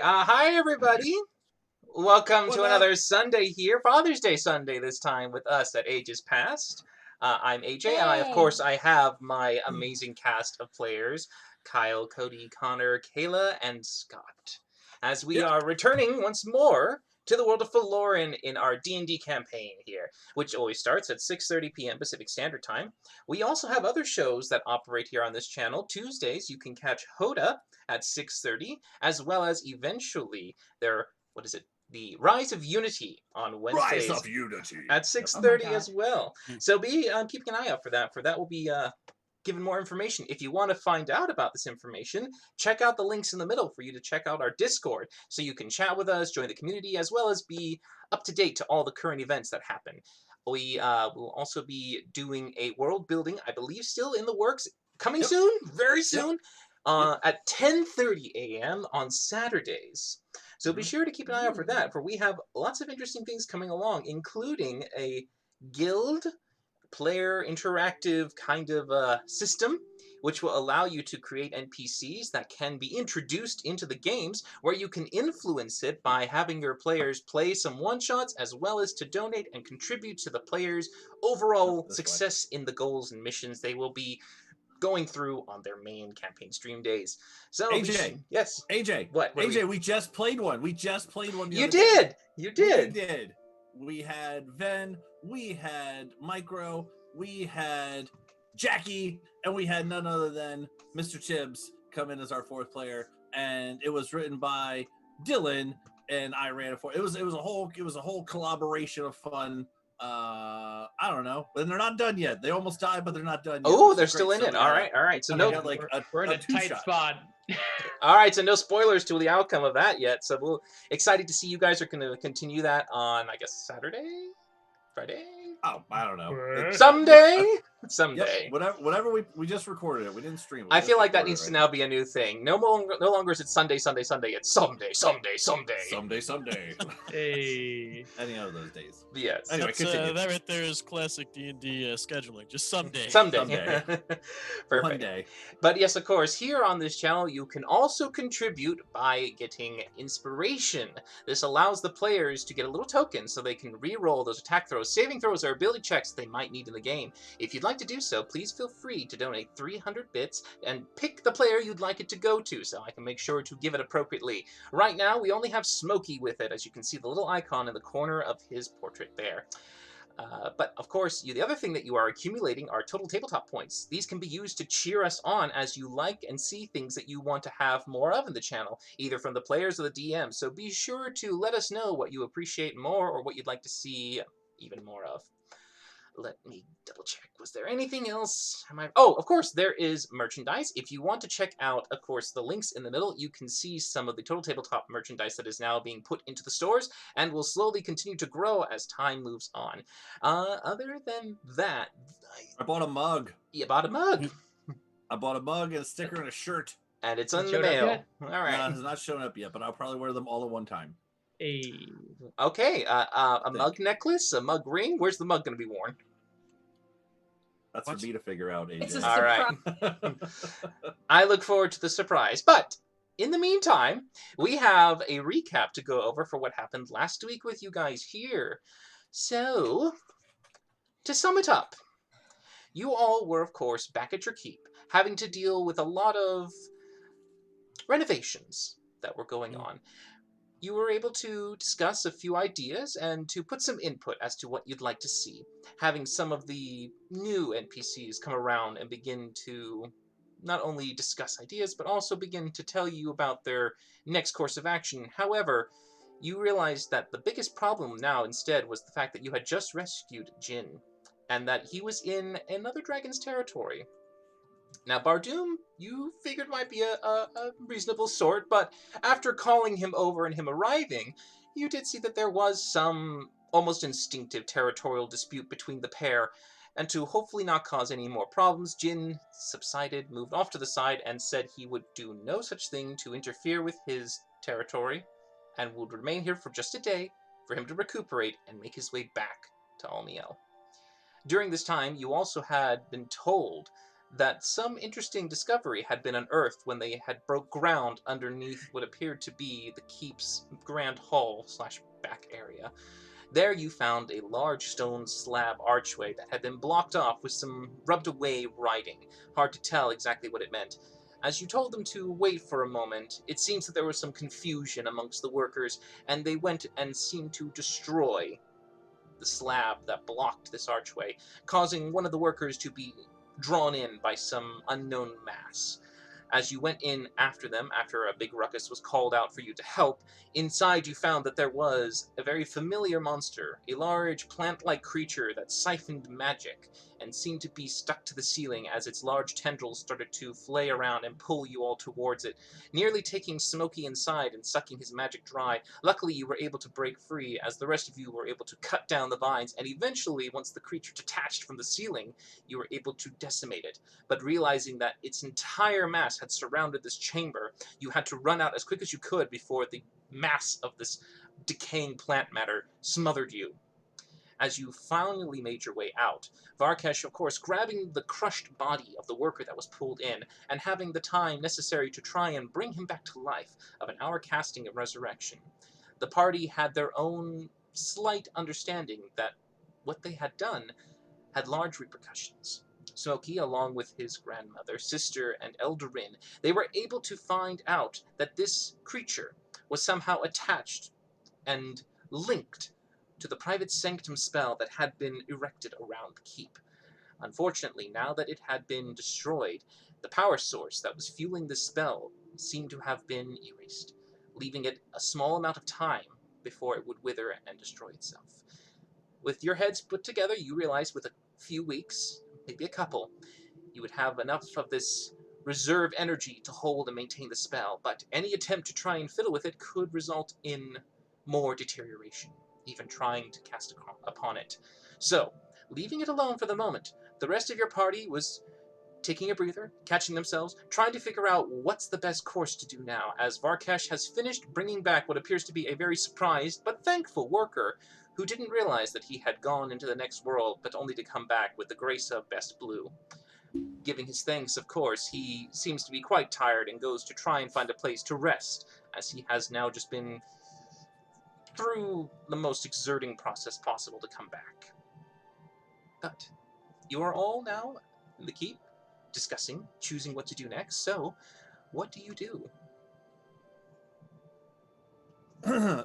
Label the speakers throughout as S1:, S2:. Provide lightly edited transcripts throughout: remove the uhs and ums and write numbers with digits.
S1: Hi everybody. Welcome
S2: What
S1: to
S2: up?
S1: another Sunday here, Father's Day Sunday this time with us at Ages Past. I'm AJ, and of course,
S3: Hey!
S1: I have my amazing cast of players, Kyle, Cody, Connor, Kayla, and Scott. As we
S2: Yep.
S1: are returning once more to the world of Faloran in our D&D campaign here, which always starts at 6:30 p.m. Pacific Standard Time. We also have other shows that operate here on this channel. Tuesdays, you can catch Hoda at 6:30, as well as eventually their, what is it? The Rise of Unity on
S2: Rise
S1: Wednesdays
S2: of Unity.
S1: at
S3: Oh my
S1: 6:30
S3: god.
S1: as well. So be keeping an eye out for that. For that will be given more information. If you want to find out about this information, check out the links in the middle for you to check out our Discord, so you can chat with us, join the community, as well as be up to date to all the current events that happen. We will also be doing a world building, I believe, still in the works, coming
S2: Yep.
S1: soon, very
S2: Yep.
S1: soon, at 10:30 a.m. on Saturdays. So be sure to keep an eye out for that, for we have lots of interesting things coming along, including a guild player interactive kind of system, which will allow you to create NPCs that can be introduced into the games, where you can influence it by having your players play some one-shots, as well as to donate and contribute to the players' overall
S2: This way.
S1: success in the goals and missions they will be going through on their main campaign stream days. So,
S2: AJ.
S1: yes.
S2: AJ.
S1: What do
S2: AJ, we just played one. We just played one the
S1: You
S2: other day.
S1: did! You
S2: We
S1: did!
S2: did. We had Ven, we had Micro, we had Jackie, and we had none other than Mr. Chibbs come in as our fourth player. And it was written by Dylan, and I ran it for. It was a whole collaboration of fun. I don't know, and they're not done yet. They almost died, but they're not done yet.
S1: Oh,
S2: which
S1: they're
S2: is
S1: still
S2: great.
S1: in
S2: So
S1: it.
S2: we
S1: All
S2: got a-
S1: right, all right. So
S2: we
S1: no,
S2: got like
S3: We're in a tight
S2: two-shot.
S3: spot.
S1: all right. So no spoilers to the outcome of that yet. So we'll excited to see you guys are going to continue that on, I guess, Saturday, Friday,
S2: Oh, I don't know.
S1: someday,
S2: Yep,
S1: someday.
S2: whatever. We just recorded it. We didn't stream it.
S1: I feel like that needs to now be a new thing. No longer is it Sunday, Sunday, Sunday. It's someday, someday, someday.
S2: Someday.
S3: Hey.
S2: Any of those days.
S1: Yes.
S2: Anyway,
S4: That's,
S2: continue.
S4: that right there is classic D&D scheduling. Just someday.
S1: Someday. Perfect.
S2: One day.
S1: But yes, of course, here on this channel, you can also contribute by getting inspiration. This allows the players to get a little token so they can re-roll those attack throws, saving throws, or ability checks they might need in the game. If you'd like to do so, please feel free to donate 300 bits and pick the player you'd like it to go to so I can make sure to give it appropriately. Right now, we only have Smokey with it, as you can see the little icon in the corner of his portrait there. But of course, the other thing that you are accumulating are total tabletop points. These can be used to cheer us on as you like and see things that you want to have more of in the channel, either from the players or the DM. So be sure to let us know what you appreciate more or what you'd like to see even more of. Let me double check. Was there anything else? Oh, of course, there is merchandise. If you want to check out, of course, the links in the middle, you can see some of the Total Tabletop merchandise that is now being put into the stores and will slowly continue to grow as time moves on. Other than that,
S2: I bought a mug.
S1: you bought a mug.
S2: I bought a mug and a sticker and a shirt.
S1: And it's
S3: It
S1: in the
S3: showed up
S1: mail.
S3: yet?
S1: All
S2: No,
S1: right.
S2: it has not shown up yet, but I'll probably wear them all at one time.
S3: Hey.
S1: Okay, a mug necklace, a mug ring. Where's the mug going to be worn?
S2: That's
S4: What?
S2: for me to figure out, AJ.
S3: It's a
S1: All right. I look forward to the surprise. But in the meantime, we have a recap to go over for what happened last week with you guys here. So, to sum it up, you all were, of course, back at your keep, having to deal with a lot of renovations that were going on. You were able to discuss a few ideas and to put some input as to what you'd like to see, having some of the new NPCs come around and begin to not only discuss ideas, but also begin to tell you about their next course of action. However, you realized that the biggest problem now instead was the fact that you had just rescued Jin, and that he was in another dragon's territory. Now, Bardoom, you figured might be a reasonable sort, but after calling him over and him arriving, you did see that there was some almost instinctive territorial dispute between the pair, and to hopefully not cause any more problems, Jin subsided, moved off to the side, and said he would do no such thing to interfere with his territory, and would remain here for just a day for him to recuperate and make his way back to Almiel. During this time, you also had been told that some interesting discovery had been unearthed when they had broke ground underneath what appeared to be the keep's grand hall slash back area. There you found a large stone slab archway that had been blocked off with some rubbed away writing. Hard to tell exactly what it meant. As you told them to wait for a moment, it seems that there was some confusion amongst the workers, and they went and seemed to destroy the slab that blocked this archway, causing one of the workers to be drawn in by some unknown mass. As you went in after them, after a big ruckus was called out for you to help, inside you found that there was a very familiar monster, a large plant-like creature that siphoned magic and seemed to be stuck to the ceiling as its large tendrils started to flay around and pull you all towards it, nearly taking Smokey inside and sucking his magic dry. Luckily, you were able to break free as the rest of you were able to cut down the vines, and eventually, once the creature detached from the ceiling, you were able to decimate it. But realizing that its entire mass had surrounded this chamber, you had to run out as quick as you could before the mass of this decaying plant matter smothered you. As you finally made your way out, Varkesh, of course, grabbing the crushed body of the worker that was pulled in, and having the time necessary to try and bring him back to life of an hour casting of resurrection. The party had their own slight understanding that what they had done had large repercussions. Smokey, along with his grandmother, sister, and Eldarin, they were able to find out that this creature was somehow attached and linked to the private sanctum spell that had been erected around the keep. Unfortunately, now that it had been destroyed, the power source that was fueling the spell seemed to have been erased, leaving it a small amount of time before it would wither and destroy itself. With your heads put together, you realize with a few weeks, maybe a couple, you would have enough of this reserve energy to hold and maintain the spell, but any attempt to try and fiddle with it could result in more deterioration, even trying to cast upon it. So, leaving it alone for the moment, the rest of your party was taking a breather, catching themselves, trying to figure out what's the best course to do now, as Varkesh has finished bringing back what appears to be a very surprised but thankful worker who didn't realize that he had gone into the next world, but only to come back with the grace of Best Blue. Giving his thanks, of course, he seems to be quite tired and goes to try and find a place to rest, as he has now just been through the most exerting process possible to come back. But you are all now in the keep, discussing, choosing what to do next, so what do you do?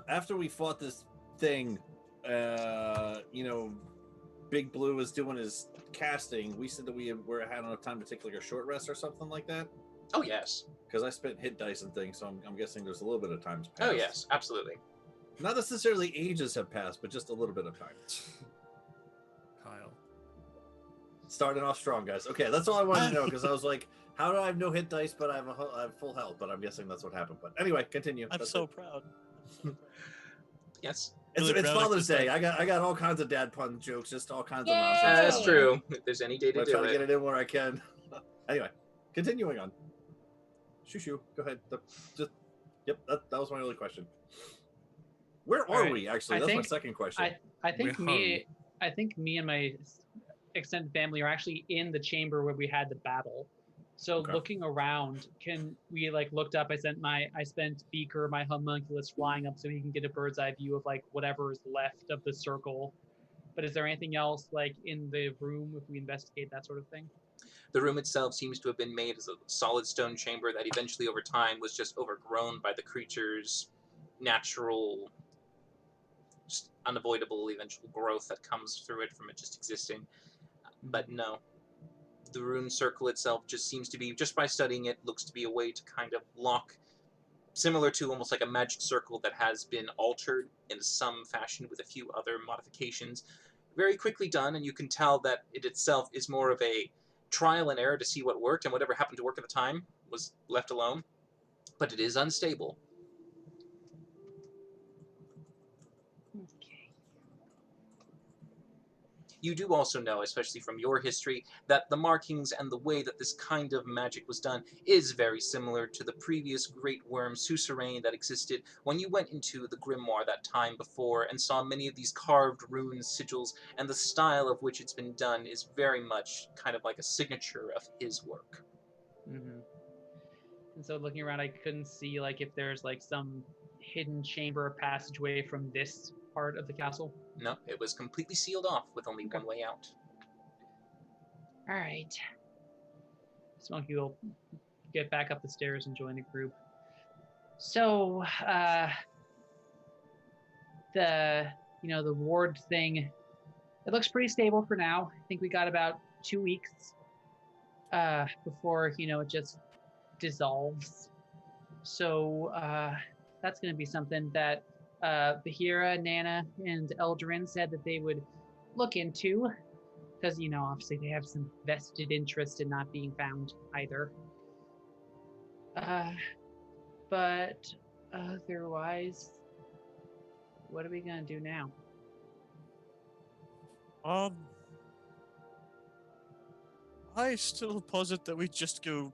S2: After we fought this thing, Big Blue was doing his casting. We said that we had enough time to take like a short rest or something like that.
S1: Oh, yes.
S2: Because I spent hit dice and things, so I'm guessing there's a little bit of time to pass.
S1: Oh, yes, absolutely.
S2: Not necessarily ages have passed, but just a little bit of time.
S4: Kyle.
S2: Starting off strong, guys. Okay, that's all I wanted to know, because I was like, how do I have no hit dice, but I have full health? But I'm guessing that's what happened. But anyway, continue.
S4: I'm
S2: That's
S4: so
S2: it.
S4: proud.
S1: Yes.
S2: It's
S4: Really proud of
S2: Father's
S4: this
S2: Day.
S4: thing.
S2: I got all kinds of dad pun jokes, just all kinds of
S5: Yay!
S2: nonsense.
S1: That's
S2: going on.
S1: true. If there's any day to
S2: I'm
S1: do
S2: trying to get
S1: it.
S2: it in where I can. Anyway, continuing on. Shoo, go ahead. Yep, that was my only question. Where are
S3: Alright,
S2: we actually?
S3: I
S2: That's my
S3: think-
S2: second question.
S3: I think
S4: We're
S3: me and my extended family are actually in the chamber where we had the battle. So
S2: Okay.
S3: looking around, looked up? I spent Beaker, my homunculus, flying up so he can get a bird's eye view of like whatever is left of the circle. But is there anything else like in the room if we investigate that sort of thing?
S1: The room itself seems to have been made as a solid stone chamber that eventually over time was just overgrown by the creature's natural, just unavoidable eventual growth that comes through it from it just existing. But no. The rune circle itself just seems to be, just by studying it, looks to be a way to kind of lock, similar to almost like a magic circle that has been altered in some fashion with a few other modifications. Very quickly done, and you can tell that it itself is more of a trial and error to see what worked, and whatever happened to work at the time was left alone. But it is unstable.
S5: Okay.
S1: You do also know, especially from your history, that the markings and the way that this kind of magic was done is very similar to the previous great worm suzerain that existed when you went into the grimoire that time before and saw many of these carved runes, sigils, and the style of which it's been done is very much kind of like a signature of his work.
S3: Mm-hmm. And so looking around, I couldn't see like if there's like some hidden chamber or passageway from this part of the castle.
S1: No, it was completely sealed off with only one way out.
S3: All right. Smoky will get back up the stairs and join the group. So, the ward thing, it looks pretty stable for now. I think we got about 2 weeks before it just dissolves. So that's going to be something that Bahira, Nana, and Eldrin said that they would look into, because obviously they have some vested interest in not being found either. But otherwise, what are we gonna do now?
S5: I still posit that we just go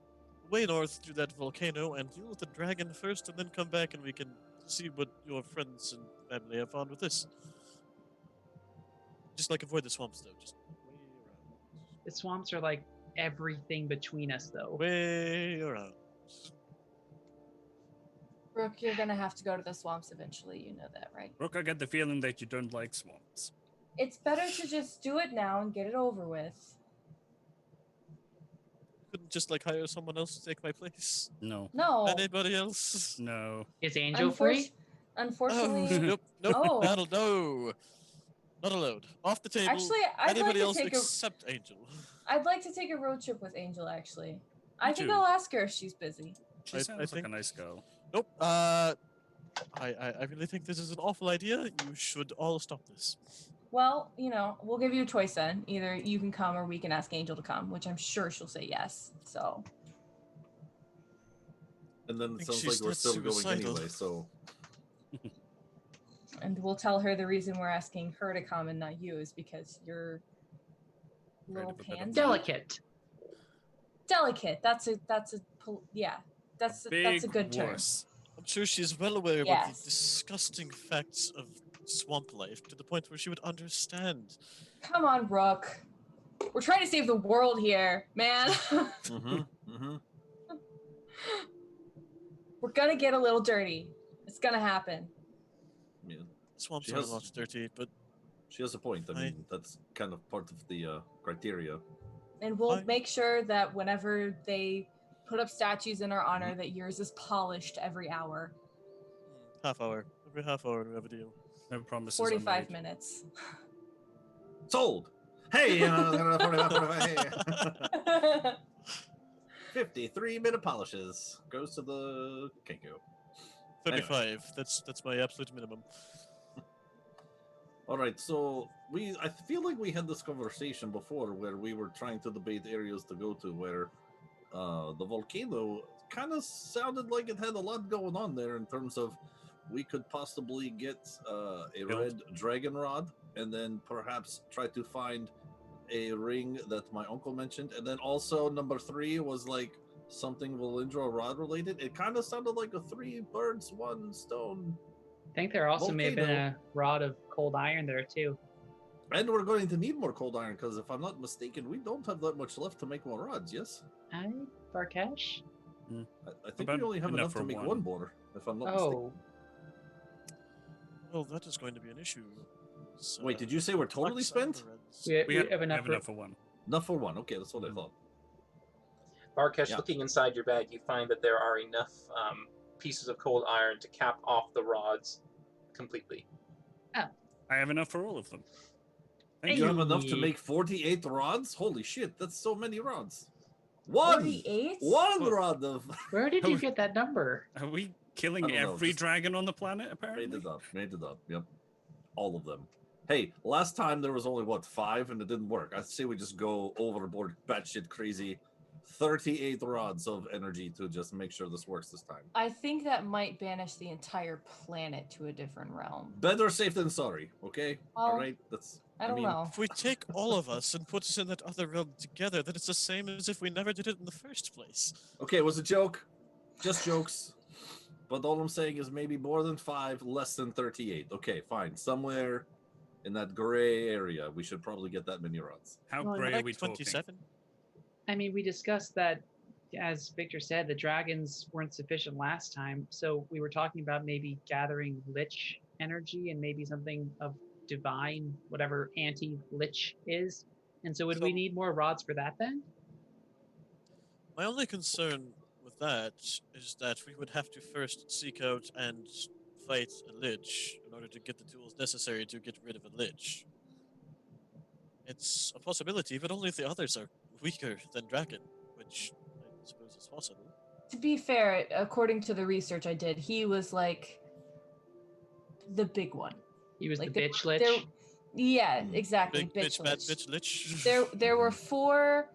S5: way north to that volcano and deal with the dragon first, and then come back and we can see what your friends and family have found with this. Just avoid the swamps, though. Just way around.
S3: The swamps are like everything between us, though.
S5: Way around.
S6: Brooke, you're gonna have to go to the swamps eventually. You know that, right?
S4: Brooke, I get the feeling that you don't like swamps.
S6: It's better to just do it now and get it over with.
S5: Couldn't just hire someone else to take my place?
S4: No.
S6: No.
S5: Anybody else?
S4: No.
S3: Is Angel free?
S6: Unfortunately.
S5: Oh, nope.
S6: Oh.
S5: No. Not allowed. Off the table.
S6: Actually, I'd like
S5: Anybody
S6: to
S5: else
S6: take
S5: except Angel.
S6: I'd like to take a road trip with Angel. Actually, I think
S4: too.
S6: I'll ask her if she's busy.
S4: She
S5: I
S4: sounds like
S5: think-
S4: a nice girl.
S5: Nope. I really think this is an awful idea. You should all stop this.
S6: Well, we'll give you a choice then. Either you can come or we can ask Angel to come, which I'm sure she'll say yes. So.
S2: And then
S5: I
S2: it
S5: think
S2: sounds
S5: she's
S2: like we're
S5: not
S2: still going
S5: suicidal.
S2: anyway, so.
S6: And we'll tell her the reason we're asking her to come and not you is because you're little
S4: Afraid of a bit of
S6: pansy.
S3: Delicate.
S6: Delicate. That's a
S4: Big
S6: good term.
S4: wuss.
S5: I'm sure she's well aware of
S6: Yes.
S5: the disgusting facts of swamp life to the point where she would understand.
S6: Come on, Brooke. We're trying to save the world here, man. We're gonna get a little dirty. It's gonna happen.
S2: Yeah,
S5: Swamps
S2: She
S5: are a
S2: has-
S5: lot dirty, but
S2: she has a point. I
S5: I-
S2: mean, that's kind of part of the criteria.
S6: And we'll
S5: Fine.
S6: make sure that whenever they put up statues in our honor, that yours is polished every hour.
S5: half hour. Every half hour we have a deal.
S4: No promises are
S6: 45
S4: made.
S6: minutes.
S2: Sold! Hey! 53-minute polishes. Goes to the Kenku.
S5: 35. That's my absolute minimum.
S2: All right, so I feel like we had this conversation before where we were trying to debate areas to go to where the volcano kind of sounded like it had a lot going on there in terms of we could possibly get a red dragon rod and then perhaps try to find a ring that my uncle mentioned. And then also number 3 was something Valindra rod related. It kind of sounded like a 3 birds, 1 stone.
S3: I think there also may have been
S2: Volcano.
S3: a rod of cold iron there too.
S2: And we're going to need more cold iron because if I'm not mistaken, we don't have that much left to make more rods, yes?
S3: Barkesh?
S2: I think
S4: About
S2: we only have
S4: enough
S2: enough to
S4: for
S2: make
S4: one.
S2: one boar, if I'm not mistaken.
S3: Oh,
S5: Well, that is going to be an issue. So,
S2: Wait, did you say we're totally
S5: flex on
S2: spent?
S5: the reds.
S3: we have enough for
S4: for one.
S2: Enough for one. Okay, that's what I thought.
S1: Barkesh,
S2: Yeah.
S1: looking inside your bag, you find that there are enough pieces of cold iron to cap off the rods completely.
S4: I have enough for all of them.
S2: You
S4: Thank you.
S2: have enough to
S3: Hey.
S2: make 48 rods? Holy shit, that's so many rods. One!
S6: 48?
S2: One
S4: Well-
S2: rod of...
S3: Where did you get that number?
S4: Are we killing
S2: I don't know,
S4: every
S2: just-
S4: dragon on the planet,
S2: Made
S4: apparently?
S2: it up, yep. All of them. Hey, last time there was only, 5, and it didn't work. I'd say we just go overboard, batshit crazy, 38 rods of energy to just make sure this works this time.
S6: I think that might banish the entire planet to a different realm.
S2: Better safe than sorry, okay? All
S6: Well,
S2: right, that's.
S6: I don't
S2: mean,
S6: know.
S5: If we take all of us and put us in that other realm together, then it's the same as if we never did it in the first place.
S2: Okay, it was a joke. Just jokes. But all I'm saying is maybe more than 5, less than 38. Okay, fine. Somewhere in that gray area, we should probably get that many rods.
S4: How
S3: Well,
S4: gray
S5: Like
S4: are we talking?
S5: 27?
S3: I mean, we discussed that, as Victor said, the dragons weren't sufficient last time. So we were talking about maybe gathering lich energy and maybe something of divine, whatever anti-lich is. And so would we
S5: So-
S3: need more rods for that then?
S5: My only concern with that is that we would have to first seek out and fight a lich in order to get the tools necessary to get rid of a lich. It's a possibility, but only if the others are weaker than Draken, which I suppose is possible.
S6: To be fair, according to the research I did, he was like the big one.
S3: He was
S6: Like
S3: the
S6: there-
S3: bitch lich.
S6: there- Yeah, exactly.
S5: Big bitch, bad
S6: lich.
S5: bitch, lich.
S6: There were four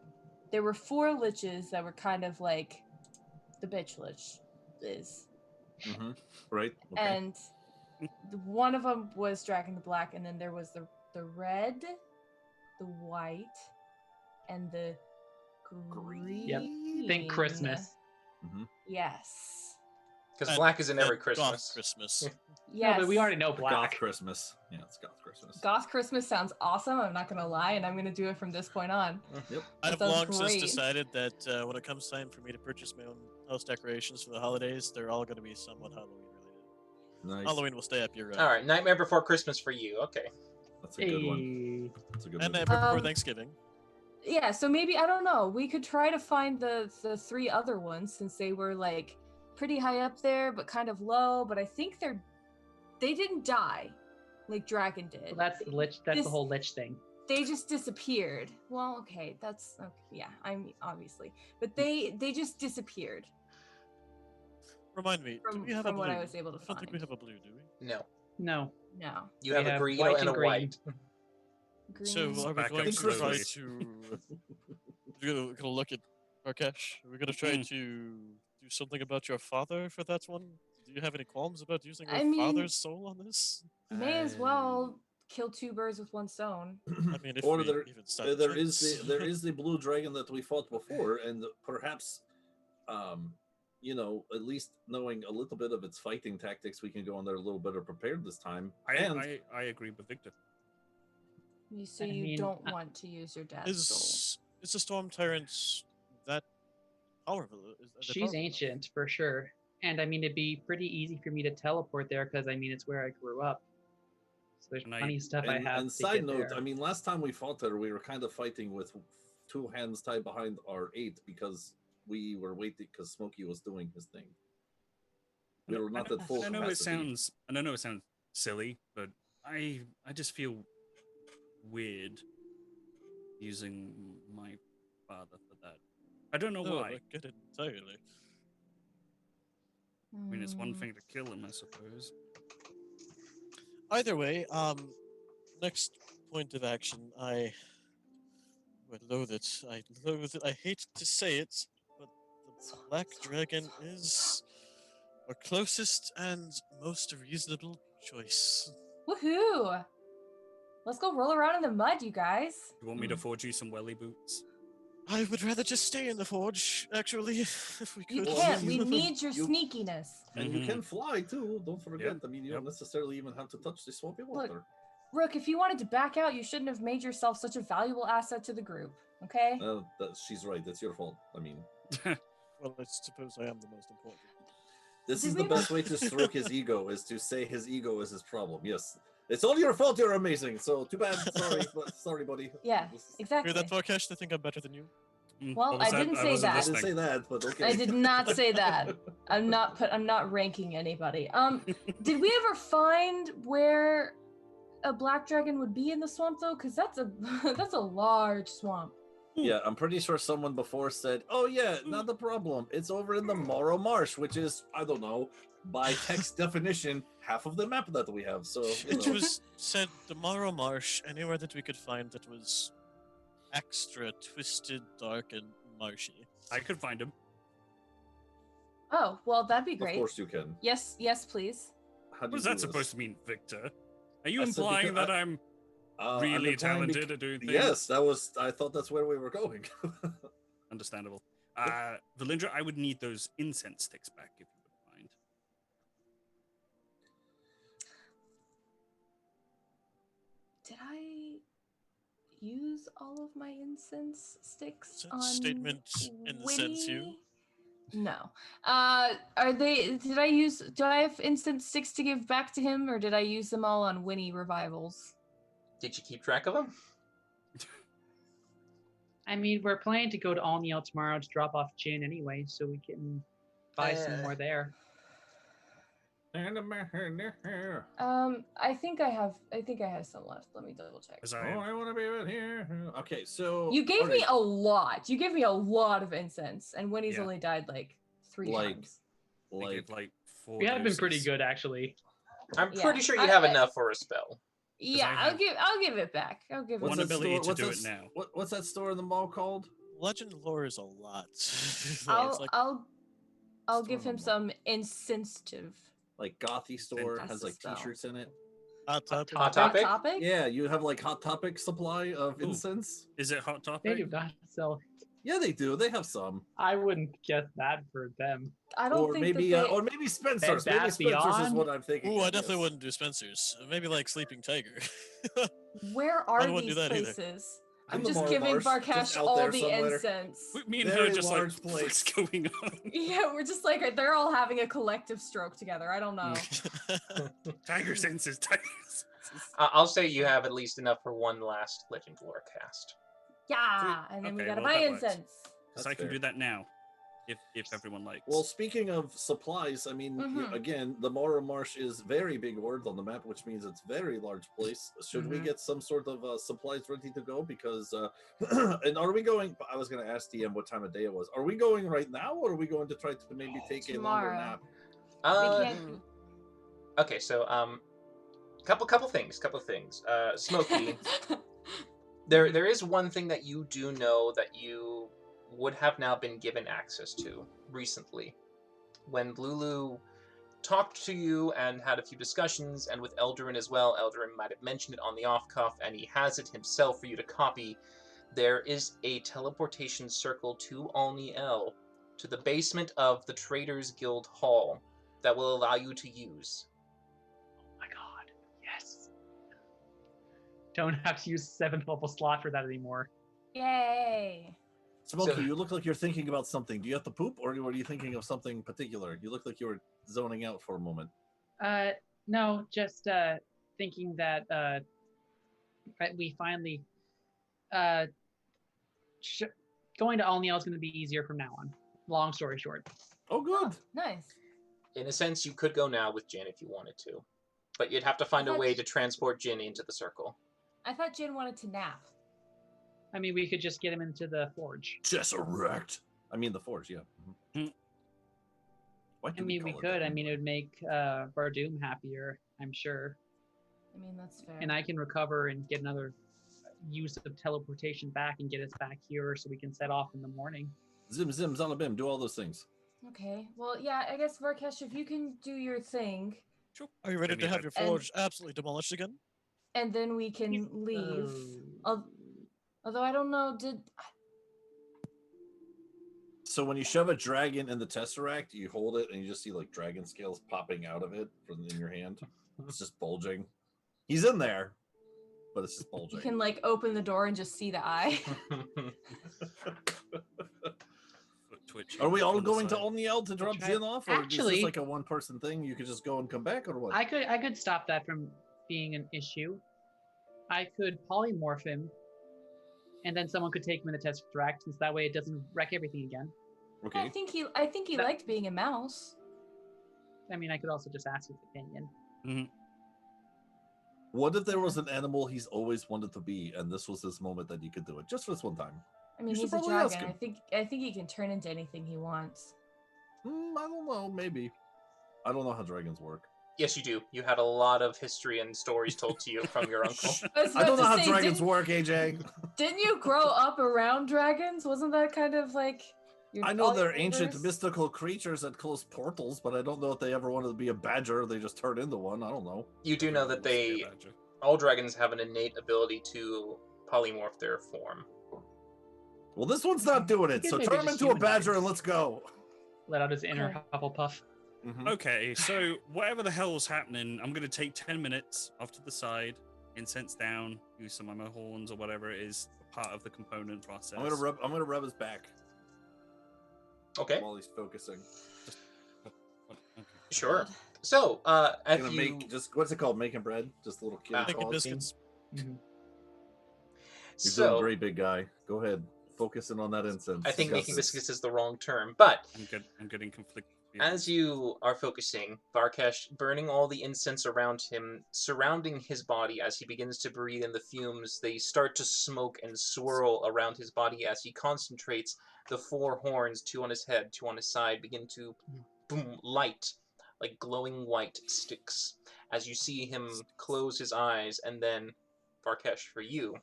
S6: liches that were kind of like the bitch lich is.
S2: Mm-hmm. Right? Okay.
S6: And one of them was Dragon the Black, and then there was the red, the white, and the green.
S3: Yep. Think Christmas.
S2: Mm-hmm.
S6: Yes.
S1: Because
S5: And
S1: black is in every
S5: Goth
S1: Christmas.
S5: Christmas.
S6: Yes.
S3: No, but we already know
S2: Goth
S3: black.
S2: Christmas. Yeah, it's Goth Christmas.
S6: Goth Christmas sounds awesome. I'm not gonna lie, and I'm gonna do it from this point on.
S2: Yep.
S5: I've
S6: sounds
S5: long since
S6: great.
S5: decided that when it comes time for me to purchase my own house decorations for the holidays, they're all going to be somewhat Halloween related.
S2: Nice.
S5: Halloween will stay up year round.
S1: All right, Nightmare Before Christmas for you. Okay.
S2: That's a good one.
S3: Hey.
S2: That's a good
S5: And
S2: one.
S5: before Thanksgiving.
S6: Yeah, so maybe I don't know. We could try to find the 3 other ones since they were like pretty high up there, but kind of low. But I think they didn't die like Dragon did.
S3: Well, that's the lich. That's
S6: This-
S3: the whole lich thing.
S6: They just disappeared. Well, okay, that's okay. Yeah, I'm obviously, but they just disappeared
S5: Remind me, do
S6: from,
S5: we have a
S6: from
S5: blue?
S6: what I was able to
S5: I don't
S6: find.
S5: think we have a blue, do we?
S1: No.
S3: No.
S6: No.
S1: You
S3: We
S1: have a
S3: have
S1: green
S3: white
S1: and a
S3: and green.
S1: white.
S6: Green.
S5: So are we
S4: Back
S5: going
S4: up
S5: to try
S2: slowly.
S5: to... We're gonna look at Arkesh. Are we gonna try
S4: Mm.
S5: to do something about your father for that one? Do you have any qualms about using your
S6: I mean-
S5: father's soul on this?
S6: May as well kill 2 birds with 1 stone.
S5: I mean, if
S2: Or
S5: we
S2: there-
S5: even start
S2: there is the blue dragon that we fought before, and perhaps, you know, at least knowing a little bit of its fighting tactics, we can go on there a little better prepared this time.
S4: I agree with Victor.
S6: You so
S3: I
S6: you
S3: mean,
S6: don't want to use your dad's soul.
S5: Is the storm tyrant that powerful? Are they
S3: She's
S5: powerful?
S3: ancient for sure. And I mean, it'd be pretty easy for me to teleport there because I mean, it's where I grew up. So there's
S4: And I-
S3: plenty of stuff I
S2: And,
S3: have.
S2: and
S3: to
S2: side
S3: get
S2: note,
S3: there.
S2: I mean, last time we fought her, we were kind of fighting with 2 hands tied behind our 8 because we were waiting because Smokey was doing his thing. We were not at full
S4: I know it
S2: capacity.
S4: sounds silly, but I just feel weird using my father for that. I don't know
S5: No,
S4: why.
S5: I get it entirely.
S4: I mean, it's one
S6: Mm.
S4: thing to kill him, I suppose.
S5: Either way, next point of action, I loathe it. I loathe it. I hate to say it, but the Black Dragon is our closest and most reasonable choice.
S6: Woohoo! Let's go roll around in the mud, you guys.
S4: You want me to forge you some welly boots?
S5: I would rather just stay in the forge, actually, if we could.
S6: You
S2: Well,
S6: can't.
S2: you-
S6: We need your
S2: you-
S6: sneakiness.
S2: And
S4: Mhm.
S2: you can fly too. Don't forget.
S4: Yep,
S2: I mean, you
S4: yep.
S2: don't necessarily even have to touch the swampy water.
S6: Rook, if you wanted to back out, you shouldn't have made yourself such a valuable asset to the group. Okay?
S2: She's right. That's your fault. I mean,
S5: Well, I suppose I am the most important.
S2: this
S6: Did
S2: is
S6: we
S2: the best way to stroke his ego, is to say his ego is his problem. Yes, it's all your fault. You're amazing. So too bad. Sorry, sorry, buddy.
S6: Yeah,
S2: This is-
S6: exactly.
S5: Hear that, Varkesh? They think I'm better than you.
S6: Well,
S4: What was
S6: I didn't say
S4: wasn't
S6: that.
S2: I didn't
S4: listening.
S2: say that, but okay.
S6: I did not say that. I'm not ranking anybody. Did we ever find where a black dragon would be in the swamp though? Because that's a that's a large swamp.
S2: Yeah, I'm pretty sure someone before said, "Oh yeah, not the problem. It's over in the Morrow Marsh, which is, I don't know, by text definition, half of the map that we have." So you
S5: It
S2: know.
S5: was said the Morrow Marsh, anywhere that we could find that was extra twisted, dark, and marshy.
S4: I could find him.
S6: Oh, well, that'd be
S7: Of
S6: great.
S7: course you can.
S6: Yes, please.
S7: How do
S4: What is
S7: you
S4: that
S7: do
S4: supposed
S7: this?
S4: to mean, Victor? Are you
S7: I said
S4: implying
S7: because
S4: that I'm
S7: I'm
S4: really
S7: implying
S4: talented at doing things?
S7: Yes, that was. I thought that's where we were going.
S4: Understandable. Valindra, I would need those incense sticks back if you wouldn't mind.
S6: Did I use all of my incense sticks
S5: Is that
S6: on
S5: statement in the sense you?
S6: Winnie? No. Are they? Did I use? Do I have incense sticks to give back to him, or did I use them all on Winnie revivals?
S1: Did you keep track of them?
S3: I mean, we're planning to go to Alniel tomorrow to drop off Jin anyway, so we can buy some more there.
S6: I think I have. I think I have some left. Let me double check.
S4: As
S7: Oh,
S4: I
S7: I want to be with here. Okay, so
S6: You gave me
S7: alright,
S6: a lot. You gave me a lot of incense, and Winnie's
S4: Yeah.
S6: only died like 3
S7: Like-
S6: times.
S4: I gave like 4
S3: We have been pretty
S4: doses.
S3: good, actually.
S1: I'm
S6: Yeah,
S1: pretty sure you
S6: I-
S1: have
S6: I-
S1: enough for a spell.
S6: Yeah,
S4: I have-
S6: I'll give it back. I'll give
S4: One
S6: it.
S7: that
S4: ability
S7: store-
S4: to do
S7: what's
S4: it
S7: that
S4: now.
S7: What's that store in the mall called?
S5: Legend lore is a lot. So
S6: I'll
S5: it's like,
S6: I'll give
S7: Store
S6: him
S7: number.
S6: some insensitive.
S7: Like Gothy store
S6: That's
S7: has
S6: the
S7: like
S6: spell.
S7: T-shirts in it.
S5: hot topic.
S1: Hot Topic?
S6: Topic?
S7: Yeah, you have like Hot Topic supply of
S4: Ooh.
S7: incense.
S4: Is it Hot
S3: They
S4: Topic?
S3: do not sell.
S7: Yeah, they do. They have some.
S3: I wouldn't get that for them.
S6: I don't
S7: Or
S6: think
S7: maybe,
S6: that they...
S7: or maybe Spencer's. Maybe
S3: Bath
S7: Spencer's is
S3: Beyond?
S7: what I'm thinking.
S5: Ooh, I
S7: of,
S5: definitely
S7: yes.
S5: wouldn't do Spencer's. Maybe like Sleeping Tiger.
S6: Where
S5: I
S6: are
S5: wouldn't do
S6: these
S5: that either.
S6: places?
S7: In
S6: I'm
S7: the
S6: just
S7: Mara
S6: giving
S7: Marsh,
S6: Barkash
S7: just out
S6: all
S7: there
S6: the
S7: somewhere.
S6: incense.
S4: Me and her
S7: Very
S4: just like,
S7: large place.
S4: what's going on?
S6: Yeah, we're just like they're all having a collective stroke together. I don't know.
S4: Tiger senses, tiger senses.
S1: I'll say you have at least enough for one last Legend lore cast.
S6: Yeah, and then we
S4: Okay,
S6: gotta
S4: well,
S6: buy
S4: that works.
S6: incense.
S4: Because
S7: That's
S4: I can
S7: fair.
S4: do that now, if everyone likes.
S7: Well, speaking of supplies, I mean,
S6: Mhm.
S7: again, the Mara Marsh is very big word on the map, which means it's very large place. Should we
S6: Mhm.
S7: get some sort of supplies ready to go? Because, and are we going? I was going to ask DM what time of day it was. Are we going right now, or are we going to try to maybe take a longer
S6: Tomorrow.
S7: nap?
S6: We
S1: Uh,
S6: can't.
S1: okay, so couple things. Smokey, there is one thing that you do know that you would have now been given access to recently. When Lulu talked to you and had a few discussions, and with Eldarin as well, Eldarin might have mentioned it on the off cuff, and he has it himself for you to copy. There is a teleportation circle to Alniel, to the basement of the Traders Guild Hall, that will allow you to use.
S3: Oh my god, yes. Don't have to use 7th level slot for that anymore.
S6: Yay!
S7: Smokey,
S1: So-
S7: you look like you're thinking about something. Do you have to poop, or were you thinking of something particular? You look like you were zoning out for a moment.
S3: No, just thinking that we finally going to Alniel is going to be easier from now on. Long story short.
S7: Oh, good.
S6: Nice.
S1: In a sense, you could go now with Jin if you wanted to, but you'd have to find a
S6: thought
S1: way
S6: you-
S1: to transport Jin into the circle.
S6: I thought Jin wanted to nap.
S3: I mean, we could just get him into the forge.
S7: Resurrect. I mean, the forge, yeah.
S4: Mhm.
S7: Why
S3: I
S7: do
S3: mean, we
S7: call it
S3: could.
S7: that?
S3: I mean, it would make Bardoom happier, I'm sure.
S6: I mean, that's fair.
S3: And I can recover and get another use of teleportation back and get us back here so we can set off in the morning.
S7: Zim, zim, zalabim, do all those things.
S6: Okay. Well, yeah. I guess Varkesh, if you can do your thing,
S5: Sure. Are you ready
S4: Give
S5: to
S4: me
S5: have
S4: a-
S5: your
S6: And-
S5: forge absolutely demolished again?
S6: and then we can leave. Although I don't know.
S7: So when you shove a dragon in the tesseract, you hold it and you just see like dragon scales popping out of it from in your hand. It's just bulging. He's in there, but it's just bulging.
S6: You can like open the door and just see the eye.
S4: Foot twitching
S7: Are we all
S4: on the
S7: going to
S4: side.
S7: Olniel to drop
S3: try-
S7: Jin off, or is
S3: Actually-
S7: this like a one-person thing? You could just go and come back, or what?
S3: I could stop that from being an issue. I could polymorph him, and then someone could take him in the Tesseract, since that way it doesn't wreck everything again.
S7: Okay.
S6: I think he
S3: That-
S6: liked being a mouse.
S3: I mean, I could also just ask his opinion.
S7: What if there was an animal he's always wanted to be, and this was his moment that he could do it, just for this one time?
S6: I mean,
S7: You should
S6: he's a
S7: probably ask
S6: dragon.
S7: him.
S6: I think he can turn into anything he wants.
S7: I don't know. Maybe. I don't know how dragons work.
S1: Yes, you do. You had a lot of history and stories told to you from your uncle.
S6: I was
S7: I don't
S6: about
S7: know
S6: to
S7: how
S6: say,
S7: dragons work, AJ.
S6: Didn't you grow up around dragons? Wasn't that kind of like
S7: I know
S6: all your
S7: they're ancient
S6: neighbors-
S7: mystical creatures that close portals, but I don't know if they ever wanted to be a badger. They just turned into one. I don't know.
S1: You do know
S4: Everyone
S1: that
S4: wants to be a
S1: they
S4: badger.
S1: all dragons have an innate ability to polymorph their form.
S7: Well, this one's not doing it,
S3: guess
S7: so
S3: maybe
S7: turn him
S3: just
S7: into a badger
S3: humanoids.
S7: and let's go.
S3: Let out his inner
S6: Okay.
S3: Hufflepuff.
S7: Mhm.
S4: Okay, so whatever the hell's happening, I'm gonna take 10 minutes off to the side, incense down, use some of my horns or whatever it is, part of the component process.
S7: I'm gonna rub his back
S1: Okay,
S7: while he's focusing.
S4: Okay.
S1: sure.
S6: God.
S1: So, if
S7: Gonna
S1: you
S7: make just what's it called? Making bread? Just a little kid.
S6: Uh-huh.
S5: Making
S7: called.
S5: biscuits.
S7: You're
S1: so
S7: doing great, big guy. Go ahead, focusing on that incense.
S1: I think
S7: You got
S1: making
S7: this.
S1: biscuits is the wrong term, but
S4: I'm getting conflicted.
S1: as you are focusing, Varkesh burning all the incense around him, surrounding his body as he begins to breathe in the fumes, they start to smoke and swirl around his body as he concentrates. The four horns, two on his head, two on his side, begin to boom, light like glowing white sticks. As you see him close his eyes, and then, Varkesh, for you,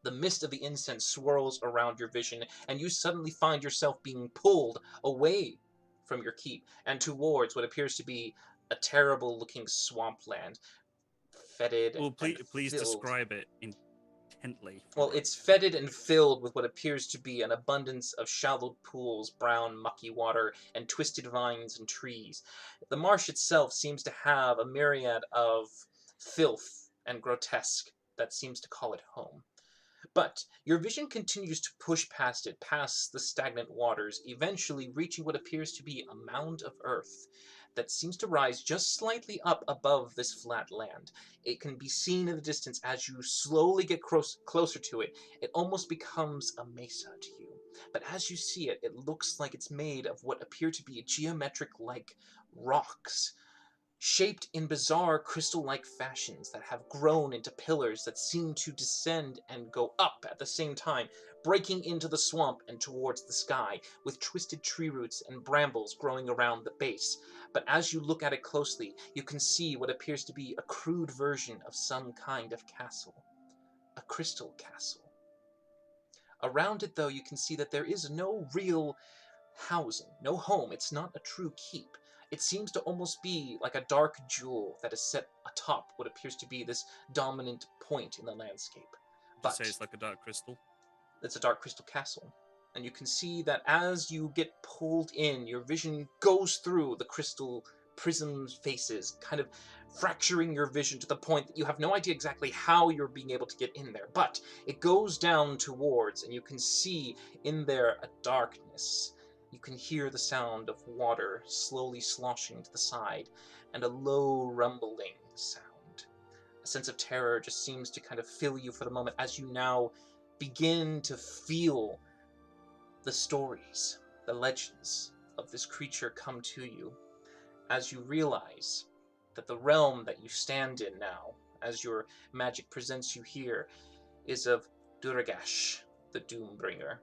S1: the mist of the incense swirls around your vision, and you suddenly find yourself being pulled away from your keep and towards what appears to be a terrible looking swampland, fetid
S4: Well, please,
S1: and
S4: please
S1: filled.
S4: describe it intently. for
S1: Well,
S4: me.
S1: it's fetid and filled with what appears to be an abundance of shallowed pools, brown, mucky water, and twisted vines and trees. The marsh itself seems to have a myriad of filth and grotesque that seems to call it home. But your vision continues to push past it, past the stagnant waters, eventually reaching what appears to be a mound of earth that seems to rise just slightly up above this flat land. It can be seen in the distance as you slowly get closer to it. It almost becomes a mesa to you. But as you see it, it looks like it's made of what appear to be geometric-like rocks, shaped in bizarre crystal-like fashions that have grown into pillars that seem to descend and go up at the same time, breaking into the swamp and towards the sky, with twisted tree roots and brambles growing around the base. But as you look at it closely, you can see what appears to be a crude version of some kind of castle. A crystal castle. Around it, though, you can see that there is no real housing, no home. It's not a true keep. It seems to almost be like a dark jewel that is set atop what appears to be this dominant point in the landscape.
S4: Did you
S1: But
S4: say it's like a dark crystal?
S1: it's a dark crystal castle. And you can see that as you get pulled in, your vision goes through the crystal prism faces, kind of fracturing your vision to the point that you have no idea exactly how you're being able to get in there. But it goes down towards, and you can see in there a darkness. You can hear the sound of water slowly sloshing to the side, and a low rumbling sound. A sense of terror just seems to kind of fill you for the moment as you now begin to feel the stories, the legends of this creature come to you, as you realize that the realm that you stand in now, as your magic presents you here, is of Duragash, the Doombringer,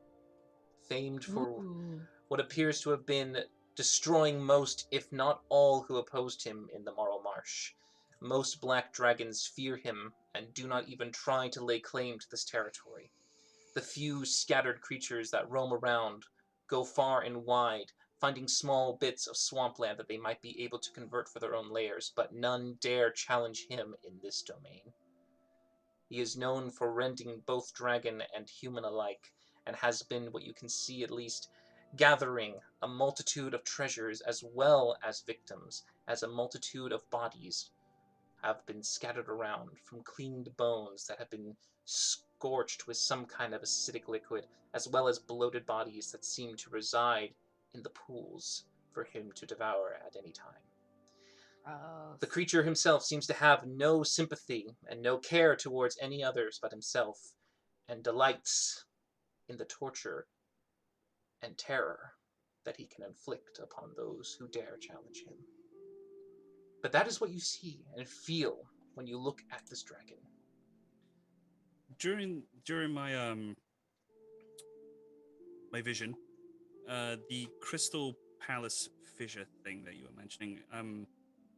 S1: famed for
S6: Ooh.
S1: what appears to have been destroying most, if not all, who opposed him in the Marl Marsh. Most black dragons fear him and do not even try to lay claim to this territory. The few scattered creatures that roam around go far and wide, finding small bits of swampland that they might be able to convert for their own lairs, but none dare challenge him in this domain. He is known for rending both dragon and human alike, and has been, what you can see at least, gathering a multitude of treasures as well as victims, as a multitude of bodies have been scattered around, from cleaned bones that have been scorched with some kind of acidic liquid, as well as bloated bodies that seem to reside in the pools for him to devour at any time. The creature himself seems to have no sympathy and no care towards any others but himself, and delights in the torture and terror that he can inflict upon those who dare challenge him. But that is what you see and feel when you look at this dragon.
S4: During my my vision, the Crystal Palace fissure thing that you were mentioning,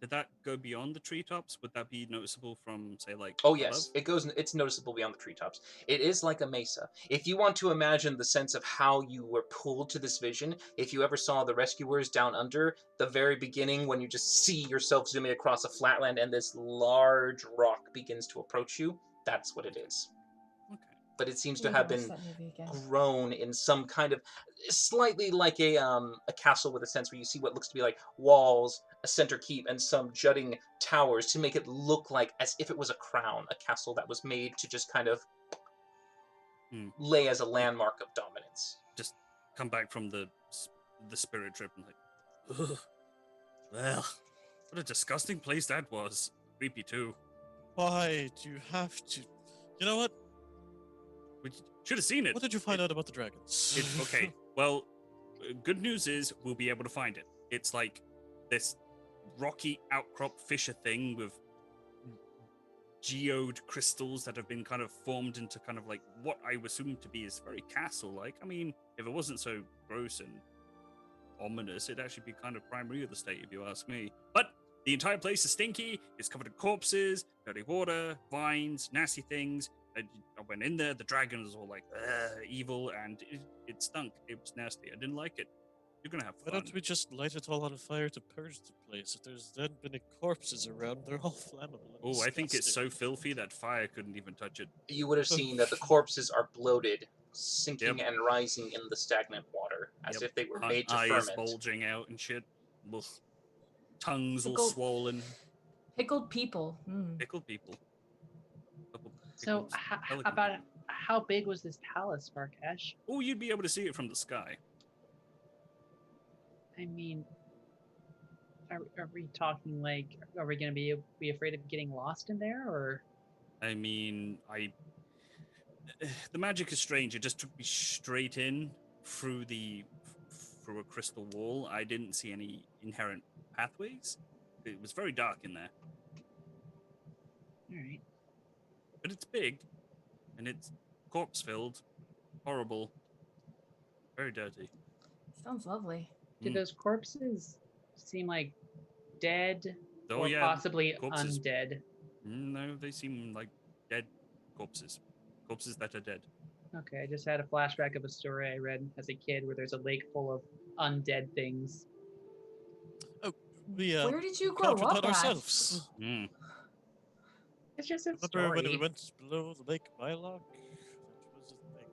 S4: Did that go beyond the treetops? Would that be noticeable from, say, like
S1: Oh
S4: above?
S1: yes, it's noticeable beyond the treetops. It is like a mesa. If you want to imagine the sense of how you were pulled to this vision, if you ever saw the rescuers down under, the very beginning when you just see yourself zooming across a flatland and this large rock begins to approach you, that's what it is.
S4: Okay.
S1: But it seems
S6: We
S1: to
S6: need
S1: have
S6: watch
S1: been
S6: that movie again.
S1: grown in some kind of slightly like a castle with a sense where you see what looks to be like walls, a center keep, and some jutting towers to make it look like as if it was a crown, a castle that was made to just kind of lay as a landmark of dominance.
S4: Just come back from the spirit trip and like, ugh. Well, what a disgusting place that was. Creepy too.
S5: Why do you have to? You know what?
S4: We should have seen it.
S5: What did you find out about the dragons?
S4: Okay. Well, good news is we'll be able to find it. It's like this rocky outcrop fissure thing with geode crystals that have been kind of formed into kind of like what I assume to be is very castle-like. I mean, if it wasn't so gross and ominous, it'd actually be kind of prime real estate, if you ask me. But the entire place is stinky. It's covered in corpses, dirty water, vines, nasty things. I went in there. The dragon was all like evil, and it stunk. It was nasty. I didn't like it. You're gonna have fun.
S5: Why don't we just light it all on fire to purge the place? If there's then been corpses around, they're all flammable. and
S4: Oh, I think it's
S5: disgusting.
S4: so filthy that fire couldn't even touch it.
S1: You would have seen that the corpses are bloated, sinking and rising in the stagnant water, as if they were made to
S4: Eyes
S1: ferment.
S4: bulging out and shit. Ugh. Tongues all
S6: Pickled-
S4: swollen.
S6: Pickled people. Mm.
S4: Pickled people. Couple
S3: So,
S4: pickled pelicans.
S3: about how big was this palace, Farkash?
S4: Oh, you'd be able to see it from the sky.
S3: I mean, are we talking like, are we going to be afraid of getting lost in there, or?
S4: I mean, the magic is strange. It just took me straight in through a crystal wall. I didn't see any inherent pathways. It was very dark in there,
S3: All right.
S4: but it's big, and it's corpse filled, horrible, very dirty.
S6: Sounds lovely.
S3: Do those corpses seem like dead,
S4: Oh
S3: or
S4: yeah,
S3: possibly
S4: corpses.
S3: undead?
S4: No, they seem like dead corpses. Corpses that are dead.
S3: Okay, I just had a flashback of a story I read as a kid where there's a lake full of undead things.
S5: We
S6: Where did you grow
S5: encountered
S6: up
S5: that
S6: at?
S5: ourselves.
S4: Mm.
S3: It's just a
S5: Remember when we
S3: story.
S5: went below the Lake Mylock? That was a thing.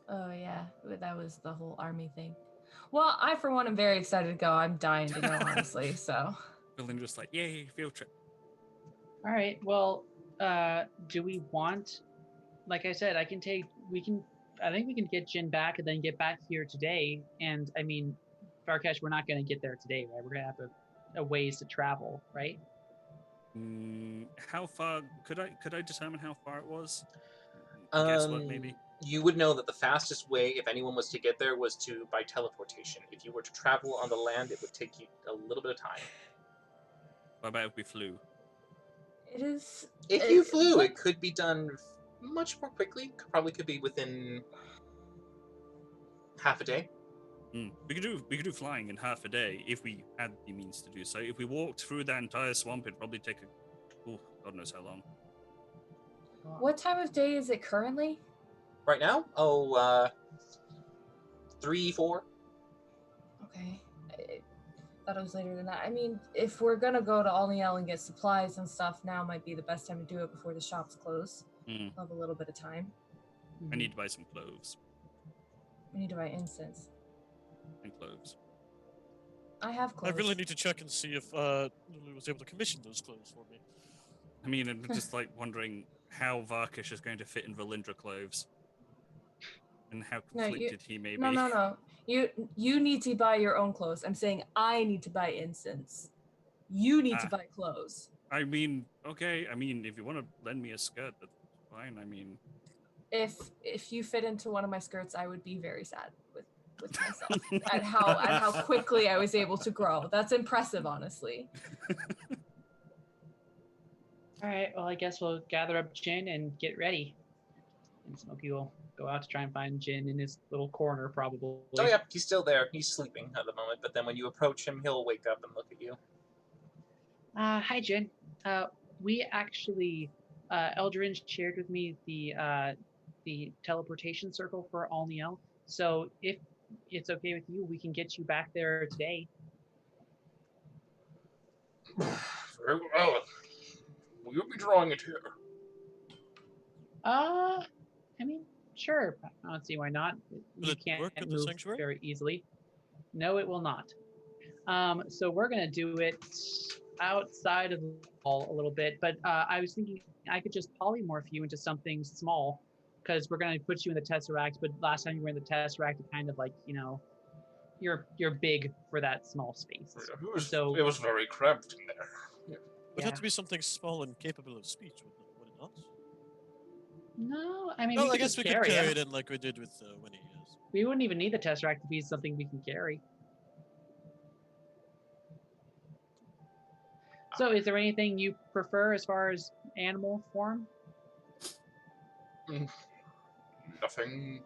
S6: Oh yeah, that was the whole army thing. Well, I for one am very excited to go. I'm dying to go, honestly. So
S4: Feeling just like, yay, field trip.
S3: All right. Well, do we want? Like I said, I think we can get Jin back and then get back here today. And I mean, Farkash, we're not going to get there today, right? We're going to have a ways to travel, right?
S4: How far could I determine how far it was? Guess what? Maybe.
S1: You would know that the fastest way, if anyone was to get there, was by teleportation. If you were to travel on the land, it would take you a little bit of time.
S4: What about if we flew?
S6: it is.
S1: If you flew,
S6: what-
S1: it could be done much more quickly. Probably could be within half a day.
S4: We could do flying in half a day if we had the means to do so. If we walked through that entire swamp, it'd probably take God knows how long.
S6: What time of day is it currently?
S1: Right now? 3, 4.
S6: Okay. I thought it was later than that. I mean, if we're gonna go to Alniel and get supplies and stuff, now might be the best time to do it before the shops close.
S4: Mm.
S6: We'll have a little bit of time.
S4: I need to buy some cloves
S6: We need to buy incense.
S4: and cloves.
S6: I have
S5: I
S6: clothes.
S5: really need to check and see if Lulu was able to commission those clothes for me.
S4: I mean, I'm just like wondering how Varkish is going to fit in Valindra cloves, and how
S6: No, you-
S4: conflicted he may be.
S6: No. You need to buy your own clothes. I'm saying I need to buy incense. You need to
S4: Ah.
S6: buy clothes.
S4: I mean, okay. I mean, if you want to lend me a skirt, that's fine. I mean,
S6: If you fit into one of my skirts, I would be very sad with myself at how quickly I was able to grow. That's impressive, honestly.
S3: All right. Well, I guess we'll gather up Jin and get ready. And Smokey will go out to try and find Jin in his little corner, probably.
S1: Oh yeah, he's still there. He's sleeping at the moment, but then when you approach him, he'll wake up and look at you.
S3: Hi, Jen. We actually, Eldrin shared with me the teleportation circle for Alniel. So if it's okay with you, we can get you back there today.
S1: Very well. Will you be drawing it here?
S3: I mean, sure. I don't see why not.
S5: Will
S3: You
S5: it
S3: can't
S5: work at the
S3: move
S5: sanctuary?
S3: very easily. No, it will not. So we're gonna do it outside of the wall a little bit, but I was thinking I could just polymorph you into something small, because we're gonna put you in the Tesseract. But last time you were in the Tesseract, it kind of like you're big for that small space.
S1: It was very cramped in there.
S5: It would have to be something small and capable of speech, would it not?
S3: No, I mean,
S5: Well,
S3: we
S5: I
S3: could
S5: guess
S3: just
S5: we could
S3: carry
S5: carry
S3: him.
S5: it in like we did with Winnie. Yes.
S3: We wouldn't even need the Tesseract to be something we can carry. So, is there anything you prefer as far as animal form?
S1: Nothing.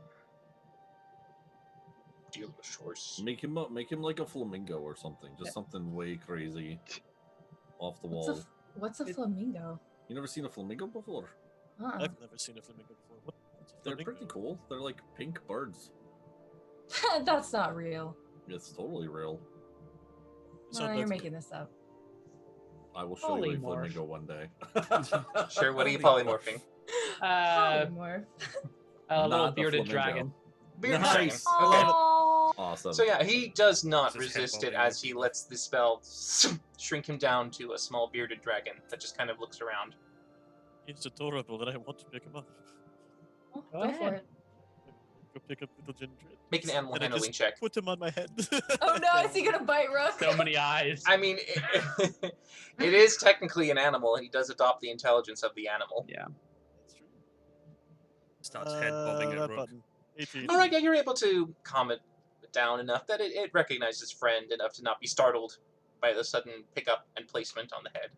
S1: Dealer's choice.
S7: Make him like a flamingo or something. Just something way crazy, off the wall.
S6: What's a flamingo?
S7: You never seen a flamingo before?
S5: I've never seen a flamingo before. What's a
S7: They're
S5: flamingo?
S7: pretty cool. They're like pink birds.
S6: That's not real.
S7: It's totally real.
S5: Sound
S6: No, you're
S5: like-
S6: making this up.
S7: I will show you a
S3: Polymorph.
S7: flamingo one day.
S1: Sure, what are you polymorphing?
S6: Polymorph.
S3: A little
S7: Not a
S3: bearded
S7: flamingo.
S3: dragon.
S1: Bearded
S7: Nice.
S1: dragon. Okay.
S6: Aw.
S7: Awesome.
S1: So yeah, he does not
S4: This is head
S1: resist it
S4: bobbing.
S1: as he lets the spell shrink him down to a small bearded dragon that just kind of looks around.
S5: He's adorable, that I want to pick him up.
S6: Go
S3: Go
S6: for
S3: ahead.
S6: it.
S5: Go pick up little Gindred.
S1: Make an animal
S5: And I
S1: handling
S5: just
S1: check.
S5: Put him on my head.
S6: Oh no, is he gonna bite Rook?
S3: So many eyes.
S1: I mean, it is technically an animal, and he does adopt the intelligence of the animal.
S3: Yeah.
S5: That's true.
S4: Starts head bobbing
S5: that
S4: at Rook.
S5: button. 18.
S1: All right, yeah, you're able to calm it down enough that it recognizes friend enough to not be startled by the sudden pickup and placement on the head.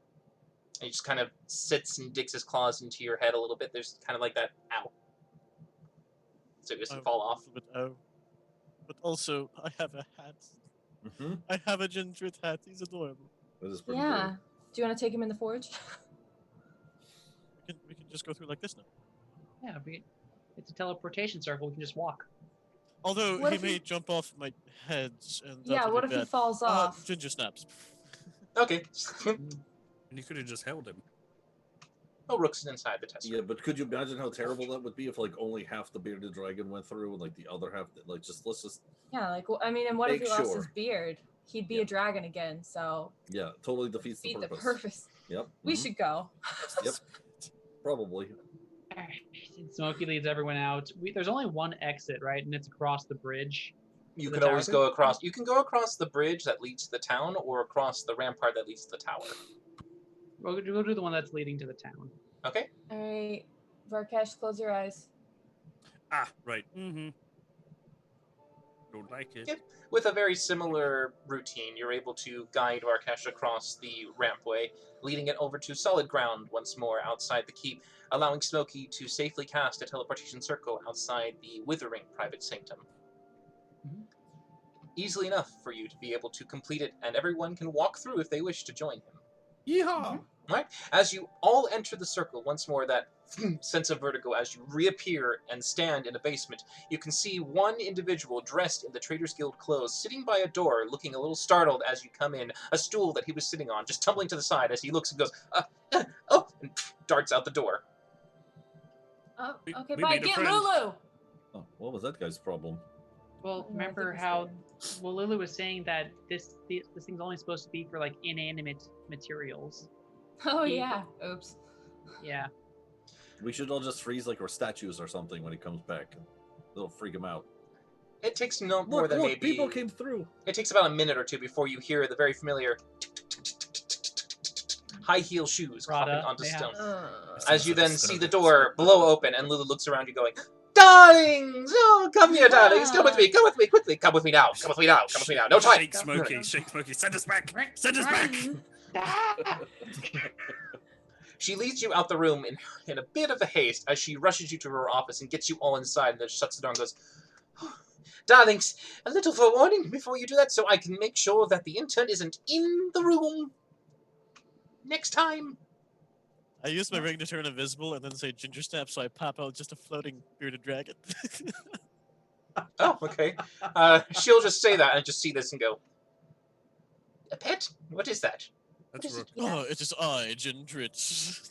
S1: And he just kind of sits and digs his claws into your head a little bit. There's kind of like that, ow. So it doesn't
S5: Oh,
S1: fall off.
S5: But but also, I have a hat.
S7: Mhm.
S5: I have a Gindred hat. He's adorable.
S7: That is pretty
S6: Yeah. Do you want to take him in the forge?
S5: We can just go through like this now.
S3: Yeah, it's a teleportation circle. We can just walk.
S5: Although
S6: What
S5: he
S6: if
S5: may
S6: he-
S5: jump off my head, and that
S6: Yeah,
S5: would
S6: what
S5: be
S6: if he
S5: bad.
S6: falls off?
S5: Ginger snaps.
S1: Okay.
S4: And you could have just held him.
S1: Oh, Rook's inside the test.
S7: Yeah, but could you imagine how terrible that would be if like only half the bearded dragon went through and like the other half, like just let's just
S6: Yeah, like I mean, and what if
S7: Make
S6: he lost his
S7: sure.
S6: beard? He'd be a dragon again, so
S7: yeah, totally defeats the
S6: defeat the
S7: purpose.
S6: purpose.
S7: Yep.
S6: We
S7: mhm,
S6: should go.
S7: Yep. Probably.
S3: Alright, and Smokey leads everyone out. There's only one exit, right? And it's across the bridge.
S1: You
S3: The
S1: could
S3: tower
S1: always
S3: thing?
S1: go across. You can go across the bridge that leads to the town, or across the rampart that leads to the tower.
S3: We'll do the one that's leading to the town.
S1: Okay.
S6: All right, Varkesh, close your eyes.
S4: Ah, right. Mm-hmm. Don't like it.
S1: Yep. With a very similar routine, you're able to guide Varkesh across the rampway, leading it over to solid ground once more outside the keep, allowing Smokey to safely cast a teleportation circle outside the Withering private sanctum.
S3: Mhm.
S1: Easily enough for you to be able to complete it, and everyone can walk through if they wish to join him.
S7: Yeehaw!
S1: Right? As you all enter the circle, once more that sense of vertigo as you reappear and stand in a basement, you can see one individual dressed in the Traders Guild clothes sitting by a door, looking a little startled as you come in, a stool that he was sitting on just tumbling to the side as he looks and goes, oh, and darts out the door.
S6: Oh,
S4: We-
S6: okay,
S4: we
S6: bye.
S4: made a
S6: Get
S4: friend.
S6: Lulu.
S7: Oh, what was that guy's problem?
S3: Well,
S6: Oh, I think
S3: remember
S6: it's
S3: how
S6: good.
S3: Lulu was saying that this thing's only supposed to be for like inanimate materials.
S6: Oh
S3: He-
S6: yeah. Oops.
S3: Yeah.
S7: We should all just freeze like we're statues or something when he comes back. It'll freak him out.
S1: It takes no more
S7: Look,
S1: than
S7: look,
S1: maybe...
S7: people came through.
S1: It takes about a minute or two before you hear the very familiar high heel shoes
S3: Rada,
S1: clopping onto
S3: they have-
S1: stone.
S7: Uh,
S1: As you then see the door blow open and Lulu looks around you going, Darlings! Oh, come here, darlings! Come with me! Come with me! Quickly! Come with me now! Come with me now! Come with me now! No time!
S4: Shake Smokey, shake Smokey. Send us back! Send us back!
S1: She leads you out the room in a bit of a haste as she rushes you to her office and gets you all inside and then shuts the door and goes, Darlings, a little forewarning before you do that so I can make sure that the intern isn't in the room. next time.
S5: I use my ring to turn invisible and then say ginger snap, so I pop out just a floating bearded dragon.
S1: Oh, okay. She'll just say that and just see this and go, a pet? What is that?
S4: That's
S1: is it?
S4: rough.
S5: Oh, it is I, Gindrit.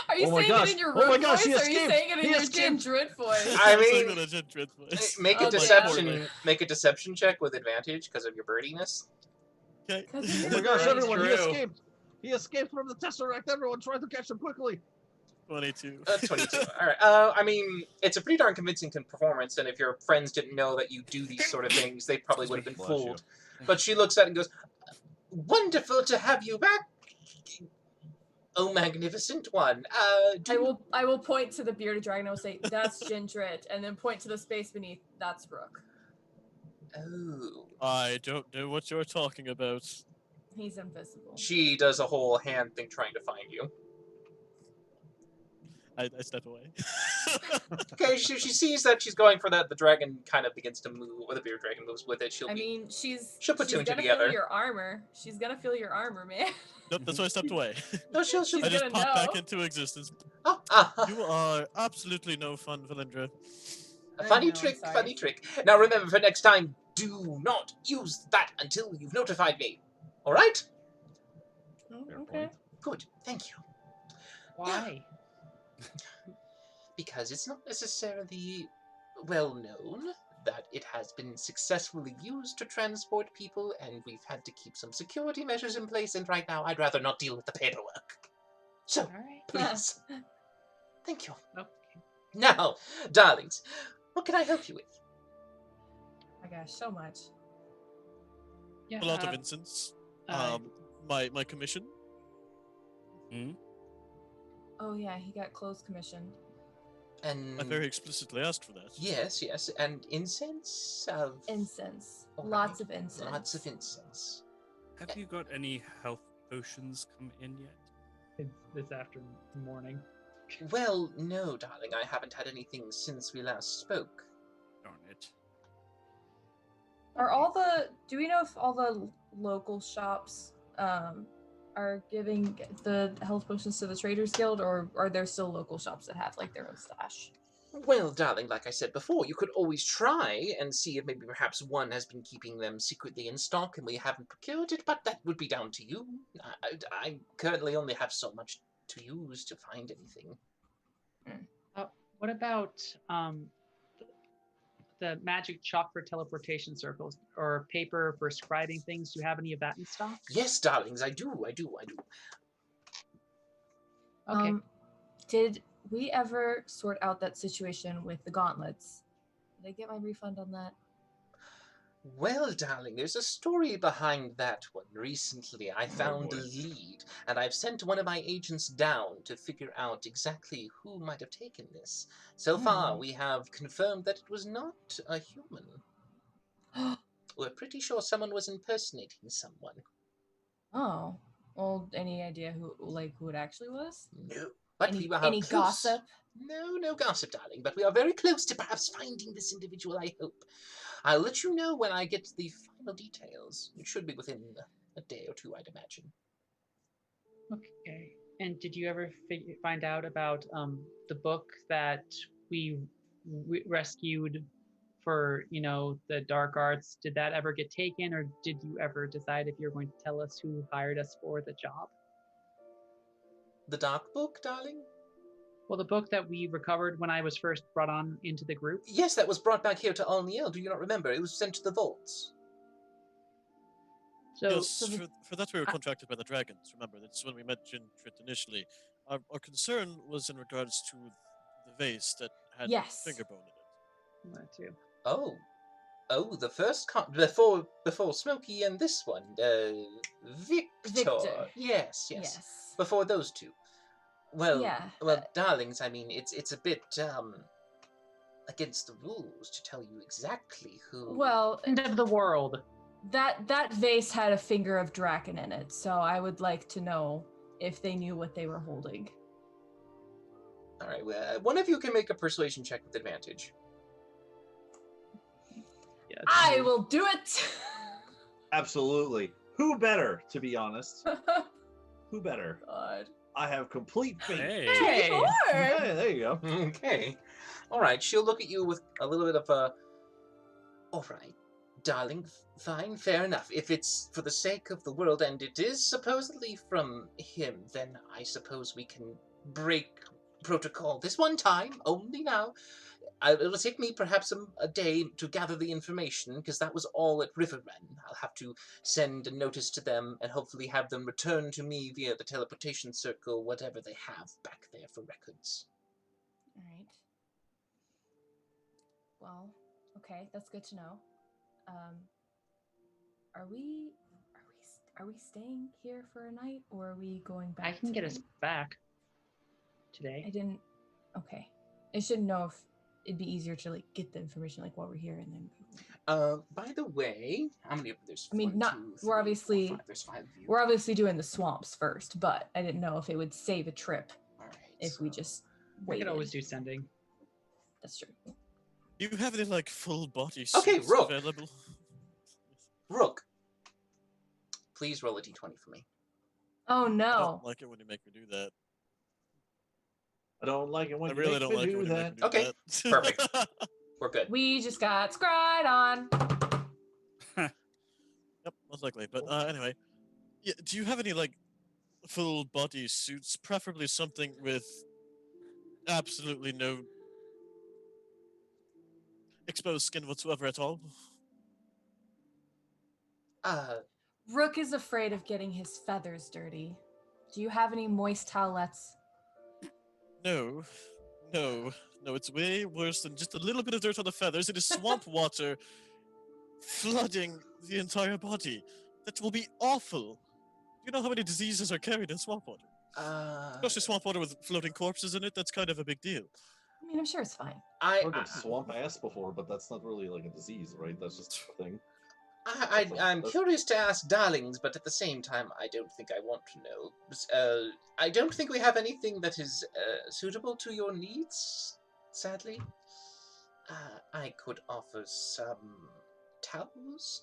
S6: Are you
S7: Oh my
S6: saying
S7: gosh.
S6: it in your
S7: Oh my
S6: rook
S7: gosh,
S6: voice,
S7: he
S6: or are you
S7: escaped.
S6: saying it in
S7: He
S6: your
S7: escaped.
S6: Gindrit voice?
S1: I
S5: I'm saying
S1: mean,
S5: that in Gindrit voice.
S1: Make a
S6: Okay.
S1: deception check with advantage because of your birdiness.
S5: Okay.
S6: Because he's
S7: Oh
S6: a
S7: my gosh,
S6: bird.
S7: everyone, he
S2: True.
S7: escaped. He escaped from the Tesseract. Everyone, try to catch him quickly.
S5: 22.
S1: 22. All right. I mean, it's a pretty darn convincing performance, and if your friends didn't know that you do these sort of things, they probably would have been
S7: Bless
S1: fooled.
S7: you.
S1: But she looks at it and goes, "Wonderful to have you back, oh magnificent one."
S6: I will point to the bearded dragon. I will say, "That's Gindrit," and then point to the space beneath. That's Rook.
S1: Oh.
S5: I don't know what you're talking about.
S6: He's invisible.
S1: She does a whole hand thing trying to find you.
S5: I step away.
S1: Okay, she sees that she's going for that. The dragon kind of begins to move, or the bearded dragon moves with it. She'll
S6: She'll
S1: put two and two
S6: gonna
S1: together.
S6: feel your armor. She's gonna feel your armor, man.
S5: Nope, that's why I stepped away.
S1: No, she'll.
S6: She's
S5: I just
S6: gonna
S5: popped back
S6: know.
S5: into existence.
S1: Oh,
S5: You are absolutely no fun, Valendra.
S1: a
S6: I
S1: funny
S6: know, I'm
S1: trick,
S6: sorry.
S1: funny trick. Now remember, for next time, do not use that until you've notified me. All right?
S6: Oh,
S7: Fair
S6: okay.
S7: point.
S1: Good. Thank you.
S3: Why?
S1: Because it's not necessarily well known that it has been successfully used to transport people, and we've had to keep some security measures in place, and right now I'd rather not deal with the paperwork. So,
S3: All right.
S1: please. Thank you.
S3: Okay.
S1: Now, darlings, what can I help you with?
S6: Oh my gosh, so much.
S3: Yeah.
S5: A lot of incense.
S3: uh,
S5: My commission.
S6: Oh yeah, he got closed commissioned.
S1: And
S5: I very explicitly asked for that.
S1: yes, and incense of
S6: Incense.
S1: All
S6: Lots
S1: right.
S6: of incense.
S1: Lots of incense.
S4: Have you got any health potions come in yet?
S3: it's this afternoon morning.
S1: Well, no, darling, I haven't had anything since we last spoke.
S4: Darn it.
S6: Do we know if all the local shops are giving the health potions to the Traders Guild, or are there still local shops that have like their own stash?
S1: Well, darling, like I said before, you could always try and see if maybe perhaps one has been keeping them secretly in stock and we haven't procured it, but that would be down to you. I currently only have so much to use to find anything.
S3: What about the magic chalk for teleportation circles or paper for scribing things? Do you have any of that in stock?
S1: Yes, darlings, I do.
S3: Okay.
S6: Did we ever sort out that situation with the gauntlets? Did I get my refund on that?
S1: Well, darling, there's a story behind that one. Recently, I found
S7: boy.
S1: a lead, and I've sent one of my agents down to figure out exactly who might have taken this. So far, we have confirmed that it was not a human. We're pretty sure someone was impersonating someone.
S6: Oh, well, any idea who it actually was?
S1: No, but we were
S6: Any
S1: close.
S6: gossip?
S1: No gossip, darling, but we are very close to perhaps finding this individual, I hope. I'll let you know when I get the final details. It should be within a day or two, I'd imagine.
S3: Okay. And did you ever find out about the book that we rescued for, the dark arts? Did that ever get taken, or did you ever decide if you're going to tell us who hired us for the job?
S1: The Dark Book, darling?
S3: Well, the book that we recovered when I was first brought on into the group.
S1: Yes, that was brought back here to Alniel. Do you not remember? It was sent to the vaults.
S3: So,
S5: Yes, for that we were contracted by the dragons. Remember, that's when we met Gindrit initially. Our concern was in regards to the vase that had
S6: Yes.
S5: finger bone in it.
S3: that too.
S1: Oh, the first before Smokey and this one, Victor. Yes. Before those two. Well,
S6: Yeah.
S1: darlings, I mean, it's a bit against the rules to tell you exactly who.
S6: Well,
S3: End of the world.
S6: that vase had a finger of Draken in it, so I would like to know if they knew what they were holding.
S1: All right, well, one of you can make a persuasion check with advantage.
S3: Yeah,
S6: I will do it.
S7: Absolutely. Who better, to be honest? Who better?
S6: God.
S7: I have complete faith.
S4: Hey.
S1: Hey.
S6: Sure.
S7: Hey, there you go.
S1: Okay. All right. She'll look at you with a little bit of a. All right, darling. Fine, fair enough. If it's for the sake of the world and it is supposedly from him, then I suppose we can break protocol this one time, only now. It'll take me perhaps a day to gather the information, because that was all at Riverrun. I'll have to send a notice to them and hopefully have them return to me via the teleportation circle, whatever they have back there for records.
S6: All right. Well, okay, that's good to know. Are we staying here for a night, or are we going back?
S3: I can get us
S6: tonight?
S3: back
S6: I
S3: today.
S6: didn't. Okay, I should know if it'd be easier to like get the information like while we're here and then.
S1: By the way, how many of there's?
S6: I mean,
S1: one,
S6: not-
S1: two,
S6: we're
S1: three, four,
S6: obviously-
S1: five. There's 5 of you.
S6: We're obviously doing the swamps first, but I didn't know if it would save a trip
S1: All right,
S6: if we
S1: so-
S6: just
S3: We
S6: waited.
S3: could always do sending.
S6: That's true.
S5: Do you have any like full body
S1: Okay,
S5: suits
S1: Rook.
S5: available?
S1: Rook, please roll a d20 for me.
S6: Oh
S5: I
S6: no.
S5: don't like it when you make me do that.
S7: I don't like it when
S5: I
S7: you
S5: really
S7: make
S5: don't
S7: me
S5: like it
S7: do
S5: when you
S7: that.
S5: make me do
S1: Okay,
S5: that.
S1: perfect. We're good.
S6: We just got scryed on.
S5: Yep, most likely. But anyway, yeah, do you have any like full body suits? Preferably something with absolutely no exposed skin whatsoever at all.
S6: Rook is afraid of getting his feathers dirty. Do you have any moist towelettes?
S5: No, no, no. It's way worse than just a little bit of dirt on the feathers. It is swamp water flooding the entire body. That will be awful. Do you know how many diseases are carried in swamp water? Especially swamp water with floating corpses in it. That's kind of a big deal.
S6: I mean, I'm sure it's fine.
S7: I've heard of swamp ass before, but that's not really like a disease, right? That's just a thing.
S1: I'm curious to ask darlings, but at the same time, I don't think I want to know. I don't think we have anything that is suitable to your needs, sadly. I could offer some towels.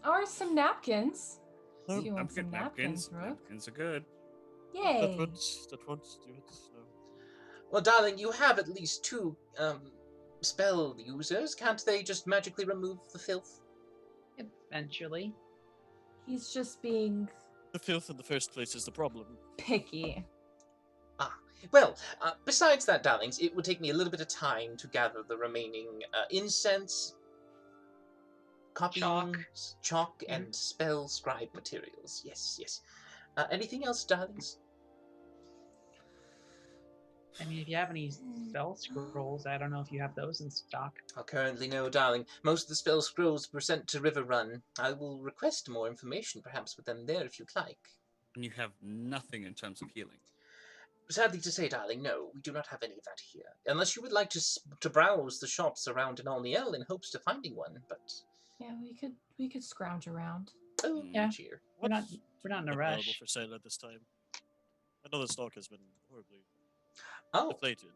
S6: Or some napkins.
S5: No,
S6: You want some napkins, Rook?
S4: Napkins are good.
S6: Yay.
S5: That won't do it. No.
S1: Well, darling, you have at least 2 spell users. Can't they just magically remove the filth?
S3: Eventually.
S6: He's just being
S5: The filth in the first place is the problem.
S6: picky.
S1: Well, besides that, darlings, it would take me a little bit of time to gather the remaining incense, copying, chalk, and spell scribe materials. Yes, yes. Anything else, darlings?
S3: I mean, if you have any spell scrolls, I don't know if you have those in stock.
S1: Currently, no, darling. Most of the spell scrolls were sent to Riverrun. I will request more information, perhaps, with them there if you'd like.
S4: And you have nothing in terms of healing.
S1: Sadly to say, darling, no, we do not have any of that here. Unless you would like to browse the shops around in Alniel in hopes of finding one, but...
S6: Yeah, we could scrounge around.
S1: Oh,
S3: Yeah.
S1: cheer.
S3: We're not in a
S5: Available
S3: rush.
S5: for sale at this time. I know the stock has been horribly
S1: Oh,
S5: deflated.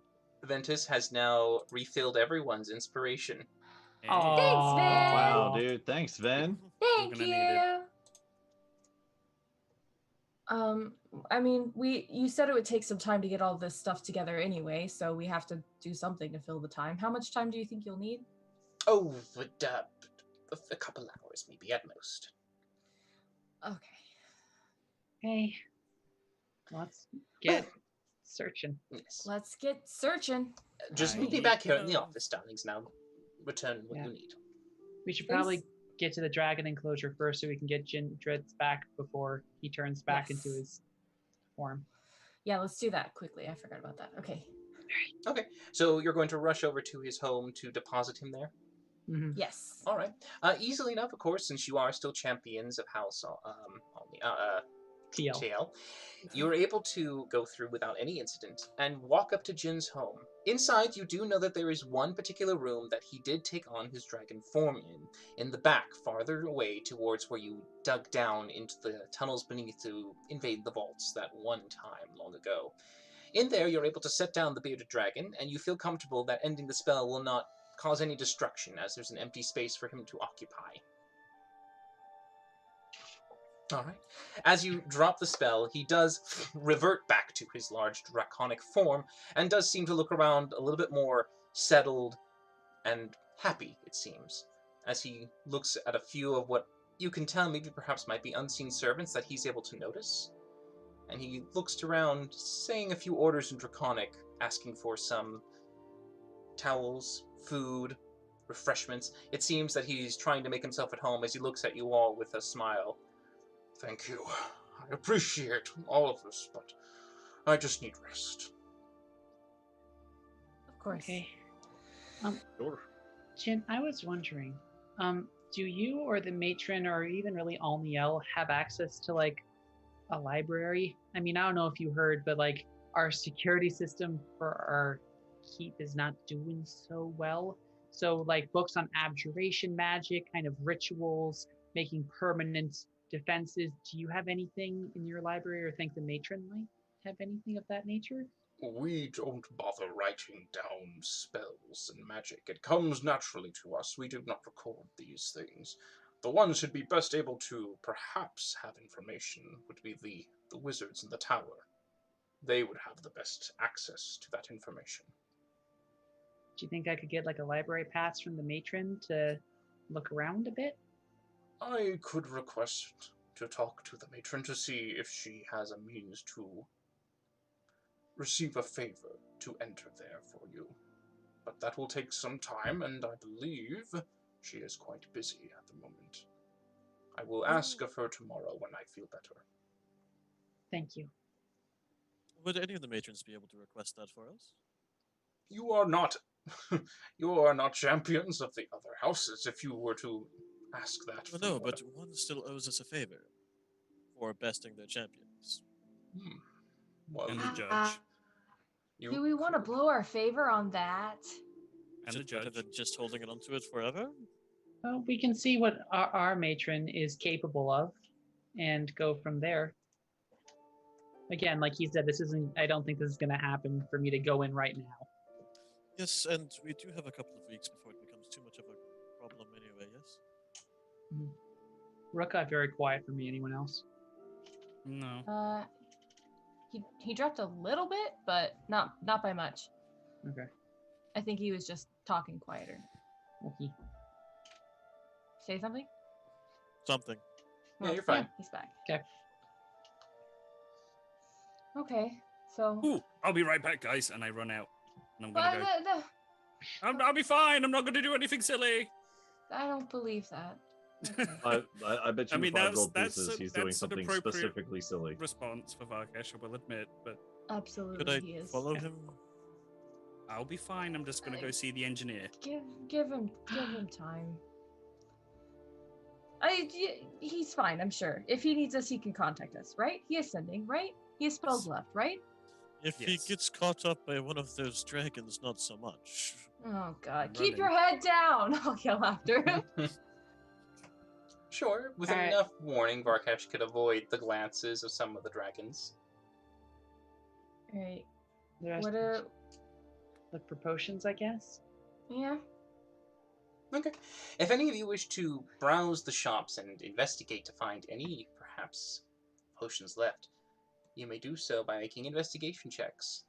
S1: Ventus has now refilled everyone's inspiration.
S4: Hey,
S3: Aw.
S6: Thanks, Vin.
S7: Wow, dude. Thanks, Ven.
S6: Thank
S4: gonna
S6: you.
S4: need it.
S6: I mean, you said it would take some time to get all this stuff together anyway, so we have to do something to fill the time. How much time do you think you'll need?
S1: Oh, but, a couple hours, maybe, at most.
S6: Okay.
S3: Hey, let's get searching.
S1: Yes.
S6: Let's get searching.
S1: Just meet me
S4: I
S1: back here in the
S5: know.
S1: office, darlings, now. Return what
S3: Yeah.
S1: you need.
S3: We should
S6: Thanks.
S3: probably get to the dragon enclosure first so we can get Jindred's back before he turns back
S6: Yes.
S3: into his form.
S6: Yeah, let's do that quickly. I forgot about that. Okay.
S1: Okay, so you're going to rush over to his home to deposit him there?
S3: Mm-hmm.
S6: Yes.
S1: All right. Easily enough, of course, since you are still champions of House TL. You were able to go through without any incident and walk up to Jin's home. Inside, you do know that there is one particular room that he did take on his dragon form in the back, farther away towards where you dug down into the tunnels beneath to invade the vaults that one time long ago. In there, you're able to set down the bearded dragon, and you feel comfortable that ending the spell will not cause any destruction, as there's an empty space for him to occupy. All right. As you drop the spell, he does revert back to his large draconic form and does seem to look around a little bit more settled and happy, it seems, as he looks at a few of what you can tell maybe perhaps might be unseen servants that he's able to notice. And he looks around, saying a few orders in Draconic, asking for some towels, food, refreshments. It seems that he's trying to make himself at home as he looks at you all with a smile. Thank you. I appreciate all of this, but I just need rest.
S6: Of course.
S8: Okay.
S7: Sure.
S8: Jin, I was wondering, do you or the matron or even really Alniel have access to like a library? I mean, I don't know if you heard, but like our security system for our keep is not doing so well. So like books on abjuration magic, kind of rituals, making permanent defenses. Do you have anything in your library, or think the matron might have anything of that nature?
S1: We don't bother writing down spells and magic. It comes naturally to us. We do not record these things. The ones who'd be best able to perhaps have information would be the wizards in the tower. They would have the best access to that information.
S8: Do you think I could get like a library pass from the matron to look around a bit?
S1: I could request to talk to the matron to see if she has a means to receive a favor to enter there for you. But that will take some time, and I believe she is quite busy at the moment. I will ask of her tomorrow when I feel better.
S8: Thank you.
S5: Would any of the matrons be able to request that for us?
S1: You are not you are not champions of the other houses if you were to ask that.
S5: Well,
S1: from
S5: no,
S1: one
S5: but
S1: of-
S5: one still owes us a favor for besting their champions.
S1: Well,
S4: And the judge.
S1: you
S6: Do we want to
S1: could-
S6: blow our favor on that?
S4: And
S5: Is
S4: the
S5: it better
S4: judge.
S5: than just holding it onto it forever?
S8: Well, we can see what our matron is capable of and go from there. Again, like he said, this isn't, I don't think this is going to happen for me to go in right now.
S5: Yes, and we do have a couple of weeks before it becomes too much of a problem anyway, yes?
S8: Rook got very quiet for me. Anyone else?
S4: No.
S6: He dropped a little bit, but not by much.
S8: Okay.
S6: I think he was just talking quieter.
S8: Okay.
S6: Say something?
S5: Something.
S1: Yeah, you're fine.
S6: He's back.
S8: Okay.
S6: Okay, so
S4: Ooh, I'll be right back, guys. And I run out. And I'm gonna go.
S6: the,
S4: I'll be fine. I'm not gonna do anything silly.
S6: I don't believe that. Okay.
S7: I bet you
S4: I mean,
S7: 5
S4: that's-
S7: gold
S4: that's
S7: pieces
S4: a-
S7: he's doing
S4: that's an
S7: something
S4: appropriate-
S7: specifically silly.
S4: Response for Varkesh, I will admit, but
S6: Absolutely,
S5: Could I
S6: he is.
S5: follow him?
S4: I'll be fine. I'm just gonna go see the engineer.
S6: Give him time. He's fine, I'm sure. If he needs us, he can contact us, right? He is sending, right? He has spells left, right?
S5: If
S4: Yes.
S5: he gets caught up by one of those dragons, not so much.
S6: Oh God!
S4: I'm
S6: Keep
S4: running.
S6: your head down! I'll yell after him.
S1: Sure, with
S8: Alright.
S1: enough warning, Varkesh could avoid the glances of some of the dragons.
S6: Right.
S8: The rest
S6: What are?
S8: look for potions, I guess.
S6: Yeah.
S1: Okay. If any of you wish to browse the shops and investigate to find any, perhaps, potions left, you may do so by making investigation checks.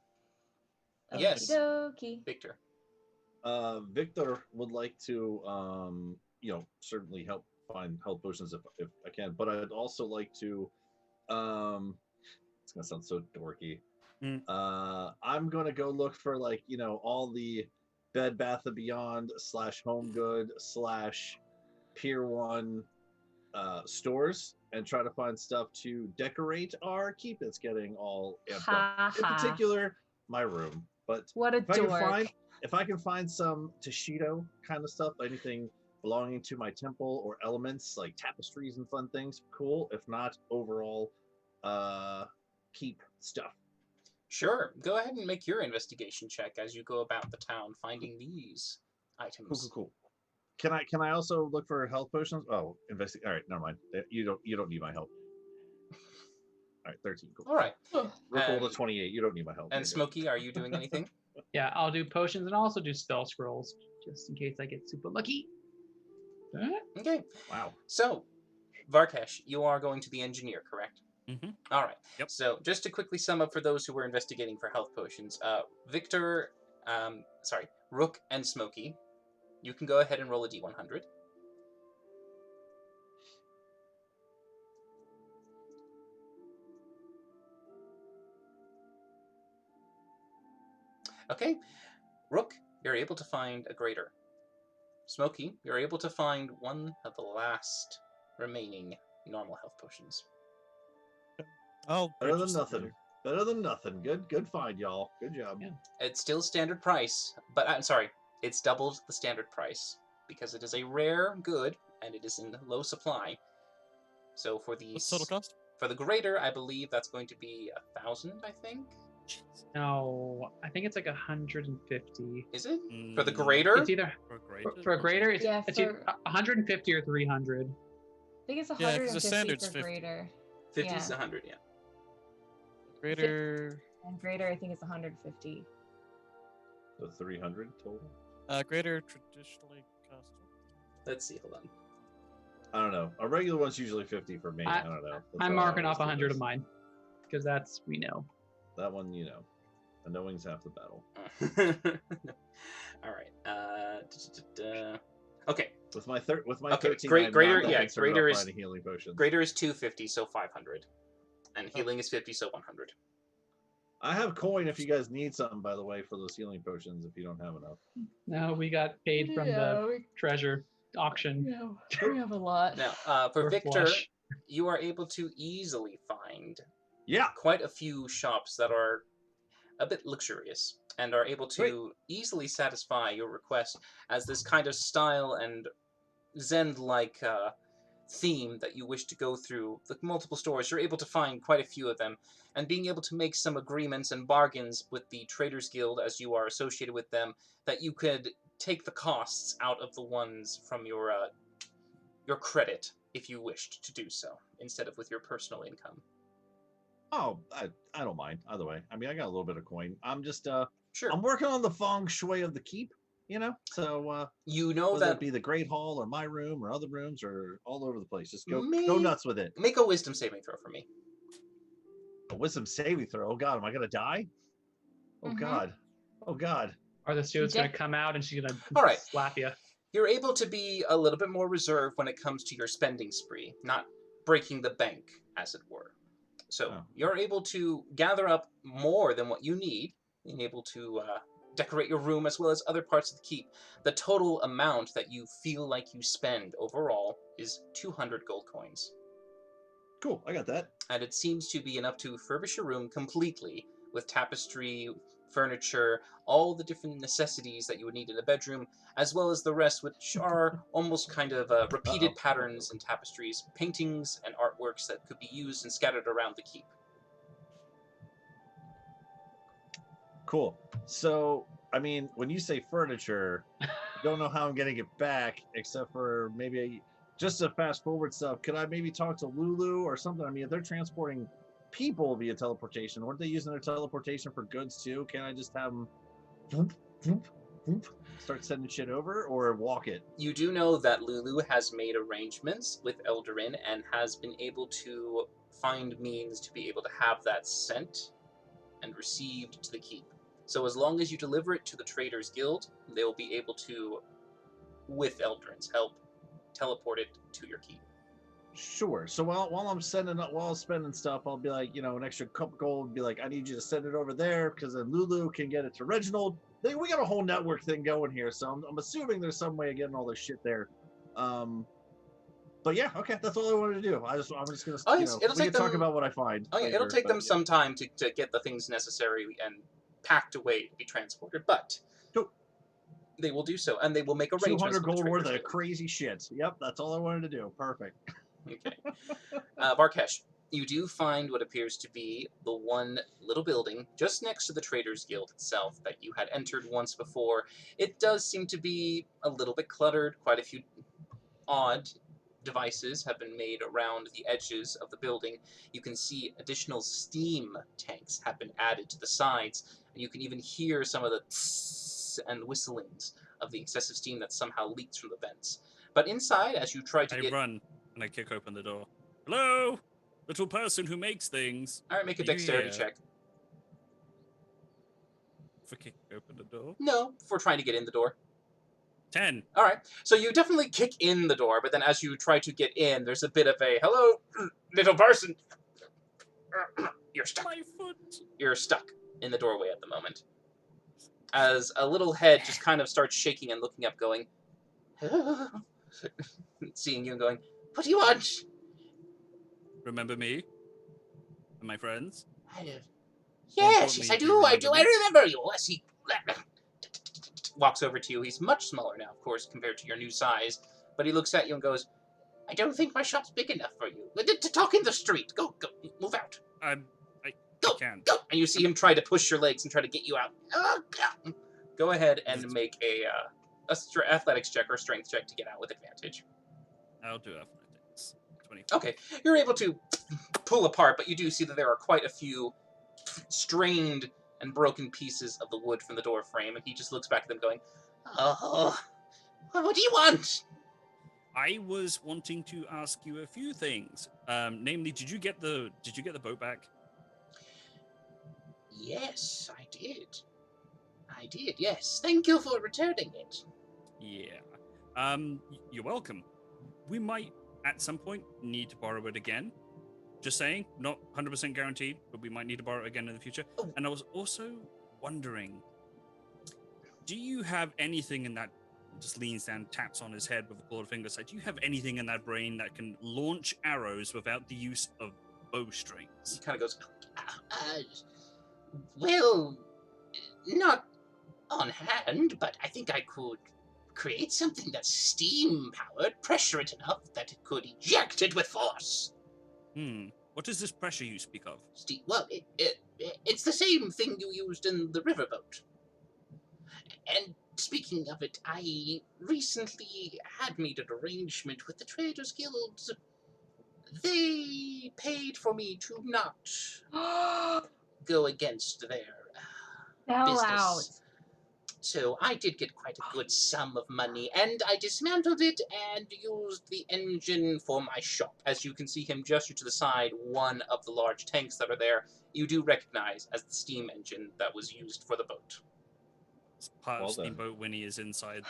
S1: Yes.
S6: Okie
S1: Victor.
S7: Victor would like to, certainly help find health potions if I can, but I'd also like to, it's gonna sound so dorky.
S4: Mm.
S7: I'm gonna go look for all the Bed Bath & Beyond / Home Good / Pier 1 stores and try to find stuff to decorate our keep that's getting all amped up.
S6: Ha
S7: In
S6: ha.
S7: particular, my room. But
S6: What a
S7: if I can
S6: dork.
S7: find some Toshido kind of stuff, anything belonging to my temple or elements like tapestries and fun things, cool. If not, overall, keep stuff.
S1: Sure. Go ahead and make your investigation check as you go about the town finding these items.
S7: Cool. Can I also look for health potions? Oh, investigate. All right, never mind. You don't need my help. All right, 13. Cool.
S1: All right.
S7: Rick rolled a
S1: And-
S7: 28. You don't need my help.
S1: And
S7: You're good.
S1: Smokey, are you doing anything?
S3: Yeah, I'll do potions and also do spell scrolls just in case I get super lucky.
S1: Okay.
S7: Wow.
S1: So, Varkesh, you are going to the engineer, correct?
S4: Mhm.
S1: All right.
S4: Yep.
S1: So just to quickly sum up for those who were investigating for health potions, Victor, Rook and Smokey, you can go ahead and roll a d100. Okay. Rook, you're able to find a greater. Smokey, you're able to find one of the last remaining normal health potions.
S5: I'll
S7: Better than
S5: purchase the
S7: nothing.
S5: greater.
S7: Better than nothing. Good find, y'all. Good job.
S8: Yeah.
S1: It's still standard price, but I'm sorry, it's doubled the standard price because it is a rare good and it is in low supply. So for the
S5: What's the total cost?
S1: for the greater, I believe that's going to be 1,000. I think.
S3: No, I think it's like 150.
S1: Is it for the
S4: Mm,
S1: greater?
S3: It's either
S4: For a greater?
S3: for a greater, it's,
S6: Yeah,
S3: it's either 150 or 300.
S6: I think it's
S5: Yeah, 'cause the
S6: 150
S5: standard's
S6: for
S5: 50.
S6: greater.
S1: 50 is
S6: Yeah.
S1: 100. Yeah.
S5: Greater.
S6: And greater, I think it's 150.
S7: So 300 total.
S5: Greater traditionally costs.
S1: Let's see. Hold on.
S7: I don't know. A regular one's usually 50 for me. I,
S3: I-
S7: don't know. That's
S3: I'm
S7: how I
S3: marking
S7: always
S3: off
S7: do
S3: 100
S7: this.
S3: of mine because that's we know.
S7: That one, you know, the knowing's half the battle.
S1: All right. Okay.
S7: With my with my
S1: Okay,
S7: 13,
S1: great-
S7: I'm
S1: greater-
S7: not that
S1: yeah,
S7: concerned about
S1: greater is-
S7: finding healing potions.
S1: Greater is 250, so 500, and healing is 50, so 100.
S7: I have coin if you guys need something, by the way, for those healing potions. If you don't have enough.
S3: No, we got paid from the treasure auction.
S6: we have a lot.
S1: Now, for
S3: We're
S1: Victor,
S3: flush.
S1: you are able to easily find
S7: Yeah.
S1: quite a few shops that are a bit luxurious and are able to easily satisfy your request as this kind of style and Zen-like theme that you wish to go through the multiple stores. You're able to find quite a few of them, and being able to make some agreements and bargains with the Traders Guild as you are associated with them, that you could take the costs out of the ones from your credit if you wished to do so, instead of with your personal income.
S7: Oh, I don't mind either way. I mean, I got a little bit of coin. I'm just
S1: Sure.
S7: I'm working on the feng shui of the keep. You know, so
S1: You know
S7: whether
S1: that
S7: it be the Great Hall or my room or other rooms or all over the place, just go
S1: Me-
S7: nuts with it.
S1: make a wisdom saving throw for me.
S7: A wisdom saving throw. Oh God, am I gonna die? Oh
S6: Mhm.
S7: God. Oh God.
S3: Or the student's gonna
S6: Jack-
S3: come out and she's gonna
S1: All right.
S3: slap you.
S1: You're able to be a little bit more reserved when it comes to your spending spree, not breaking the bank, as it were. So
S7: Oh.
S1: you're able to gather up more than what you need, being able to decorate your room as well as other parts of the keep. The total amount that you feel like you spend overall is 200 gold coins.
S7: Cool. I got that.
S1: And it seems to be enough to furbish your room completely with tapestry, furniture, all the different necessities that you would need in a bedroom, as well as the rest, which are almost kind of repeated
S7: Uh-oh.
S1: patterns and tapestries, paintings and artworks that could be used and scattered around the keep.
S7: Cool. So, I mean, when you say furniture, I don't know how I'm getting it back, except for maybe just to fast forward stuff. Could I maybe talk to Lulu or something? I mean, if they're transporting people via teleportation, weren't they using their teleportation for goods too? Can I just have them whoop, whoop, whoop, start sending shit over, or walk it?
S1: You do know that Lulu has made arrangements with Eldarin and has been able to find means to be able to have that sent and received to the keep. So as long as you deliver it to the Traders Guild, they will be able to, with Eldarin's help, teleport it to your keep.
S7: Sure. So while I'm spending stuff, I'll be like, you know, an extra cup of gold. Be like, I need you to send it over there because then Lulu can get it to Reginald. We got a whole network thing going here, so I'm assuming there's some way of getting all this shit there. But yeah, okay, that's all I wanted to do. I'm just gonna,
S1: Oh,
S7: you
S1: yes,
S7: know,
S1: it'll
S7: we
S1: take
S7: can talk
S1: them-
S7: about what I find.
S1: Oh yeah, it'll
S7: later,
S1: take
S7: but
S1: them
S7: yeah.
S1: some time to get the things necessary and packed away to be transported, but
S7: Cool.
S1: they will do so, and they will make arrangements.
S7: 200
S1: with the
S7: gold worth
S1: Traders
S7: of
S1: Guild.
S7: crazy shit. Yep, that's all I wanted to do. Perfect.
S1: Okay. Varkesh, you do find what appears to be the one little building just next to the Traders Guild itself that you had entered once before. It does seem to be a little bit cluttered. Quite a few odd devices have been made around the edges of the building. You can see additional steam tanks have been added to the sides, and you can even hear some of the tss and whistlings of the excessive steam that somehow leaks from the vents. But inside, as you try to
S4: I
S1: get...
S4: run and And I kick open the door. Hello, little person who makes things.
S1: All right, make a
S4: You
S1: dexterity
S4: here?
S1: check.
S4: For kicking open the door.
S1: No, for trying to get in the door.
S4: 10.
S1: All right, so you definitely kick in the door, but then as you try to get in, there's a bit of a, hello, little person. You're stuck.
S4: My foot.
S1: You're stuck in the doorway at the moment. As a little head just kind of starts shaking and looking up, going, seeing you and going, what do you want?
S4: Remember me? And my friends?
S1: Yes, yes, I do, I
S4: importantly,
S1: do, I remember you. As he walks over to you. He's much smaller now, of course, compared to your new size. But he looks at you and goes, I don't think my shop's big enough for you. To talk in the street. Go, move out.
S4: I
S1: Go,
S4: can't.
S1: go. And you see him try to push your legs and try to get you out. Go ahead and make a athletics check or strength check to get out with advantage.
S4: I'll do athletics. 24.
S1: Okay, you're able to pull apart, but you do see that there are quite a few strained and broken pieces of the wood from the door frame, and he just looks back at them going, oh, what do you want?
S4: I was wanting to ask you a few things. Namely, did you get the boat back?
S1: Yes, I did. I did, yes. Thank you for returning it.
S4: Yeah. You're welcome. We might, at some point, need to borrow it again. Just saying, not 100% guaranteed, but we might need to borrow it again in the future.
S1: Oh.
S4: And I was also wondering, do you have anything in that, just leans down, taps on his head with a clawed finger, said, do you have anything in that brain that can launch arrows without the use of bowstrings?
S1: He kind of goes, well, not on hand, but I think I could create something that's steam-powered, pressure it enough that it could eject it with force.
S4: What is this pressure you speak of?
S1: Well, it's the same thing you used in the riverboat. And speaking of it, I recently had made an arrangement with the Traders Guild. They paid for me to not go against their
S6: Fell
S1: business.
S6: out.
S1: So I did get quite a good sum of money, and I dismantled it and used the engine for my shop. As you can see him gesture to the side, one of the large tanks that are there, you do recognize as the steam engine that was used for the boat.
S4: It's part
S7: Well
S4: of
S7: done.
S4: Steamboat Winnie is inside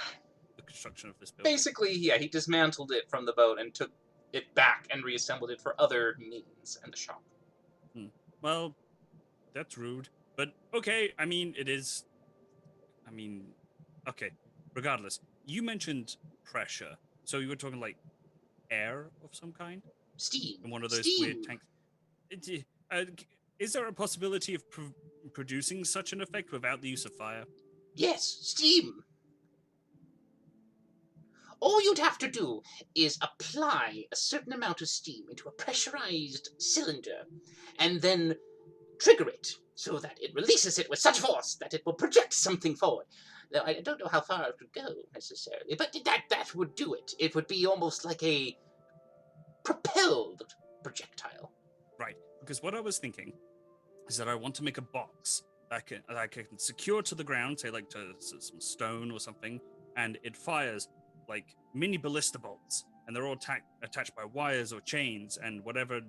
S4: the construction of this building.
S1: Basically, yeah, he dismantled it from the boat and took it back and reassembled it for other means in the shop.
S4: Well, that's rude. But okay, I mean, it is... okay. Regardless, you mentioned pressure. So you were talking like air of some kind?
S1: Steam.
S4: In one of those
S1: Steam.
S4: weird tanks? Is there a possibility of producing such an effect without the use of fire?
S1: Yes, steam. All you'd have to do is apply a certain amount of steam into a pressurized cylinder and then trigger it so that it releases it with such force that it will project something forward. Now, I don't know how far it would go necessarily, but that would do it. It would be almost like a propelled projectile.
S4: Right, because what I was thinking is that I want to make a box that I can secure to the ground, say like to some stone or something, and it fires like mini ballista bolts, and they're all attached by wires or chains, and whatever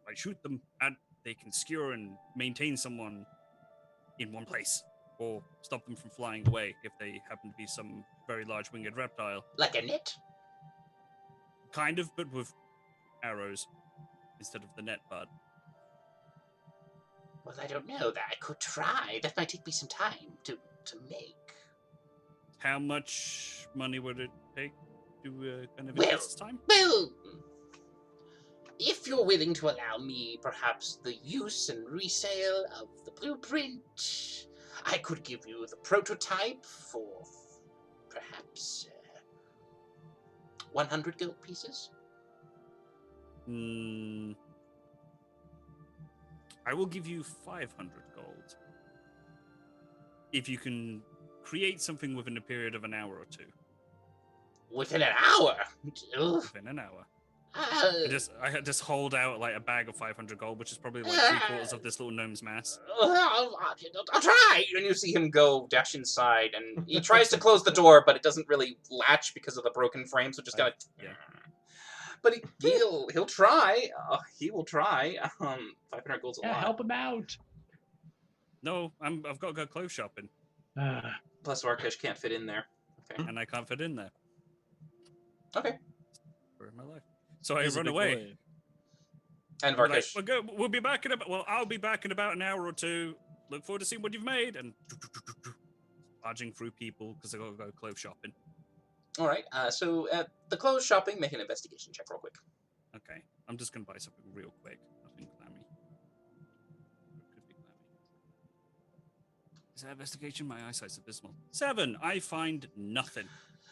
S4: I shoot them at, they can skewer and maintain someone in one place, or stop them from flying away if they happen to be some very large winged reptile.
S1: Like a net?
S4: Kind of, but with arrows instead of the net part.
S1: Well, I don't know. That I could try. That might take me some time to make.
S4: How much money would it take to kind of
S1: Well,
S4: invest this time?
S1: Well, if you're willing to allow me perhaps the use and resale of the blueprint, I could give you the prototype for perhaps 100 gold pieces.
S4: I will give you 500 gold if you can create something within a period of an hour or two.
S1: Within an hour? Ugh.
S4: Within an hour.
S1: Uh,
S4: I just hold out like a bag of 500 gold, which is probably like 3/4 of this little gnome's mass.
S1: I'll try. And you see him go dash inside, and he tries to close the door, but it doesn't really latch because of the broken frame, so just gotta.
S4: Yeah.
S1: but he'll try. He will try. 500 gold's a
S8: Yeah,
S1: lot.
S8: help him out.
S4: No, I've got to go clothes shopping,
S1: Plus, Varkesh can't fit in there. Okay.
S4: and I can't fit in there
S1: Okay.
S4: for my life. So I
S5: He's a
S4: run
S5: big
S4: away.
S5: boy.
S1: And
S4: I'm like,
S1: Varkesh.
S4: we'll be back in about. Well, I'll be back in about an hour or two. Look forward to seeing what you've made. And barging through people because I got to go clothes shopping.
S1: All right. So at the clothes shopping, make an investigation check real quick.
S4: Okay, I'm just gonna buy something real quick. Nothing clammy. Could be clammy. Is that investigation? My eyesight's abysmal. 7. I find nothing.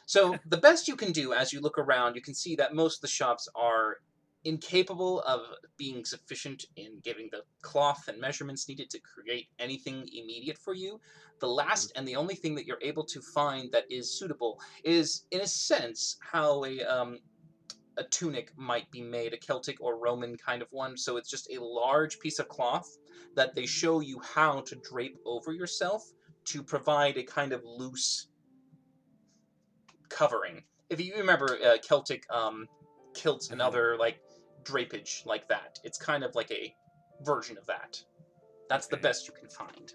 S1: So the best you can do as you look around, you can see that most of the shops are incapable of being sufficient in giving the cloth and measurements needed to create anything immediate for you. The last and the only thing that you're able to find that is suitable is, in a sense, how a tunic might be made, a Celtic or Roman kind of one. So it's just a large piece of cloth that they show you how to drape over yourself to provide a kind of loose covering. If you remember Celtic kilts and other like drapage like that, it's kind of like a version of that. That's the
S4: Okay.
S1: best you can find.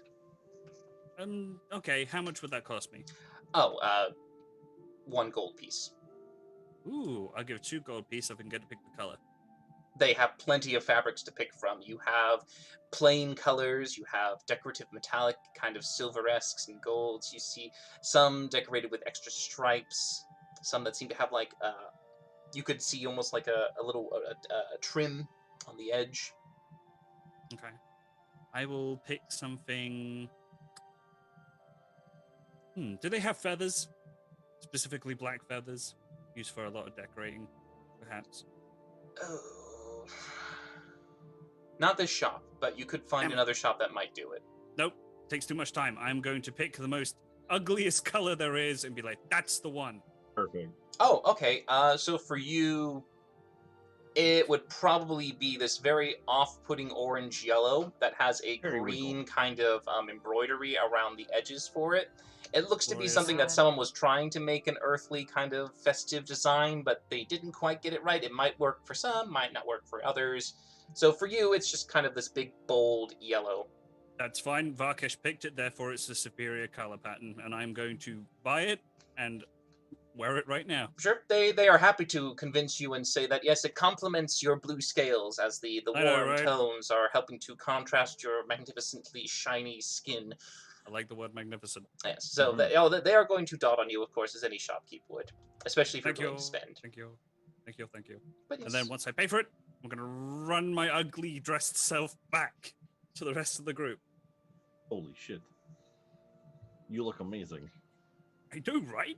S4: Okay, how much would that cost me?
S1: Oh, 1 gold piece.
S4: Ooh, I'll give 2 gold piece if I can get to pick the color.
S1: They have plenty of fabrics to pick from. You have plain colors, you have decorative metallic kind of silveresques and golds. You see some decorated with extra stripes, some that seem to have like you could see almost like a little trim on the edge.
S4: Okay. I will pick something. Do they have feathers? Specifically black feathers? Used for a lot of decorating, perhaps?
S1: Oh. Not this shop, but you could find
S4: Damn it.
S1: another shop that might do it.
S4: Nope. Takes too much time. I'm going to pick the most ugliest color there is and be like, that's the one.
S7: Perfect.
S1: Oh, okay. So for you, it would probably be this very off-putting orange-yellow that has a
S7: Very
S1: green
S7: wrinkle.
S1: kind of embroidery around the edges for it. It looks to be
S4: Glorious.
S1: something that
S6: God.
S1: someone was trying to make an earthly kind of festive design, but they didn't quite get it right. It might work for some, might not work for others. So for you, it's just kind of this big, bold yellow.
S4: That's fine. Varkesh picked it, therefore it's the superior color pattern, and I'm going to buy it and wear it right now.
S1: Sure, they are happy to convince you and say that, yes, it complements your blue scales as the
S4: I know,
S1: warm
S4: right?
S1: tones are helping to contrast your magnificently shiny skin.
S4: I like the word magnificent.
S1: Yes, so
S7: Mhm.
S1: they are going to dot on you, of course, as any shopkeep would, especially if
S4: Thank
S1: you're
S4: you.
S1: willing to spend.
S4: Thank you. Thank you. Thank you.
S1: But
S4: And then
S1: yes.
S4: once I pay for it, I'm going to run my ugly dressed self back to the rest of the group.
S7: Holy shit. You look amazing.
S4: I do, right?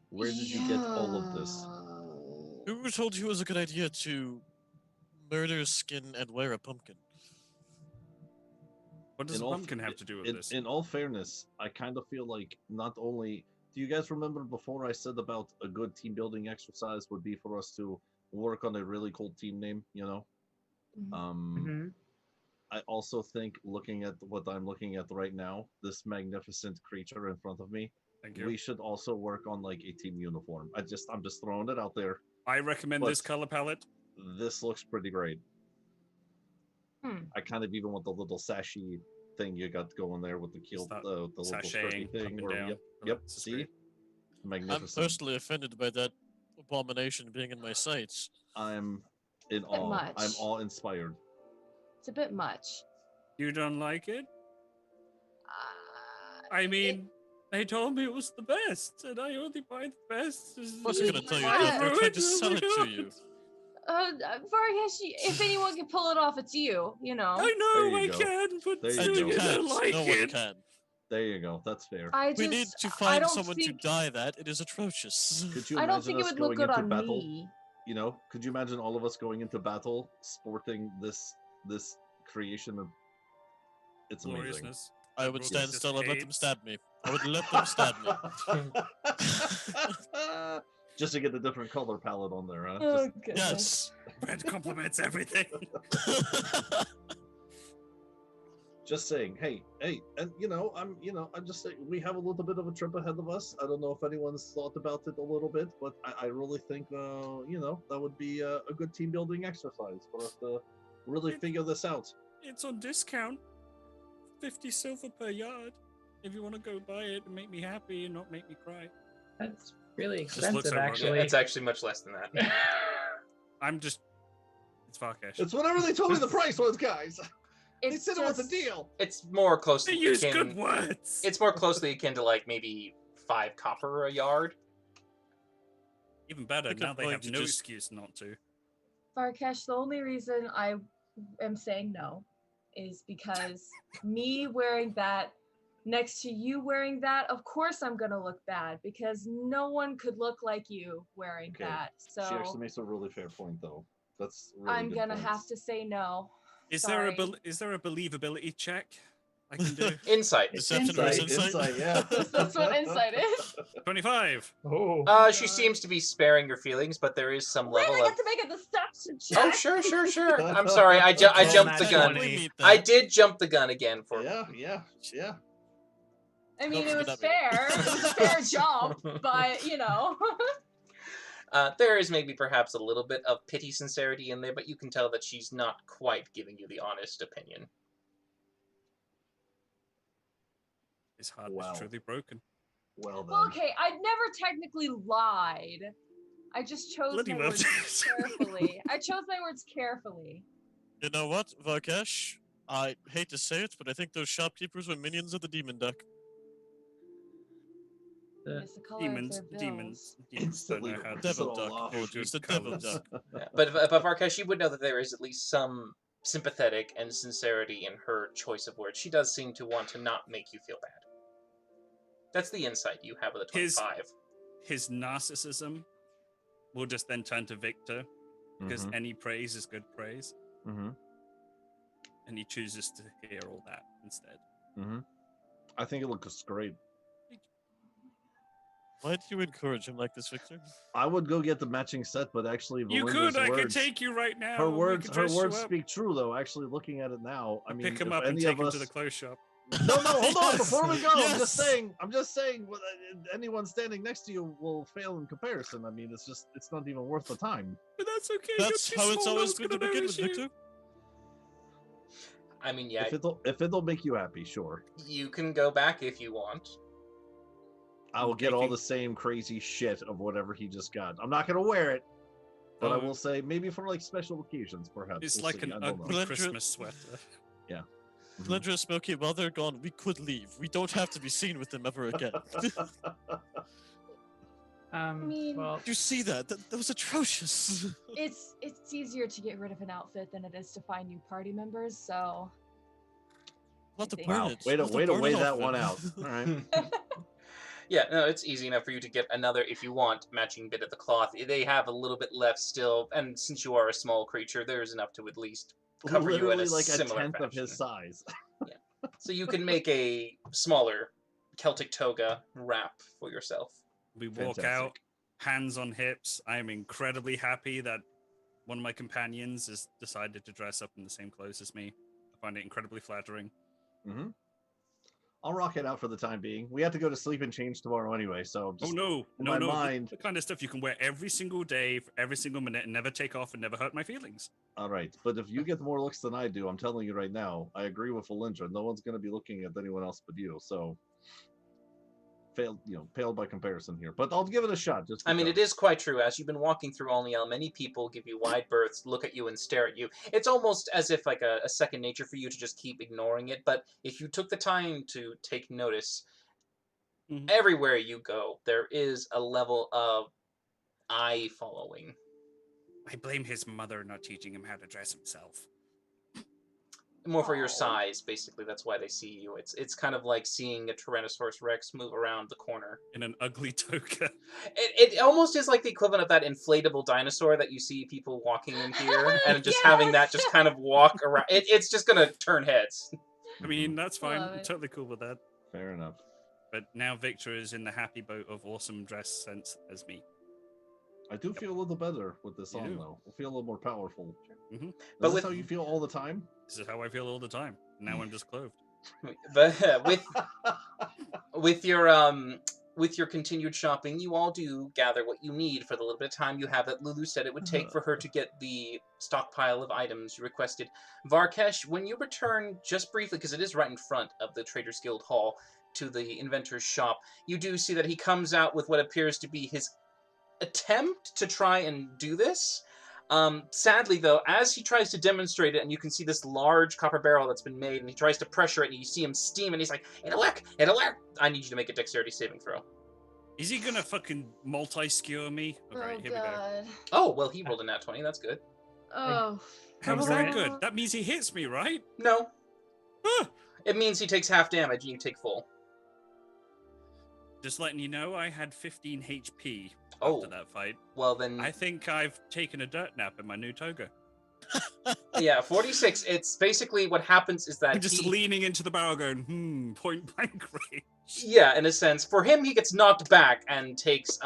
S7: Where did you get all of this?
S5: Who told you it was a good idea to murder, skin, and wear a pumpkin?
S4: What does
S7: In
S4: a
S7: all
S4: pumpkin
S7: f-
S4: have to do with
S7: in,
S4: this?
S7: in all fairness, I kind of feel like not only do you guys remember before I said about a good team building exercise would be for us to work on a really cool team name, you know?
S8: Mhm.
S7: I also think looking at what I'm looking at right now, this magnificent creature in front of me,
S4: Thank you.
S7: we should also work on like a team uniform. I'm just throwing it out there.
S4: I recommend this
S7: but-
S4: color palette.
S7: This looks pretty great.
S6: Hmm.
S7: I kind of even want the little sashy thing you got going there with the kilt,
S4: Start
S7: the little skirty
S4: sashaying up
S7: thing.
S4: and
S7: Or,
S4: down.
S7: yep,
S4: I
S7: yep.
S4: like this is
S7: See,
S4: great.
S5: I'm
S7: magnificent.
S5: personally offended by that abomination being in my sights.
S7: I'm in
S6: Bit
S7: awe.
S6: much.
S7: I'm awe-inspired.
S6: It's a bit much.
S4: You don't like it?
S6: Uh,
S4: I mean, they told me it was the best, and I only buy the best.
S5: Wasn't gonna tell you
S6: that,
S5: they're trying to sell it to you.
S6: Vargas, if anyone can pull it off, it's you. You know.
S4: I know
S7: There
S4: I
S7: you go.
S4: can, but
S7: There you
S5: And
S7: go.
S5: you
S4: I
S5: can't.
S4: don't like
S5: No one
S4: it.
S5: can.
S7: There you go. That's fair.
S6: I just,
S5: We need to
S6: I
S5: find
S6: don't
S5: someone
S6: think,
S5: to dye that. It is atrocious.
S7: Could you
S6: I
S7: imagine
S6: don't think it
S7: us
S6: would look
S7: going
S6: good
S7: into
S6: on
S7: battle?
S6: me.
S7: You know, could you imagine all of us going into battle sporting this creation of? It's amazing.
S4: Gloriousness.
S5: I would stand
S4: Just
S5: still and let them
S4: hates.
S5: stab me. I would let them stab me.
S7: Just to get the different color palette on there, huh?
S6: Oh,
S7: Just-
S6: goodness.
S5: Yes.
S4: Red compliments everything.
S7: just saying, hey, and I'm just saying we have a little bit of a trip ahead of us. I don't know if anyone's thought about it a little bit, but I really think that would be a good team building exercise for us to really figure this out.
S4: It's on discount. 50 silver per yard. If you want to go buy it and make me happy and not make me cry.
S8: That's really
S4: Just looks
S8: expensive,
S4: over.
S8: actually.
S1: Yeah, it's actually much less than that.
S4: It's Varkesh.
S7: It's whatever they told me the price was, guys. They
S6: It's
S7: said it was a
S6: just-
S7: deal.
S1: It's more
S4: They
S1: closely
S4: use
S1: akin.
S4: good words.
S1: It's more closely akin to like maybe 5 copper a yard.
S4: Even better.
S5: Like a
S4: Now they
S5: point
S4: have
S5: to
S4: no
S5: just-
S4: excuse not to.
S6: Farkesh, the only reason I am saying no is because me wearing that next to you wearing that, of course I'm gonna look bad because no one could look like you wearing
S7: Okay.
S6: that.
S7: She actually
S6: So
S7: makes a really fair point, though. That's really
S6: I'm
S7: good
S6: gonna
S7: points.
S6: have to say no.
S4: Is
S6: Sorry.
S4: there a believability check I can do?
S1: Insight.
S5: Deception versus
S7: Insight, yeah.
S6: That's what insight is.
S4: 25.
S3: Oh.
S1: She seems to be sparing your feelings, but there is some
S6: Wait,
S1: level
S6: I
S1: of.
S6: get to make a deception check.
S1: Oh, sure. I'm sorry. I jumped the
S3: Nat
S1: gun.
S3: 20.
S5: Meet
S1: I
S5: that.
S1: did jump the gun again for.
S7: Yeah.
S6: I mean,
S5: Don't
S6: it was
S5: forget
S6: fair. It was a fair jump, but you know.
S1: There is maybe perhaps a little bit of pity sincerity in there, but you can tell that she's not quite giving you the honest opinion.
S4: His heart
S7: Wow.
S4: is truly broken.
S7: Well then.
S6: Well, okay, I never technically lied. I just chose
S4: Bloody
S6: my
S4: well
S6: words
S4: done.
S6: carefully. I chose my words carefully.
S5: You know what, Varkesh? I hate to say it, but I think those shopkeepers were minions of the demon duck.
S6: It's the color of
S4: Demons
S6: their bills.
S4: don't know
S7: Instantly
S4: how to
S5: Devil
S7: Sold
S5: duck.
S7: off.
S5: Apologies, the
S4: Shoot
S5: devil
S4: colours.
S5: duck.
S1: Yeah. But Varkesh, you would know that there is at least some sympathetic and sincerity in her choice of words. She does seem to want to not make you feel bad. That's the insight you have with a
S4: His-
S1: 25.
S4: His narcissism will just then turn to Victor because
S7: Mhm.
S4: any praise is good praise,
S7: Mhm.
S4: and he chooses to hear all that instead.
S7: Mhm. I think it looks great.
S5: Why do you encourage him like this, Victor?
S7: I would go get the matching set, but actually,
S4: You
S7: Valinda's
S4: could, I could
S7: words,
S4: take you right now.
S7: her
S4: and we
S7: words,
S4: could
S7: her
S4: dress you
S7: words
S4: up.
S7: speak true. Though, actually, looking at it now, I mean,
S4: Pick him
S7: if
S4: up and
S7: any
S4: take
S7: of
S4: him
S7: us,
S4: to the clothes shop.
S7: no, hold on.
S5: Yes,
S7: Before we go, I'm
S5: yes.
S7: just saying, well, anyone standing next to you will fail in comparison. I mean, it's not even worth the time.
S4: But that's okay.
S5: That's
S4: you're too
S5: how it's
S4: small,
S5: always
S4: no
S5: going to
S4: one's gonna
S5: begin with,
S4: notice you.
S5: Victor.
S1: I mean, yeah,
S7: If it'll make you happy, sure.
S1: you can go back if you want.
S7: I will get all
S4: Taking-
S7: the same crazy shit of whatever he just got. I'm not gonna wear it, but I
S4: Oh.
S7: will say maybe for like special occasions, perhaps.
S4: It's
S7: We'll
S4: like
S7: see,
S4: an
S7: I don't know.
S4: ugly
S5: Blender-
S4: Christmas sweater.
S7: Mhm.
S5: Glendra and Smokey, while they're gone, we could leave. We don't have to be seen with them ever again.
S6: I mean-
S8: Well,
S5: you see that? That was atrocious.
S6: It's easier to get rid of an outfit than it is to find new party members. So
S5: Not to
S6: think-
S5: burn
S7: Wow,
S5: it.
S7: way to
S5: Not
S7: way to
S5: burn
S7: weigh
S5: it
S7: that
S5: off
S7: one
S5: it.
S7: out. All right.
S1: Yeah, no, it's easy enough for you to get another if you want matching bit of the cloth. They have a little bit left still, and since you are a small creature, there's enough to at least cover you in
S7: Literally
S1: a
S7: like a
S1: similar
S7: tenth of his
S1: fashion.
S7: size.
S1: So you can make a smaller Celtic toga wrap for yourself.
S4: We walk
S7: Fantastic.
S4: out, hands on hips. I am incredibly happy that one of my companions has decided to dress up in the same clothes as me. I find it incredibly flattering.
S7: Mm-hmm. I'll rock it out for the time being. We have to go to sleep and change tomorrow anyway, so
S4: Oh
S7: just
S4: no,
S7: in
S4: no,
S7: my
S4: no!
S7: mind-
S4: The kind of stuff you can wear every single day, for every single minute, and never take off and never hurt my feelings.
S7: all right. But if you get more looks than I do, I'm telling you right now, I agree with Valindra. No one's going to be looking at anyone else but you. So paled by comparison here. But I'll give it a shot. Just
S1: I mean, it
S7: because.
S1: is quite true. As you've been walking through Olniel, many people give you wide berths, look at you, and stare at you. It's almost as if like a second nature for you to just keep ignoring it. But if you took the time to take notice,
S4: Mhm.
S1: everywhere you go, there is a level of eye following.
S4: I blame his mother not teaching him how to dress himself.
S1: More for your
S6: Aw.
S1: size, basically. That's why they see you. It's kind of like seeing a Tyrannosaurus Rex move around the corner.
S4: In an ugly toga.
S1: It almost is like the equivalent of that inflatable dinosaur that you see people walking in here, and just having that just
S6: Yes!
S1: kind of walk around. It's just gonna turn heads.
S4: I mean, that's fine.
S6: Love
S4: I'm
S6: it.
S4: totally cool with that.
S7: Fair enough.
S4: But now Victor is in the happy boat of awesome dress sense as me.
S7: I do feel a little better with this
S4: You
S7: on
S4: do.
S7: though. I feel a little more powerful.
S4: Mhm.
S7: Is
S1: But
S7: this
S1: with-
S7: how you feel all the time?
S4: This is how I feel all the time. Now I'm just clothed.
S1: But with your continued shopping, you all do gather what you need for the little bit of time you have that Lulu said it would take for her to get the stockpile of items you requested. Varkesh, when you return just briefly, because it is right in front of the Traders Guild Hall, to the inventor's shop, you do see that he comes out with what appears to be his attempt to try and do this. Sadly, though, as he tries to demonstrate it, and you can see this large copper barrel that's been made, and he tries to pressure it, and you see him steam, and he's like, "It'll work! It'll work!" I need you to make a dexterity saving throw.
S4: Is he gonna fucking multi-skewer me? Alright, here we go.
S1: Oh, well, he rolled a nat 20. That's good.
S6: Oh.
S4: How's that good? That means he hits me, right?
S1: No,
S4: Ah!
S1: it means he takes half damage, and you take full.
S4: Just letting you know, I had 15 HP
S1: Oh.
S4: after that fight.
S1: Well, then,
S4: I think I've taken a dirt nap in my new toga.
S1: yeah, 46. It's basically what happens is that
S4: I'm just
S1: he-
S4: leaning into the barrel going, point blank range.
S1: Yeah, in a sense. For him, he gets knocked back and takes,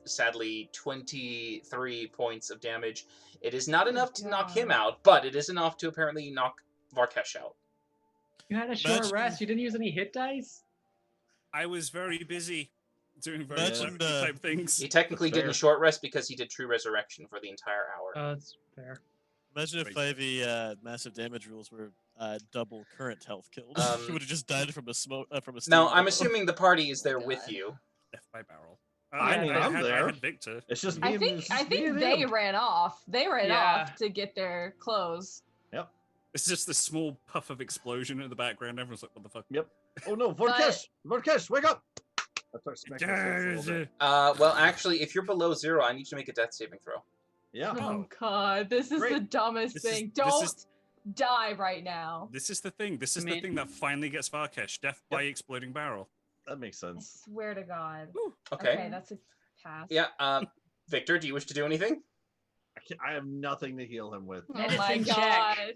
S1: sadly, 23 points of damage. It is not enough to knock him
S6: God.
S1: out, but it is enough to apparently knock Varkesh out.
S8: You had a short
S5: Imagine-
S8: rest. You didn't use any hit dice.
S4: I was very busy doing very
S5: Imagine,
S4: clever type things.
S1: He technically
S7: That's
S1: didn't
S7: fair.
S1: short rest because he did True Resurrection for the entire hour.
S8: Oh, that's fair.
S5: Imagine if
S4: Crazy.
S5: 5e massive damage rules were double current health killed.
S1: Um,
S5: he would have just died from a smoke from a.
S1: Now,
S5: steam
S1: I'm
S5: blow.
S1: assuming the party is there
S6: God.
S1: with you.
S4: Death by barrel.
S7: I mean, I'm
S4: I
S7: there.
S4: had Victor.
S7: It's just me
S6: I
S7: and-
S6: think
S7: it's just me and
S6: they
S7: him.
S6: ran off. They ran
S8: Yeah.
S6: off to get their clothes.
S4: It's just this small puff of explosion in the background. Everyone's like, what the fuck?
S7: Oh no, Vorkesh! Vorkesh, wake up! I start smacking my face a little bit.
S1: Well, actually, if you're below 0, I need you to make a death saving throw.
S7: Yeah.
S6: Oh God, this is the
S7: Great.
S6: dumbest
S4: This is-
S6: thing.
S4: this
S6: Don't
S4: is-
S6: die right now.
S4: This is the thing. This is
S8: I
S4: the
S8: mean-
S4: thing that finally gets Varkesh. Death by exploding barrel.
S7: That makes
S6: I
S7: sense.
S6: swear to God.
S1: Okay.
S6: that's a pass.
S1: Yeah, Victor, do you wish to do anything?
S7: I have nothing to heal him with.
S6: Oh my
S8: Medicine check.
S6: God.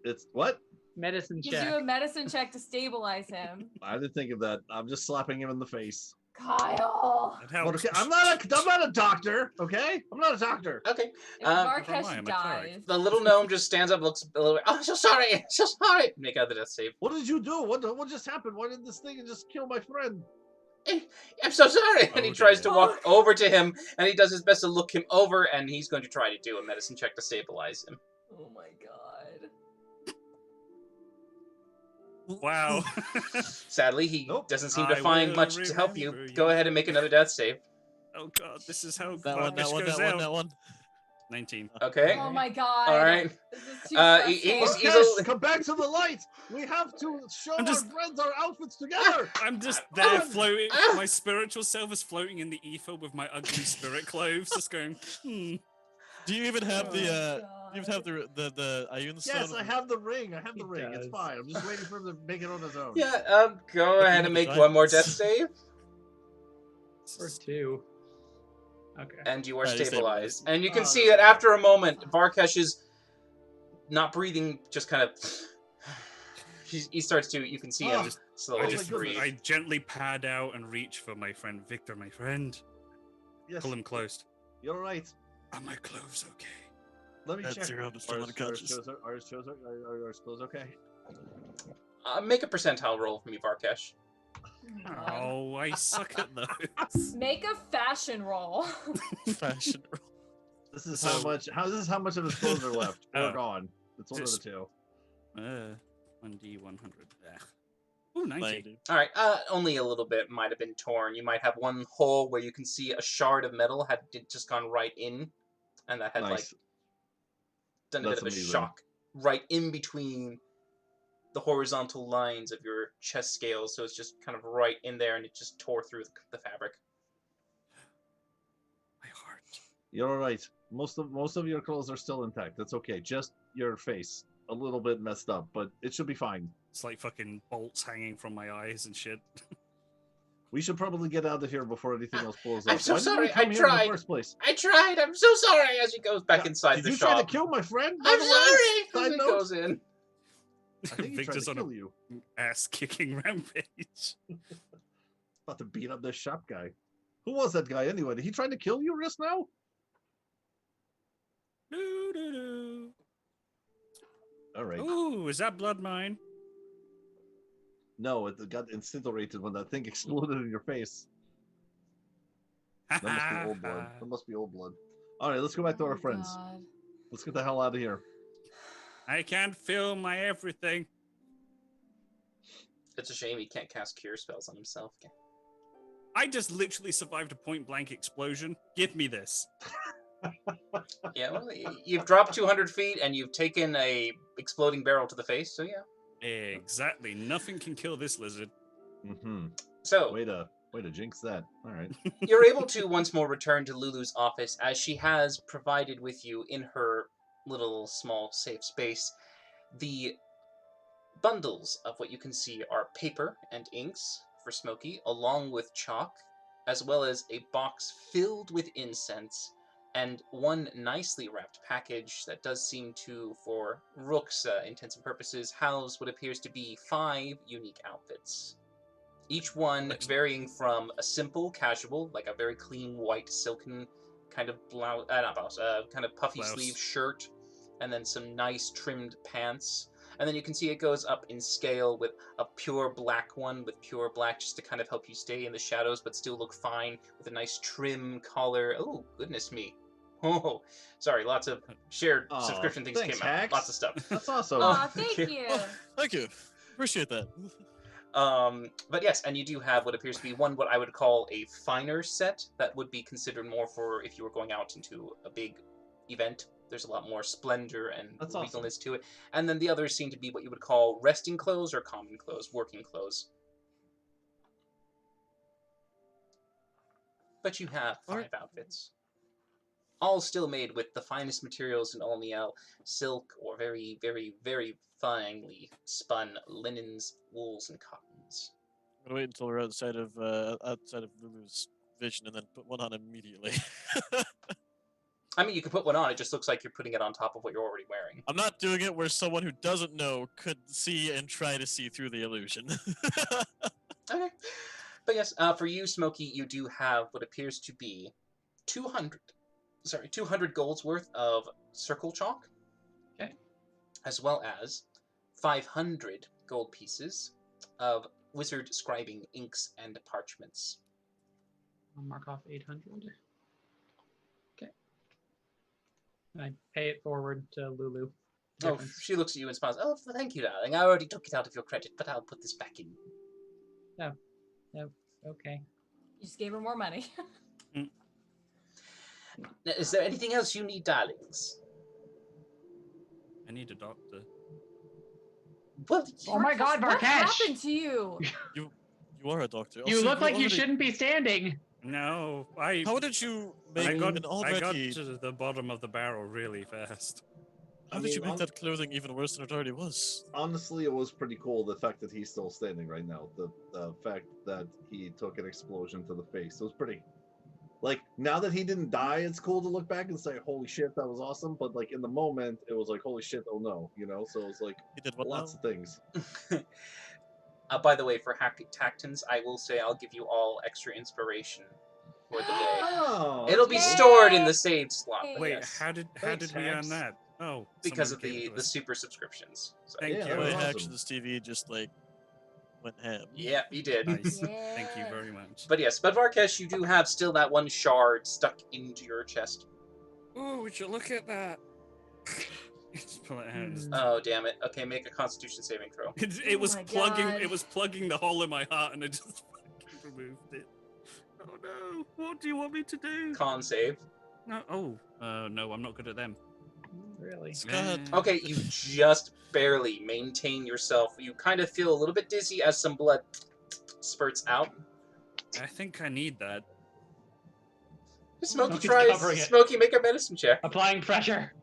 S7: It's what?
S8: Medicine
S6: You do
S8: check.
S6: a medicine check to stabilize him.
S7: I didn't think of that. I'm just slapping him in the face.
S6: Kyle.
S4: That helps.
S7: Vorkesh, I'm not a doctor, okay? I'm not a doctor.
S1: Okay.
S6: If
S1: Um,
S6: Varkesh
S4: I'm a cleric.
S6: dies.
S1: The little gnome just stands up, looks a little bit, "I'm so sorry, I'm so sorry." Make out the death save.
S7: What did you do? What just happened? Why did this thing just kill my friend?
S1: I'm so sorry. And he
S4: Oh,
S1: tries
S4: dear.
S1: to walk over to him, and he does his best to look him over, and he's going to try to do a medicine check to stabilize him.
S6: Oh my God.
S4: Wow.
S1: Sadly, he
S7: Nope.
S1: doesn't seem to
S4: I
S1: find
S4: will
S1: much to help you.
S4: remember
S1: Go
S4: you.
S1: ahead and make another death save.
S4: Oh god, this is how
S5: That one, that
S4: Varkesh
S5: one,
S4: goes
S5: that one,
S4: out.
S5: that one.
S4: 19.
S1: Okay.
S6: Oh my God.
S1: All right.
S6: This is too
S1: He's-
S6: stressful.
S7: Vorkesh,
S1: a-
S7: come back to the light. We have to show
S4: I'm just-
S7: our friends our outfits together.
S4: I'm just
S1: Ah,
S4: there
S1: ah,
S4: floating.
S1: ah.
S4: My spiritual self is floating in the ether with my ugly spirit clothes, just going,
S5: Do you even have
S6: Oh
S5: the?
S6: my
S5: Do you even have the Ayun stone?
S7: Yes, I have the ring. I have the
S8: He
S7: ring. It's
S8: does.
S7: fine. I'm just waiting for him to make it on his own.
S1: Yeah, go
S5: Looking
S1: ahead
S5: at
S1: and
S5: the
S1: make one more death
S5: giants.
S1: save,
S8: Or 2. Okay.
S1: and you are
S5: Right, he's
S1: stabilized.
S5: stabilized.
S1: And you can
S7: Oh,
S1: see that after a moment, Varkesh is not breathing, just kind of. He starts to. You can see him
S7: Oh,
S1: just
S4: I
S1: slowly
S4: just,
S1: breathe.
S4: I gently pad out and reach for my friend Victor, my friend.
S7: Yes,
S4: Pull him close.
S7: you're all right.
S4: Are my clothes okay?
S7: Let me
S5: That's
S7: check.
S5: zero, I'm still
S7: Are
S5: unconscious.
S7: our clothes okay?
S1: Make a percentile roll for me, Varkesh.
S6: God.
S4: Oh, I suck at those.
S6: Make a fashion roll.
S5: Fashion.
S7: This is
S4: So-
S7: how much of his clothes are left or
S4: Oh.
S7: gone. It's one of the
S4: Just-
S7: two.
S4: 1D100. Ooh, 90.
S5: 90.
S1: All right, only a little bit might have been torn. You might have one hole where you can see a shard of metal had just gone right in, and that had like
S7: Nice.
S1: done a bit
S7: That's
S1: of a
S7: amazing.
S1: shock right in between the horizontal lines of your chest scales. So it's just kind of right in there, and it just tore through the fabric.
S4: My heart.
S7: You're all right. Most of your clothes are still intact. That's okay. Just your face a little bit messed up, but it should be fine.
S4: It's like fucking bolts hanging from my eyes and shit.
S7: We should probably get out of here before anything else blows up.
S1: I'm so
S7: Why did we
S1: sorry, I
S7: come here in
S1: tried.
S7: the first place?
S1: I tried. I'm so sorry. As he goes back
S7: Yeah,
S1: inside
S7: Did
S1: the
S7: you
S1: shop.
S7: try to kill my friend? by
S1: I'm
S7: the way?
S1: sorry. As
S7: Side
S1: he
S7: note?
S1: goes in.
S7: I think he tried
S4: Victor's
S7: to
S4: on
S7: kill
S4: a
S7: you.
S4: ass kicking rampage.
S7: About to beat up this shop guy. Who was that guy anyway? Did he try to kill you just now?
S4: Doo-doo-doo.
S7: All right.
S4: Ooh, is that blood mine?
S7: No, it got incinerated when that thing exploded in your face. That must be old blood. That must be old blood. All right, let's go back to
S6: Oh
S7: our
S6: my
S7: friends.
S6: God.
S7: Let's get the hell out of here.
S4: I can't feel my everything.
S1: It's a shame he can't cast cure spells on himself.
S4: I just literally survived a point blank explosion. Give me this.
S1: Yeah, well, you've dropped 200 feet and you've taken a exploding barrel to the face, so yeah.
S4: Exactly. Nothing can kill this lizard.
S7: Mm-hmm.
S1: So,
S7: Way to jinx that. All right.
S1: you're able to once more return to Lulu's office as she has provided with you in her little small safe space the bundles of what you can see are paper and inks for Smokey, along with chalk, as well as a box filled with incense and one nicely wrapped package that does seem to, for Rook's intents and purposes, house what appears to be 5 unique outfits. Each one varying from a simple, casual, like a very clean white silken kind of blouse, not blouse, kind of puffy
S4: Blouse.
S1: sleeve shirt, and then some nice trimmed pants. And then you can see it goes up in scale with a pure black one with pure black just to kind of help you stay in the shadows but still look fine with a nice trim collar. Oh, goodness me. Oh, sorry, lots of shared
S7: Aw,
S1: subscription things
S7: thanks,
S1: came out.
S7: Hax.
S1: Lots of stuff.
S7: That's awesome.
S6: Aw, thank
S1: yeah.
S6: you.
S5: Oh, thank you. Appreciate that.
S1: But yes, and you do have what appears to be one what I would call a finer set that would be considered more for if you were going out into a big event. There's a lot more splendor and
S7: That's
S1: regalness to it. And then the others seem to be what you would call resting clothes or common clothes, working clothes. But you have 5 outfits. All still made with the finest materials in Olmiel, silk or very, very, very finely spun linens, wools, and cottons.
S5: I'm gonna wait until we're outside of Lulu's vision and then put one on immediately.
S1: I mean, you could put one on, it just looks like you're putting it on top of what you're already wearing.
S5: I'm not doing it where someone who doesn't know could see and try to see through the illusion.
S1: Okay. But yes, for you, Smokey, you do have what appears to be 200 golds worth of circle chalk.
S8: Okay.
S1: As well as 500 gold pieces of wizard scribing inks and parchments.
S8: I'll mark off 800. Okay. And I pay it forward to Lulu.
S1: Oh,
S8: Difference.
S1: she looks at you and smiles. Oh, thank you, darling. I already took it out of your credit, but I'll put this back in.
S8: Okay.
S6: You just gave her more money.
S1: Now, is there anything else you need, darlings?
S4: I need a doctor.
S1: Well,
S8: Oh my God,
S6: What
S8: Varkesh!
S6: happened to you?
S5: You are a doctor.
S8: You
S5: Also,
S8: look like you
S5: already-
S8: shouldn't be standing.
S4: No,
S5: How did you make
S4: I got
S5: an already?
S4: to the bottom of the barrel really fast.
S5: How
S7: I
S5: did you
S7: mean,
S5: make that clothing even worse than it already was?
S7: Honestly, it was pretty cool the fact that he's still standing right now. The fact that he took an explosion to the face. It was pretty. Like, now that he didn't die, it's cool to look back and say, holy shit, that was awesome. But, like, in the moment, it was like, holy shit, oh no, you know? So it was like
S5: He did what
S7: lots
S5: now?
S7: of things.
S1: By the way, for Tactons, I will say I'll give you all extra inspiration for the day.
S7: Oh,
S1: It'll be
S6: Yay!
S1: stored in the save slot. but
S4: Wait,
S1: yes,
S4: how did
S7: Thanks,
S4: we earn
S7: Hax.
S4: that? Oh,
S1: because
S4: someone
S1: of
S4: gave it to
S1: the
S4: us.
S1: super subscriptions. So,
S4: Thank
S7: Yeah,
S4: you.
S7: that
S5: My
S7: was
S5: Hax
S7: awesome.
S5: this TV just like went ham.
S1: yeah, you did.
S4: Nice. Thank you
S6: Yeah.
S4: very much.
S1: But yes, but Varkesh, you do have still that one shard stuck into your chest.
S4: Oh, would you look at that? Just pull it out. Just-
S1: Oh, damn it. Okay, make a constitution saving throw.
S4: It
S6: Oh
S4: was
S6: my
S4: plugging.
S6: God.
S4: It was plugging the hole in my heart, and I just fucking removed it. Oh no! What do you want me to do?
S1: Con save.
S4: No. Oh. No, I'm not good at them.
S8: Really?
S5: Scott.
S1: Okay, you just barely maintain yourself. You kind of feel a little bit dizzy as some blood spurts out.
S4: I think I need that.
S1: Smokey
S8: Smokey's
S1: tries.
S8: covering it.
S1: Smokey, make a medicine check.
S8: Applying pressure.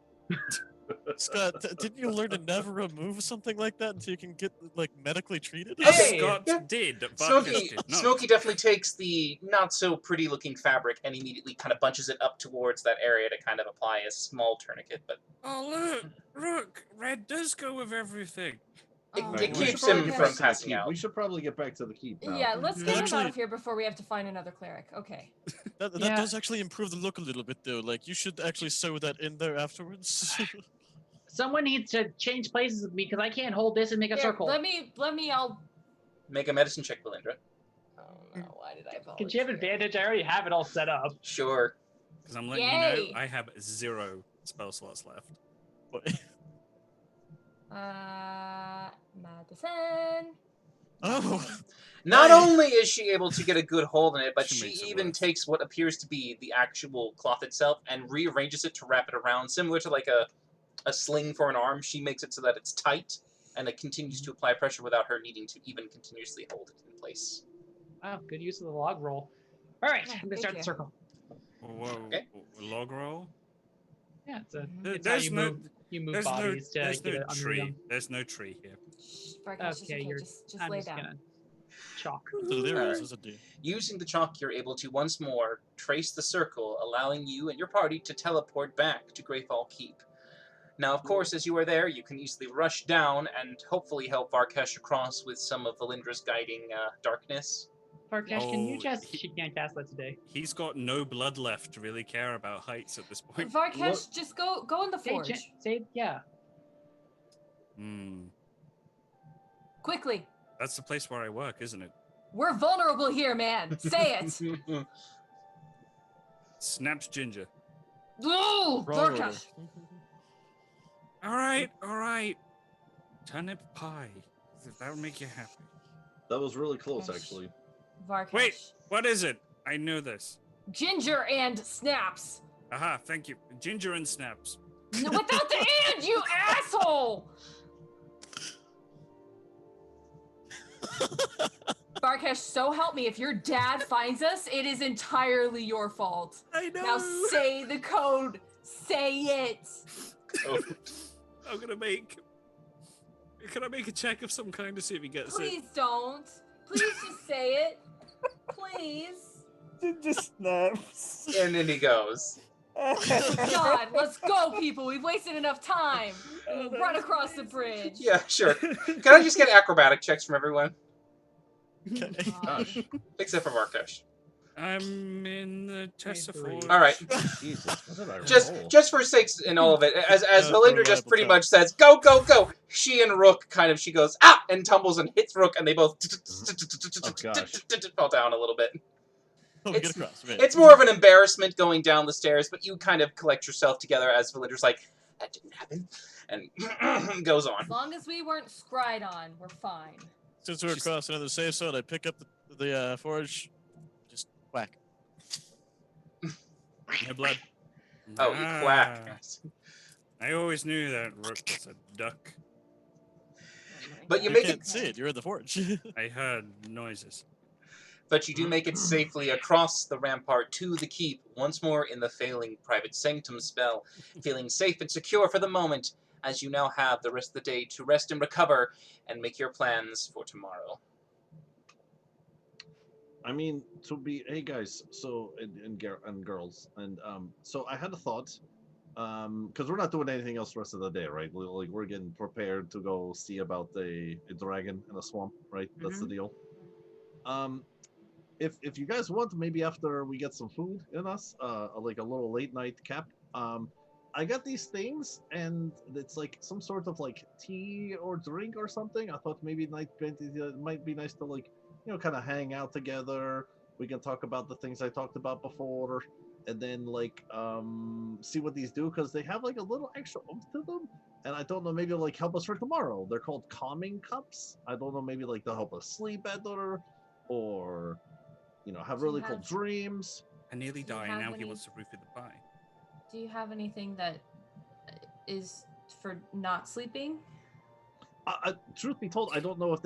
S5: Scott, didn't you learn to never remove something like that until you can get like medically treated?
S1: Hey!
S4: Scott
S1: yeah.
S4: did. Vargas
S1: Smokey,
S4: did not.
S1: Smokey definitely takes the not so pretty looking fabric and immediately kind of bunches it up towards that area to kind of apply a small tourniquet. But
S4: Oh look! Red does go with everything.
S6: Oh,
S1: it
S7: We
S1: keeps
S7: should probably
S1: him
S7: get
S1: from
S7: back to the
S1: passing
S7: keep.
S1: out.
S7: We should probably get back to the keep now.
S6: Yeah, let's
S8: Mhm.
S6: get him out
S5: Actually-
S6: of here before we have to find another cleric. Okay.
S5: That
S8: Yeah.
S5: does actually improve the look a little bit, though. Like, you should actually sew that in there afterwards.
S8: Someone needs to change places with me because I can't hold this and make a
S6: Here,
S8: circle.
S6: let me. I'll.
S1: Make a medicine check, Belindra.
S6: Oh no! Why did I volunteer?
S8: Can you have advantage? I already have it all set up.
S1: Sure.
S4: Because I'm letting you
S6: Yay!
S4: know, I have 0 spell slots left.
S6: Medicine.
S5: Oh,
S1: Not
S5: Hey.
S1: only is she able to get a good hold on it, but
S4: She
S1: she
S4: makes it
S1: even
S4: worse.
S1: takes what appears to be the actual cloth itself and rearranges it to wrap it around, similar to like a sling for an arm. She makes it so that it's tight and it continues to apply pressure without her needing to even continuously hold it in place.
S8: Wow, good use of the log roll. All right,
S6: Yeah,
S8: I'm gonna
S6: thank
S8: start
S6: you.
S8: the circle.
S4: Whoa,
S1: Okay.
S4: log roll?
S8: Yeah, it's a.
S6: Mhm.
S8: It's how
S4: There's
S8: you
S4: no,
S8: move. You move
S4: there's no,
S8: bodies to
S4: there's
S8: get
S4: no
S8: it under
S4: tree.
S8: them.
S4: There's no tree here.
S6: Shh, Varkash,
S8: Okay,
S6: okay,
S8: you're.
S6: just
S8: I'm
S6: lay
S8: just
S6: down.
S8: gonna chalk.
S5: delirious, isn't he?
S1: Using the chalk, you're able to once more trace the circle, allowing you and your party to teleport back to Greyfall Keep. Now, of course, as you are there, you can easily rush down and hopefully help Varkesh across with some of Valindra's guiding darkness.
S8: Farkesh, can you
S4: Oh,
S8: just?
S4: he-
S8: She can't cast that today.
S4: He's got no blood left to really care about heights at this point.
S6: Varkash, just go in the
S8: Say,
S6: forge
S8: yeah.
S4: Hmm.
S6: quickly.
S4: That's the place where I work, isn't it?
S6: We're vulnerable here, man. Say it.
S4: Snaps Ginger.
S6: Ooh,
S5: Wrong order.
S6: Varkash.
S4: All right. Turnip pie. If that would make you happy.
S7: That was really close,
S6: Gosh.
S7: actually.
S6: Varkash.
S4: Wait, what is it? I know this.
S6: Ginger and snaps.
S4: Aha, thank you. Ginger and snaps.
S6: No, without the and, you asshole. Varkash, so help me. If your dad finds us, it is entirely your fault.
S5: I know.
S6: Now say the code. Say it.
S1: Oh,
S4: I'm gonna make. Can I make a check of some kind to see if he gets
S6: Please don't. Please just say it. Please.
S9: Ginger snaps.
S1: and then he goes.
S6: God, let's go, people. We've wasted enough time.
S9: Oh,
S6: We'll run across the bridge.
S1: Yeah, sure. Can I just get acrobatic checks from everyone?
S5: Okay.
S7: Gosh.
S1: Except for Varkesh.
S4: I'm in the Tessafort.
S1: All right.
S7: Jesus, what did I
S1: Just
S7: roll?
S1: just for sakes in all of it, as
S5: for
S1: Valindra
S5: a
S1: just
S5: reliable
S1: pretty
S5: count.
S1: much says, go, go, go. She and Rook she goes, ah, and tumbles and hits Rook, and they both
S7: gosh.
S1: fall down a little bit.
S5: Oh, we get
S1: It's-
S5: across. Right.
S1: It's more of an embarrassment going down the stairs, but you kind of collect yourself together as Valindra's like, that didn't happen, and goes on.
S6: As long as we weren't scryed on, we're fine.
S5: Since we're
S4: She's-
S5: across another safe zone, I pick up the forge, just whack.
S4: No blood.
S1: Oh, you
S4: Ah,
S1: quack.
S4: I always knew that Rook was a duck.
S1: But you
S5: You
S1: make
S5: can't
S1: it,
S5: see it. You're in the forge.
S4: I heard noises.
S1: but you do make it safely across the rampart to the keep, once more in the failing private sanctum spell, feeling safe and secure for the moment, as you now have the rest of the day to rest and recover and make your plans for tomorrow.
S7: I mean, hey guys, so and girls, and so I had a thought, because we're not doing anything else the rest of the day, right? Like we're getting prepared to go see about a dragon in a swamp, right? That's the deal. If you guys want, maybe after we get some food in us, like a little late night cap, I got these things, and it's like some sort of like tea or drink or something. I thought maybe it might be nice to like, kind of hang out together. We can talk about the things I talked about before, and then like see what these do, because they have like a little extra oomph to them. And I don't know, maybe it'll like help us for tomorrow. They're called calming cups. I don't know, maybe like they'll help us sleep better, or have
S6: Do
S7: really
S6: you
S7: cool
S6: have-
S7: dreams.
S4: I nearly
S6: Do you
S4: died,
S6: have
S4: now he
S6: any-
S4: wants to roofie the pie.
S6: Do you have anything that is for not sleeping?
S7: Truth be told, I don't know if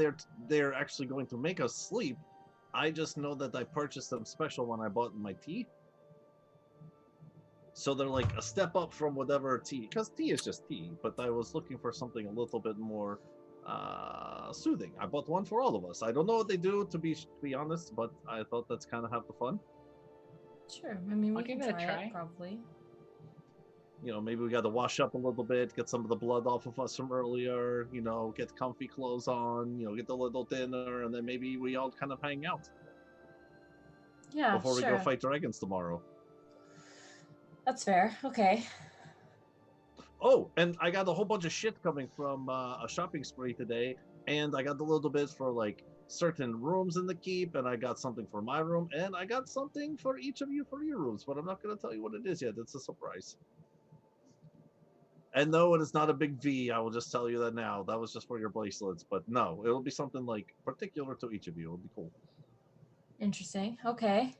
S7: they're actually going to make us sleep. I just know that I purchased them special when I bought my tea. So they're like a step up from whatever tea, because tea is just tea. But I was looking for something a little bit more soothing. I bought one for all of us. I don't know what they do, to be honest, but I thought that's kind of half the fun.
S6: Sure. I mean, we
S8: I'll
S6: can
S8: give it a
S6: try
S8: try.
S6: it, probably.
S7: You know, maybe we got to wash up a little bit, get some of the blood off of us from earlier. You know, get comfy clothes on. You know, get the little dinner, and then maybe we all kind of hang out
S6: Yeah,
S7: before we
S6: sure.
S7: go fight dragons tomorrow.
S6: That's fair. Okay.
S7: Oh, and I got a whole bunch of shit coming from a shopping spree today, and I got a little bit for like certain rooms in the keep, and I got something for my room, and I got something for each of you for your rooms, but I'm not going to tell you what it is yet. It's a surprise. And no, it is not a big V. I will just tell you that now. That was just for your bracelets, but no, it'll be something like particular to each of you. It'll be cool.
S6: Interesting. Okay.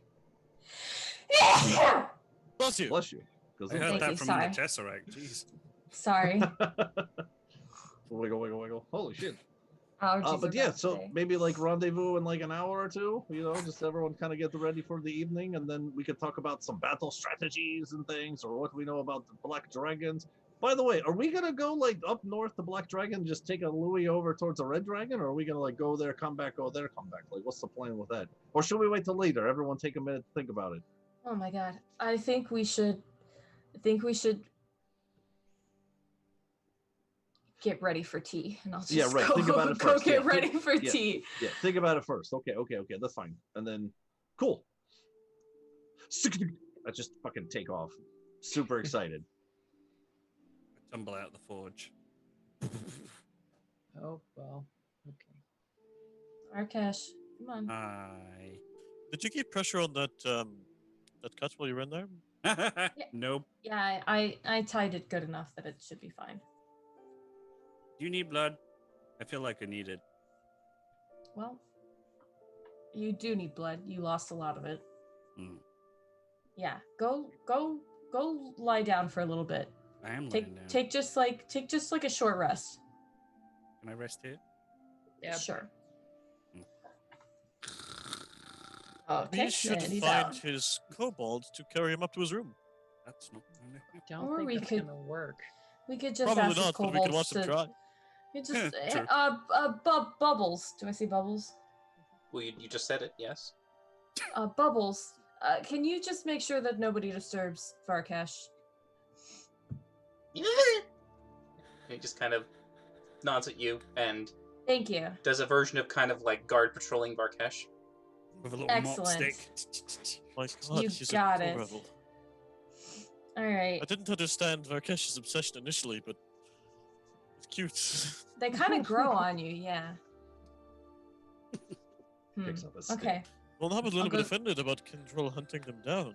S5: Bless you.
S7: Bless you. 'Cause
S4: I
S7: of-
S4: heard
S6: Thank
S4: that
S6: you,
S4: from
S6: sorry.
S4: the Tesseract. Jeez.
S6: Sorry.
S7: Wiggle, wiggle, wiggle. Holy shit.
S6: Allergies
S7: But
S6: are
S7: yeah,
S6: bad
S7: so
S6: today.
S7: maybe like rendezvous in like an hour or two, you know, just everyone kind of get ready for the evening, and then we could talk about some battle strategies and things, or what we know about the Black Dragons. By the way, are we gonna go like up north to Black Dragon, just take a Louis over towards the Red Dragon, or are we gonna like go there, come back, go there, come back? Like, what's the plan with that? Or should we wait till later? Everyone take a minute to think about it.
S6: Oh my god. I think we should get ready for tea, and I'll just
S7: Yeah, right,
S6: go,
S7: think about it
S6: go
S7: first.
S6: get
S7: Yeah, think-
S6: ready for
S7: yeah.
S6: tea.
S7: Yeah, think about it first. Okay, that's fine. And then, cool. I just fucking take off. Super excited.
S4: I tumble out of the forge.
S8: Oh well. Okay.
S6: Arkesh, come on.
S4: Hi.
S5: Did you keep pressure on that that cut while you were in there?
S4: Nope.
S6: Yeah, I tied it good enough that it should be fine.
S4: Do you need blood? I feel like I need it.
S6: Well, you do need blood. You lost a lot of it.
S4: Hmm.
S6: Yeah, go lie down for a little bit.
S4: I am lying down.
S6: Take just like a short rest.
S4: Can I rest here?
S8: Yeah.
S6: Sure.
S4: Hmm.
S6: Okay.
S5: We should
S6: and he's
S5: find
S6: out.
S5: his kobold to carry him up to his room.
S4: That's not gonna happen.
S8: Don't
S6: Or
S8: think
S6: we
S8: that's
S6: could-
S8: gonna work.
S6: We could just
S5: Probably
S6: ask his
S5: not, but we
S6: kobolds
S5: can watch them
S6: to.
S5: try.
S6: We just
S4: True.
S6: Bubbles. Do I see Bubbles?
S1: Well, you just said it, yes.
S6: Bubbles. Can you just make sure that nobody disturbs Varkash?
S1: He just kind of nods at you and
S6: Thank you.
S1: does a version of kind of like guard patrolling Varkesh.
S4: With a little mop
S6: Excellent.
S4: stick.
S5: My God,
S6: You
S5: he's
S6: got
S5: a
S6: it.
S5: poor rebel.
S6: All right.
S5: I didn't understand Varkesh's obsession initially, but it's cute.
S6: They kind of grow on you, yeah.
S7: Picks up a stick.
S6: Okay.
S5: Well, I'm a little
S6: I'll
S5: bit
S6: go-
S5: offended about Kindrel hunting them down.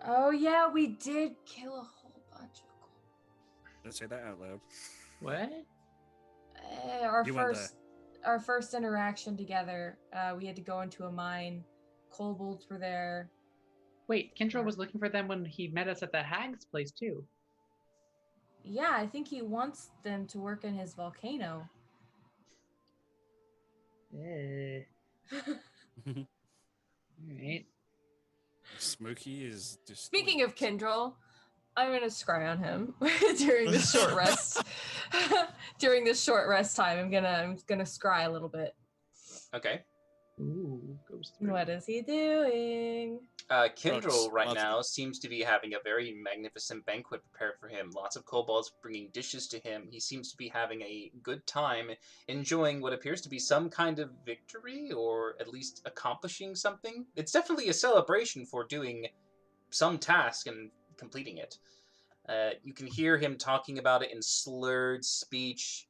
S6: Oh yeah, we did kill a whole bunch of kobolds.
S4: Don't say that out loud.
S8: What?
S6: Our
S4: You went
S6: first interaction together, we had to go into a mine. Kobolds were there.
S8: Wait, Kendra was looking for them when he met us at the hag's place too.
S6: Yeah, I think he wants them to work in his volcano.
S8: Alright.
S4: Smokey is just.
S6: Speaking of Kindrel, I'm gonna scry on him during this short rest. During this short rest time, I'm gonna scry a little bit.
S1: Okay.
S8: Ooh, goes through.
S6: What is he doing?
S1: Kindrel
S5: Drugs,
S1: right
S5: lots of
S1: now seems to be having a very magnificent banquet prepared for him. Lots of kobolds bringing dishes to him. He seems to be having a good time, enjoying what appears to be some kind of victory, or at least accomplishing something. It's definitely a celebration for doing some task and completing it. You can hear him talking about it in slurred speech.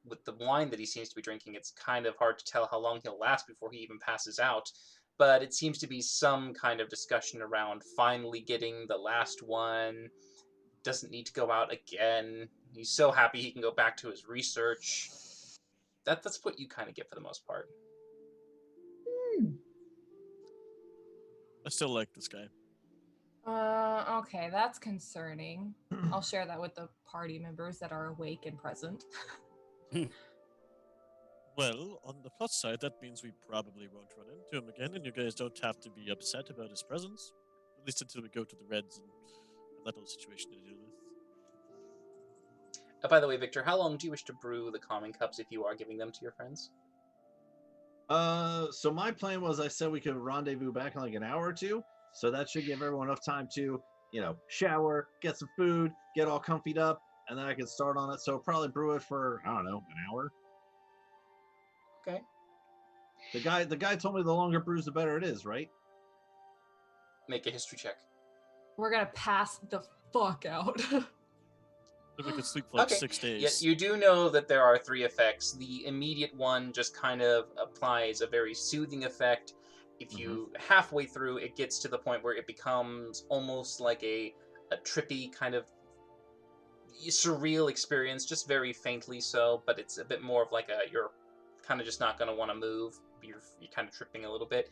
S1: With the wine that he seems to be drinking, it's kind of hard to tell how long he'll last before he even passes out. But it seems to be some kind of discussion around finally getting the last one. Doesn't need to go out again. He's so happy he can go back to his research. That's what you kind of get for the most part.
S5: I still like this guy.
S6: Okay, that's concerning. I'll share that with the party members that are awake and present.
S5: Well, on the plus side, that means we probably won't run into him again, and you guys don't have to be upset about his presence. At least until we go to the Reds and have that whole situation to deal with.
S1: By the way, Victor, how long do you wish to brew the calming cups if you are giving them to your friends?
S7: So my plan was I said we could rendezvous back in like an hour or two, so that should give everyone enough time to shower, get some food, get all comfied up, and then I can start on it. So probably brew it for, I don't know, an hour.
S1: Okay.
S7: The guy told me the longer brews, the better it is, right?
S1: Make a history check.
S6: We're gonna pass the fuck out.
S5: Then we could sleep for like
S1: Okay.
S5: 6 days.
S1: Yes, you do know that there are 3 effects. The immediate one just kind of applies a very soothing effect. If you halfway through, it gets to the point where it becomes almost like a trippy kind of surreal experience, just very faintly so, but it's a bit more of like you're kind of just not going to want to move. You're kind of tripping a little bit.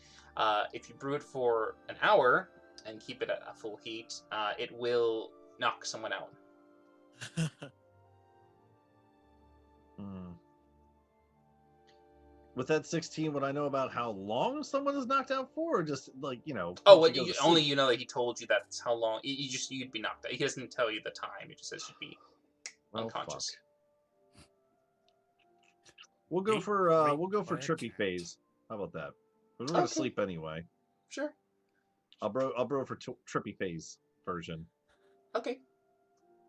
S1: If you brew it for an hour and keep it at a full heat, it will knock someone out.
S7: With that 16, would I know about how long someone is knocked out for, or just like
S1: Oh,
S7: once you go to
S1: only
S7: sleep?
S1: you know that he told you that's how long. You'd be knocked out. He doesn't tell you the time. He just says you'd be
S7: Oh,
S1: unconscious.
S7: fuck. We'll go
S4: Eat
S7: for
S4: raped by a
S7: trippy
S4: cat.
S7: phase. How about that? 'Cause we're gonna
S1: Okay.
S7: sleep anyway.
S1: Sure.
S7: I'll bro for trippy phase version.
S1: Okay.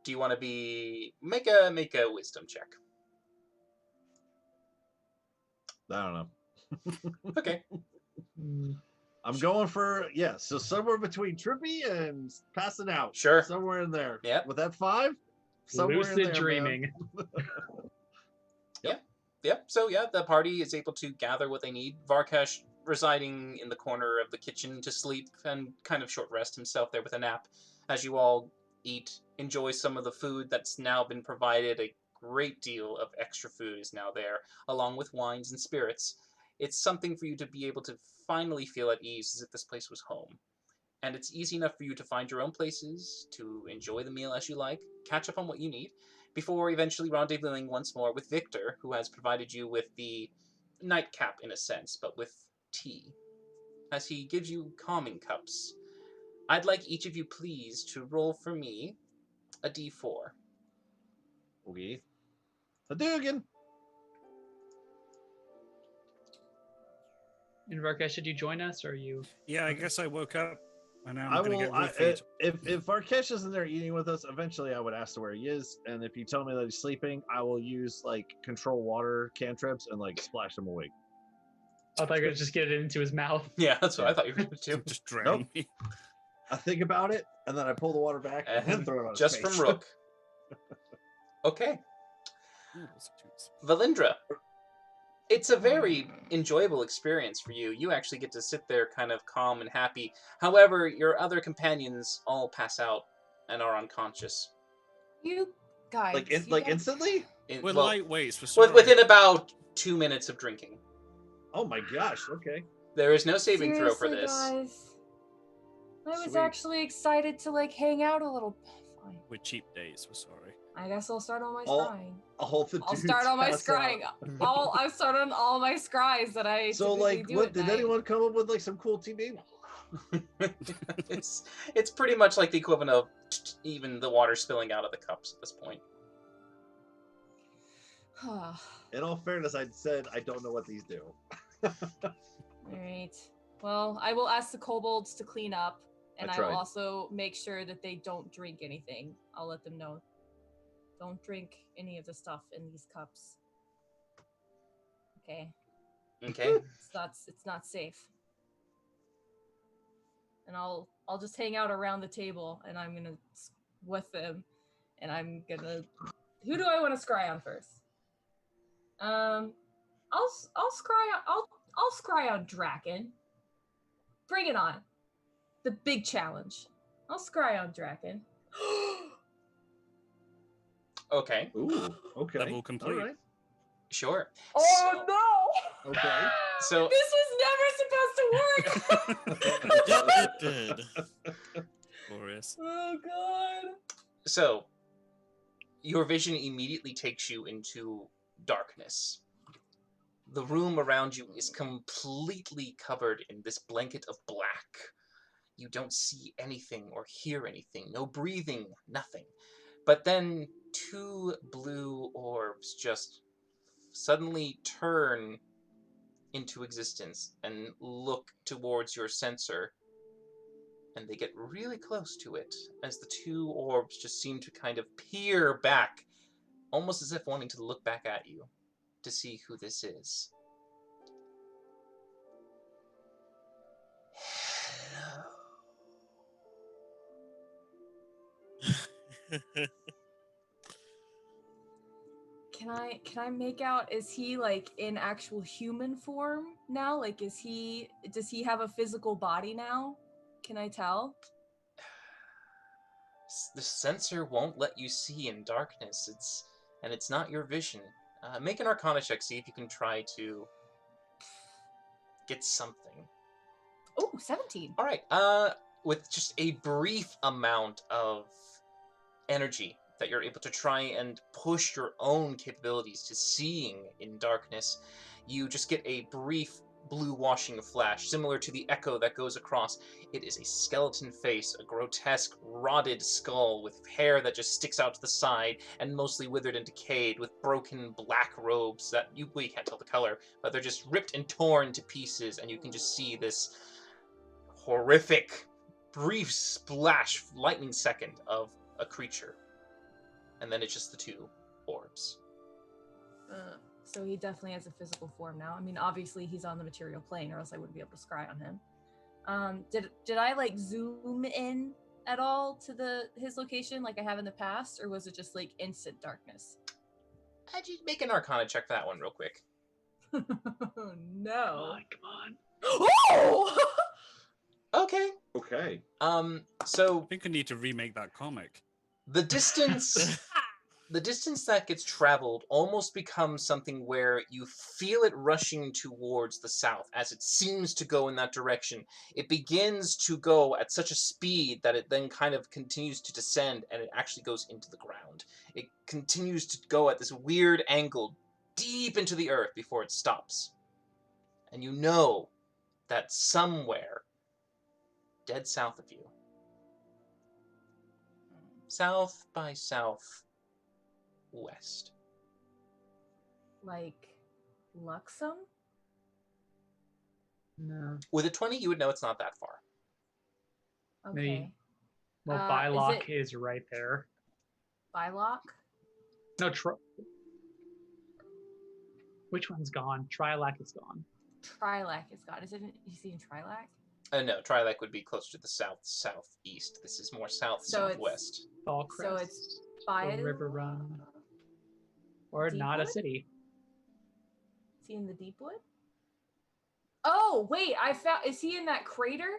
S1: Do you want to make a wisdom check?
S7: I don't know.
S1: Okay.
S7: I'm going for so somewhere between trippy and passing out.
S1: Sure.
S7: Somewhere in there.
S1: Yep.
S7: With that 5, somewhere in
S3: Lucid
S7: there, man.
S3: dreaming.
S1: Yep. So yeah, the party is able to gather what they need. Varkesh residing in the corner of the kitchen to sleep and kind of short rest himself there with a nap. As you all eat, enjoy some of the food that's now been provided. A great deal of extra food is now there, along with wines and spirits. It's something for you to be able to finally feel at ease as if this place was home. And it's easy enough for you to find your own places, to enjoy the meal as you like, catch up on what you need, before eventually rendezvousing once more with Victor, who has provided you with the nightcap in a sense, but with tea, as he gives you calming cups. I'd like each of you, please, to roll for me a d4.
S7: Okay. Hadouken!
S3: And Varkesh, should you join us, or are you?
S4: Yeah, I guess I woke up and now
S7: I
S4: I'm gonna
S7: will.
S4: get refeed.
S7: If Varkesh isn't there eating with us, eventually I would ask to where he is, and if you tell me that he's sleeping, I will use like control water cantrips and like splash him awake.
S3: I thought you were gonna just get it into his mouth.
S1: Yeah, that's what I thought you were going to do.
S4: Just drown
S7: Nope.
S4: me.
S7: I think about it, and then I pull the water back and then
S1: And
S7: throw it on his
S1: just
S7: face.
S1: from Rook. Okay.
S4: Ooh, those are twos.
S1: Valindra, it's a very enjoyable experience for you. You actually get to sit there kind of calm and happy. However, your other companions all pass out and are unconscious.
S6: You guys.
S7: like
S6: you guys-
S7: instantly.
S4: We're
S1: Well,
S4: lightweights. We're sorry.
S1: within about 2 minutes of drinking.
S7: Oh my gosh. Okay.
S1: There is no saving throw for
S6: Seriously,
S1: this.
S6: Guys, I was
S7: Sweet.
S6: actually excited to like hang out a little. Fine.
S4: We're cheap days. We're sorry.
S6: I guess I'll start on my
S7: All-
S6: scrying.
S7: All the
S6: I'll
S7: dudes
S6: start on my
S7: pass
S6: scrying.
S7: out.
S6: I'll start on all my scries that I
S7: So
S6: typically
S7: like,
S6: do
S7: what
S6: at
S7: did
S6: night.
S7: anyone come up with like some cool tea name?
S1: it's pretty much like the equivalent of even the water spilling out of the cups at this point.
S7: In all fairness, I said I don't know what these do.
S6: Alright. Well, I will ask the kobolds to clean up, and
S7: I
S6: I will
S7: tried.
S6: also make sure that they don't drink anything. I'll let them know. Don't drink any of the stuff in these cups. Okay.
S1: Okay.
S6: It's not safe. And I'll just hang out around the table, and I'm gonna with them, and I'm gonna. Who do I want to scry on first? I'll scry on Draken. Bring it on. The big challenge. I'll scry on Draken.
S1: Okay.
S7: Ooh. Okay.
S4: Level complete.
S7: All right.
S1: Sure.
S6: Oh no!
S7: Okay.
S1: So
S6: This was never supposed to work.
S5: Yep, it did.
S4: Glorious.
S6: Oh god.
S1: So, your vision immediately takes you into darkness. The room around you is completely covered in this blanket of black. You don't see anything or hear anything, no breathing, nothing. But then 2 blue orbs just suddenly turn into existence and look towards your sensor. and they get really close to it as the two orbs just seem to kind of peer back, almost as if wanting to look back at you to see who this is.
S6: Can I make out, is he like in actual human form now? Like does he have a physical body now? Can I tell?
S1: The sensor won't let you see in darkness. It's not your vision. Make an Arcana check, see if you can try to get something.
S6: Oh, 17.
S1: All right. With just a brief amount of energy that you're able to try and push your own capabilities to seeing in darkness, you just get a brief blue washing flash, similar to the echo that goes across. It is a skeleton face, a grotesque, rotted skull with hair that just sticks out to the side and mostly withered and decayed, with broken black robes that you can't tell the color, but they're just ripped and torn to pieces, and you can just see this horrific, brief splash, lightning second of a creature. And then it's just the two orbs.
S6: So he definitely has a physical form now. I mean, obviously he's on the material plane, or else I wouldn't be able to scry on him. Did I like zoom in at all to his location like I have in the past, or was it just like instant darkness?
S1: I'd just make an Arcana check for that one real quick.
S6: No.
S8: Come on.
S6: Oh!
S1: Okay.
S7: Okay.
S1: So
S4: I think I need to remake that comic.
S1: the distance that gets traveled almost becomes something where you feel it rushing towards the south as it seems to go in that direction. It begins to go at such a speed that it then kind of continues to descend, and it actually goes into the ground. It continues to go at this weird angle deep into the earth before it stops. And you know that somewhere dead south of you, south by south west,
S6: Like Luxem?
S8: No.
S1: with a 20 you would know it's not that far.
S6: Okay.
S3: Maybe. Well,
S6: Is
S3: Bylock
S6: it-
S3: is right there.
S6: Bylock?
S3: No, which one's gone? Trilac is gone.
S6: Trilac is gone. Is he in Trilac?
S1: No, Trilac would be closer to the southeast. This is more southwest.
S3: Fall
S6: So
S3: Crest.
S6: it's
S3: or
S6: by
S3: River Run. Or not a
S6: Deepwood?
S3: city.
S6: Is he in the Deepwood? Oh, wait, I found, is he in that crater?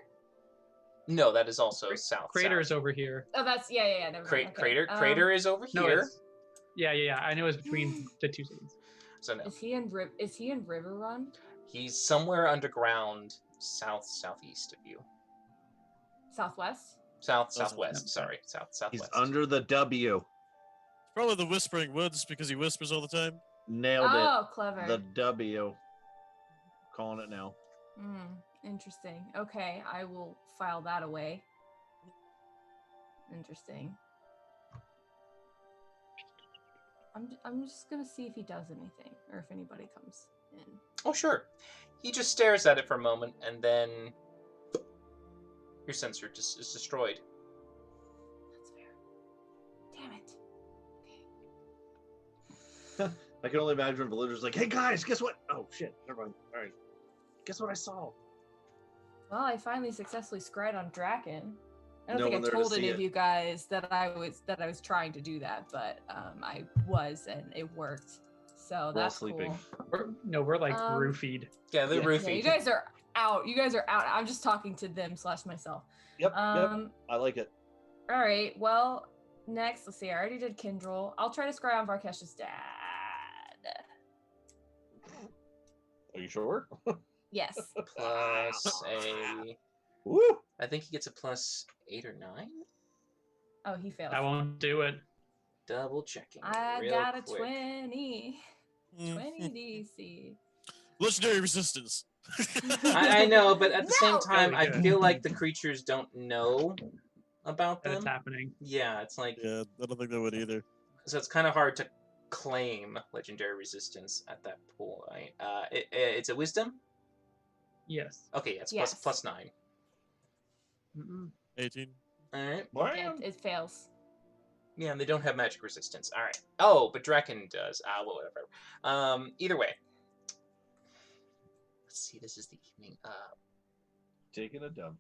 S1: No, that is also south.
S3: Crater's
S1: south.
S3: over here.
S6: Oh, that's, yeah. Never mind. Okay.
S1: Crater is over
S3: No,
S1: here.
S3: it's, yeah. I know it's between the two cities.
S1: So no,
S6: Is he in River Run?
S1: he's somewhere underground, southeast of you.
S6: Southwest?
S1: Southwest.
S3: Yeah.
S1: Sorry, southwest.
S7: He's under the W.
S5: Probably the Whispering Woods because he whispers all the time.
S7: Nailed
S6: Oh, clever.
S7: it. The W. Calling it now.
S6: Interesting. Okay, I will file that away. Interesting. I'm just gonna see if he does anything, or if anybody comes in.
S1: Oh, sure. He just stares at it for a moment, and then your sensor just is destroyed.
S6: That's fair. Damn it.
S7: I can only imagine villagers like, hey guys, guess what? Oh shit, never mind. All right. Guess what I saw?
S6: Well, I finally successfully scried on Draken. I don't
S7: No
S6: think
S7: one
S6: I
S7: there to
S6: told
S7: see
S6: any
S7: it.
S6: of you guys that I was trying to do that, but I was, and it worked. So
S7: We're all
S6: that's
S7: sleeping.
S6: cool.
S3: We're like
S6: Um,
S3: roofied.
S1: Yeah, they're
S7: Yeah.
S1: roofied.
S6: Yeah, you guys are out. You guys are out. I'm just talking to them / myself.
S7: Yep,
S6: Um.
S7: I like it.
S6: All right. Well, next, let's see. I already did Kindrel. I'll try to scry on Varkesh's dad.
S7: Are you sure?
S6: Yes.
S1: Plus a...
S7: Woo!
S1: I think he gets a plus 8 or 9?
S6: Oh, he failed.
S3: I won't do it.
S1: Double checking.
S6: I
S1: real
S6: got a
S1: quick.
S6: 20. 20 DC.
S5: Legendary resistance.
S1: I know, but at the same
S6: No!
S1: time, I
S3: Really good.
S1: feel like the creatures don't know about
S3: That it's
S1: them.
S3: happening.
S1: Yeah, it's like...
S5: Yeah, I don't think they would either.
S1: So it's kind of hard to claim legendary resistance at that point. It's a wisdom?
S3: Yes.
S1: Okay, yeah, it's
S6: Yes.
S1: plus 9.
S3: Mm-mm.
S5: 18.
S1: All right.
S6: Yeah, it fails.
S1: Yeah, and they don't have magic resistance. All right. Oh, but Draken does. Well, whatever. Either way. Let's see. This is the evening.
S7: Taking a dump.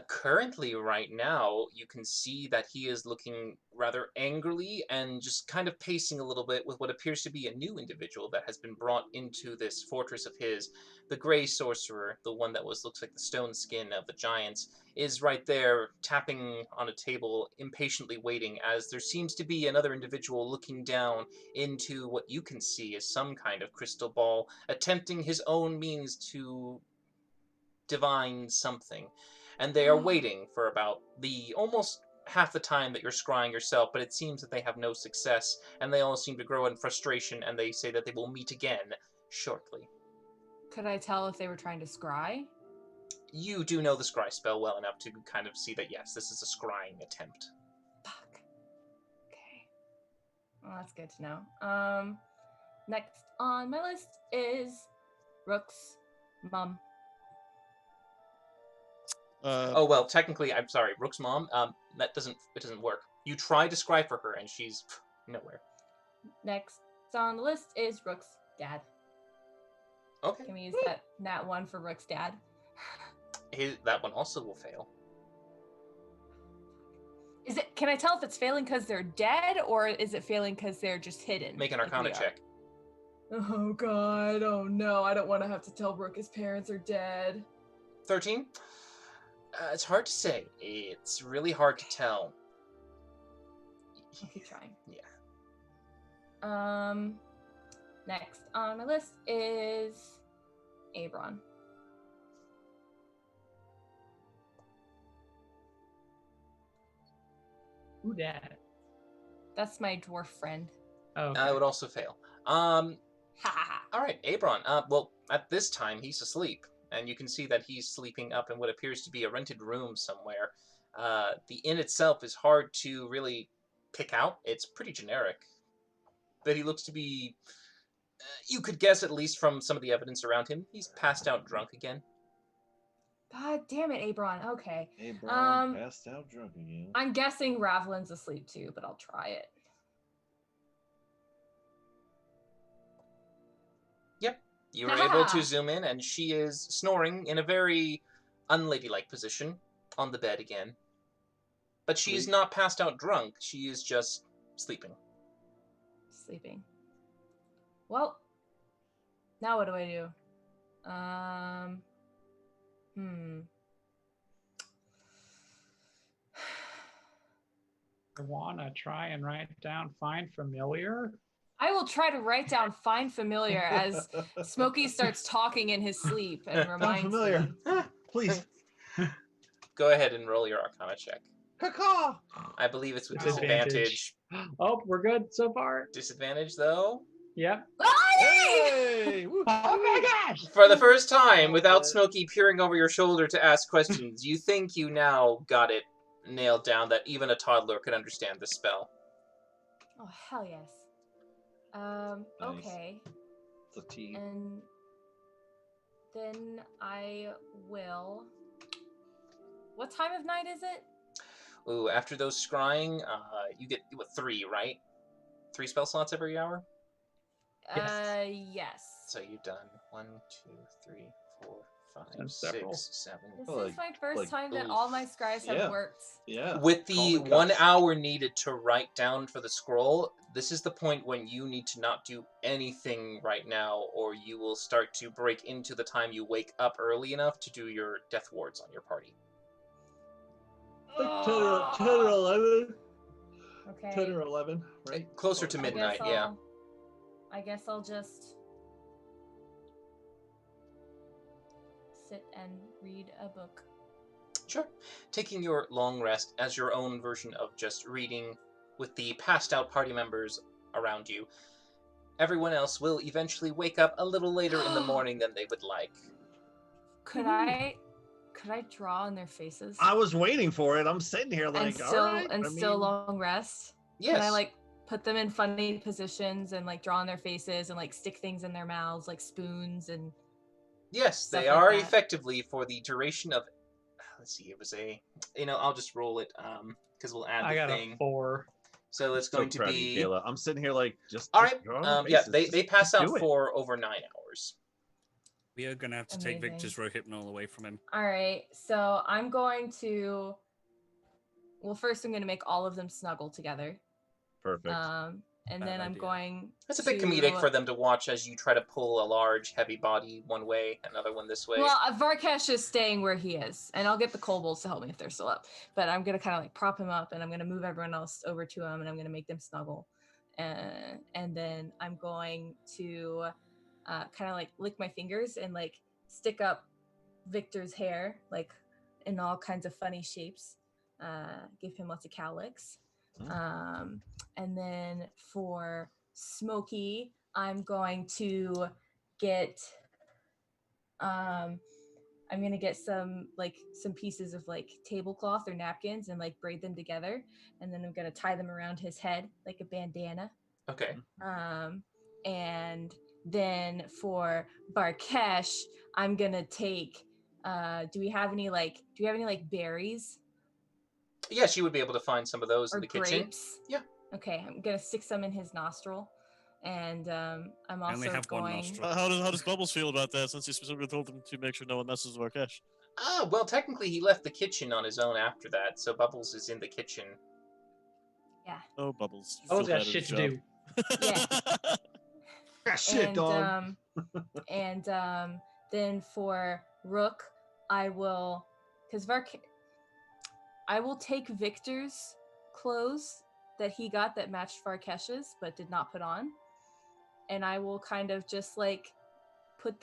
S1: Currently, right now, you can see that he is looking rather angrily and just kind of pacing a little bit with what appears to be a new individual that has been brought into this fortress of his. The Grey Sorcerer, the one that looks like the stone skin of the giants, is right there tapping on a table, impatiently waiting, as there seems to be another individual looking down into what you can see as some kind of crystal ball, attempting his own means to divine something. And they are waiting for about the almost half the time that you're scrying yourself, but it seems that they have no success, and they all seem to grow in frustration, and they say that they will meet again shortly.
S6: Could I tell if they were trying to scry?
S1: You do know the scry spell well enough to kind of see that, yes, this is a scrying attempt.
S6: Fuck. Okay. Well, that's good to know. Next on my list is Rook's mom.
S1: Oh, well, technically, I'm sorry, Rook's mom, it doesn't work. You try to scry for her, and she's nowhere.
S6: Next on the list is Rook's dad.
S1: Okay.
S6: Can we use that nat 1 for Rook's dad?
S1: That one also will fail.
S6: Can I tell if it's failing because they're dead, or is it failing because they're just hidden?
S1: Make an
S6: like
S1: Arcana
S6: we are?
S1: check.
S6: Oh god, oh no, I don't want to have to tell Rook his parents are dead.
S1: 13? It's hard to say. It's really hard to tell.
S6: I'll keep trying.
S1: Yeah.
S6: Next on my list is Abron.
S8: Who dat?
S6: That's my dwarf friend.
S8: Oh, okay.
S1: I would also fail.
S6: Ha ha ha.
S1: All right, Abron. Well, at this time, he's asleep. And you can see that he's sleeping up in what appears to be a rented room somewhere. The inn itself is hard to really pick out. It's pretty generic. But he looks to be... you could guess, at least from some of the evidence around him, he's passed out drunk again.
S6: God damn it, Abron. Okay.
S7: Hey, Brian, passed out drunk again.
S6: I'm guessing Ravlin's asleep too, but I'll try it.
S1: You were able to zoom in, and she is snoring in a very unladylike position on the bed again. But she is not passed out drunk. She is just sleeping.
S6: Sleeping. Well, now what do I do?
S8: I wanna try and write down find familiar.
S6: I will try to write down find familiar as Smokey starts talking in his sleep and reminds
S7: familiar.
S6: me.
S7: Please.
S1: Go ahead and roll your Arcana check.
S7: Caw.
S1: I believe it's with
S8: Disadvantage.
S1: disadvantage.
S8: Oh, we're good so far.
S1: Disadvantage, though?
S8: Yep.
S7: Hey! Woo.
S8: Oh my gosh!
S1: For the first time, without Smokey peering over your shoulder to ask questions, you think you now got it nailed down that even a toddler could understand this spell.
S6: Oh, hell yes.
S7: Nice.
S6: Okay.
S7: It's a T.
S6: And then I will... What time of night is it?
S1: Ooh, after those scrying, you get, 3, right? 3 spell slots every hour?
S6: Yes.
S1: So you've done 1, 2, 3, 4, 5,
S8: That's several.
S1: 6, 7.
S6: This is my first time that
S1: oof.
S6: all my scries have worked.
S7: Yeah.
S1: With
S7: Call
S1: the
S7: the
S1: 1
S7: cops.
S1: hour needed to write down for the scroll, this is the point when you need to not do anything right now, or you will start to break into the time you wake up early enough to do your death wards on your party.
S7: Like 10 or 11.
S6: Okay.
S7: 10 or 11, right?
S1: Closer to midnight, yeah.
S6: I guess I'll just sit and read a book.
S1: Sure. Taking your long rest as your own version of just reading with the passed out party members around you. Everyone else will eventually wake up a little later in the morning than they would like.
S6: Could I draw on their faces?
S7: I was waiting for it. I'm sitting here like,
S6: still long rest?
S1: Yes.
S6: Can I put them in funny positions and draw on their faces and stick things in their mouths like spoons and
S1: Yes,
S6: stuff
S1: they
S6: like
S1: are
S6: that?
S1: effectively, for the duration of let's see, it was a, I'll just roll it because we'll add
S3: I
S1: the
S3: got
S1: thing.
S3: a 4.
S1: So it's
S7: So
S1: going to
S7: proud of you,
S1: be
S7: Kayla. I'm sitting here like just
S1: all right.
S7: draw on
S1: Yeah,
S7: faces.
S1: they
S7: Just
S1: pass out
S7: do it.
S1: for over 9 hours.
S4: We are going to have to take
S6: Amazing.
S4: Victor's Rohypnol away from him.
S6: All right, so I'm going to. Well, first I'm going to make all of them snuggle together.
S7: Perfect.
S6: And
S4: Bad
S6: then I'm
S4: idea.
S6: going.
S1: It's a bit
S6: to...
S1: comedic for them to watch as you try to pull a large, heavy body one way, another one this way.
S6: Well, Varkesh is staying where he is, and I'll get the kobolds to help me if they're still up. But I'm gonna kind of like prop him up, and I'm gonna move everyone else over to him, and I'm gonna make them snuggle, and then I'm going to kind of like lick my fingers and like stick up Victor's hair, like in all kinds of funny shapes. Give him lots of cow licks. And then for Smokey, I'm going to get I'm gonna get some pieces of like tablecloth or napkins and like braid them together, and then I'm gonna tie them around his head like a bandana.
S1: Okay.
S6: And then for Varkesh, I'm gonna take do we have any berries
S1: Yes, you would be able to find some of those
S6: or
S1: in the kitchen.
S6: grapes?
S1: Yeah.
S6: Okay, I'm gonna stick some in his nostril, and I'm
S4: I only
S6: also
S4: have one
S6: going.
S4: nostril.
S5: How does Bubbles feel about that? Since he specifically told him to make sure no one messes with Varkesh.
S1: Well, technically he left the kitchen on his own after that, so Bubbles is in the kitchen.
S6: Yeah.
S5: Oh, Bubbles. you
S3: Bubbles
S5: feel
S3: got
S5: bad at
S3: shit to
S5: his
S3: do.
S5: job.
S7: Ah, shit,
S6: and
S7: dog.
S6: then for Rook, I will take Victor's clothes that he got that matched Varkesh's but did not put on, and I will kind of just like put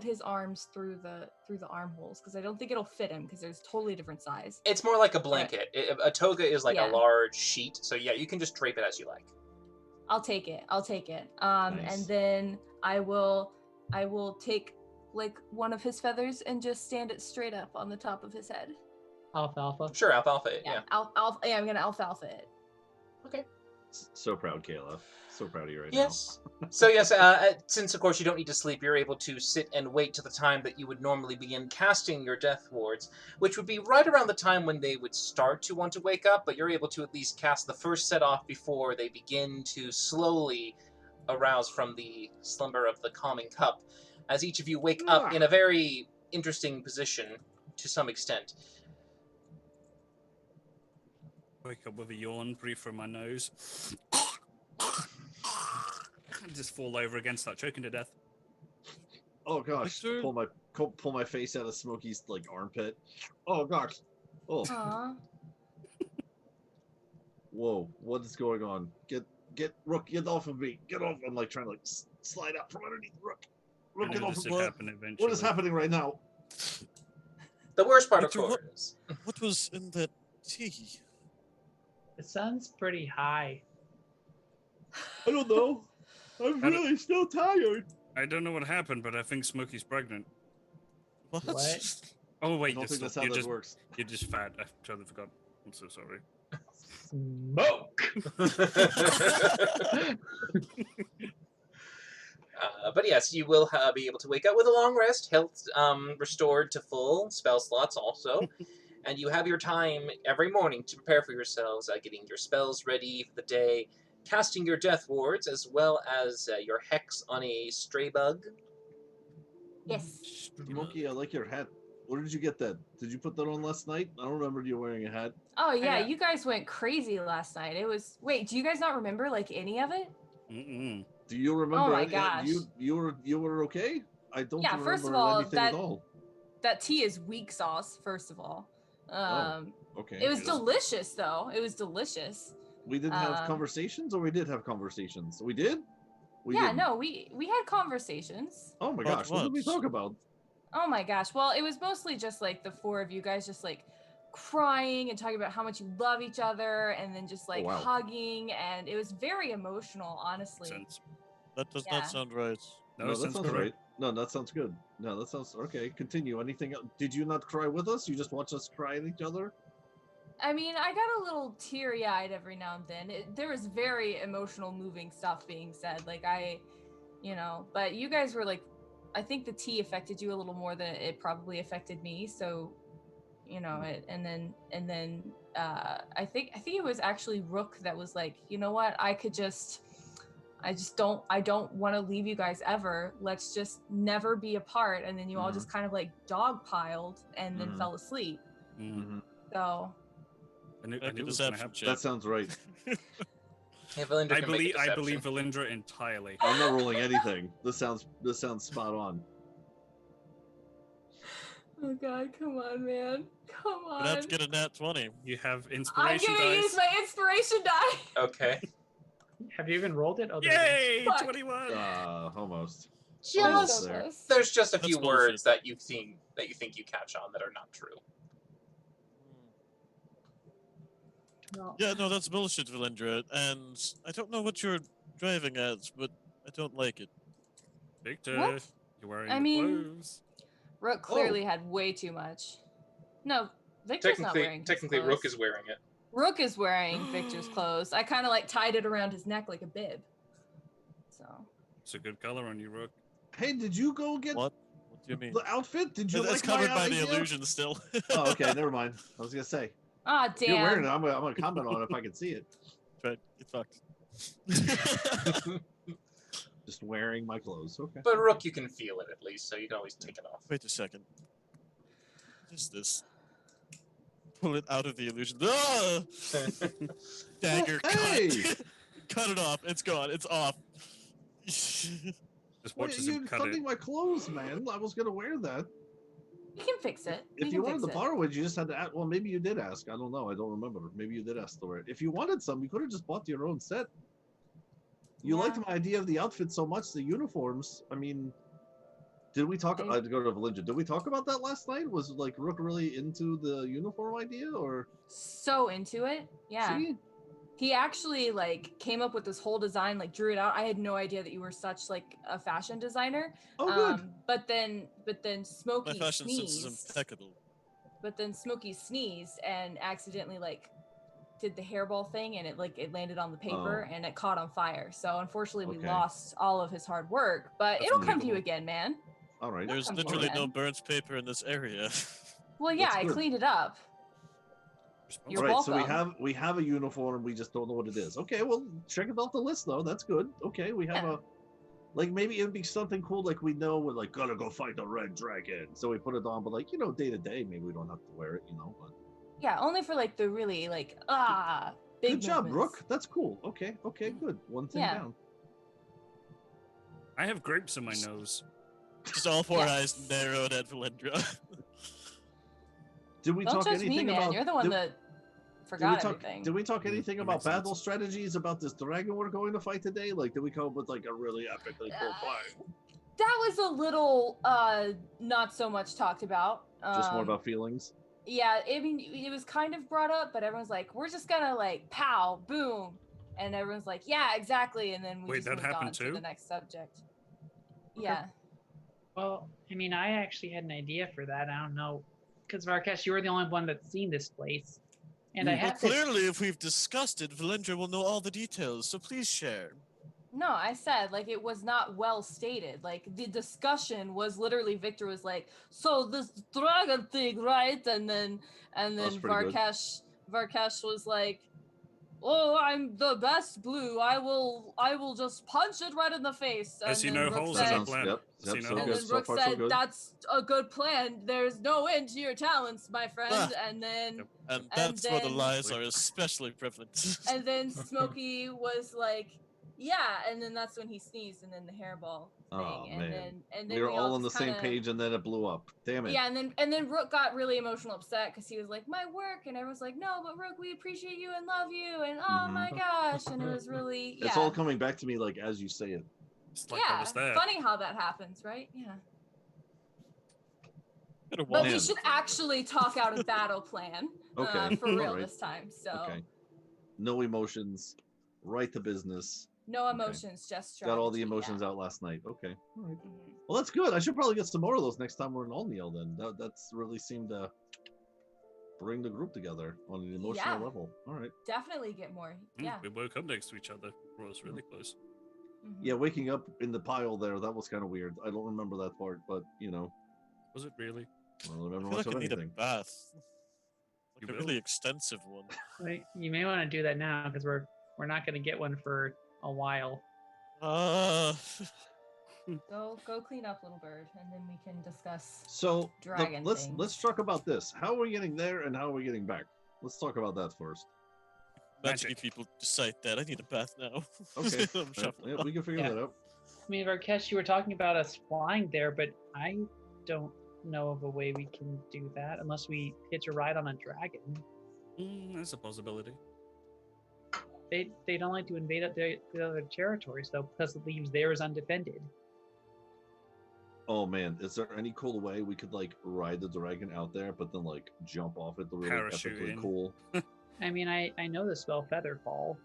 S6: his arms through the armholes because I don't think it'll fit him because there's totally different size.
S1: It's more like a blanket. A toga is like
S6: Yeah.
S1: a large sheet, so yeah, you can just drape it as you like.
S6: I'll take it.
S7: Nice.
S6: And then I will take like one of his feathers and just stand it straight up on the top of his head.
S3: Alfalfa.
S1: Sure, alfalfa it, yeah.
S6: I'm gonna alfalfa it.
S1: Okay.
S7: So proud, Kayla. So proud of you right
S1: Yes. So yes, since of course you don't need to sleep, you're able to sit and wait to the time that you would normally begin casting your death wards, which would be right around the time when they would start to want to wake up, but you're able to at least cast the first set off before they begin to slowly arouse from the slumber of the calming cup, as each of you wake up in a very interesting position to some extent.
S4: Wake up with a yawn, breathe through my nose. And just fall over again, start choking to death.
S7: now. Oh gosh,
S5: Victor?
S7: pull my face out of Smokey's like armpit. Oh gosh. Oh,
S6: Aww.
S7: whoa, what is going on? Get Rook, get off of me. Get off. I'm like trying to like slide out from underneath Rook. Rook,
S4: I
S7: get
S4: know
S7: off
S4: this
S7: of
S4: would
S7: me.
S4: happen eventually.
S7: What is happening right now?
S1: The worst part,
S5: Victor,
S1: of course,
S5: What was in that tea?
S8: The sun's pretty high.
S7: I don't know. I'm
S4: I don't-
S7: really still tired.
S4: I don't know what happened, but I think Smokey's pregnant.
S5: What?
S8: What?
S4: Oh
S7: I
S4: wait,
S7: don't think that's how
S4: you're
S7: that
S4: just
S7: works.
S4: you're just fat. I totally forgot. I'm so sorry.
S8: Smoke.
S1: But yes, you will be able to wake up with a long rest, health restored to full, spell slots also, and you have your time every morning to prepare for yourselves, getting your spells ready for the day, casting your death wards, as well as your hex on a stray bug.
S6: Yes.
S7: Smokey, I like your hat. Where did you get that? Did you put that on last night? I don't remember you wearing a hat.
S6: Oh yeah,
S8: got-
S6: you guys went crazy last night. It was wait, do you guys not remember like any of it?
S4: Mm-mm.
S7: Do you remember?
S6: my
S7: any-
S6: gosh.
S7: You were okay? I don't
S6: Yeah,
S7: remember
S6: first of all,
S7: anything at all.
S6: That tea is weak sauce, first of all.
S7: Okay.
S6: It was
S7: yes.
S6: delicious though. It was delicious.
S7: We didn't have
S6: um,
S7: conversations, or we did have conversations. We did. We
S6: yeah,
S7: didn't.
S6: no, we had conversations.
S7: Oh my
S5: About
S7: gosh, what did we
S5: what?
S7: talk about?
S6: Oh my gosh. Well, it was mostly just like the four of you guys just like crying and talking about how much you love each other and then just like
S7: wow.
S6: hugging, and it was very emotional, honestly.
S4: Sense.
S5: That does
S6: Yeah.
S5: not sound right.
S4: No,
S7: No, that
S4: sounds
S7: sounds
S4: correct.
S7: right. No, that sounds good. No, that sounds okay. Continue. Anything else? Did you not cry with us? You just watch us cry at each other?
S6: I mean, I got a little teary-eyed every now and then. There was very emotional, moving stuff being said. Like but you guys were like, I think the tea affected you a little more than it probably affected me. So, you know it, and then I think it was actually Rook that was like, you know what, I don't want to leave you guys ever. Let's just never be apart. And then you all just kind of like dogpiled and then fell asleep. So
S4: I knew
S5: Make a
S4: it was going to
S5: deception
S4: happen.
S5: check.
S7: That sounds right.
S1: Yeah, Valindra
S4: I
S1: can make a
S4: believe
S1: deception.
S4: Valindra entirely.
S7: I'm not rolling anything. This sounds spot on.
S6: oh god, come on, man, come
S5: We'd
S6: on.
S5: have to get a nat 20.
S4: You have
S6: I'm
S4: inspiration
S6: gonna use
S4: dice.
S6: my inspiration die.
S1: Okay.
S3: Have you even rolled it? Oh, there it is.
S4: Yay!
S6: Fuck.
S4: 21.
S7: Almost.
S6: So
S7: Almost there.
S6: close.
S1: There's just a
S5: That's
S1: few
S5: bullshit.
S1: words that you think you catch on that are not true.
S3: No.
S5: Yeah, no, that's bullshit, Valindra. And I don't know what you're driving at, but I don't like it.
S4: Victor,
S6: What?
S4: you're wearing
S6: I
S4: the
S6: mean-
S4: clothes.
S6: Rook clearly had way too much. No, Victor's not wearing his
S1: Technically,
S6: clothes.
S1: Rook is wearing it.
S6: Rook is wearing Victor's clothes. I kind of like tied it around his neck like a bib. So
S4: It's a good color on you, Rook.
S7: Hey, did you go get
S5: What? What do you mean?
S7: the outfit? Did you
S5: It's
S7: like
S5: covered
S7: my
S5: by the
S7: idea?
S5: illusion still.
S7: Oh, okay, never mind. I was gonna say.
S6: ah,
S7: If you're wearing it,
S6: damn.
S7: I'm gonna comment on it if I can see it.
S5: Right, get fucked.
S7: Just wearing my clothes. Okay.
S1: But Rook, you can feel it at least, so you can always take it off.
S5: Wait a second. What is this? Pull it out of the illusion. Ah! Dagger,
S7: Hey!
S5: cut. Cut it off. It's gone. It's off.
S4: Just
S7: Wait,
S4: watches him
S7: you're
S4: cut it.
S7: funding my clothes, man. I was gonna wear that.
S6: You can fix it.
S7: If
S6: can
S7: you wanted
S6: fix
S7: to
S6: it.
S7: borrow it, you just had to ask. Well, maybe you did ask. I don't know. I don't remember. Maybe you did ask for it. If you wanted some, you could have just bought your own set. You liked
S6: Yeah.
S7: my idea of the outfit so much, the uniforms. I mean, did we talk?
S6: I-
S7: I'd go to Valinja. Did we talk about that last night? Was like Rook really into the uniform idea, or
S6: So into it. Yeah.
S7: See?
S6: He actually like came up with this whole design, like drew it out. I had no idea that you were such like a fashion designer.
S7: Oh, good.
S6: But then
S5: My
S6: Smokey
S5: fashion sense is
S6: sneezed.
S5: impeccable.
S6: But then Smokey sneezed and accidentally like did the hairball thing, and it landed on the paper and it caught on fire. So unfortunately, we
S7: Okay.
S6: lost all of his hard work. But
S7: That's
S6: it'll come to you
S7: unbelievable.
S6: again, man.
S7: All right.
S5: There's
S6: come
S5: literally
S6: on,
S5: no
S6: man.
S5: burnt paper in this area.
S6: Well, yeah,
S7: That's
S6: I
S7: good.
S6: cleaned it up.
S4: Responsible.
S6: You're
S7: All right. So
S6: welcome.
S7: we have a uniform. We just don't know what it is. Okay. Well, check it off the list though. That's good. Okay. We have
S6: Yeah.
S7: a. Like maybe it'd be something cool, like we know we're like gotta go fight the red dragon, so we put it on. But like day to day, maybe we don't have to wear it, But
S6: Yeah, only for like the really like big
S7: good job,
S6: movements.
S7: Rook. That's cool. Okay, good. One thing
S6: Yeah.
S7: down.
S4: I have grapes in my nose.
S5: Just all four
S6: Yes.
S5: eyes narrowed at Valindra.
S7: Did we
S6: Don't
S7: talk
S6: judge
S7: anything
S6: me, man.
S7: about?
S6: You're the one
S7: did,
S6: that
S7: did we
S6: forgot
S7: talk?
S6: everything.
S7: Did we talk anything
S4: that
S7: about
S4: makes sense.
S7: battle strategies about this dragon we're going to fight today? Like, did we come up with like a really epically cool plan?
S6: That was a little not so much talked about.
S7: Just more about feelings.
S6: Yeah, I mean it was kind of brought up, but everyone's like, we're just gonna like pow, boom, and everyone's like, yeah, exactly, and then we
S4: Wait,
S6: just
S4: that
S6: moved
S4: happened
S6: on to
S4: too?
S6: the next subject. Yeah.
S8: Well, I mean, I actually had an idea for that. I don't know, because Varkesh, you were the only one that's seen this place, and I
S5: Well,
S8: have to.
S5: clearly, if we've discussed it, Valindra will know all the details, so please share.
S6: No, I said like it was not well stated. Like the discussion was literally Victor was like, so this dragon thing, right? And then
S7: That's pretty good.
S6: Varkesh was like, oh, I'm the best blue. I will just punch it right in the face.
S4: I see
S6: then
S4: no
S6: Rook
S4: holes
S6: said-
S4: in the
S7: Sounds-
S4: plan.
S7: yep,
S4: See
S7: yep,
S4: no
S7: so
S6: And
S7: good.
S6: then
S7: So
S6: Rook
S7: far, so
S6: said,
S7: good.
S6: "That's a good plan. There's no end to your talents, my friend."
S5: Ah.
S6: And then,
S4: Yep.
S5: And
S6: And
S5: that's where the
S6: then-
S5: lies are especially prevalent.
S6: and then Smokey was like, "Yeah." And then that's when he sneezed, and then the hairball thing.
S7: Oh,
S6: and
S7: man.
S6: then
S7: We were all on the
S6: just
S7: same
S6: kinda-
S7: page, and then it blew up. Damn it.
S6: Yeah, and then Rook got really emotional, upset because he was like, "My work," and everyone's like, "No, but Rook, we appreciate you and love you," and oh
S7: Mhm.
S6: my gosh, and it was really yeah,
S7: It's all coming back to me like as you say it.
S4: It's like I
S6: yeah,
S4: was there.
S6: funny how that happens, right? Yeah.
S5: Better
S6: But
S5: watch
S6: we
S7: Man.
S5: it.
S6: should actually talk out a battle plan
S7: Okay,
S6: for real
S7: alright.
S6: this time. So
S7: Okay. No emotions. Right to business.
S6: no
S7: Okay.
S6: emotions, just
S7: Got all the
S6: strategy,
S7: emotions
S6: yeah.
S7: out last night. Okay. All right.
S6: Mhm.
S7: Well, that's good. I should probably get some more of those next time we're in Olniel then. That's really seemed to bring the group together on an emotional
S6: Yeah.
S7: level. All right.
S6: Definitely get more. Yeah.
S4: We woke up next to each other. Brought us really close.
S6: Mhm.
S7: Yeah, waking up in the pile there, that was kind of weird. I don't remember that part, but
S4: Was it really?
S7: I don't remember
S5: I feel
S7: much
S5: like I
S7: of
S5: need a
S7: anything.
S5: bath.
S4: You
S5: A
S4: will.
S5: really extensive one.
S8: Wait, you may want to do that now because we're not going to get one for a while.
S5: Ah.
S6: Go clean up, little bird, and then we can discuss.
S7: So
S6: Dragon
S7: let's
S6: things.
S7: talk about this. How are we getting there, and how are we getting back? Let's talk about that first.
S5: Magic
S4: Magic.
S5: people decide that. I need a bath now.
S7: Okay,
S5: I'm shuffling.
S7: yeah, we can figure
S8: Yeah.
S7: that out.
S8: I mean, Varkesh, you were talking about us flying there, but I don't know of a way we can do that unless we hitch a ride on a dragon.
S4: That's a possibility.
S8: They don't like to invade the other territories though, because it leaves theirs undefended.
S7: Oh man, is there any cool way we could like ride the dragon out there, but then like jump off it to really epically
S4: Parachuting.
S7: cool?
S8: I mean, I know the spell Featherfall.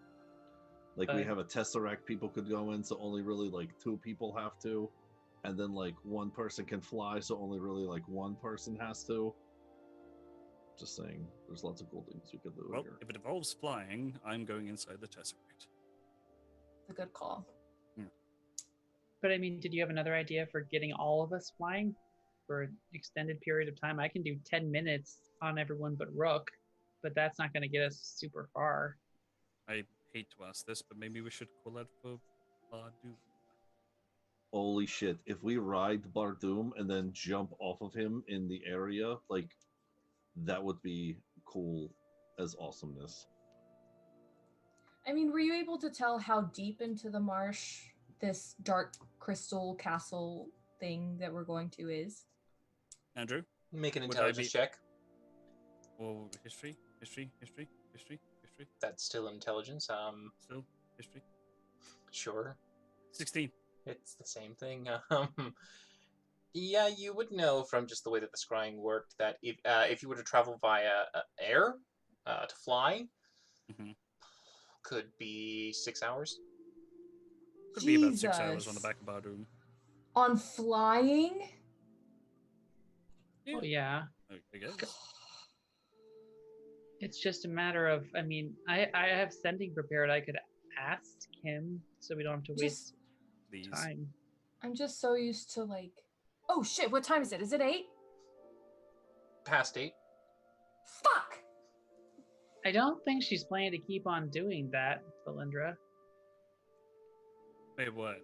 S7: Like we
S8: Uh,
S7: have a tesseract people could go in, so only really like 2 people have to, and then like 1 person can fly, so only really like 1 person has to. Just saying, there's lots of cool things you could do
S4: Well,
S7: here.
S4: if it involves flying, I'm going inside the Tesseract.
S6: A good call.
S8: But I mean, did you have another idea for getting all of us flying for an extended period of time? I can do 10 minutes on everyone but Rook, but that's not going to get us super far.
S4: I hate to ask this, but maybe we should call out for Bardoom.
S7: Holy shit! If we ride Bardoom and then jump off of him in the area, like that would be cool as awesomeness.
S6: I mean, were you able to tell how deep into the marsh this dark crystal castle thing that we're going to is?
S4: Andrew?
S1: Make an
S4: Would I
S1: intelligence
S4: be-
S1: check.
S4: Or history?
S1: That's still intelligence.
S4: Still? History?
S1: Sure.
S4: 16.
S1: It's the same thing. Yeah, you would know from just the way that the scrying worked that if you were to travel via air to fly,
S4: Mhm.
S1: could be 6 hours.
S4: Could be about 6 hours on the
S6: Jesus.
S4: back of Bardoom.
S6: On flying?
S8: Oh yeah,
S4: I guess.
S8: it's just a matter of. I mean, I have sending prepared. I could ask him so we don't have to waste
S4: These.
S8: time.
S6: I'm just so used to like. Oh shit! What time is it? Is it 8?
S1: Past 8.
S6: Fuck!
S8: I don't think she's planning to keep on doing that, Valindra.
S4: Wait, what?
S6: I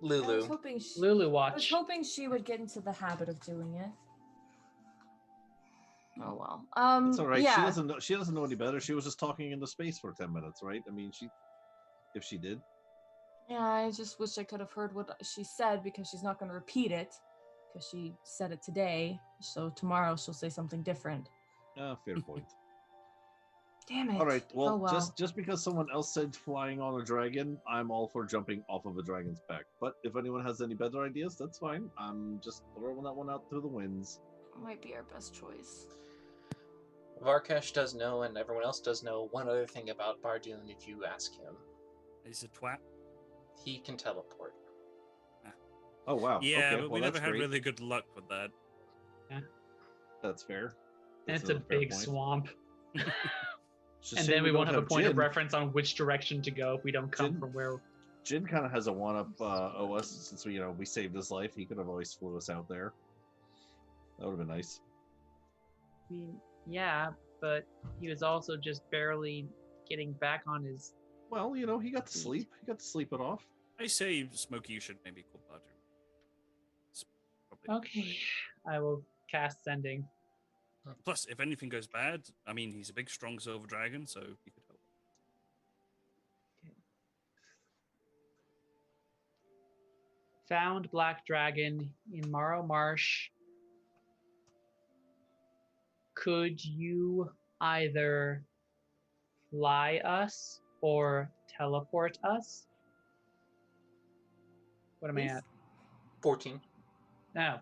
S6: was
S1: Lulu.
S6: hoping she.
S8: Lulu
S6: I was
S8: watch.
S6: hoping she would get into the habit of doing it. Oh well.
S7: It's all right.
S6: Yeah.
S7: She doesn't know any better. She was just talking into space for 10 minutes, right? I mean, if she did.
S6: Yeah, I just wish I could have heard what she said because she's not going to repeat it because she said it today. So tomorrow she'll say something different.
S7: Fair point.
S6: Damn it.
S7: All right. Well,
S6: Oh, well.
S7: just because someone else said flying on a dragon, I'm all for jumping off of a dragon's back. But if anyone has any better ideas, that's fine. I'm just throwing that one out through the winds.
S6: Might be our best choice.
S1: Varkesh does know, and everyone else does know, one other thing about Bardoon if you ask him.
S4: He's a twat.
S1: He can teleport.
S7: Oh wow.
S4: Yeah,
S7: okay,
S4: but
S7: well,
S4: we never
S7: that's
S4: had
S7: great.
S4: really good luck with that.
S7: That's fair.
S8: And
S7: That's
S8: it's a
S7: another fair
S8: big
S7: point.
S8: swamp.
S7: It's just
S8: And
S7: shame
S8: then we won't
S7: don't
S8: have a point of
S7: Jin.
S8: reference on which direction to go if we don't come
S7: Jin-
S8: from where.
S7: Jin kind of has a one-up OS since we saved his life. He could have always flew us out there. That would have been nice.
S8: I mean, yeah, but he was also just barely getting back on his.
S7: Well, he got to sleep. He got to sleep it off.
S4: I say, Smokey, you should maybe call Bardoom. It's probably-
S8: Okay, I will cast sending.
S4: Plus, if anything goes bad, I mean, he's a big, strong silver dragon, so he could help.
S8: Found Black Dragon in Morrow Marsh. Could you either fly us or teleport us? What am I at?
S1: 14.
S8: No.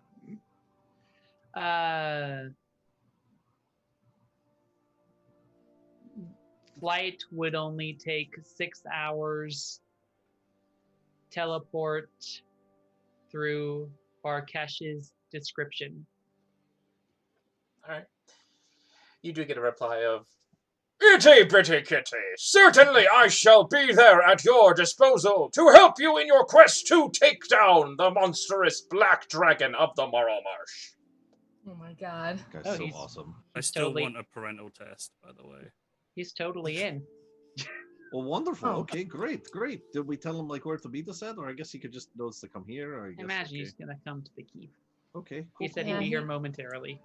S8: Flight would only take 6 hours. Teleport through Barkesh's description.
S1: Alright. You do get a reply of, "Itty bitty kitty, certainly I shall be there at your disposal to help you in your quest to take down the monstrous black dragon of the Morrow Marsh."
S6: Oh my god.
S7: Guy's
S8: Oh,
S7: so
S8: he's-
S7: awesome.
S4: I
S8: He's
S4: still
S8: totally-
S4: want a parental test, by the way.
S8: He's totally in.
S7: Well, wonderful.
S6: Oh.
S7: Okay, great. Did we tell him like where to meet us at, or I guess he could just knows to come here? Or I
S8: I
S7: guess,
S8: imagine
S7: okay.
S8: he's gonna come to the keep.
S7: Okay, cool.
S8: He said
S6: Yeah,
S8: he'd be here
S6: he-
S8: momentarily.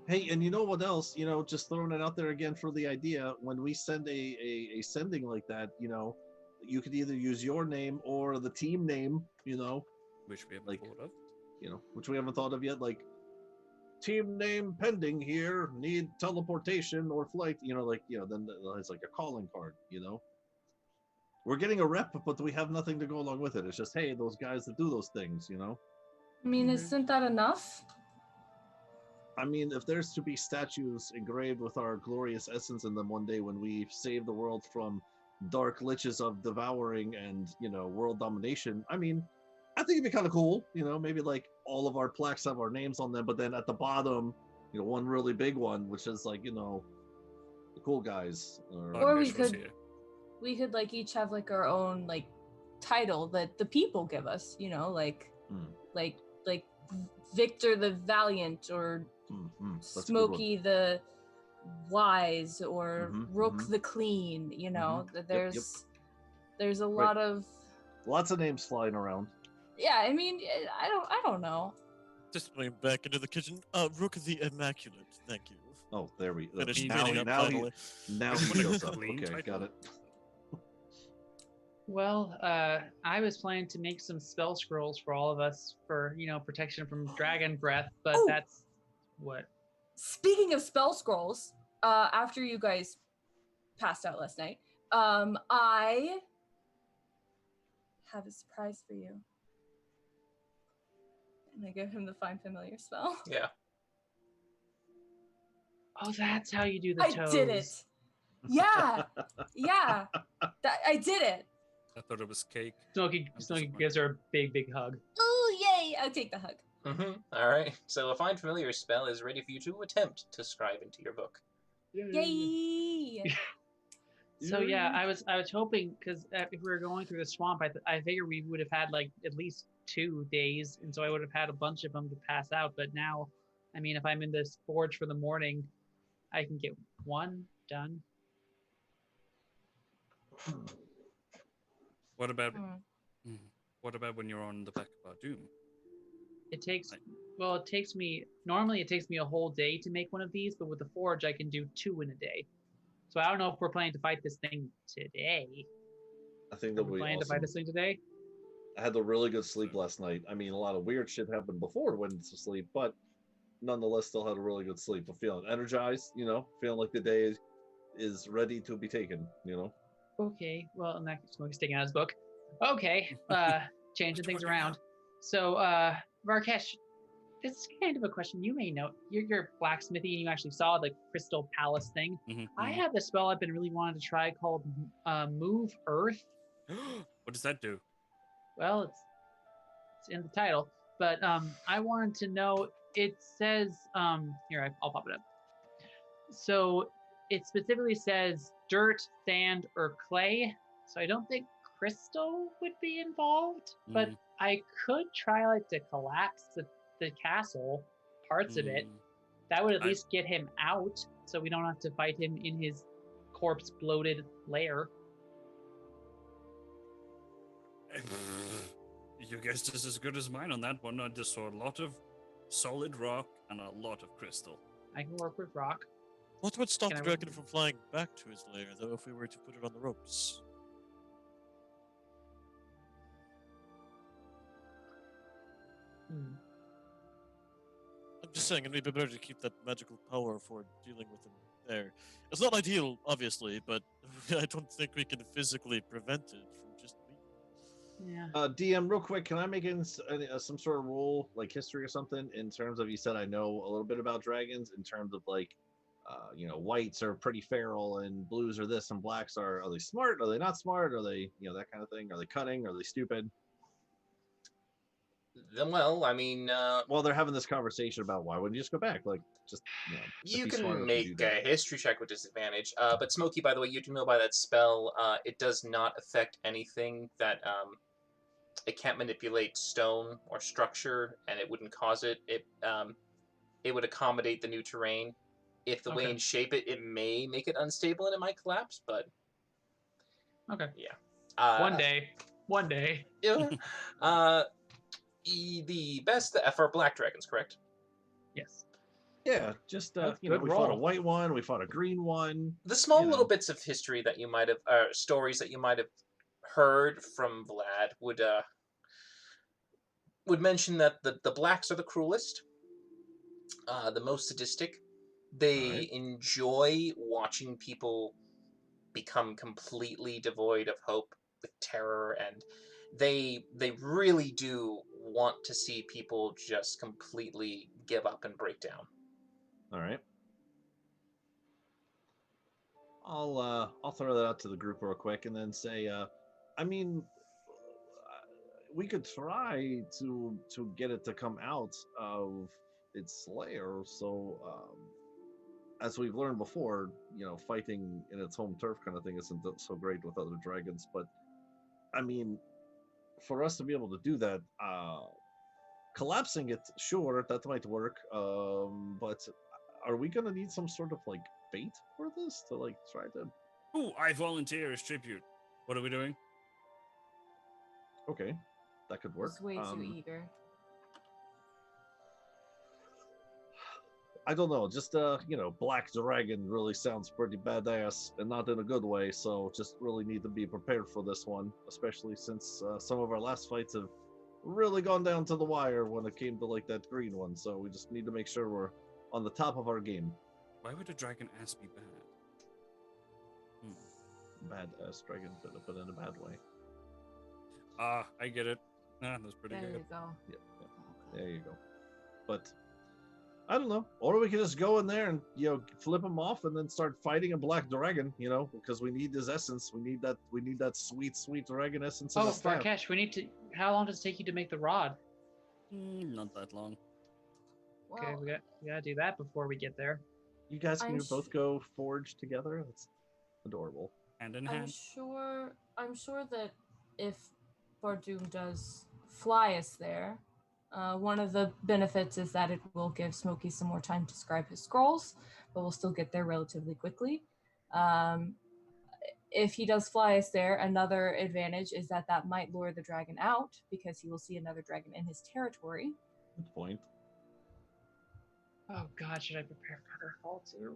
S7: Hey, and you know what else? You know, just throwing it out there again for the idea. When we send a sending like that, you know, you could either use your name or the team name. You know,
S4: Which we haven't
S7: Like-
S4: thought of.
S7: which we haven't thought of yet. Like team name pending here. Need teleportation or flight. Then it's like a calling card. You know, we're getting a rep, but we have nothing to go along with it. It's just hey, those guys that do those things. You know.
S6: I mean,
S8: Mhm.
S6: isn't that enough?
S7: I mean, if there's to be statues engraved with our glorious essence in them one day when we save the world from dark liches of devouring and, world domination, I mean, I think it'd be kind of cool, maybe like all of our plaques have our names on them, but then at the bottom, one really big one, which is like, the cool guys.
S6: Or we
S4: Visuals
S6: could-
S4: here.
S6: We could like each have like our own like title that the people give us, like
S7: Hmm.
S6: like Victor the Valiant or
S7: That's a good one.
S6: Smokey the Wise or
S7: Mhm,
S6: Rook
S7: mhm.
S6: the Clean,
S7: Yep,
S6: there's a
S7: Right.
S6: lot of
S7: Lots of names flying around.
S6: yeah, I mean I don't know.
S5: Just going back into the kitchen. Rook the Immaculate. Thank you.
S7: Oh, there we go.
S5: Finished
S7: Now,
S5: cleaning up
S7: now, he,
S5: finally.
S7: now
S4: Just
S7: he
S4: wanna
S7: shows up.
S4: clean
S7: Okay, got
S4: title.
S7: it.
S8: Well, I was planning to make some spell scrolls for all of us for, protection from dragon breath, but
S6: Oh!
S8: that's what.
S6: Speaking of spell scrolls, after you guys passed out last night, I have a surprise for you. And I give him the Find Familiar spell.
S1: Yeah.
S8: Oh, that's how you do the
S6: I
S8: toes.
S6: did it. Yeah, yeah, I did it.
S4: I thought it was cake.
S8: Smokey
S4: I'm
S8: Smokey gives her a big, big hug.
S6: Oh yay! I'll take the hug.
S1: All right. So a Find Familiar spell is ready for you to attempt to scribe into your book.
S6: Yay!
S8: So yeah, I was hoping because if we were going through the swamp, I figured we would have had like at least 2 days, and so I would have had a bunch of them to pass out. But now, I mean, if I'm in this forge for the morning, I can get 1 done.
S4: What about
S6: Hmm.
S4: what about when you're on the back of our doom?
S8: It takes
S4: Right.
S8: well, it takes me normally it takes me a whole day to make one of these, but with the forge I can do 2 in a day. So I don't know if we're planning to fight this thing today.
S7: I think
S8: Are
S7: that
S8: we
S7: would be
S8: planning to fight
S7: awesome.
S8: this thing today?
S7: I had a really good sleep last night. I mean, a lot of weird shit happened before I went to sleep, but nonetheless, still had a really good sleep. I'm feeling energized, feeling like the day is ready to be taken,
S8: Okay, well, in that case, Smokey's taking out his book. Okay, changing
S4: Which
S8: things
S4: one you
S8: around. So, Varkesh, this is kind of a question you may know. You're blacksmithy and you actually saw the Crystal Palace thing.
S4: Mhm,
S8: I
S4: mhm.
S8: have this spell I've been really wanting to try called Move Earth.
S4: What does that do?
S8: Well, it's in the title, but I wanted to know. It says here I'll pop it up. So it specifically says dirt, sand, or clay. So I don't think crystal would be involved, but
S4: Mm.
S8: I could try like to collapse the castle, parts of it.
S4: Mm.
S8: That would at
S4: I-
S8: least get him out, so we don't have to fight him in his corpse bloated lair.
S4: Your guess is as good as mine on that one. I just saw a lot of solid rock and a lot of crystal.
S8: I can work with rock.
S5: What would stop
S8: Can
S5: the
S8: I roll-
S5: dragon from flying back to his lair, though, if we were to put it on the ropes?
S8: Hmm.
S5: I'm just saying, it'd be better to keep that magical power for dealing with him there. It's not ideal, obviously, but I don't think we can physically prevent it from just leaving.
S8: Yeah.
S7: DM, real quick, can I make some sort of rule, like history or something, in terms of, you said I know a little bit about dragons, in terms of like, whites are pretty feral and blues are this and blacks are they smart? Are they not smart? Are they, that kind of thing? Are they cunning? Are they stupid?
S1: Then, well, I mean,
S7: Well, they're having this conversation about why wouldn't you just go back? Like, just, just
S1: you
S7: be smart
S1: can
S7: enough to do
S1: make
S7: that.
S1: a history check with disadvantage. But Smokey, by the way, you do know by that spell, it does not affect anything that it can't manipulate stone or structure, and it wouldn't cause it. it would accommodate the new terrain. If the way
S3: Okay.
S1: and shape it may make it unstable and it might collapse, but
S3: Okay.
S1: yeah.
S3: One day.
S1: Yeah. The best, the F are black dragons, correct?
S3: Yes.
S7: Yeah, just
S3: That's
S7: you know,
S3: good
S7: we fought a
S3: roll.
S7: white one, we fought a green one.
S1: The small
S7: You
S1: little
S7: know.
S1: bits of history that you might have, stories that you might have heard from Vlad would mention that the blacks are the cruelest, the most sadistic. They
S7: Alright.
S1: enjoy watching people become completely devoid of hope with terror, and they really do want to see people just completely give up and break down.
S7: All right. I'll throw that out to the group real quick and then say, I mean, we could try to get it to come out of its lair. So, as we've learned before, you know, fighting in its home turf kind of thing isn't so great with other dragons. But I mean, for us to be able to do that, collapsing it, sure, that might work. But are we gonna need some sort of like bait for this to like try to?
S4: Ooh, I volunteer as tribute. What are we doing?
S7: Okay, that could work.
S6: Just way too eager.
S7: I don't know. Just you know, black dragon really sounds pretty badass, and not in a good way. So just really need to be prepared for this one, especially since some of our last fights have really gone down to the wire when it came to like that green one. So we just need to make sure we're on the top of our game.
S4: Why would a dragon ass be bad?
S7: Badass dragon, but in a bad way.
S4: Ah, I get it. Ah, that's pretty
S6: There
S4: good.
S6: you go.
S7: Yeah, there you go. But I don't know. Or we could just go in there and, you know, flip him off and then start fighting a black dragon, you know, because we need his essence. We need that sweet, sweet dragon essence in
S8: Oh,
S7: the staff.
S8: Barkesh, we need to. How long does it take you to make the rod?
S4: Not that long.
S3: Okay,
S6: Well,
S3: we gotta do that before we get there.
S7: You guys can
S6: I'm
S7: both go forge together? That's adorable.
S4: Hand in
S6: I'm
S4: hand.
S6: sure that if Bardoom does fly us there, one of the benefits is that it will give Smokey some more time to scribe his scrolls, but we'll still get there relatively quickly. If he does fly us there, another advantage is that might lure the dragon out because he will see another dragon in his territory.
S7: Good point.
S8: Oh God, should I prepare for their fall too?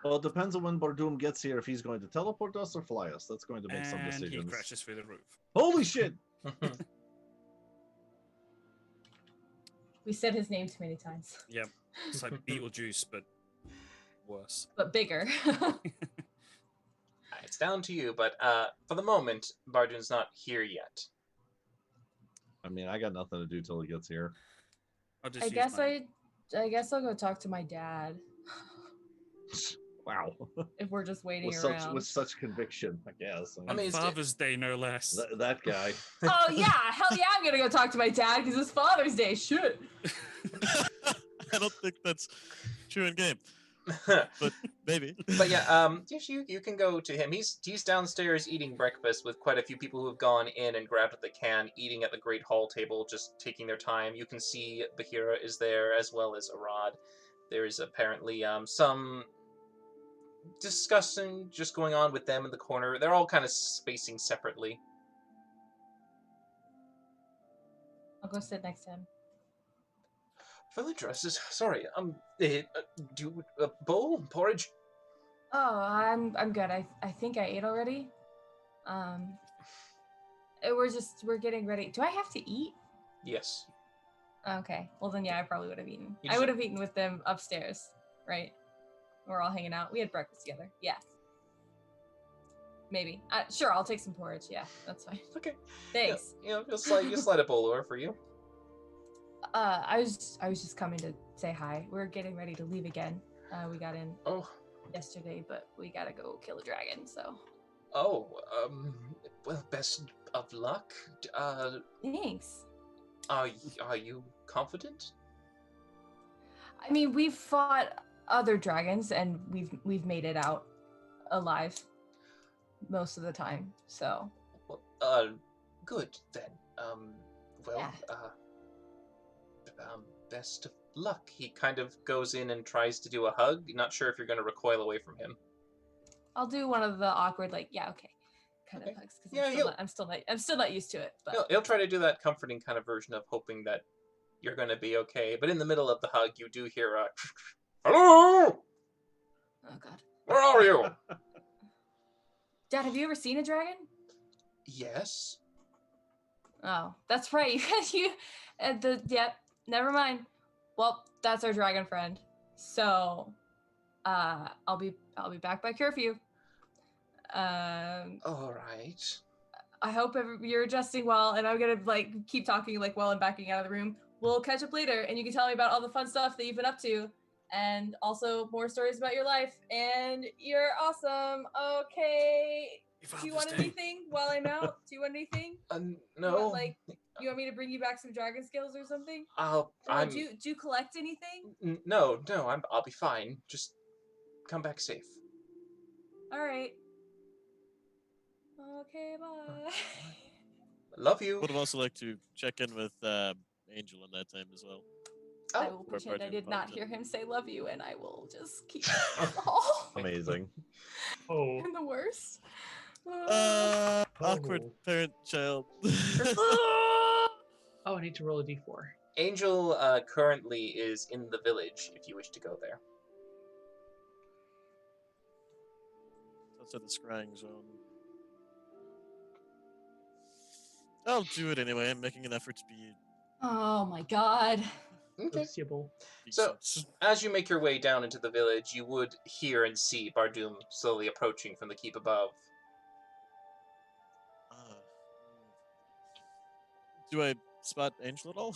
S7: Well, it depends on when Bardoom gets here, if he's going to teleport us or fly us. That's going to make some
S4: And
S7: decisions.
S4: he crashes through the roof.
S7: Holy shit!
S6: We said his name too many times,
S4: Yep. It's like Beetlejuice, but worse.
S6: but bigger.
S1: It's down to you, but for the moment, Bardoon's not here yet.
S7: I mean, I got nothing to do till he gets here.
S4: I'll just
S6: I
S4: use
S6: guess
S4: my-
S6: I guess I'll go talk to my dad
S7: Wow.
S6: if we're just waiting
S7: with
S6: around.
S7: such conviction, I guess.
S1: I mean, it's-
S4: Father's Day, no less.
S7: that guy.
S6: Oh yeah, hell yeah, I'm gonna go talk to my dad because it's Father's Day. Shit.
S5: I don't think that's true in game, but maybe.
S1: But yeah, yes, you can go to him. He's downstairs eating breakfast with quite a few people who have gone in and grabbed what they can, eating at the great hall table, just taking their time. You can see Bahira is there as well as Arad. There is apparently some discussion just going on with them in the corner. They're all kind of spacing separately.
S6: I'll go sit next to him.
S1: Fellow dresses, sorry, do a bowl porridge?
S6: Oh, I'm good. I think I ate already. We're getting ready. Do I have to eat?
S1: Yes.
S6: Okay. Well then, yeah, I probably would have eaten.
S1: You
S6: I
S1: just-
S6: would have eaten with them upstairs, right? We're all hanging out. We had breakfast together. Yeah. Maybe. Sure, I'll take some porridge. Yeah, that's fine.
S1: Okay.
S6: Thanks.
S1: Yeah, you'll slide a bowl over for you.
S6: I was just coming to say hi. We're getting ready to leave again. We got in
S1: Oh,
S6: yesterday, but we gotta go kill a dragon. So
S1: well, best of luck.
S6: thanks.
S1: Are you confident?
S6: I mean, we've fought other dragons and we've made it out alive most of the time. So
S1: Well, good then. Well,
S6: Yeah.
S1: best of luck. He kind of goes in and tries to do a hug. Not sure if you're going to recoil away from him.
S6: I'll do one of the awkward, like, yeah, okay, kind
S1: Okay.
S6: of hugs because
S1: Yeah,
S6: I'm still not used to it. But
S1: He'll try to do that comforting kind of version of hoping that you're going to be okay. But in the middle of the hug, you do hear a, "Hello!
S6: oh god,
S1: Where are you?"
S6: Dad, have you ever seen a dragon?
S1: Yes.
S6: Oh, that's right. Never mind. Well, that's our dragon friend. So, I'll be back by curfew.
S1: All right.
S6: I hope you're adjusting well, and I'm gonna like keep talking like while I'm backing out of the room. We'll catch up later, and you can tell me about all the fun stuff that you've been up to, and also more stories about your life. And you're awesome. Okay. Do you want anything while I'm out? Do you want anything?
S1: No.
S6: You want me to bring you back some dragon scales or something? Do you collect anything?
S1: No. I'll be fine. Just come back safe.
S6: All right. Okay, bye.
S1: Love you.
S5: Would have also liked to check in with Angel in that time as well.
S6: I will pretend I did not hear him say "love you," and I will just keep. Oh,
S7: Amazing.
S3: Oh.
S6: I'm the worst.
S5: Awkward parent-child.
S8: Oh, I need to roll a d4.
S1: Angel currently is in the village. If you wish to go there.
S5: Outside the scrying zone. I'll do it anyway. I'm making an effort to be
S6: Oh my god.
S1: Okay.
S8: Sociable.
S1: So,
S5: decent.
S1: as you make your way down into the village, you would hear and see Bardoom slowly approaching from the keep above.
S5: Do I spot Angel at all?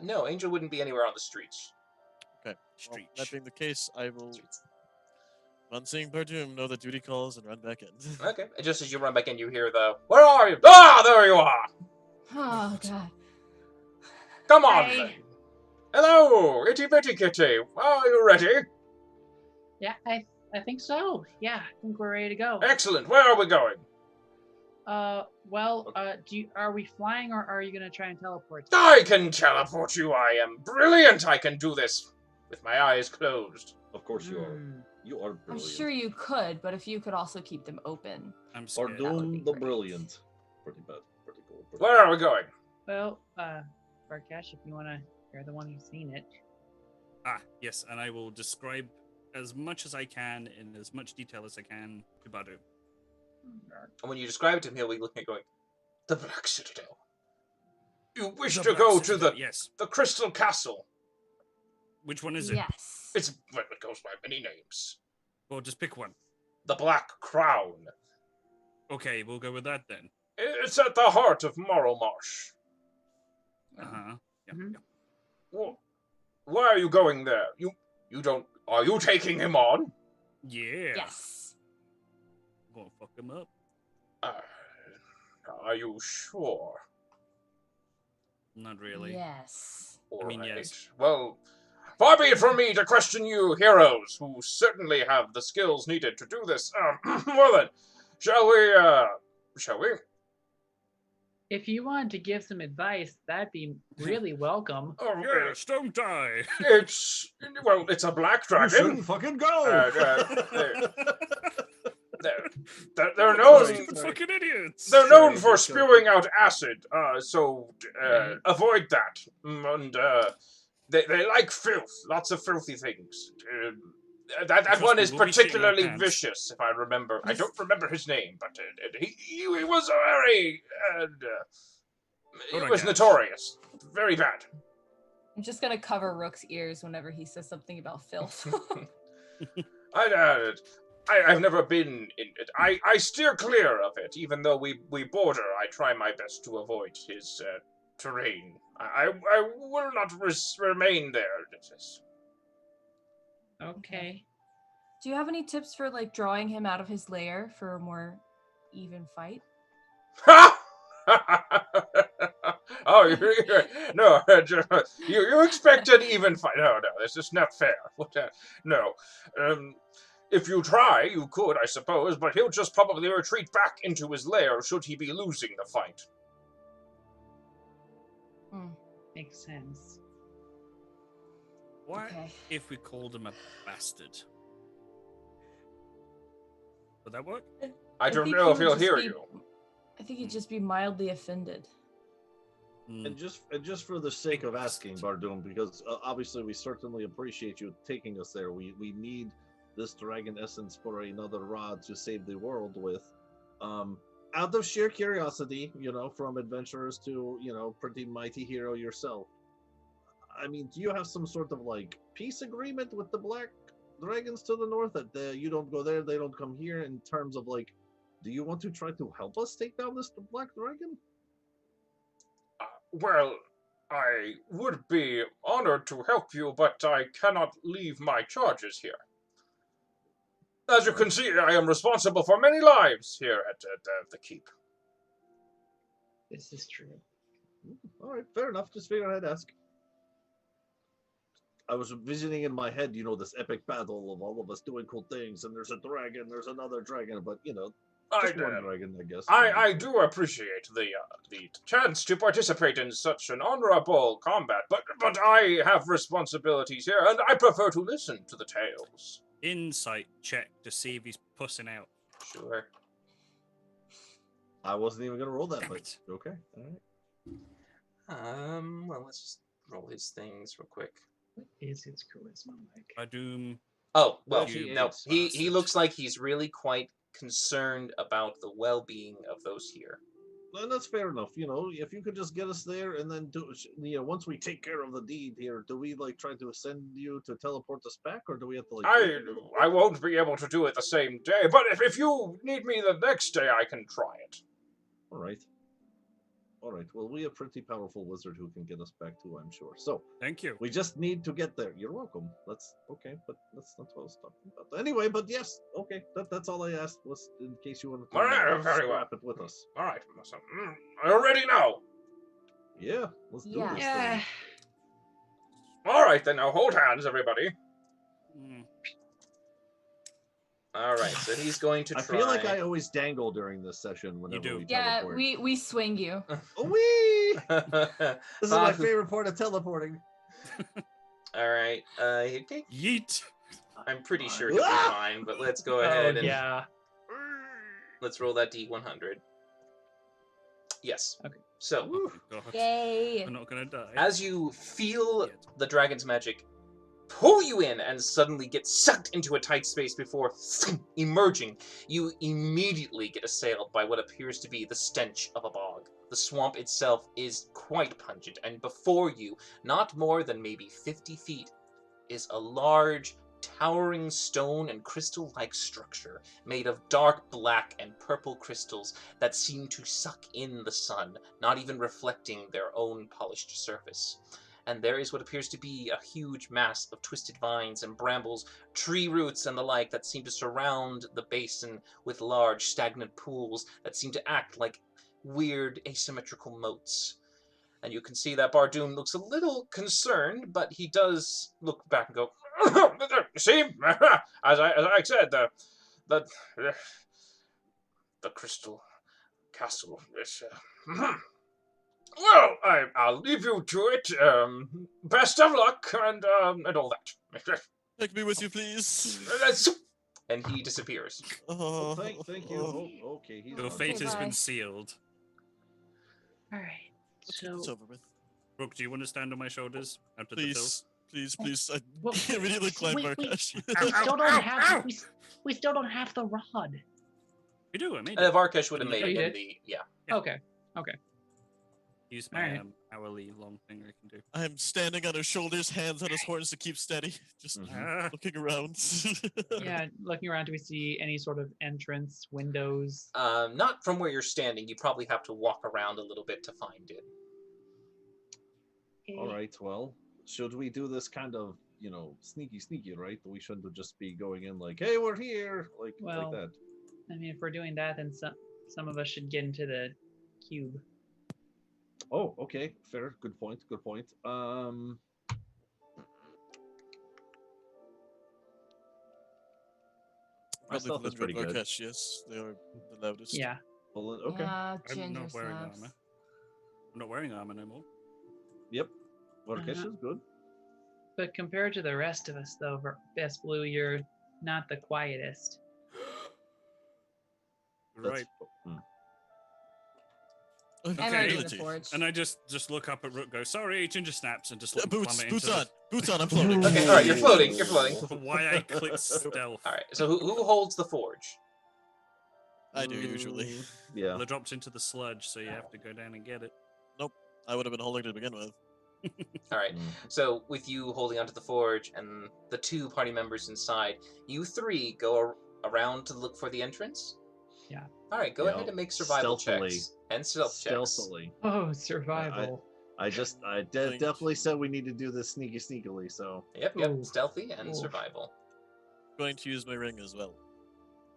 S1: No, Angel wouldn't be anywhere on the streets.
S5: Okay. Well,
S4: Street.
S5: that being the case, I will, on seeing Bardoom, know that duty calls and run back in.
S1: Okay. And just as you run back in, you hear the, "Where are you?" "Ah, there you are!
S6: Oh god.
S1: Come on,
S8: Hey.
S1: then. Hello, itty bitty kitty. Are you ready?"
S8: Yeah, I think so. Yeah, I think we're ready to go.
S1: "Excellent. Where are we going?"
S8: Are we flying or are you gonna try and teleport?
S1: "I can teleport you. I am brilliant. I can do this with my eyes closed."
S7: Of course you are.
S8: Hmm.
S7: You are
S6: I'm
S7: brilliant.
S6: sure you could, but if you could also keep them open.
S4: I'm
S7: Or
S4: scared.
S6: That would be
S7: Doom the
S6: great.
S7: Brilliant. Pretty bad. Pretty cool. Pretty
S1: "Where are we going?"
S8: Well, Barkash, if you're the one who's seen it.
S4: Yes, and I will describe as much as I can in as much detail as I can to Badu.
S1: And when you describe it to him, he'll be looking at it going, "The Black Citadel. You wish
S4: The
S1: to
S4: Black
S1: go to
S4: Citadel,
S1: the
S4: yes.
S1: the Crystal Castle.
S4: Which one is it?
S6: Yes.
S1: It goes by many names.
S4: Well, just pick one.
S1: The Black Crown.
S4: Okay, we'll go with that then.
S1: It's at the heart of Morrow Marsh.
S4: Uh huh. Yep,
S8: Mhm.
S4: yep.
S1: Why are you going there? You don't. Are you taking him on?
S4: Yeah.
S6: Yes.
S4: Gonna fuck him up.
S1: Are you sure?
S4: Not really.
S6: Yes.
S1: All
S4: I mean,
S1: right.
S4: yes.
S1: Well, far be it from me to question you, heroes, who certainly have the skills needed to do this. Well then, shall we?
S8: If you wanted to give some advice, that'd be really welcome.
S1: Oh,
S4: Yes, don't die.
S1: it's a black
S7: You
S1: dragon.
S7: shouldn't fucking go.
S1: They're
S4: Oh,
S1: known.
S4: you fucking idiots.
S1: They're known
S7: Sorry,
S1: for
S7: just joking.
S1: spewing out acid, so
S8: Right.
S1: avoid that. And they like filth, lots of filthy things. That
S4: Trust
S1: one
S4: me,
S1: is
S4: we'll be shitting our
S1: particularly
S4: pants.
S1: vicious, if I remember. I
S6: Yes.
S1: don't remember his name, but he was very he
S4: Good, I
S1: was
S4: guess.
S1: notorious, very bad.
S6: I'm just gonna cover Rook's ears whenever he says something about filth.
S1: I've never been in it. I steer clear of it, even though we border. I try my best to avoid his terrain. I will not remain there.
S8: Okay.
S6: Do you have any tips for like drawing him out of his lair for a more even fight?
S1: Oh, no! You expect an even fight? No, this is not fair. No. If you try, you could, I suppose, but he'll just probably retreat back into his lair should he be losing the fight.
S8: Makes sense.
S4: What
S6: Okay.
S4: if we called him a bastard? Would that work?
S1: I don't
S6: think
S1: know
S6: he
S1: if
S6: would
S1: he'll
S6: just
S1: hear
S6: be-
S1: you.
S6: I think he'd just be mildly offended.
S4: Hmm.
S7: And just for the sake of asking, Bardum, because obviously we certainly appreciate you taking us there. We need this dragon essence for another rod to save the world with. Out of sheer curiosity, from adventurers to pretty mighty hero yourself. I mean, do you have some sort of like peace agreement with the black dragons to the north that you don't go there, they don't come here? In terms of like, do you want to try to help us take down this black dragon?
S1: Well, I would be honored to help you, but I cannot leave my charges here. As you can see, I am responsible for many lives here at the keep.
S8: This is true.
S7: All right, fair enough. Just figured I'd ask. I was envisioning in my head, this epic battle of all of us doing cool things, and there's a dragon, there's another dragon, but just one dragon, I guess.
S1: I do appreciate the chance to participate in such an honorable combat, but I have responsibilities here, and I prefer to listen to the tales.
S4: Insight check to see if he's pussing out.
S1: Sure.
S7: I wasn't even gonna roll that,
S4: Damn
S7: but
S4: it.
S7: okay. All right.
S1: Well, let's just roll his things real quick.
S8: What is its charisma like?
S4: Adum.
S1: Oh, well,
S7: You
S1: no, he
S4: bastard.
S1: looks like he's really quite concerned about the well-being of those here.
S7: And that's fair enough. If you could just get us there, and then once we take care of the deed here, do we like try to send you to teleport us back, or do we have to like?
S1: I won't be able to do it the same day, but if you need me the next day, I can try it.
S7: All right. All right. Well, we have a pretty powerful wizard who can get us back too, I'm sure. So
S4: Thank you.
S7: we just need to get there. You're welcome. That's okay, but that's not what I was talking about. Anyway, but yes, okay. That's all I asked was in case you wanted to
S1: All right, very well.
S7: scrap it with us.
S1: All right, so, are you ready now?
S7: Yeah, let's do
S6: Yeah.
S7: this.
S8: Yeah.
S7: Thing.
S1: All right, then now hold hands, everybody.
S4: Hmm.
S1: All right, so he's going to
S7: I
S1: try.
S7: feel like I always dangle during this session whenever
S4: do.
S7: we
S6: Yeah,
S7: teleport.
S6: we swing you.
S7: Oh, wee! This is my
S1: Fine.
S7: favorite part of teleporting.
S1: All right,
S4: Yeet.
S1: I'm pretty sure he'll be
S7: Ah!
S1: fine, but let's go
S3: Oh
S1: ahead and
S3: yeah.
S1: let's roll that D100. Yes.
S3: Okay.
S1: So,
S7: Woo.
S4: Oh, God.
S6: Yay.
S4: I'm not gonna die.
S1: as you feel
S4: Yet.
S1: the dragon's magic pull you in and suddenly get sucked into a tight space before emerging, you immediately get assailed by what appears to be the stench of a bog. The swamp itself is quite pungent, and before you, not more than maybe 50 feet, is a large, towering stone and crystal-like structure made of dark black and purple crystals that seem to suck in the sun, not even reflecting their own polished surface. And there is what appears to be a huge mass of twisted vines and brambles, tree roots and the like that seem to surround the basin with large stagnant pools that seem to act like weird asymmetrical moats. And you can see that Bardum looks a little concerned, but he does look back and go, "See, as I said, the crystal castle is." Well, I'll leave you to it. Best of luck and all that.
S5: Take me with you, please.
S1: And he disappears.
S5: Oh,
S7: Thank you. Oh, okay, he's
S4: Your
S7: gone.
S4: fate has
S6: bye.
S4: been sealed.
S8: All right.
S5: Let's
S8: So
S5: get this over with.
S4: Brooke, do you want to stand on my shoulders after the pills?
S5: Please. I
S8: Well,
S5: really look like
S8: wait,
S5: Markash.
S8: we still don't have we still don't have the rod.
S4: You do, I made
S1: And
S4: it.
S1: Varkesh would have
S4: Oh,
S1: made
S8: you
S1: it in
S8: did?
S1: the yeah.
S4: Yeah.
S3: Okay.
S4: Use my
S3: Alright.
S4: hourly long thing I can do.
S5: I'm standing on his shoulders, hands on his horns to keep steady, just
S4: Ah,
S5: looking around.
S3: Yeah, looking around, do we see any sort of entrance, windows?
S1: Not from where you're standing. You probably have to walk around a little bit to find it.
S7: All right, well, should we do this kind of, sneaky, right? We shouldn't just be going in like, hey, we're here, like
S3: Well,
S7: that.
S3: I mean, if we're doing that, then some of us should get into the cube.
S7: Oh, okay, fair. Good point. My
S5: Probably
S7: stealth is
S5: Valindra
S7: pretty
S5: and
S7: good.
S5: Markash, yes, they are the loudest.
S3: Yeah.
S7: Well, okay.
S6: Yeah,
S4: I'm
S6: ginger
S4: not wearing
S6: snaps.
S4: armor. I'm not wearing armor no more.
S7: Yep. Varkesh
S3: Uh-huh.
S7: is good.
S8: But compared to the rest of us, though, Best Blue, you're not the quietest.
S4: Right.
S6: And
S4: Okay.
S6: I'm in the
S5: Ability.
S6: forge.
S4: And I just look up at Rook, go, sorry, ginger snaps, and just let him
S5: Boots,
S4: plummet
S5: boots
S4: into
S5: on, boots on. I'm floating.
S1: Okay, all right, you're floating. You're floating.
S4: Why I clicked stealth.
S1: All right. So who holds the forge?
S5: I do usually.
S7: Yeah.
S4: Well, it drops into the sludge, so you have to go down and get it.
S5: I would have been holding it to begin with.
S1: All right.
S7: Mm.
S1: So with you holding onto the forge and the 2 party members inside, you 3 go around to look for the entrance.
S8: Yeah.
S1: All right. Go
S7: Yeah,
S1: ahead and make survival
S7: stealthily.
S1: checks and stealth checks.
S7: Stealthily.
S8: Oh, survival.
S7: I definitely said we need to do this sneakily. So
S1: Yep.
S8: Ooh.
S1: Stealthy and
S8: Ooh.
S1: survival.
S5: Going to use my ring as well.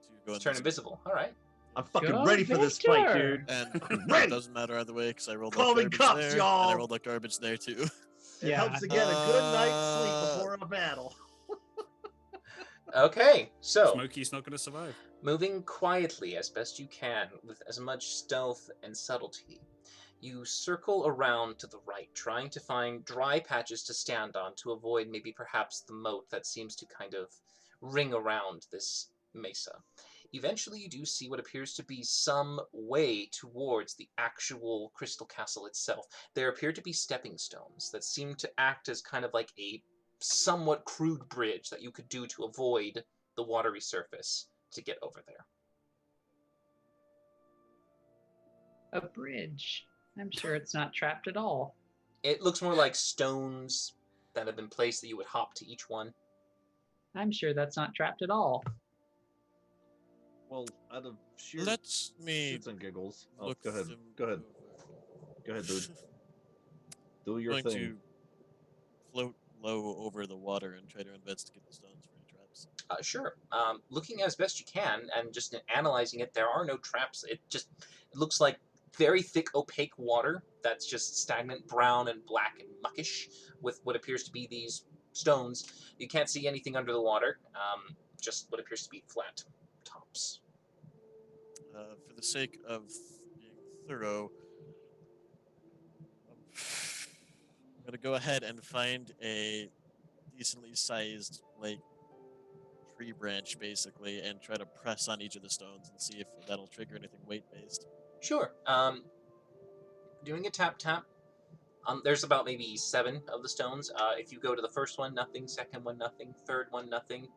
S5: To go
S1: Turn invisible. All right.
S7: I'm fucking
S8: Go,
S7: ready for this fight,
S8: Victor!
S7: dude.
S5: And
S7: Ready!
S5: it doesn't matter either way because I rolled
S7: Call
S5: like
S7: me
S5: garbage
S7: cuffs,
S5: there, and
S7: y'all!
S5: I rolled like garbage there too.
S7: It
S8: Yeah.
S7: helps to get a good night's sleep before a battle.
S1: Okay. So
S4: Smokey's not going to survive.
S1: moving quietly as best you can with as much stealth and subtlety, you circle around to the right, trying to find dry patches to stand on to avoid maybe perhaps the moat that seems to kind of ring around this mesa. Eventually, you do see what appears to be some way towards the actual Crystal Castle itself. There appear to be stepping stones that seem to act as kind of like a somewhat crude bridge that you could do to avoid the watery surface to get over there.
S8: A bridge. I'm sure it's not trapped at all.
S1: It looks more like stones that have been placed that you would hop to each one.
S8: I'm sure that's not trapped at all.
S7: Well, out of sheer
S5: Let me
S7: shits and giggles. Oh,
S5: look
S7: go ahead.
S5: them
S7: Go ahead.
S5: over.
S7: Go ahead, dude. Do your
S5: Going
S7: thing.
S5: to float low over the water and try to investigate the stones for any traps.
S1: Sure. Looking as best you can and just analyzing it, there are no traps. It looks like very thick, opaque water that's just stagnant brown and black and muckish with what appears to be these stones. You can't see anything under the water, just what appears to be flat tops.
S5: For the sake of being thorough, I'm gonna go ahead and find a decently sized like tree branch basically and try to press on each of the stones and see if that'll trigger anything weight based.
S1: Sure. Doing a tap. There's about maybe 7 of the stones. If you go to the first one, nothing. Second one, nothing. Third one, nothing.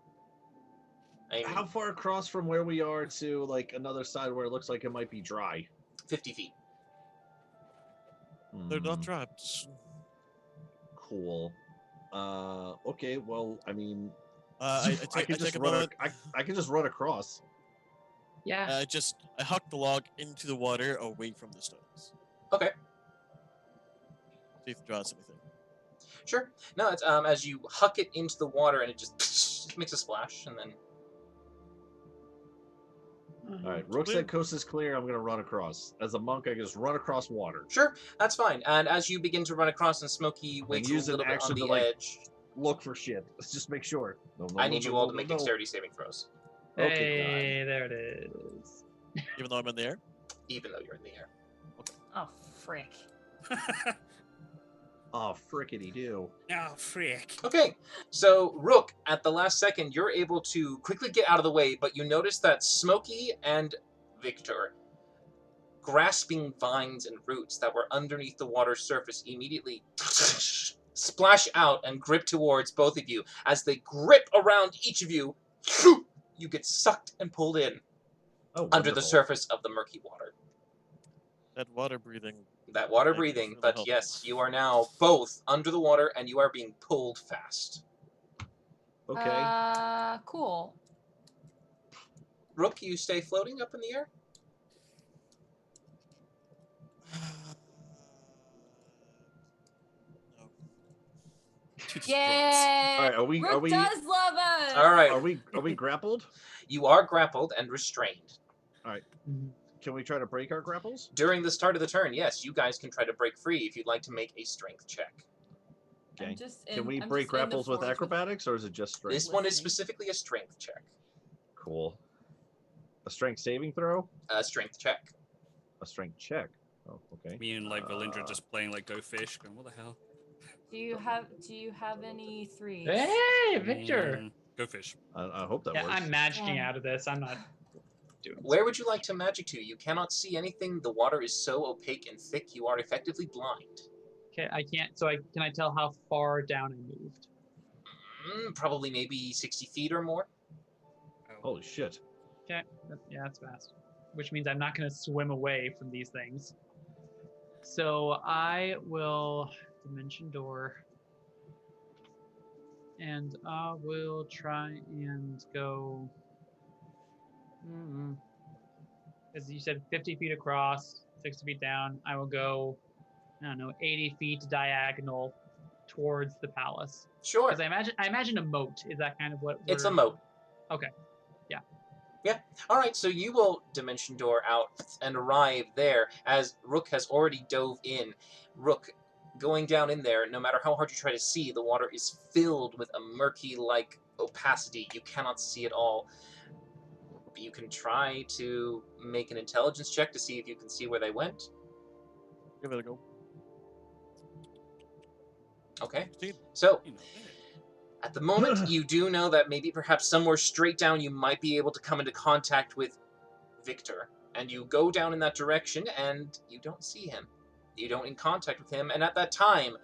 S1: I mean,
S7: How far across from where we are to like another side where it looks like it might be dry?
S1: 50 feet.
S5: They're not
S7: Hmm,
S5: trapped.
S7: cool. Okay. Well, I mean,
S5: I
S7: can
S5: take
S7: just
S5: a
S7: run.
S5: moment.
S7: I can just run across.
S8: Yeah.
S5: I huck the log into the water away from the stones.
S1: Okay.
S5: See if it draws anything.
S1: Sure. No, it's as you huck it into the water and it just makes a splash and then
S7: All right. Rook said coast is clear. I'm gonna run across. As a monk, I can just run across water.
S1: sure, that's fine. And as you begin to run across and Smokey waits a
S7: use an
S1: little bit on
S7: action
S1: the
S7: to, like,
S1: edge,
S7: Look for shit. Let's just make sure. No,
S1: I need you all to make dexterity saving throws,
S7: Okay,
S8: Hey, there it is.
S5: Even though I'm in the air.
S1: even though you're in the air.
S6: Oh, frick.
S7: Oh, frickety do.
S4: Oh, frick.
S1: Okay, so Rook, at the last second, you're able to quickly get out of the way, but you notice that Smokey and Victor, grasping vines and roots that were underneath the water's surface, immediately splash out and grip towards both of you. As they grip around each of you, you get sucked and pulled in
S7: Oh,
S1: under the
S7: wonderful.
S1: surface of the murky water.
S5: That water breathing.
S1: That water
S5: Thank you
S1: breathing,
S5: for the
S1: but
S5: help.
S1: yes, you are now both under the water and you are being pulled fast.
S7: Okay.
S6: Cool.
S1: Rook, you stay floating up in the air?
S5: No.
S6: Yay!
S7: All right. Are we?
S6: Rook
S7: Are we?
S6: does love us.
S1: All right.
S7: Are we? Are we grappled?
S1: You are grappled and restrained.
S7: Can we try to break our grapples?
S1: During the start of the turn, yes, you guys can try to break free if you'd like to make a strength check.
S6: I'm
S7: Okay.
S6: just
S7: Can
S6: in-
S7: we
S6: I'm
S7: break
S6: just in the
S7: grapples with
S6: forge
S7: acrobatics, or is it just strength?
S1: This one is
S6: Listening.
S1: specifically a strength check.
S7: Cool. A strength saving throw?
S1: A strength check.
S7: A strength check. Oh, okay.
S4: Me and like Valindra just playing like Go Fish, going, what the hell?
S6: Do you have any threes?
S8: Hey, Victor.
S4: Go fish.
S7: I hope that
S3: Yeah,
S7: works.
S3: I'm magicking
S6: Yeah.
S3: out of this. I'm not doing.
S1: Where would you like to magic to? You cannot see anything. The water is so opaque and thick, you are effectively blind.
S3: Okay, I can't. So can I tell how far down I moved?
S1: Probably maybe 60 feet or more.
S7: Holy shit.
S3: Okay, yeah, that's fast. Which means I'm not going to swim away from these things. So I will dimension door, and I will try and go. As you said, 50 feet across, 60 feet down. I will go, I don't know, 80 feet diagonal towards the palace.
S1: Sure.
S3: Because I imagine a moat. Is that kind of what?
S1: It's a moat.
S3: Okay. Yeah.
S1: Yeah. All right. So you will dimension door out and arrive there as Rook has already dove in. Rook, going down in there, no matter how hard you try to see, the water is filled with a murky-like opacity. You cannot see it all. You can try to make an intelligence check to see if you can see where they went.
S5: Give it a go.
S1: Okay.
S5: 15.
S1: So,
S4: You know,
S1: at the moment, you do know that maybe perhaps somewhere straight down you might be able to come into contact with Victor. And you go down in that direction and you don't see him. You don't in contact with him. And at that time,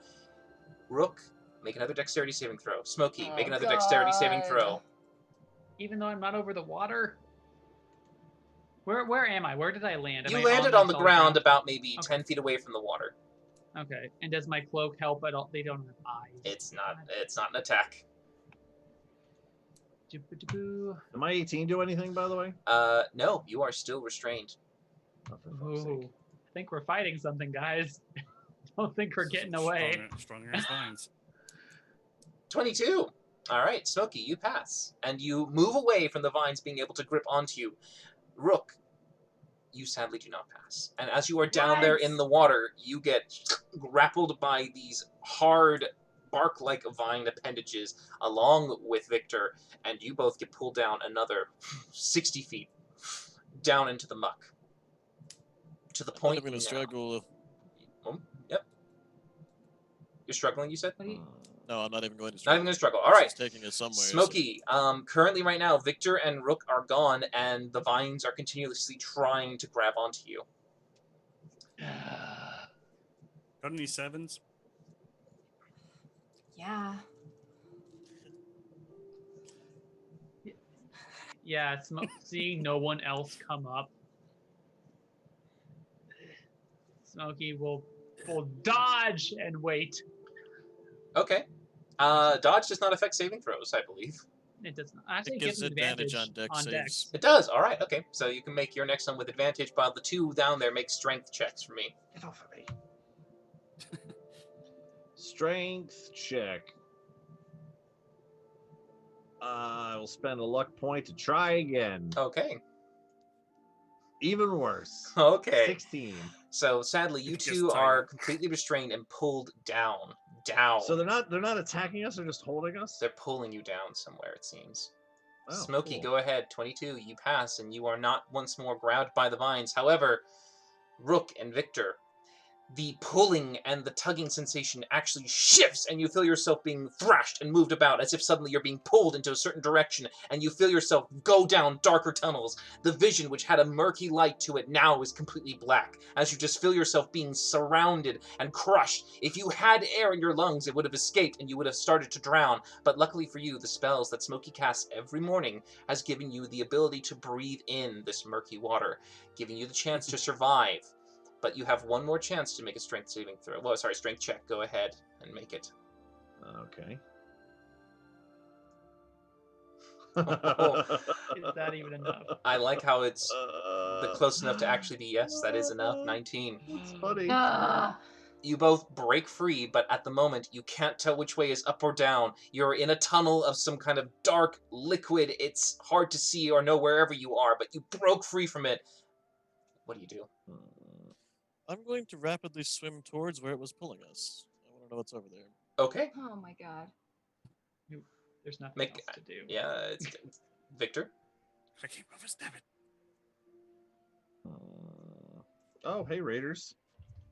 S1: Rook, make another dexterity saving throw. Smokey, make
S6: Oh,
S1: another dexterity saving
S6: God.
S1: throw.
S3: Even though I'm not over the water. Where am I? Where did I land? Am
S1: You
S3: I
S1: landed
S3: my
S1: on the
S3: solid
S1: ground about maybe
S3: Okay.
S1: 10 feet away from the water.
S3: Okay. And does my cloak help at all? They don't have eyes.
S1: It's not an attack.
S3: Doo-ba-doo-boo.
S7: Did my 18 do anything, by the way?
S1: No, you are still restrained.
S7: Oh, for fuck's
S3: Ooh.
S7: sake.
S3: I think we're fighting something, guys. Don't think we're getting away.
S4: Stronger as vines.
S1: 22. All right, Smokey, you pass. And you move away from the vines being able to grip onto you. Rook, you sadly do not pass. And as you are down there in the water, you get grappled by these hard bark-like vine appendages along with Victor, and you both get pulled down another 60 feet down into the muck. To the point
S5: I'm gonna
S1: now-
S5: struggle.
S1: Yep. You're struggling, you said?
S6: What do you,
S5: No, I'm not even going to
S1: Not
S5: struggle.
S1: even going to struggle. All right.
S5: It's taking us somewhere.
S1: Smokey, currently right now, Victor and Rook are gone, and the vines are continuously trying to grab onto you.
S4: Got any sevens?
S6: yeah.
S3: Yeah, seeing no one else come up. Smokey will dodge and wait.
S1: Okay. Dodge does not affect saving throws, I believe.
S3: It does not. Actually,
S5: It
S3: gives
S5: gives
S3: an
S5: advantage on dex
S3: on
S5: saves.
S3: dex.
S1: It does. All right. Okay. So you can make your next one with advantage, while the two down there make strength checks for me.
S7: Get off of me. Strength check. I will spend a luck point to try again.
S1: Okay.
S7: Even worse.
S1: Okay.
S7: 16.
S1: So sadly, you
S4: Just
S1: two
S4: tiny.
S1: are completely restrained and pulled down. Down.
S7: So they're not attacking us, they're just holding us?
S1: They're pulling you down somewhere, it seems.
S7: Oh,
S1: Smokey,
S7: cool.
S1: go ahead. 22. You pass, and you are not once more grabbed by the vines. However, Rook and Victor, the pulling and the tugging sensation actually shifts, and you feel yourself being thrashed and moved about as if suddenly you're being pulled into a certain direction, and you feel yourself go down darker tunnels. The vision, which had a murky light to it, now is completely black, as you just feel yourself being surrounded and crushed. If you had air in your lungs, it would have escaped, and you would have started to drown. But luckily for you, the spells that Smokey casts every morning has given you the ability to breathe in this murky water, giving you the chance to survive. But you have one more chance to make a strength saving throw. Well, sorry, strength check. Go ahead and make it.
S7: Okay.
S3: Is that even enough?
S1: I like how it's close enough to actually be yes, that is enough. 19.
S7: It's funny.
S1: You both break free, but at the moment you can't tell which way is up or down. You're in a tunnel of some kind of dark liquid. It's hard to see or know wherever you are, but you broke free from it. What do you do?
S5: I'm going to rapidly swim towards where it was pulling us. I want to know what's over there.
S1: Okay.
S6: Oh my god.
S3: There's nothing
S1: Make
S3: else to do.
S1: yeah, it's Victor.
S4: I keep overstepping.
S7: Oh, hey Raiders.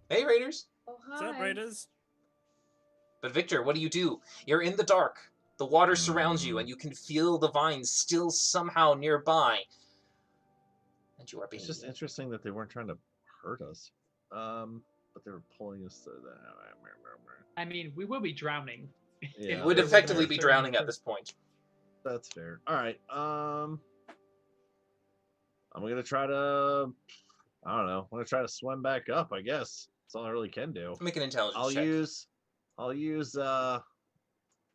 S1: Hey Raiders.
S6: Oh
S4: What's up,
S6: hi.
S4: Raiders?
S1: But Victor, what do? You're in the dark. The water surrounds you, and you can feel the vines still somehow nearby. And you are being...
S7: It's just interesting that they weren't trying to hurt us. But they were pulling us to the...
S3: I mean, we will be drowning.
S7: Yeah,
S1: It would
S3: That's
S1: effectively
S3: fair.
S1: be drowning at this point.
S7: That's fair. All right. I'm gonna try to... I don't know. I'm gonna try to swim back up, I guess. That's all I really can do.
S1: Make an intelligence
S7: I'll
S1: check.
S7: use a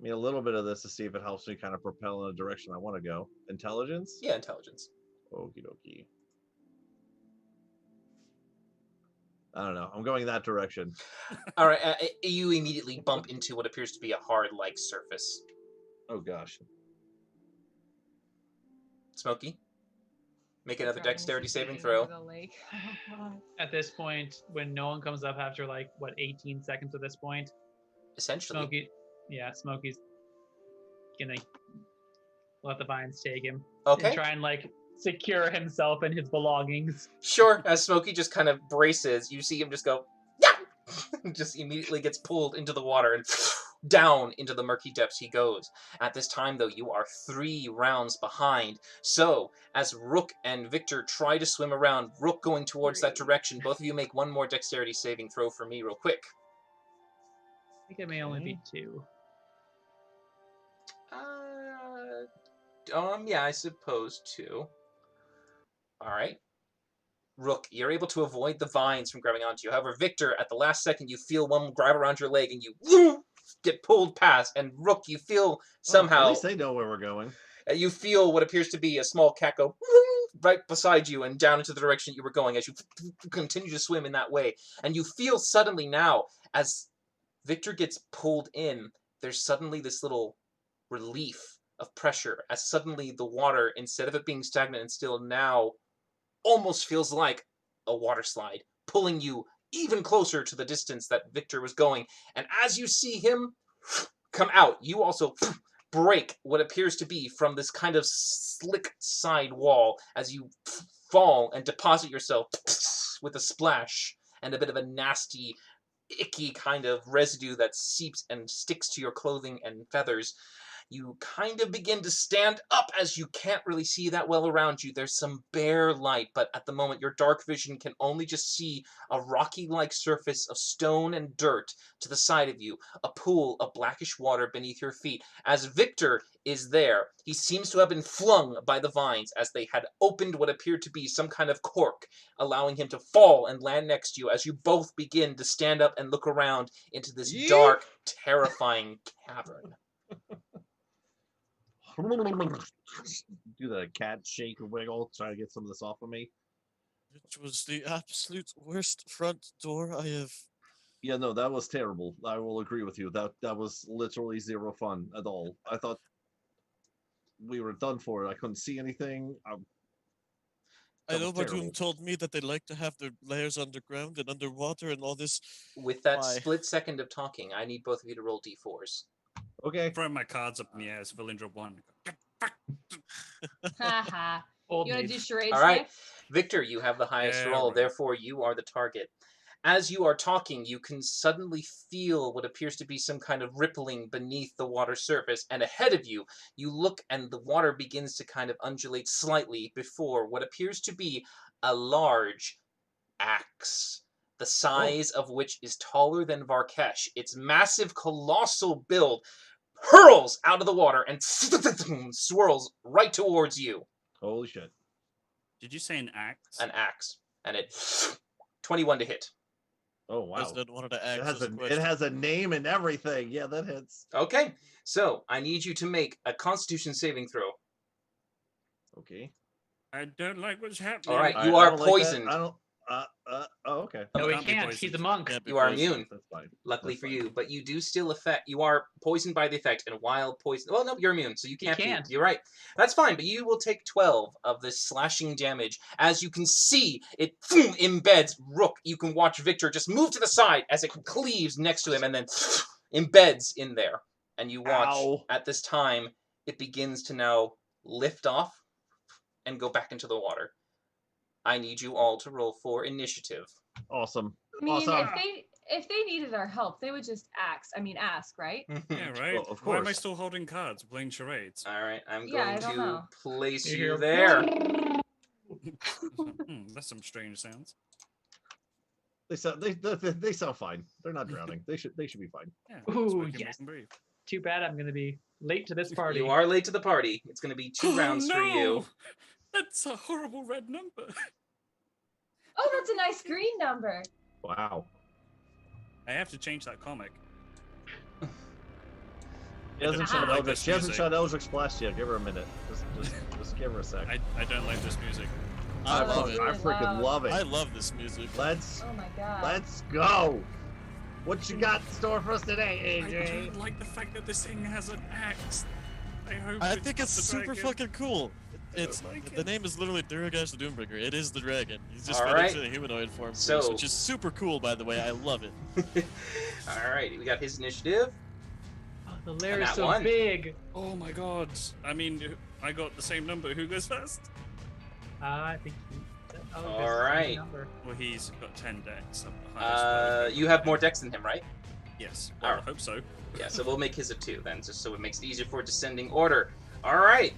S7: little bit of this to see if it helps me kind of propel in a direction I want to go. Intelligence?
S1: Yeah, intelligence.
S7: Okie dokie. I don't know. I'm going that direction.
S1: All right, you immediately bump into what appears to be a hard-like surface.
S7: Oh gosh.
S1: Smokey, make another
S6: Drowning
S1: dexterity saving
S6: suspicion over
S1: throw.
S6: the lake.
S3: At this point, when no one comes up after like what 18 seconds at this point,
S1: Essentially.
S3: Smokey's gonna let the vines take him
S1: Okay.
S3: and try and like secure himself and his belongings.
S1: Sure, as Smokey just kind of braces, you see him just go, yeah! Just immediately gets pulled into the water and down into the murky depths he goes. At this time, though, you are 3 rounds behind. So, as Rook and Victor try to swim around, Rook going towards that direction, both of you make one more dexterity saving throw for me real quick.
S3: I think it may only be 2.
S1: Yeah, I suppose 2. Alright. Rook, you're able to avoid the vines from grabbing onto you. However, Victor, at the last second, you feel one grab around your leg and you get pulled past. And Rook, you feel somehow...
S7: at least they know where we're going.
S1: You feel what appears to be a small cat go right beside you and down into the direction you were going as you continue to swim in that way. And you feel suddenly now, as Victor gets pulled in, there's suddenly this little relief of pressure as suddenly the water, instead of it being stagnant and still, now almost feels like a water slide, pulling you even closer to the distance that Victor was going. And as you see him come out, you also break what appears to be from this kind of slick side wall as you fall and deposit yourself with a splash and a bit of a nasty, icky kind of residue that seeps and sticks to your clothing and feathers. You kind of begin to stand up as you can't really see that well around you. There's some bare light, but at the moment your dark vision can only just see a rocky-like surface of stone and dirt to the side of you, a pool of blackish water beneath your feet. As Victor is there, he seems to have been flung by the vines as they had opened what appeared to be some kind of cork, allowing him to fall and land next to you as you both begin to stand up and look around into this dark, terrifying cavern.
S7: Do the cat shake and wiggle, try to get some of this off of me.
S5: It was the absolute worst front door I have.
S7: Yeah, no, that was terrible. I will agree with you. That was literally zero fun at all. I thought we were done for. I couldn't see anything.
S5: I know
S7: terrible.
S5: Bardoon told me that they like to have their layers underground and underwater and all this.
S1: With that
S5: Why?
S1: split second of talking, I need both of you to roll d4s.
S7: Okay.
S4: Throwing my cards up in the air as Valindra 1.
S6: Haha.
S3: Old
S6: You want to
S3: mage.
S6: do charades
S1: All right,
S6: next?
S1: Victor, you have the highest
S4: Yeah,
S1: roll,
S4: right.
S1: therefore you are the target. As you are talking, you can suddenly feel what appears to be some kind of rippling beneath the water surface, and ahead of you, you look and the water begins to kind of undulate slightly before what appears to be a large axe, the size of which is taller than Varkesh. Its massive, colossal build hurls out of the water and swirls right towards you.
S7: Holy shit.
S4: Did you say an axe?
S1: An axe. And it 21 to hit.
S7: Oh wow.
S5: President wanted to ask
S7: It has,
S5: us a
S7: it has a name and everything. Yeah, that hits.
S1: Okay, so I need you to make a Constitution saving throw.
S7: Okay.
S4: I don't like what's happening.
S1: All right,
S7: I-
S1: you
S7: I
S1: are
S7: don't like that.
S1: poisoned.
S7: I don't. Oh, okay.
S3: No, he
S4: Can't be
S3: can't.
S4: poisoned.
S3: He's a monk.
S5: Can't be
S1: You are
S5: poisoned.
S1: immune,
S7: That's fine.
S1: luckily
S7: That's
S1: for
S7: fine.
S1: you, but you do still affect. You are poisoned by the effect, and while poison, well, no, you're immune, so you can't.
S3: can't.
S1: You're right. That's fine, but you will take 12 of this slashing damage. As you can see, it embeds Rook. You can watch Victor just move to the side as it cleaves next to him, and then embeds in there. And you watch
S7: Ow.
S1: at this time it begins to now lift off and go back into the water. I need you all to roll for initiative.
S7: Awesome.
S6: I mean,
S7: Awesome.
S6: if they needed our help, they would just ask, right?
S4: Yeah, right.
S7: of
S4: Why am I
S7: course.
S4: still holding cards, playing charades?
S1: All right, I'm
S6: Yeah, I
S1: going
S6: don't
S1: to
S6: know.
S1: place
S3: You
S1: you
S3: hear-
S1: there.
S4: That's some strange sounds.
S7: They sound fine. They're not drowning. They should be fine.
S4: Yeah.
S8: Ooh,
S4: so I can
S8: yes.
S4: make them breathe.
S8: Too bad I'm gonna be late to this party.
S1: You are late to the party. It's going to be 2 rounds for you.
S4: No! That's a horrible red number.
S6: Oh, that's a nice green number.
S7: Wow.
S4: I have to change that comic.
S7: She hasn't
S4: I
S7: shot
S4: don't like
S7: Eldritch.
S4: this
S7: She hasn't
S4: music.
S7: shot Eldritch Blast yet. Give her a minute. Just give her a sec.
S4: I don't like this music.
S5: I
S6: Oh,
S5: love
S6: that's
S5: it.
S7: I
S6: really
S7: freaking
S6: loud.
S7: love it.
S5: I love this music.
S7: Let's
S6: Oh my god.
S7: let's go. What you got in store for us today,
S4: I
S7: AJ?
S4: don't like the fact that this thing has an axe. I hope
S5: I think it's
S4: the
S5: super
S4: dragon.
S5: fucking cool. It's
S4: like
S5: the
S4: it.
S5: name is literally Duragash the Doombringer. It is the dragon. He's just
S1: All
S5: fed
S1: right.
S5: into the humanoid form,
S1: So-
S5: first, which is super cool, by the way. I love it.
S1: All right, we got his initiative.
S8: Oh, the lair
S1: And
S8: is
S1: that
S8: so
S1: one.
S8: big.
S4: Oh my god. I mean, I got the same number. Who goes first?
S8: I think. Oh,
S1: All
S8: this is a
S1: right.
S8: good number.
S4: Well, he's got 10 decks. I'm the highest.
S1: You have more decks than him, right?
S4: Yes. Well,
S1: Alright.
S4: I hope so.
S1: Yeah, so we'll make his a 2 then, just so it makes it easier for descending order. All right.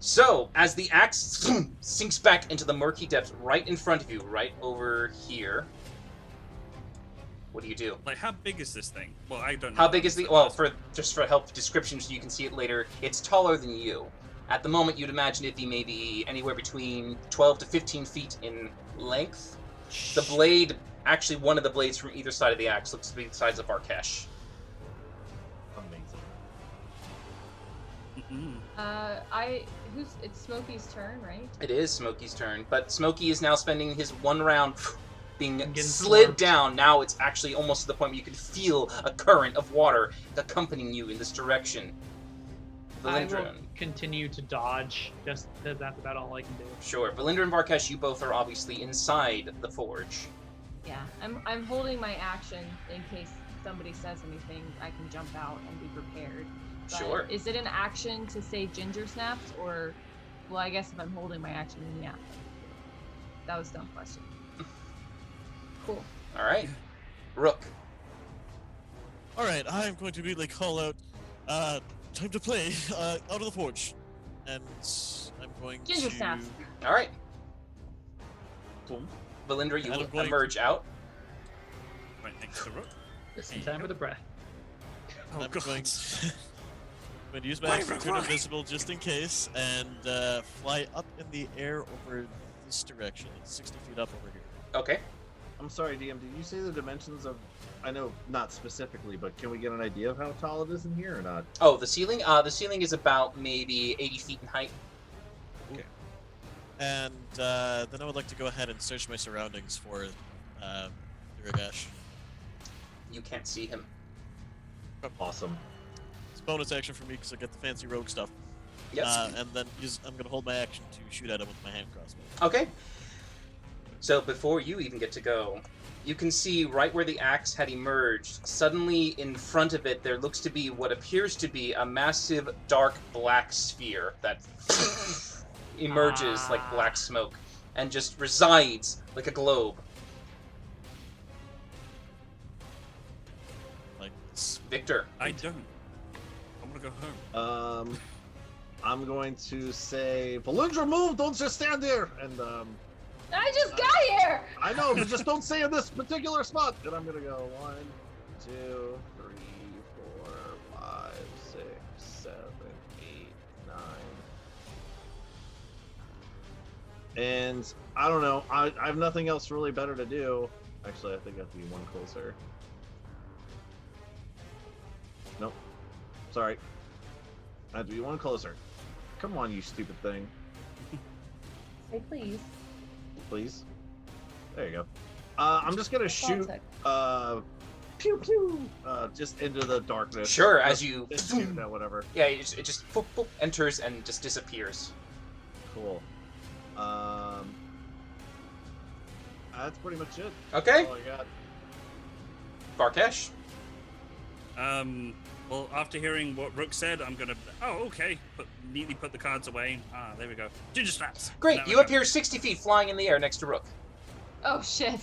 S1: So, as the axe sinks back into the murky depths right in front of you, right over here, what do you do?
S4: Like, how big is this thing? Well, I don't know.
S1: How big is the? Well, for just for help description, so you can see it later. It's taller than you. At the moment, you'd imagine it be maybe anywhere between 12 to 15 feet in length. The blade, actually, one of the blades from either side of the axe looks to be the size of Varkesh.
S7: Amazing.
S4: Mm-mm.
S6: It's Smokey's turn, right?
S1: It is Smokey's turn, but Smokey is now spending his 1 round being
S8: Getting
S1: slid
S8: swarmed.
S1: down. Now it's actually almost to the point where you can feel a current of water accompanying you in this direction.
S8: I will
S1: Valindra.
S8: continue to dodge, just because that's about all I can do.
S1: Sure. Valindra and Varkesh, you both are obviously inside the forge.
S6: Yeah. I'm holding my action in case somebody says anything. I can jump out and be prepared. But
S1: Sure.
S6: Is it an action to say ginger snaps, or? Well, I guess if I'm holding my action, then yeah. That was a dumb question. Cool.
S1: All right. Rook.
S5: All right, I'm going to immediately call out, time to play, out of the forge, and I'm going
S6: Ginger
S5: to.
S6: snaps.
S1: All right. Valindra, you
S5: And
S1: will
S5: I'm going
S1: emerge out.
S4: Right next to Rook.
S8: Just in time for the breath.
S4: Oh,
S5: I'm
S4: God.
S5: going to, I'm going to use my
S4: Why,
S5: action to turn
S4: why?
S5: invisible just in case, and fly up in the air over this direction. It's 60 feet up over here.
S1: Okay.
S7: I'm sorry, DM. Did you say the dimensions of? I know not specifically, but can we get an idea of how tall it is in here or not?
S1: Oh, the ceiling. The ceiling is about maybe 80 feet in height.
S5: And then I would like to go ahead and search my surroundings for Duragash.
S1: You can't see him.
S7: Awesome.
S5: It's a bonus action for me because I get the fancy rogue stuff.
S1: Yes.
S5: And then I'm going to hold my action to shoot at him with my hand crossbow.
S1: Okay. So before you even get to go, you can see right where the axe had emerged, suddenly in front of it there looks to be what appears to be a massive dark black sphere that emerges like black smoke and just resides like a globe.
S5: Like this.
S1: Victor.
S4: I don't. I want to go home.
S7: I'm going to say, Valindra, move! Don't just stand there! And
S6: I just got here.
S7: I know, but just don't stay in this particular spot. And I'm gonna go 1, 2, 3, 4, 5, 6, 7, 8, 9. And I don't know. I have nothing else really better to do. Actually, I think I have to be 1 closer. Nope. Sorry. I have to be 1 closer. Come on, you stupid thing.
S6: Say please.
S7: Please. There you go. I'm just gonna shoot
S6: Baltic.
S7: pew pew just into the darkness.
S1: Sure, as you
S7: Just shoot at whatever.
S1: yeah, it just boop, boop, enters and just disappears.
S7: Cool. That's pretty much it.
S1: Okay.
S7: That's all I got.
S1: Varkesh.
S4: Well, after hearing what Rook said, I'm gonna. Oh, okay. Neatly put the cards away. Ah, there we go. Ginger snaps.
S1: Great,
S4: Now
S1: you
S4: I know.
S1: appear 60 feet flying in the air next to Rook.
S6: Oh shit.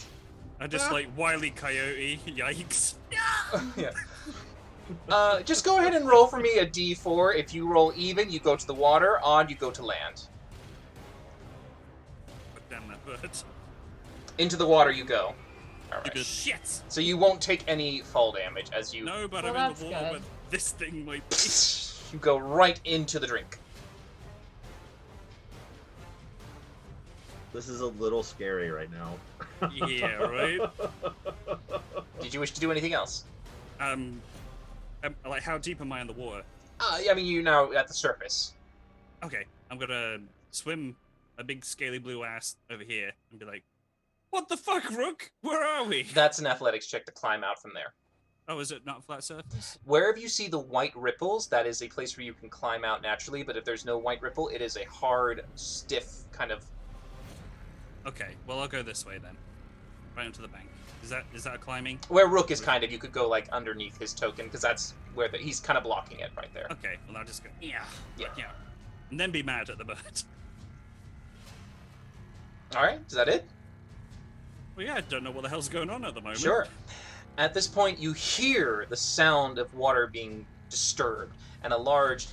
S4: I just like Wile E. Coyote. Yikes.
S1: yeah. Just go ahead and roll for me a d4. If you roll even, you go to the water. Odd, you go to land.
S4: Put down that bird.
S1: Into the water you go. All right.
S4: Shit.
S1: So you won't take any fall damage as you
S4: No, but
S6: Well,
S4: I'm in
S6: that's
S4: the water
S6: good.
S4: where this thing might be.
S1: you go right into the drink.
S7: This is a little scary right now.
S4: Yeah, right.
S1: Did you wish to do anything else?
S4: Like how deep am I in the water?
S1: I mean, you're now at the surface.
S4: Okay, I'm gonna swim a big scaly blue ass over here and be like, "What the fuck, Rook? Where are we?"
S1: That's an athletics check to climb out from there.
S4: Oh, is it not flat surface?
S1: Wherever you see the white ripples, that is a place where you can climb out naturally, but if there's no white ripple, it is a hard, stiff kind of...
S4: Okay, well I'll go this way then, right into the bank. Is that a climbing?
S1: Where Rook is kind of, you could go like underneath his token, because that's where he's kind of blocking it right there.
S4: Okay, well I'll just go yeah,
S1: Yeah.
S4: and then be mad at the bird.
S1: Alright, is that it?
S4: Well, yeah, I don't know what the hell's going on at the moment.
S1: Sure. At this point, you hear the sound of water being disturbed, and a large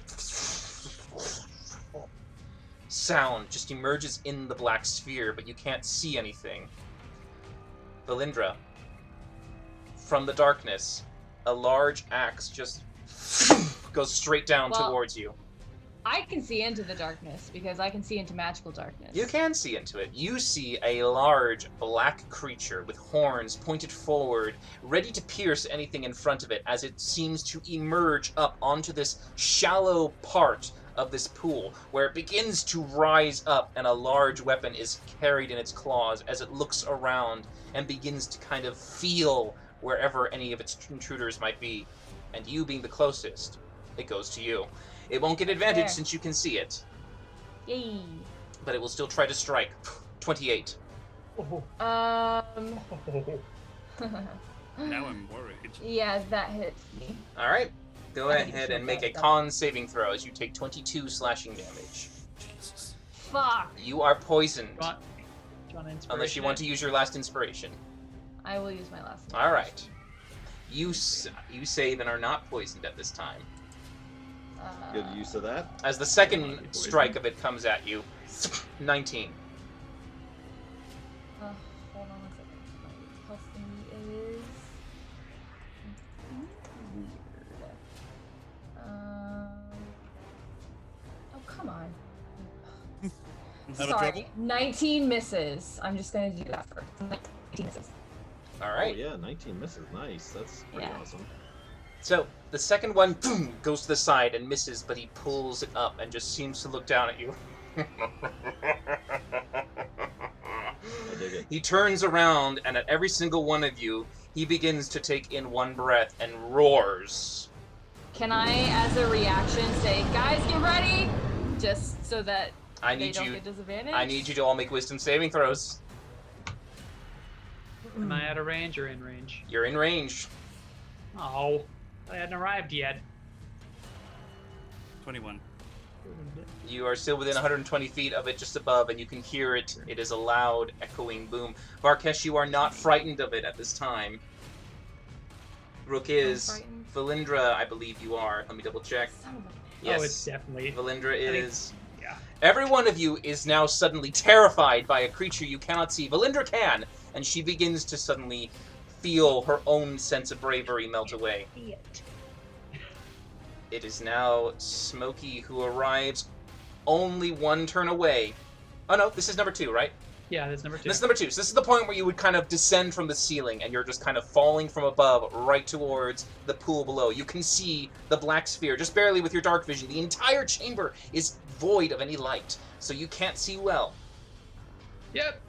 S1: sound just emerges in the black sphere, but you can't see anything. Valindra, from the darkness, a large axe just goes straight down
S6: Well-
S1: towards you.
S6: I can see into the darkness because I can see into magical darkness.
S1: You can see into it. You see a large black creature with horns pointed forward, ready to pierce anything in front of it as it seems to emerge up onto this shallow part of this pool, where it begins to rise up and a large weapon is carried in its claws as it looks around and begins to kind of feel wherever any of its intruders might be. And you being the closest, it goes to you. It won't get advantage
S6: There.
S1: since you can see it,
S6: Yay.
S1: but it will still try to strike. 28.
S4: Now I'm worried.
S6: Yeah, that hits me.
S1: All right. Go
S6: I think
S1: ahead
S6: it's
S1: and make a
S6: okay.
S1: con saving throw as you take 22 slashing damage.
S4: Jesus.
S6: Fuck.
S1: You are poisoned,
S3: Do you want inspiration?
S1: unless you want to use your last inspiration.
S6: I will use my last one.
S1: All right. You save and are not poisoned at this time.
S7: Good use of that.
S1: As the second strike of it comes at you, 19.
S6: Hold on 1 second. My health thingy is weird. Oh, come on.
S5: Having
S6: Sorry.
S5: trouble?
S6: 19 misses. I'm just gonna do that first. 19 misses.
S1: All right.
S7: Oh yeah, 19 misses. Nice. That's pretty
S6: Yeah.
S7: awesome.
S1: So the second one boom, goes to the side and misses, but he pulls it up and just seems to look down at you.
S7: I dig it.
S1: He turns around, and at every single one of you, he begins to take in one breath and roars.
S6: Can I, as a reaction, say, "Guys, get ready," just so that
S1: I
S6: they
S1: need
S6: don't
S1: you.
S6: get disadvantage?
S1: I need you to all make wisdom saving throws.
S3: Am I out of range or in range?
S1: You're in range.
S3: Oh, I hadn't arrived yet.
S4: 21.
S1: You are still within 120 feet of it, just above, and you can hear it. It is a loud, echoing boom. Varkesh, you are not frightened of it at this time. Rook is.
S6: frightened.
S1: Valindra, I believe you are. Let me double check.
S6: Son of a-
S1: Yes.
S3: Oh, it's definitely.
S1: Valindra
S3: think-
S1: is.
S3: Yeah.
S1: Every one of you is now suddenly terrified by a creature you cannot see. Valindra can, and she begins to suddenly feel her own sense of bravery melt away. It is now Smokey who arrives only one turn away. Oh no, this is number 2, right?
S3: Yeah, that's number 2.
S1: This is number 2. So this is the point where you would kind of descend from the ceiling and you're just kind of falling from above right towards the pool below. You can see the black sphere just barely with your dark vision. The entire chamber is void of any light, so you can't see well.
S3: Yep.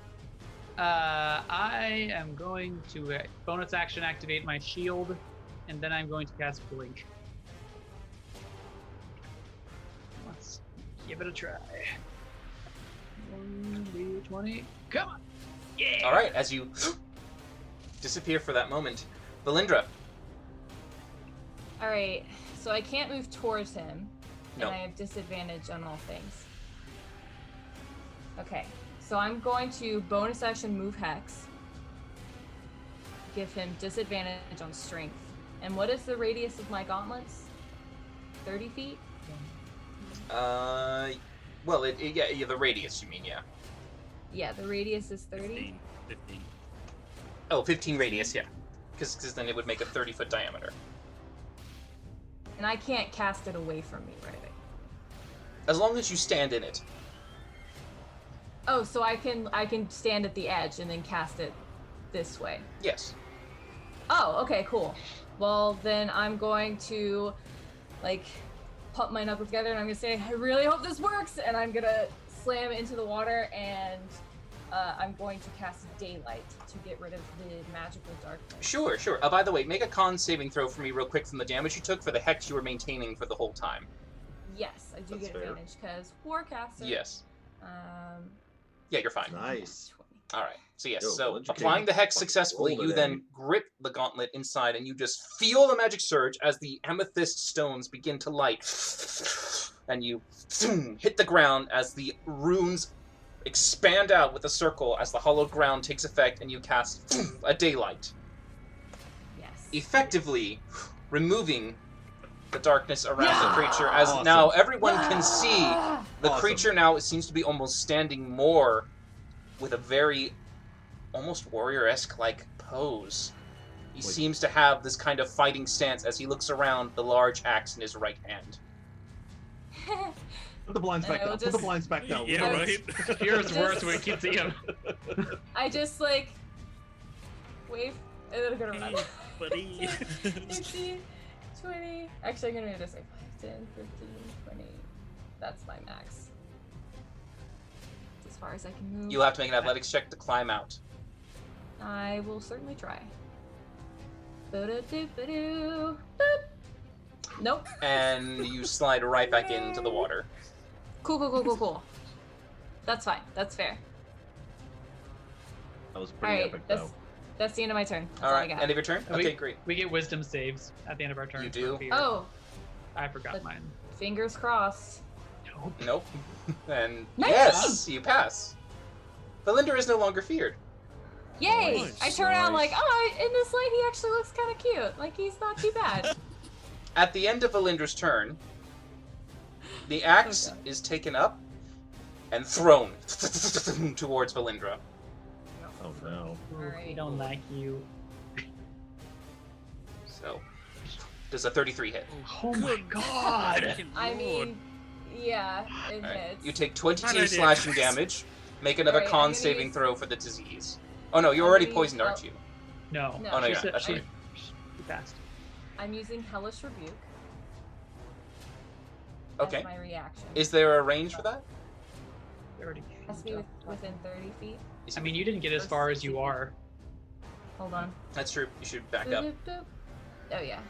S3: I am going to bonus action activate my shield, and then I'm going to cast Blink. Let's give it a try. 1d20. Come on. Yeah.
S1: All right, as you disappear for that moment, Valindra.
S6: All right, so I can't move towards him,
S1: No.
S6: and I have disadvantage on all things. Okay, so I'm going to bonus action move Hex. give him disadvantage on strength. And what is the radius of my gauntlets? 30 feet?
S1: Well, yeah, the radius, you mean, yeah.
S6: Yeah, the radius is 30.
S4: 15.
S1: Oh, 15 radius, yeah. Because then it would make a 30-foot diameter.
S6: And I can't cast it away from me, right?
S1: As long as you stand in it.
S6: Oh, so I can stand at the edge and then cast it this way.
S1: Yes.
S6: Oh, okay, cool. Well, then I'm going to, like, pump my knuckles together and I'm gonna say, I really hope this works! And I'm gonna slam into the water and I'm going to cast Daylight to get rid of the magical darkness.
S1: Sure. By the way, make a con saving throw for me real quick from the damage you took for the hex you were maintaining for the whole time.
S6: Yes, I do
S7: That's
S6: get
S7: fair.
S6: advantage because Warcaster.
S1: Yes.
S6: Um,
S1: Yeah, you're fine.
S7: Nice.
S6: 20.
S1: All right. So yes,
S7: Yo,
S1: so
S7: well educated.
S1: applying the hex
S7: Fucking
S1: successfully,
S7: rolled
S1: you
S7: it,
S1: then
S7: Eddie.
S1: grip the gauntlet inside, and you just feel the magic surge as the amethyst stones begin to light, and you hit the ground as the runes expand out with a circle as the hollowed ground takes effect, and you cast a daylight,
S6: Yes.
S1: effectively removing the darkness around the creature. As
S7: Awesome.
S1: now everyone can see the
S7: Awesome.
S1: creature now seems to be almost standing more with a very almost warrior-esque like pose. He
S7: Wait.
S1: seems to have this kind of fighting stance as he looks around, the large axe in his right hand.
S7: Put the blinds back
S6: I will
S7: down. Put the
S6: just-
S7: blinds back down.
S4: Yeah,
S6: I
S4: right.
S3: Here's worse when we can see him.
S6: I just like wave and then I'm gonna run.
S4: Hey, buddy.
S6: 15, 20. Actually, I'm gonna do this like 5, 10, 15, 20. That's my max. As far as I can move.
S1: You'll have to make an athletics check to climb out.
S6: I will certainly try. Bo-do-do-ba-doo. Boop. Nope.
S1: And you slide right back into the water.
S6: Cool. That's fine. That's fair.
S7: That was pretty
S6: Alright,
S7: epic,
S6: that's
S7: though.
S6: that's the end of my turn. That's all,
S1: Alright,
S6: I got.
S1: end of your turn?
S3: Oh,
S1: Okay, great.
S3: We get wisdom saves at the end of our turn.
S1: You
S3: for
S1: do?
S3: fear.
S6: Oh,
S3: I forgot
S6: but-
S3: mine.
S6: fingers crossed.
S1: Nope. And
S6: Nice!
S1: yes, you pass. Valinda is no longer feared.
S6: Yay!
S5: Nice,
S6: I turn around
S7: nice.
S6: like, oh, in this light he actually looks kind of cute. Like he's not too bad.
S1: At the end of Valindra's turn, the axe
S6: Okay.
S1: is taken up and thrown towards Valindra.
S7: Oh no.
S3: We
S6: Alright.
S3: don't like you.
S1: So, does a 33 hit?
S3: Oh my
S4: Good
S3: god!
S4: freaking
S6: I
S4: lord.
S6: mean, yeah, it
S1: Alright,
S6: hits.
S1: you take 22
S4: idea.
S1: slashing damage. Make another
S6: Alright, I'm
S1: con
S6: gonna
S1: saving
S6: use-
S1: throw for the disease. Oh no, you're
S6: I'm
S1: already
S6: gonna
S1: poisoned,
S6: use-
S1: aren't you?
S3: No.
S6: No.
S1: Oh no,
S3: She
S1: you're
S3: said-
S1: not. That's
S3: she-
S1: right.
S3: she passed.
S6: I'm using Hellish Rebuke
S1: Okay.
S6: as my reaction.
S1: Is there a range for that?
S3: They already
S6: Has to be within 30 feet.
S1: Is
S3: I
S1: it-
S3: mean, you didn't get as far as you are.
S6: Hold on.
S1: That's true. You should back up.
S6: Boop, boop, boop. Oh yeah.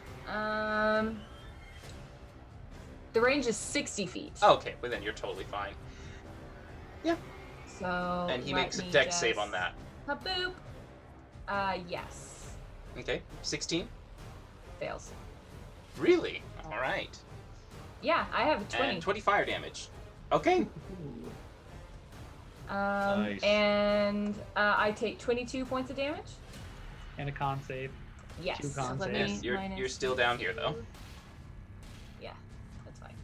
S6: The range is 60 feet.
S1: Oh, okay, well then you're totally fine.
S6: So.
S1: And he
S6: let
S1: makes a
S6: me
S1: dex save
S6: just-
S1: on that.
S6: Boop. Yes.
S1: Okay, 16.
S6: Fails.
S1: Really? All right.
S6: Yeah, I have a 20.
S1: And 20 fire damage. Okay.
S7: Nice.
S6: And I take 22 points of damage.
S3: And a con save.
S6: Yes.
S3: Two con
S6: let
S3: saves.
S6: me
S1: Yes, you're
S6: minus
S1: still down here though.
S6: 2. Yeah, that's fine.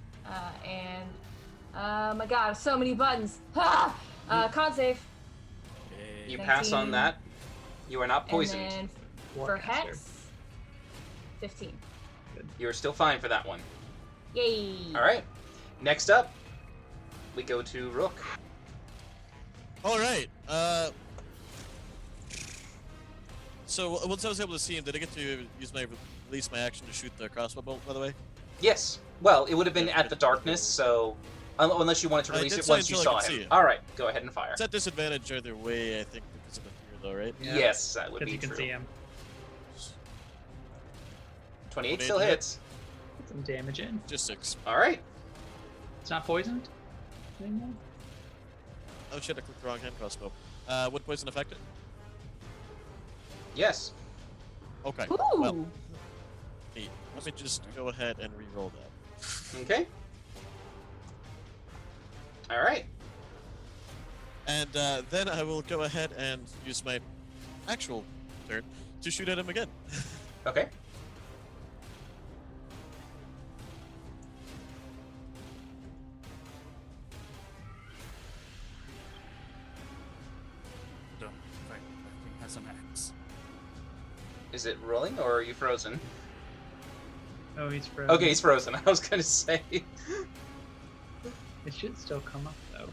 S6: Oh my god, so many buttons. Ah! Con save.
S1: You
S4: Yay.
S1: pass on
S6: 19.
S1: that. You are not poisoned.
S6: And then for
S3: Warcaster.
S6: Hex, 15.
S1: You're still fine for that one.
S6: Yay.
S1: All right. Next up, we go to Rook.
S5: All right. So once I was able to see him, did I get to release my action to shoot the crossbow bolt? By the way,
S1: Yes. Well, it would have been at the darkness, so unless you wanted to
S5: I
S1: release
S5: did
S1: it
S5: say
S1: once you
S5: until I
S1: saw
S5: could
S1: him.
S5: see him.
S1: All right. Go ahead and fire.
S5: it's at disadvantage either way. I think because of the fear, though, right?
S3: Yeah.
S1: Yes, that would
S3: Because
S1: be
S3: you can
S1: true.
S3: see him.
S1: 28 still
S5: 28
S1: hits.
S3: Put some damage in.
S5: Just 6.
S1: All right.
S3: It's not poisoned anymore.
S5: Oh shit! I clicked the wrong hand crossbow. Would poison affect it?
S1: Yes.
S5: Okay.
S6: Ooh.
S5: Well, neat. Let me just go ahead and re-roll that.
S1: Okay. All right.
S5: And then I will go ahead and use my actual turn to shoot at him again.
S1: Okay.
S4: That thing has an axe.
S1: Is it rolling or are you frozen?
S8: Oh, he's frozen.
S1: Okay, he's frozen. I was gonna say.
S8: It should still come up though.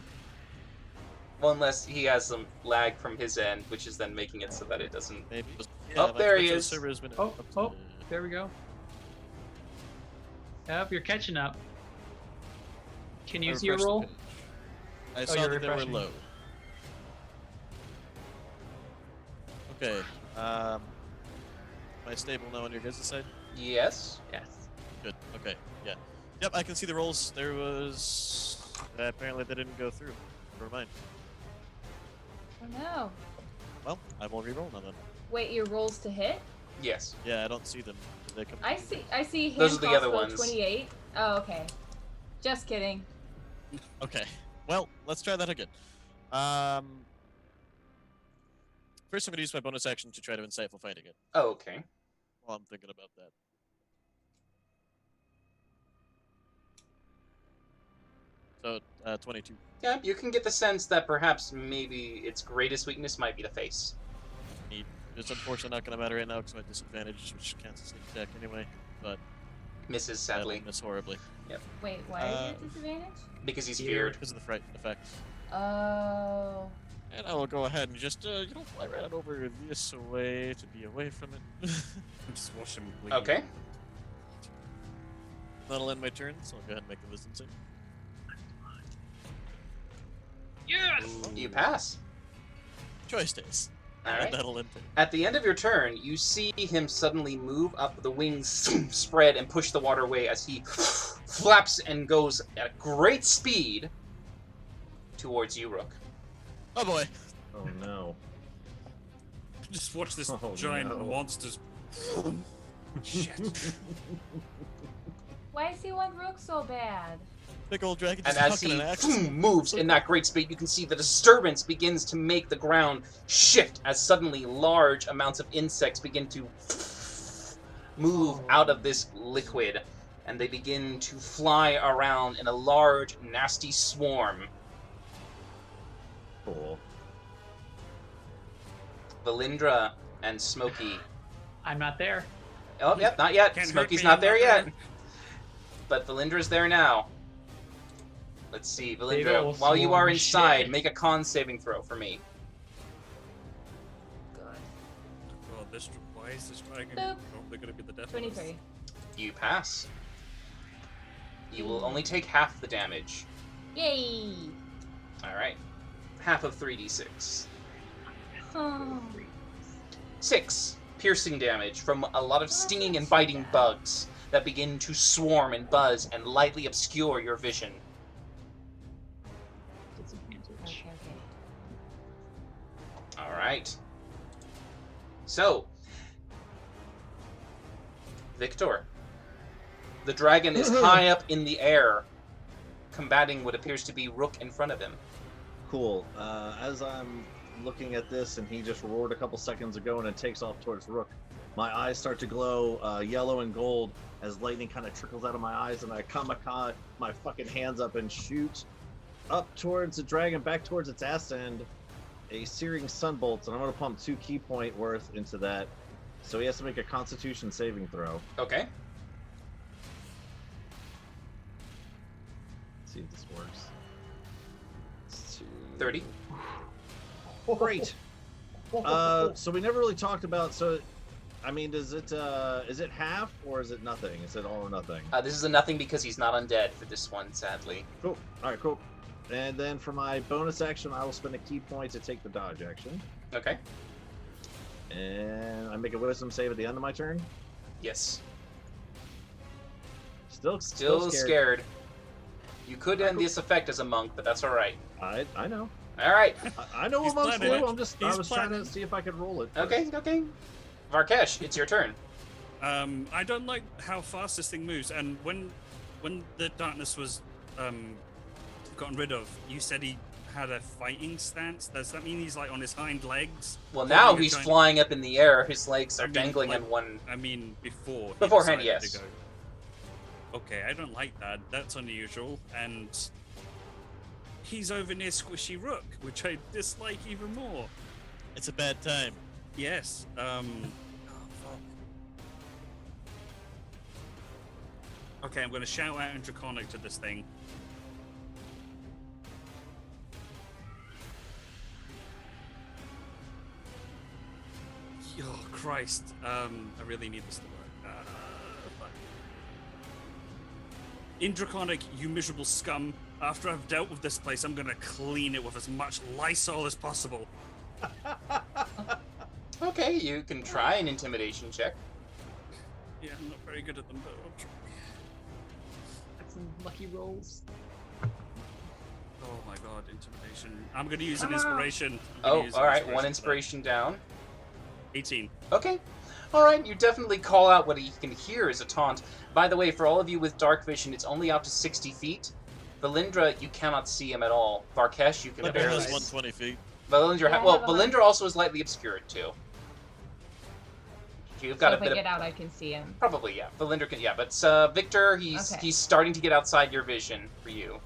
S1: Well, unless he has some lag from his end, which is then making it so that it doesn't.
S5: Maybe.
S1: Oh,
S5: my
S1: there he
S5: Twitch
S1: is.
S5: server has been
S8: Oh,
S5: up
S8: oh.
S5: to-
S8: There we go. Yep, you're catching up. Can you
S5: I
S8: see your
S5: refreshed the
S8: roll?
S5: page. I saw
S8: you're
S5: that they were
S8: refreshing.
S5: low. Okay. Am I stable now on your guys' side?
S1: Yes.
S8: Yes.
S5: Good. Okay. Yeah. Yep, I can see the rolls. There was. Apparently, they didn't go through. Never mind.
S6: Oh no.
S5: Well, I will re-roll now then.
S6: Wait, your rolls to hit?
S1: Yes.
S5: Yeah, I don't see them. Did they come?
S6: I see. I see. Hand
S1: Those are the other
S6: crossbow
S1: ones.
S6: 28. Oh, okay. Just kidding.
S5: Okay. Well, let's try that again. First, I'm going to use my bonus action to try to insightful fight again.
S1: Oh, okay.
S5: While I'm thinking about that. So, 22.
S1: Yeah, you can get the sense that perhaps maybe its greatest weakness might be the face.
S5: Neat. It's unfortunately not going to matter right now because my disadvantage, which counts as sneak attack anyway. But
S1: Misses,
S5: that'll
S1: sadly,
S5: miss horribly.
S6: Wait, why is it disadvantage?
S1: because he's feared.
S5: Because of the fright effect.
S6: Oh.
S5: And I will go ahead and just, fly right on over this way to be away from it.
S4: Just watch him bleed.
S1: Okay.
S5: That'll end my turn, so I'll go ahead and make the wisdom save.
S8: Yes!
S1: You pass.
S5: Choice days.
S1: All
S5: And
S1: right.
S5: that'll end it.
S1: At the end of your turn, you see him suddenly move up, the wings spread and push the water away as he flaps and goes at great speed towards you, Rook.
S5: Oh boy.
S7: Oh no.
S4: Just watch this
S7: Oh,
S4: giant
S7: no.
S4: monster's. Shit.
S6: Why does he want Rook so bad?
S5: Big old dragon
S1: And
S5: just
S1: as
S5: hucking
S1: he
S5: an axe.
S1: moves in that great speed, you can see the disturbance begins to make the ground shift as suddenly large amounts of insects begin to move out of this liquid, and they begin to fly around in a large, nasty swarm.
S7: Cool.
S1: Valindra and Smokey.
S8: I'm not there.
S1: Oh, yep, not yet.
S4: Can't hurt
S1: Smokey's
S4: me,
S1: not
S4: I'm
S1: there
S4: not
S1: yet.
S4: there.
S1: But Valindra's there now. Let's see,
S8: Big
S1: Valindra,
S8: ol'
S1: while you are
S8: swarm of
S1: inside,
S8: shit.
S1: make a con saving throw for me.
S6: Good.
S4: Oh, why is this dragon
S6: Boop.
S4: probably going to be the death of us?
S6: 23.
S1: You pass. You will only take half the damage.
S6: Yay!
S1: Alright. Half of 3d6.
S6: Oh.
S1: 6 piercing damage from a lot of stinging and biting bugs that begin to swarm and buzz and lightly obscure your vision.
S8: Disadvantage.
S6: Okay, okay.
S1: Alright. So, Victor. The dragon is high up in the air, combating what appears to be Rook in front of him.
S7: Cool. As I'm looking at this, and he just roared a couple seconds ago, and it takes off towards Rook. My eyes start to glow yellow and gold as lightning kind of trickles out of my eyes, and I kamikaze my fucking hands up and shoot up towards the dragon, back towards its ass end, a searing sunbolt, and I'm going to pump 2 key point worth into that. So he has to make a Constitution saving throw.
S1: Okay.
S7: Let's see if this works. It's
S1: 30.
S7: Great. So we never really talked about. So, I mean, is it half or is it nothing? Is it all or nothing?
S1: This is a nothing because he's not undead for this one, sadly.
S7: Cool. All right, cool. And then for my bonus action, I will spend a key point to take the dodge action,
S1: Okay.
S7: and I make a Wisdom save at the end of my turn.
S1: Yes.
S7: Still
S1: Still scared. You could end this effect as a monk, but that's alright.
S7: I know.
S1: Alright.
S7: I know
S4: He's
S7: what monks
S4: planning
S7: do.
S4: it.
S7: I'm just.
S4: He's
S7: I was trying
S4: planning.
S7: to see if I could roll it.
S1: Okay,
S7: first.
S1: okay. Varkesh, it's your turn.
S4: I don't like how fast this thing moves, and when the darkness was gotten rid of, you said he had a fighting stance? Does that mean he's like on his hind legs?
S1: Well,
S4: holding
S1: now
S4: a
S1: he's
S4: giant-
S1: flying up in the air. His legs are
S4: I mean,
S1: dangling
S4: like-
S1: in one.
S4: I mean, before. He
S1: Beforehand,
S4: decided
S1: yes.
S4: to go. Okay, I don't like that. That's unusual, and he's over near Squishy Rook, which I dislike even more.
S5: It's a bad time.
S4: Yes. Oh, fuck. Okay, I'm going to shout out in Draconic to this thing. Oh, Christ. I really need this to work. Fuck. In Draconic, you miserable scum. After I've dealt with this place, I'm going to clean it with as much Lysol as possible.
S1: Okay, you can try an intimidation check.
S4: Yeah, I'm not very good at them, but I'll try.
S8: That's some lucky rolls.
S4: Oh my god, intimidation. I'm going to use an
S6: Come on.
S4: inspiration. I'm gonna
S1: Oh,
S4: use an
S1: alright, one
S4: for that.
S1: inspiration down.
S4: 18.
S1: Okay. Alright, you definitely call out what he can hear as a taunt. By the way, for all of you with dark vision, it's only up to 60 feet. Valindra, you cannot see him at all. Varkesh, you can
S5: But
S1: barely
S5: has
S1: see.
S5: 120 feet.
S1: Valindra,
S6: Yeah, I
S1: well,
S6: have a
S1: Valindra also is lightly obscured too. You've got
S6: So
S1: a
S6: if I
S1: bit
S6: get
S1: of
S6: out, I can see him.
S1: probably, yeah. Valindra can, yeah, but Victor, he's
S6: Okay.
S1: he's starting to get outside your vision for you.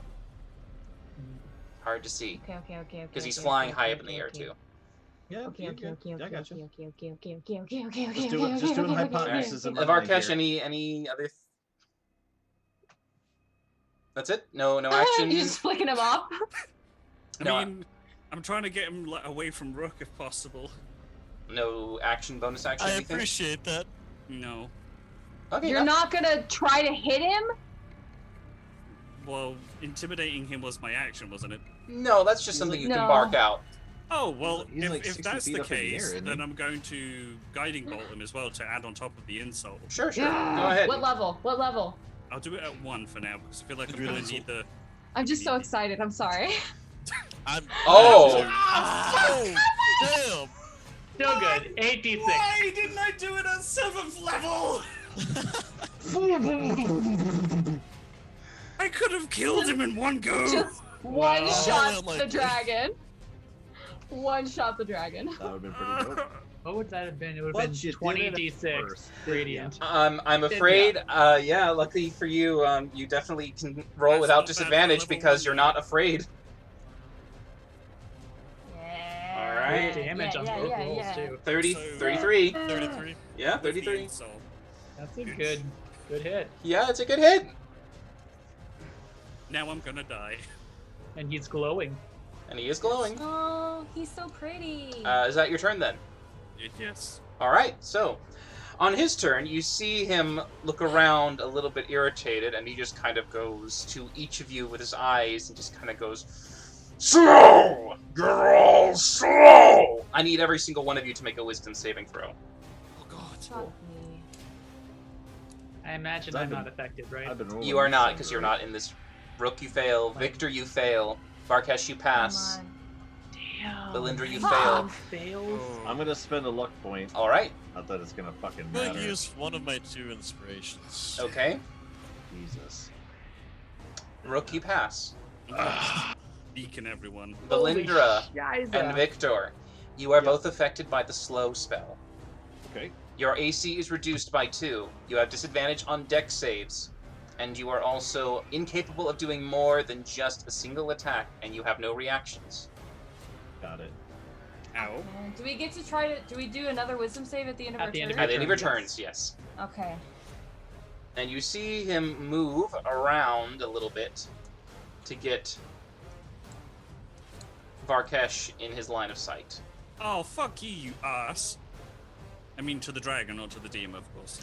S1: Hard to see
S6: Okay.
S1: because he's flying high up in the air too.
S7: Yeah,
S6: Okay.
S7: you're good. Yeah, I got you.
S6: Okay.
S7: Just doing hypothesis in my mind
S1: Varkesh,
S7: here.
S1: any other? That's it. No action.
S6: You're just flicking him off.
S1: No,
S4: I mean, I'm trying to get him like, away from Rook if possible.
S1: no action, bonus action,
S5: I
S1: anything.
S5: appreciate that.
S4: No.
S1: Okay,
S6: You're not gonna try to hit him?
S4: Well, intimidating him was my action, wasn't it?
S1: No, that's just
S7: He's
S1: something
S7: like-
S1: you can
S6: No.
S1: bark out.
S4: Oh, well,
S7: He's like
S4: if
S7: 60
S4: that's
S7: feet
S4: the
S7: up in the
S4: case,
S7: air, isn't
S4: then
S7: he?
S4: I'm going to Guiding Bolt him as well to add on top of the insult.
S1: Sure. Go
S6: Yeah.
S1: ahead.
S6: What level? What level?
S4: I'll do it at 1 for now, because I feel like I'm
S5: Good
S4: going to
S5: insult.
S4: need the...
S6: I'm just so excited. I'm sorry.
S5: I'm.
S1: Oh.
S5: Oh! Damn!
S3: Still good. 86.
S4: Why didn't I do it at 7th level? I could have killed him in one go!
S6: Just one
S3: Wow.
S6: shot
S5: Unlikely.
S6: the dragon. One shot the dragon.
S7: That would have been pretty dope.
S3: What would that have been? It would
S7: But
S3: have
S7: you
S3: been
S7: did it
S3: 20 d6
S7: first, didn't
S3: radiant.
S1: I'm afraid, yeah, luckily for you, you definitely can roll
S4: That's
S1: without
S4: not bad for
S1: disadvantage
S4: level
S1: because
S4: 1.
S1: you're not afraid.
S6: Yeah.
S1: Alright.
S3: Good damage on both rolls too.
S1: 30,
S4: So,
S1: 33.
S5: 33.
S1: Yeah,
S4: With the
S1: 33.
S4: insult.
S3: That's a good hit.
S1: Yeah, it's a good hit.
S4: Now I'm gonna die.
S3: And he's glowing.
S1: And he is glowing.
S6: Oh, he's so pretty.
S1: Is that your turn then?
S4: Yes.
S1: Alright, so on his turn, you see him look around a little bit irritated, and he just kind of goes to each of you with his eyes and just kind of goes, "Slow! You're all slow!" I need every single one of you to make a wisdom saving throw.
S4: Oh god.
S6: Fuck me.
S3: I imagine
S7: I've
S3: I'm
S7: been-
S3: not affected, right?
S7: I've been rolling.
S1: You are not,
S7: these
S1: because
S7: things,
S1: you're
S7: right?
S1: not in this. Rook, you fail. Victor, you fail. Varkesh, you pass.
S6: Come on.
S3: Damn.
S1: Belinda, you
S6: Fuck.
S3: Fails.
S4: Oh.
S7: I'm gonna spend a luck point.
S1: Alright,
S7: Not that it's gonna fucking
S5: I'm going
S7: matter.
S5: to use one of my 2 inspirations.
S1: okay.
S7: Jesus.
S1: Rook, you pass.
S4: Beacon everyone.
S1: Belindra
S3: Holy
S1: and
S3: shiza.
S1: Victor, you are
S7: Yep.
S1: both affected by the slow spell.
S7: Okay.
S1: Your AC is reduced by 2. You have disadvantage on dex saves. And you are also incapable of doing more than just a single attack, and you have no reactions.
S7: Got it.
S4: Ow.
S6: Do we get to try to? Do we do another wisdom save at the end of
S3: At
S6: our
S3: the end
S6: turn?
S3: of
S1: At the end of your
S3: turn,
S1: turns, yes.
S6: Okay.
S1: And you see him move around a little bit to get Varkesh in his line of sight.
S4: Oh, fuck you, you ass. I mean, to the dragon, not to the DM, of course.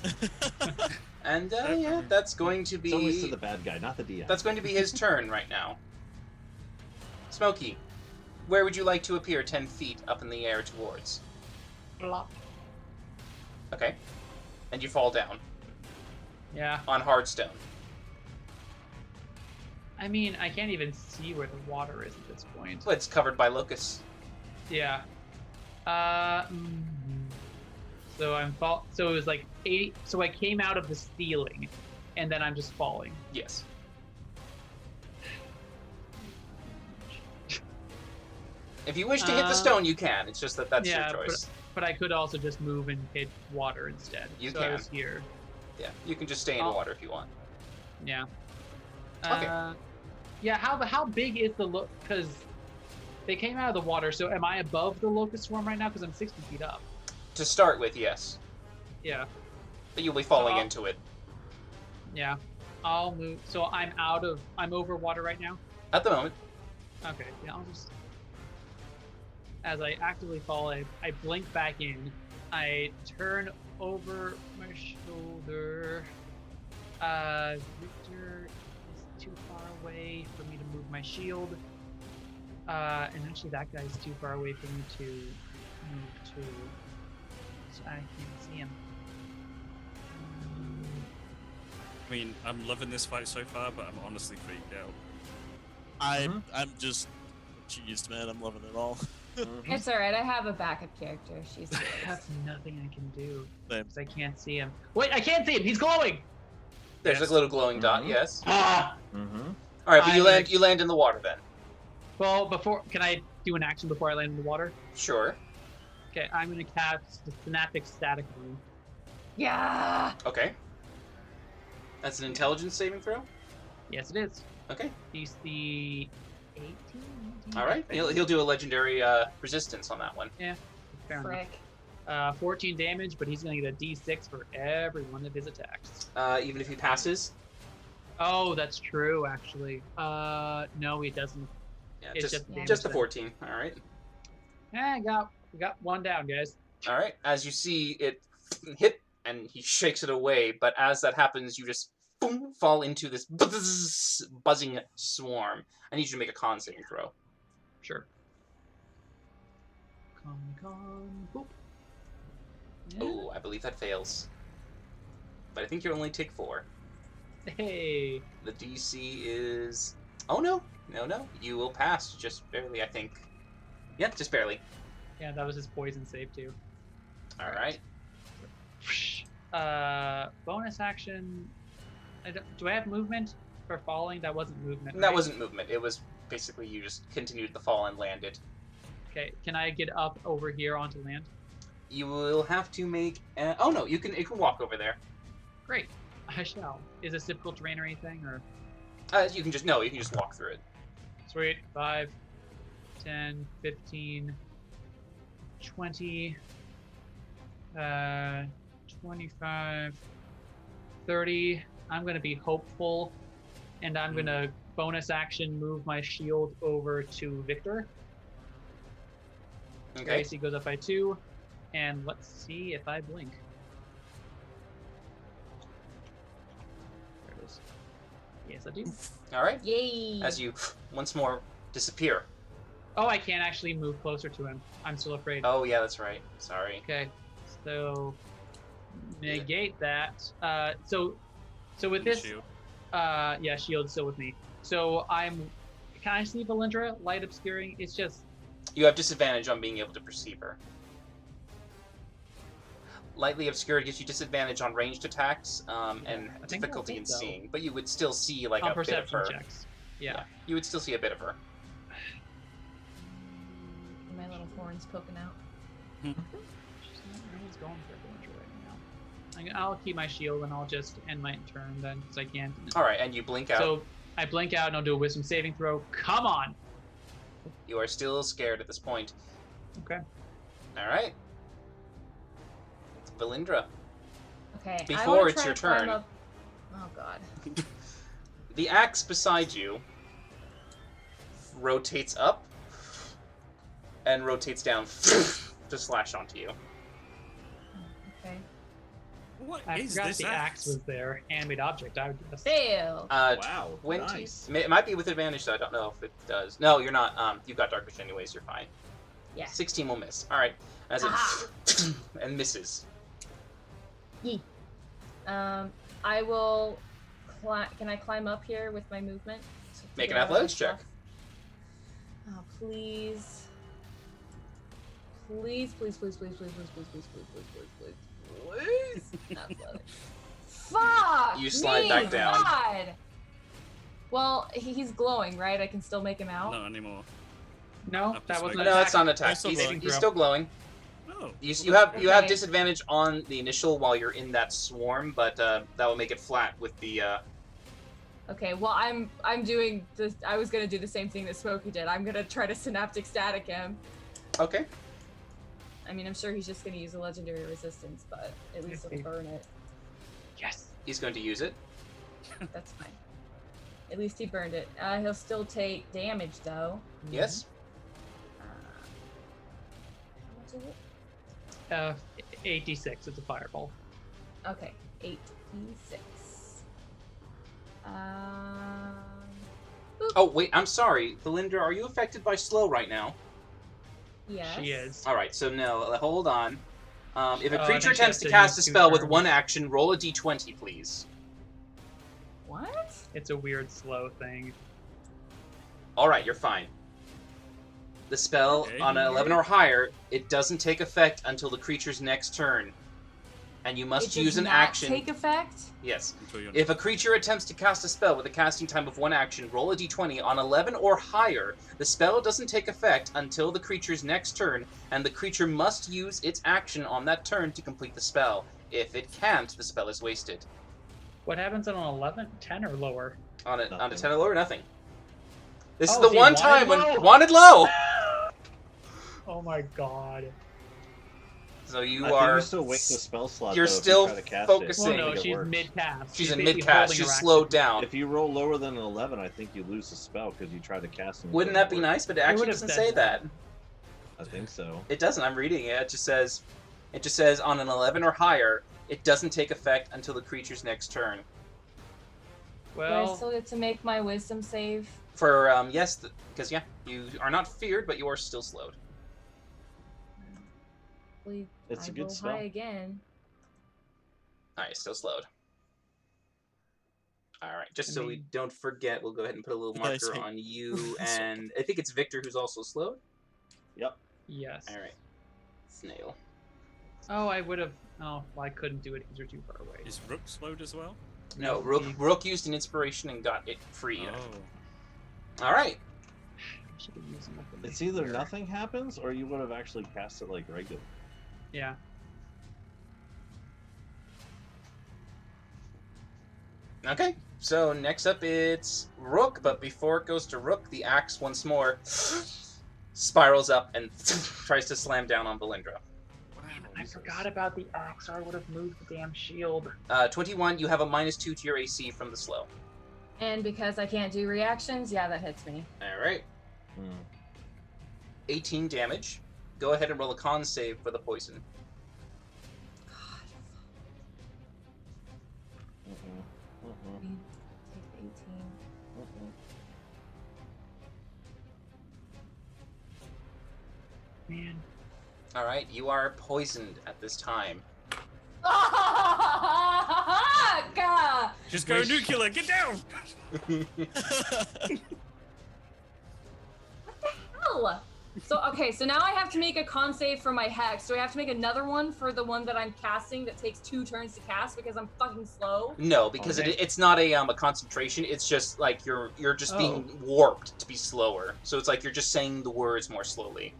S1: And yeah, that's going to
S7: It's always to
S1: be
S7: the bad guy, not the DM.
S1: that's going to be his turn right now. Smokey, where would you like to appear 10 feet up in the air towards?
S3: Plop.
S1: Okay. And you fall down
S3: Yeah.
S1: on hard stone.
S3: I mean, I can't even see where the water is at this point.
S1: Well, it's covered by locusts.
S3: Yeah. So So it was like 80. So I came out of the ceiling, and then I'm just falling.
S1: Yes. If you wish to hit the stone, you can. It's just that that's
S3: yeah,
S1: your choice.
S3: But I could also just move and hit water instead.
S1: You
S3: so I
S1: can.
S3: was here.
S1: Yeah, you can just stay in
S3: Oh.
S1: water if you want.
S3: Yeah.
S1: Okay.
S3: Yeah. How big is the look? Because they came out of the water. So am I above the locust swarm right now? Because I'm 60 feet up.
S1: To start with, yes.
S3: Yeah.
S1: But you'll be falling
S3: Oh.
S1: into it.
S3: Yeah. I'll move. So I'm over water right now.
S1: At the moment.
S3: Okay. Yeah. I'll just. As I actively fall, I blink back in. I turn over my shoulder. Victor is too far away for me to move my shield. And actually that guy's too far away for me to move to. So I can't see him.
S4: I mean, I'm loving this fight so far, but I'm honestly freaked out.
S5: I'm just cheesed, man. I'm loving it all.
S6: It's alright, I have a backup character. She's
S3: I
S6: good.
S3: have nothing I can do
S5: Same.
S3: because I can't see him. Wait, I can't see him. He's glowing.
S1: There's
S4: Yes.
S1: a little glowing dot,
S7: Mhm.
S1: yes.
S3: Ah.
S7: Mm-hmm.
S1: All right, but you
S3: I-
S1: land in the water then.
S3: Well, can I do an action before I land in the water?
S1: Sure.
S3: Okay, I'm gonna cast the Synaptic Static Room.
S6: Yeah.
S1: Okay. That's an intelligence saving throw.
S3: Yes, it is.
S1: Okay.
S3: DC 18.
S1: All right. He'll do a legendary resistance on that one.
S3: Fair enough.
S6: Frick.
S3: 14 damage, but he's gonna get a D6 for every one of his attacks.
S1: Even if he passes.
S3: Oh, that's true, actually. No, he doesn't.
S1: Yeah,
S3: It's
S1: just
S3: just
S6: damage
S1: just the
S3: then.
S1: 14. All right.
S3: We got one down, guys.
S1: All right. As you see it hit, and he shakes it away, but as that happens, you just boom, fall into this buzzing swarm. I need you to make a con saving throw.
S3: Sure. Boop. Yeah.
S1: Oh, I believe that fails. But I think you only take 4.
S3: Hey.
S1: The DC is. Oh no, no, you will pass just barely. I think. Yeah, just barely.
S3: Yeah, that was his poison save too.
S1: All right.
S3: Bonus action. Do I have movement for falling? That wasn't movement.
S1: That
S3: right?
S1: wasn't movement. It was basically you just continued the fall and landed.
S3: Okay, can I get up over here onto land?
S1: You will have to make. Oh no, you can walk over there.
S3: Great, I shall. Is this difficult terrain or anything, or?
S1: You can just walk through it.
S3: Sweet. 5, 10, 15, 20, 25, 30. I'm going to be hopeful, and I'm going to bonus action move my shield over to Victor.
S1: Okay.
S3: AC goes up by 2, and let's see if I blink. There it is. Yes, I do.
S1: All right.
S6: Yay.
S1: As you once more disappear.
S3: Oh, I can't actually move closer to him. I'm still afraid.
S1: Oh yeah, that's right. Sorry.
S3: Okay, so negate that. So with this,
S4: Shield.
S3: yeah, shield's still with me. So can I see Valindra? Light obscuring. It's just
S1: You have disadvantage on being able to perceive her. Lightly obscured gives you disadvantage on ranged attacks and
S3: I think
S1: difficulty in
S3: that's it, though.
S1: seeing, but you would still see like
S3: on
S1: a bit of
S3: perception
S1: her.
S3: checks. Yeah.
S1: You would still see a bit of her.
S6: My little horns poking out.
S3: She's not really going for Valindra right now. I'll keep my shield and I'll just end my turn then, because I can't.
S1: All right, and you blink out.
S3: So I blink out and I'll do a Wisdom saving throw. Come on.
S1: You are still scared at this point.
S3: Okay.
S1: All right. It's Valindra.
S6: Okay. I
S1: Before
S6: wanna
S1: it's
S6: try
S1: your
S6: to climb
S1: turn.
S6: Up... Oh god.
S1: The axe beside you rotates up and rotates down to slash onto you.
S6: Okay.
S4: What
S3: I
S4: is
S3: forgot
S4: this
S3: the axe was there. Animate object. I would guess.
S6: Fail.
S7: Wow.
S1: 20.
S7: Nice.
S1: It might be with advantage, though. I don't know if it does. No, you're not. You've got dark vision anyways. You're fine.
S6: Yeah.
S1: 16 will miss. All right. As it
S6: Aha.
S1: and misses.
S6: Yee. I will. Can I climb up here with my movement? So to
S1: Make
S6: get
S1: an
S6: all that
S1: athletics check.
S6: stuff? Oh please. Please, please, please, please, please, please, please, please, please, please, please, please. Athletics. Fuck!
S1: You slide
S6: me,
S1: back down.
S6: God. Well, he's glowing, right? I can still make him out.
S4: Not anymore.
S8: No,
S4: Up to
S8: that was
S4: spike.
S8: an
S1: No,
S8: attack.
S1: it's not an attack.
S5: Still
S1: He's,
S5: going.
S1: he's still glowing.
S4: Oh.
S1: You have
S6: Okay.
S1: disadvantage on the initial while you're in that swarm, but that will make it flat with the.
S6: Okay, well I'm doing this. I was gonna do the same thing that Smokey did. I'm gonna try to synaptic static him.
S1: Okay.
S6: I mean, I'm sure he's just gonna use a legendary resistance, but at least he'll burn it.
S8: Yes.
S1: He's going to use it.
S6: That's fine. At least he burned it. He'll still take damage though.
S1: Yes.
S6: How much is it?
S3: 8d6. It's a fireball.
S6: Okay, 8d6.
S1: Oh wait, I'm sorry, Belinda. Are you affected by slow right now?
S6: Yes.
S3: She is.
S1: All right. So no. Hold on. If a
S3: Oh, I
S1: creature
S3: think she
S1: attempts
S3: has
S1: to
S3: to
S1: cast a
S3: use 2
S1: spell with
S3: turns.
S1: one action, roll a d20, please.
S6: What?
S3: It's a weird slow thing.
S1: All right, you're fine. The spell
S4: Okay.
S1: on an 11 or higher, it doesn't take effect until the creature's next turn, and you must
S6: It
S1: use
S6: does
S1: an
S6: not
S1: action.
S6: Take effect.
S1: Yes.
S4: Until you're
S1: If a creature attempts to cast a spell with a casting time of one action, roll a d20 on 11 or higher. The spell doesn't take effect until the creature's next turn, and the creature must use its action on that turn to complete the spell. If it can't, the spell is wasted.
S3: What happens on an 11, 10 or lower?
S1: On a
S7: Nothing.
S1: 10 or lower, nothing. This is
S3: Oh,
S1: the
S3: see,
S1: one
S3: wanted
S1: time when
S3: low.
S1: wanted low.
S3: Oh my god.
S1: So you
S7: I think
S1: are.
S7: you still wait the spell slot.
S1: you're
S7: though, if
S1: still
S7: you try to cast
S1: focusing.
S3: Well,
S7: It. I
S3: no,
S7: think it
S3: she's
S7: works.
S3: mid-cast.
S1: She's in
S3: basically
S1: mid cast.
S3: holding
S1: She's
S3: her action.
S1: slowed down.
S7: If you roll lower than an 11, I think you lose the spell because you try to cast it.
S1: Wouldn't that be nice? But it actually
S3: would've
S1: doesn't
S3: said
S1: say
S3: that.
S1: that.
S7: I think so.
S1: It doesn't. I'm reading it. It just says on an 11 or higher, it doesn't take effect until the creature's next turn.
S6: Do I
S3: Well,
S6: still get to make my wisdom save?
S1: For yes, because yeah, you are not feared, but you are still slowed.
S6: Hopefully
S7: It's
S6: I
S7: a good
S6: roll
S7: spell.
S6: high again.
S1: All right, still slowed. All right, just
S3: I
S1: so we
S3: mean-
S1: don't forget, we'll go ahead and put a little
S5: Yeah, I
S1: marker
S5: see.
S1: on you, and I think it's Victor who's also slowed.
S3: yes.
S1: All right, Snail.
S3: Oh, I would have. Oh, well, I couldn't do it because you're too far away.
S4: Is Rook slowed as well?
S1: No,
S3: he-
S1: Rook used an inspiration and got it free.
S4: Oh.
S1: All right.
S3: I should have used him up in
S7: It's either
S3: here.
S7: nothing happens or you would have actually cast it like regular.
S3: Yeah.
S1: Okay, so next up it's Rook, but before it goes to Rook, the axe once more spirals up and tries to slam down on Belindra.
S8: I forgot about the axe, or I would have moved the damn shield.
S1: 21, you have a -2 to your AC from the slow.
S6: And because I can't do reactions, yeah, that hits me.
S1: All right,
S7: Hmm.
S1: 18 damage. Go ahead and roll a con save for the poison.
S6: God.
S7: Mhm.
S6: Take 18.
S7: Mhm.
S8: Man.
S1: All right, you are poisoned at this time.
S6: God!
S4: Just go nuclear, get down!
S6: Hell! So okay, so now I have to make a con save for my hex. Do I have to make another one for the one that I'm casting that takes 2 turns to cast because I'm fucking slow?
S1: No, because
S6: Okay.
S1: it's not a concentration. It's just like you're just being warped to be slower. So it's like you're just saying the words more slowly.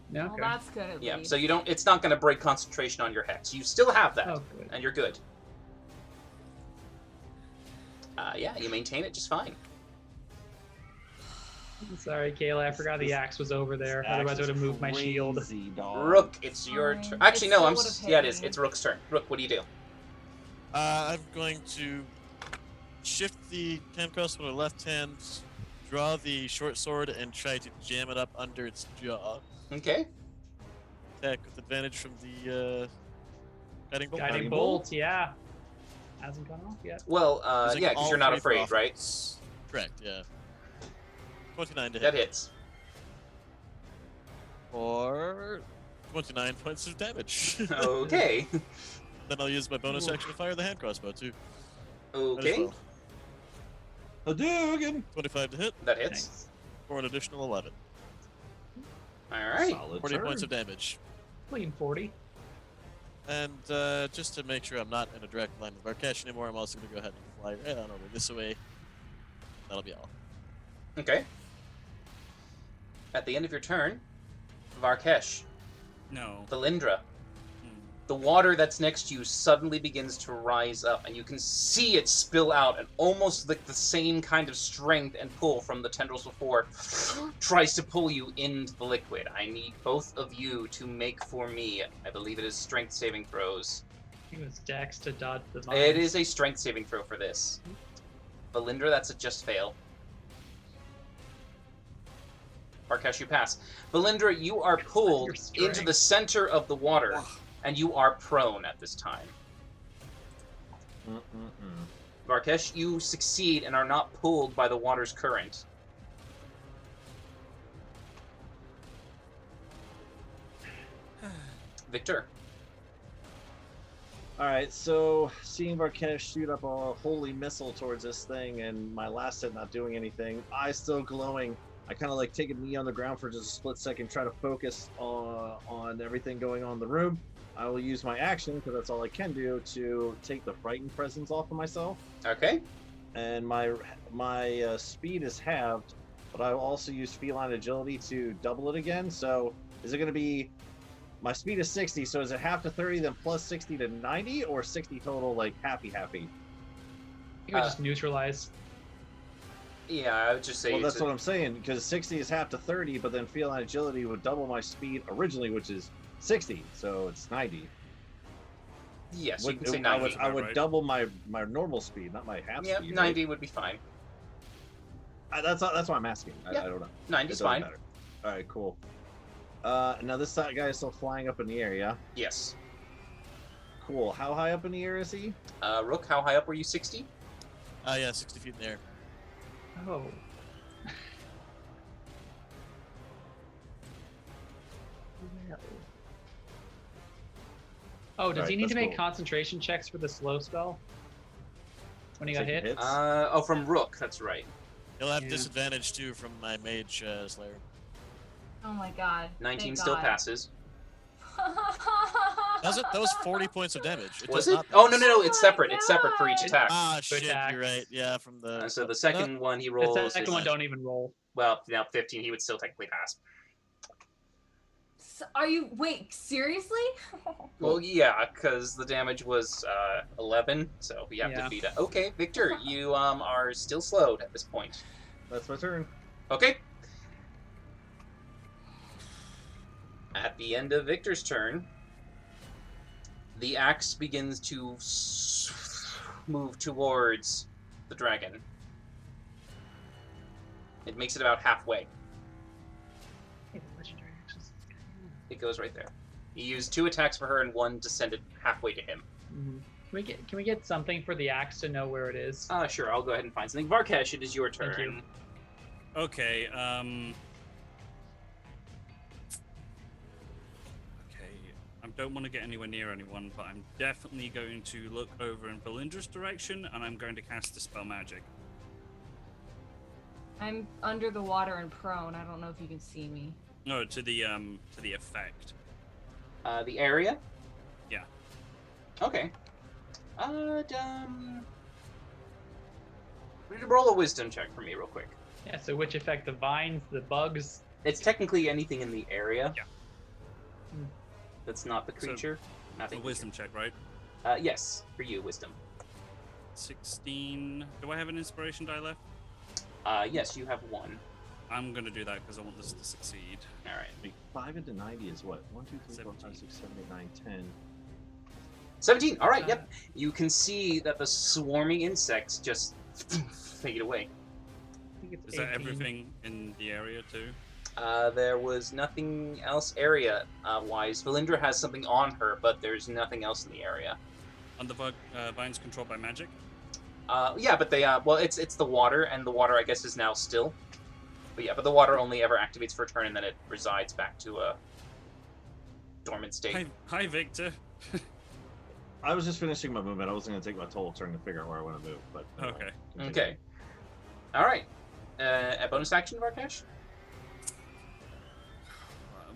S3: No.
S6: Well, that's good at
S1: Yeah.
S6: least.
S1: So you don't. It's not going to break concentration on your hex. You still have that,
S3: Oh, good.
S1: and you're good. Yeah, you maintain it just fine.
S3: I'm sorry, Kayla. I forgot the axe was over there.
S7: This
S3: Otherwise,
S7: axe
S3: I would have
S7: is
S3: moved my shield.
S7: crazy, dog.
S1: Rook, it's your
S6: Fine.
S1: turn. Actually,
S6: It
S1: no.
S6: still
S1: I'm.
S6: would've
S1: Yeah,
S6: hit
S1: it is.
S6: me.
S1: It's Rook's turn. Rook, what do you do?
S5: I'm going to shift the hand crossbow to the left hand, draw the short sword, and try to jam it up under its jaw.
S1: Okay.
S5: Attack with advantage from the guiding bolt.
S3: Guiding bolt, yeah. Hasn't gone off yet.
S1: Well,
S5: Using
S1: yeah, because
S5: all
S1: you're not
S5: 3 for
S1: afraid, right?
S5: offense. Correct. Yeah. 29 to
S1: That
S5: hit
S1: hits.
S5: for 29 points of damage.
S1: Okay.
S5: Then I'll use my bonus action to fire the hand crossbow too. Might as
S1: Okay.
S5: well.
S7: Hadouken!
S5: 25 to hit
S1: That hits.
S3: Nice.
S5: for an additional 11.
S1: All right.
S7: Solid
S5: 40 points
S7: turn.
S5: of damage.
S3: Clean 40.
S5: And just to make sure I'm not in a direct line with Varkash anymore, I'm also going to go ahead and fly right on over this way. That'll be all.
S1: Okay. At the end of your turn, Varkesh,
S4: No.
S1: Valindra,
S4: Hmm.
S1: the water that's next to you suddenly begins to rise up, and you can see it spill out, and almost like the same kind of strength and pull from the tendrils before tries to pull you into the liquid. I need both of you to make for me, I believe it is strength saving throws.
S3: It was Dex to dodge the vines.
S1: It is a strength saving throw for this. Valindra, that's a just fail. Varkesh, you pass. Valindra, you are pulled
S3: Your
S1: into the
S3: strength.
S1: center of the water, and you are prone at this time. Varkesh, you succeed and are not pulled by the water's current. Victor.
S7: Alright, so seeing Varkesh shoot up a holy missile towards this thing and my last hit not doing anything, eyes still glowing, I kind of like take a knee on the ground for just a split second, try to focus on everything going on in the room. I will use my action, because that's all I can do, to take the frightened presence off of myself.
S1: Okay.
S7: And my speed is halved, but I will also use feline agility to double it again. So is it going to be, my speed is 60, so is it half to 30, then plus 60 to 90, or 60 total, like happy?
S3: You would just neutralize.
S1: Yeah, I would just say.
S7: Well, that's what I'm saying, because 60 is half to 30, but then feline agility would double my speed originally, which is 60, so it's 90.
S1: Yes, you can say
S7: I
S1: 90.
S7: would
S4: right.
S7: double my normal speed, not my half
S1: Yeah,
S7: speed.
S1: 90 would be fine.
S7: Right? That's why I'm asking.
S1: Yeah.
S7: I don't know.
S1: 90's
S7: It doesn't
S1: fine.
S7: matter. All right, cool. Now this guy is still flying up in the air, yeah?
S1: Yes.
S7: Cool. How high up in the air is he?
S1: Rook, how high up were you? 60?
S5: Yeah, 60 feet in the air.
S3: Oh. Oh, does
S7: Alright,
S3: he need to
S7: that's
S3: make
S7: cool.
S3: concentration checks for the slow spell? When he got
S7: Taking
S3: hit?
S7: hits?
S1: Oh, from Rook, that's right.
S5: He'll have
S3: Yeah.
S5: disadvantage too from my mage slayer.
S6: Oh my god.
S1: 19
S6: Thank
S1: still
S6: God.
S1: passes.
S5: That was 40 points of damage.
S1: Was
S5: does
S1: it?
S5: not
S1: Oh,
S5: pass.
S1: no, it's
S6: my
S1: separate. It's separate for each
S6: God.
S1: attack.
S5: Ah, shit,
S3: attacks.
S5: you're right. Yeah, from the.
S1: So the second one he
S3: The
S1: rolls
S3: second
S1: is,
S3: one don't even roll.
S1: well, now 15, he would still technically pass.
S6: Are you wait, seriously?
S1: Well, yeah, because the damage was 11, so we have
S3: Yeah.
S1: to beat it. Okay, Victor, you are still slowed at this point.
S7: That's my turn.
S1: Okay. At the end of Victor's turn, the axe begins to move towards the dragon. It makes it about halfway.
S8: Legendary actions.
S1: It goes right there. You used 2 attacks for her and 1 descended halfway to him.
S3: Can we get something for the axe to know where it is?
S1: Sure, I'll go ahead and find something. Varkesh, it is your turn.
S3: Thank you.
S4: Okay, I don't want to get anywhere near anyone, but I'm definitely going to look over in Valindra's direction, and I'm going to cast Dispel Magic.
S6: I'm under the water and prone. I don't know if you can see me.
S4: No, to the effect.
S1: The area?
S4: Yeah.
S1: Okay. Roll a wisdom check for me real quick.
S3: Yeah, so which affect the vines, the bugs?
S1: It's technically anything in the area.
S4: Yeah.
S1: That's not the
S4: So,
S1: creature.
S4: A
S1: Nothing.
S4: wisdom check, right?
S1: Yes, for you, wisdom.
S4: 16. Do I have an inspiration die left?
S1: Yes, you have 1.
S4: I'm going to do that because I want this to succeed.
S1: All right.
S7: Wait, 5 into 90 is what? 1, 2, 3, 4, 5, 6, 7, 8, 9, 10.
S1: 17. All right. Yep. You can see that the swarming insects just fade away.
S3: I think it's
S4: Is that
S3: 18.
S4: everything in the area too?
S1: There was nothing else area-wise. Valindra has something on her, but there's nothing else in the area.
S4: And the vines controlled by magic?
S1: Yeah, but they, well, it's the water, and the water, I guess, is now still. But yeah, but the water only ever activates for a turn, and then it resides back to a dormant state.
S4: Hi, Victor.
S7: I was just finishing my movement. I wasn't going to take my total turn to figure out where I want to move, but
S4: Okay.
S7: continue.
S1: Okay. All right. A bonus action, Varkesh?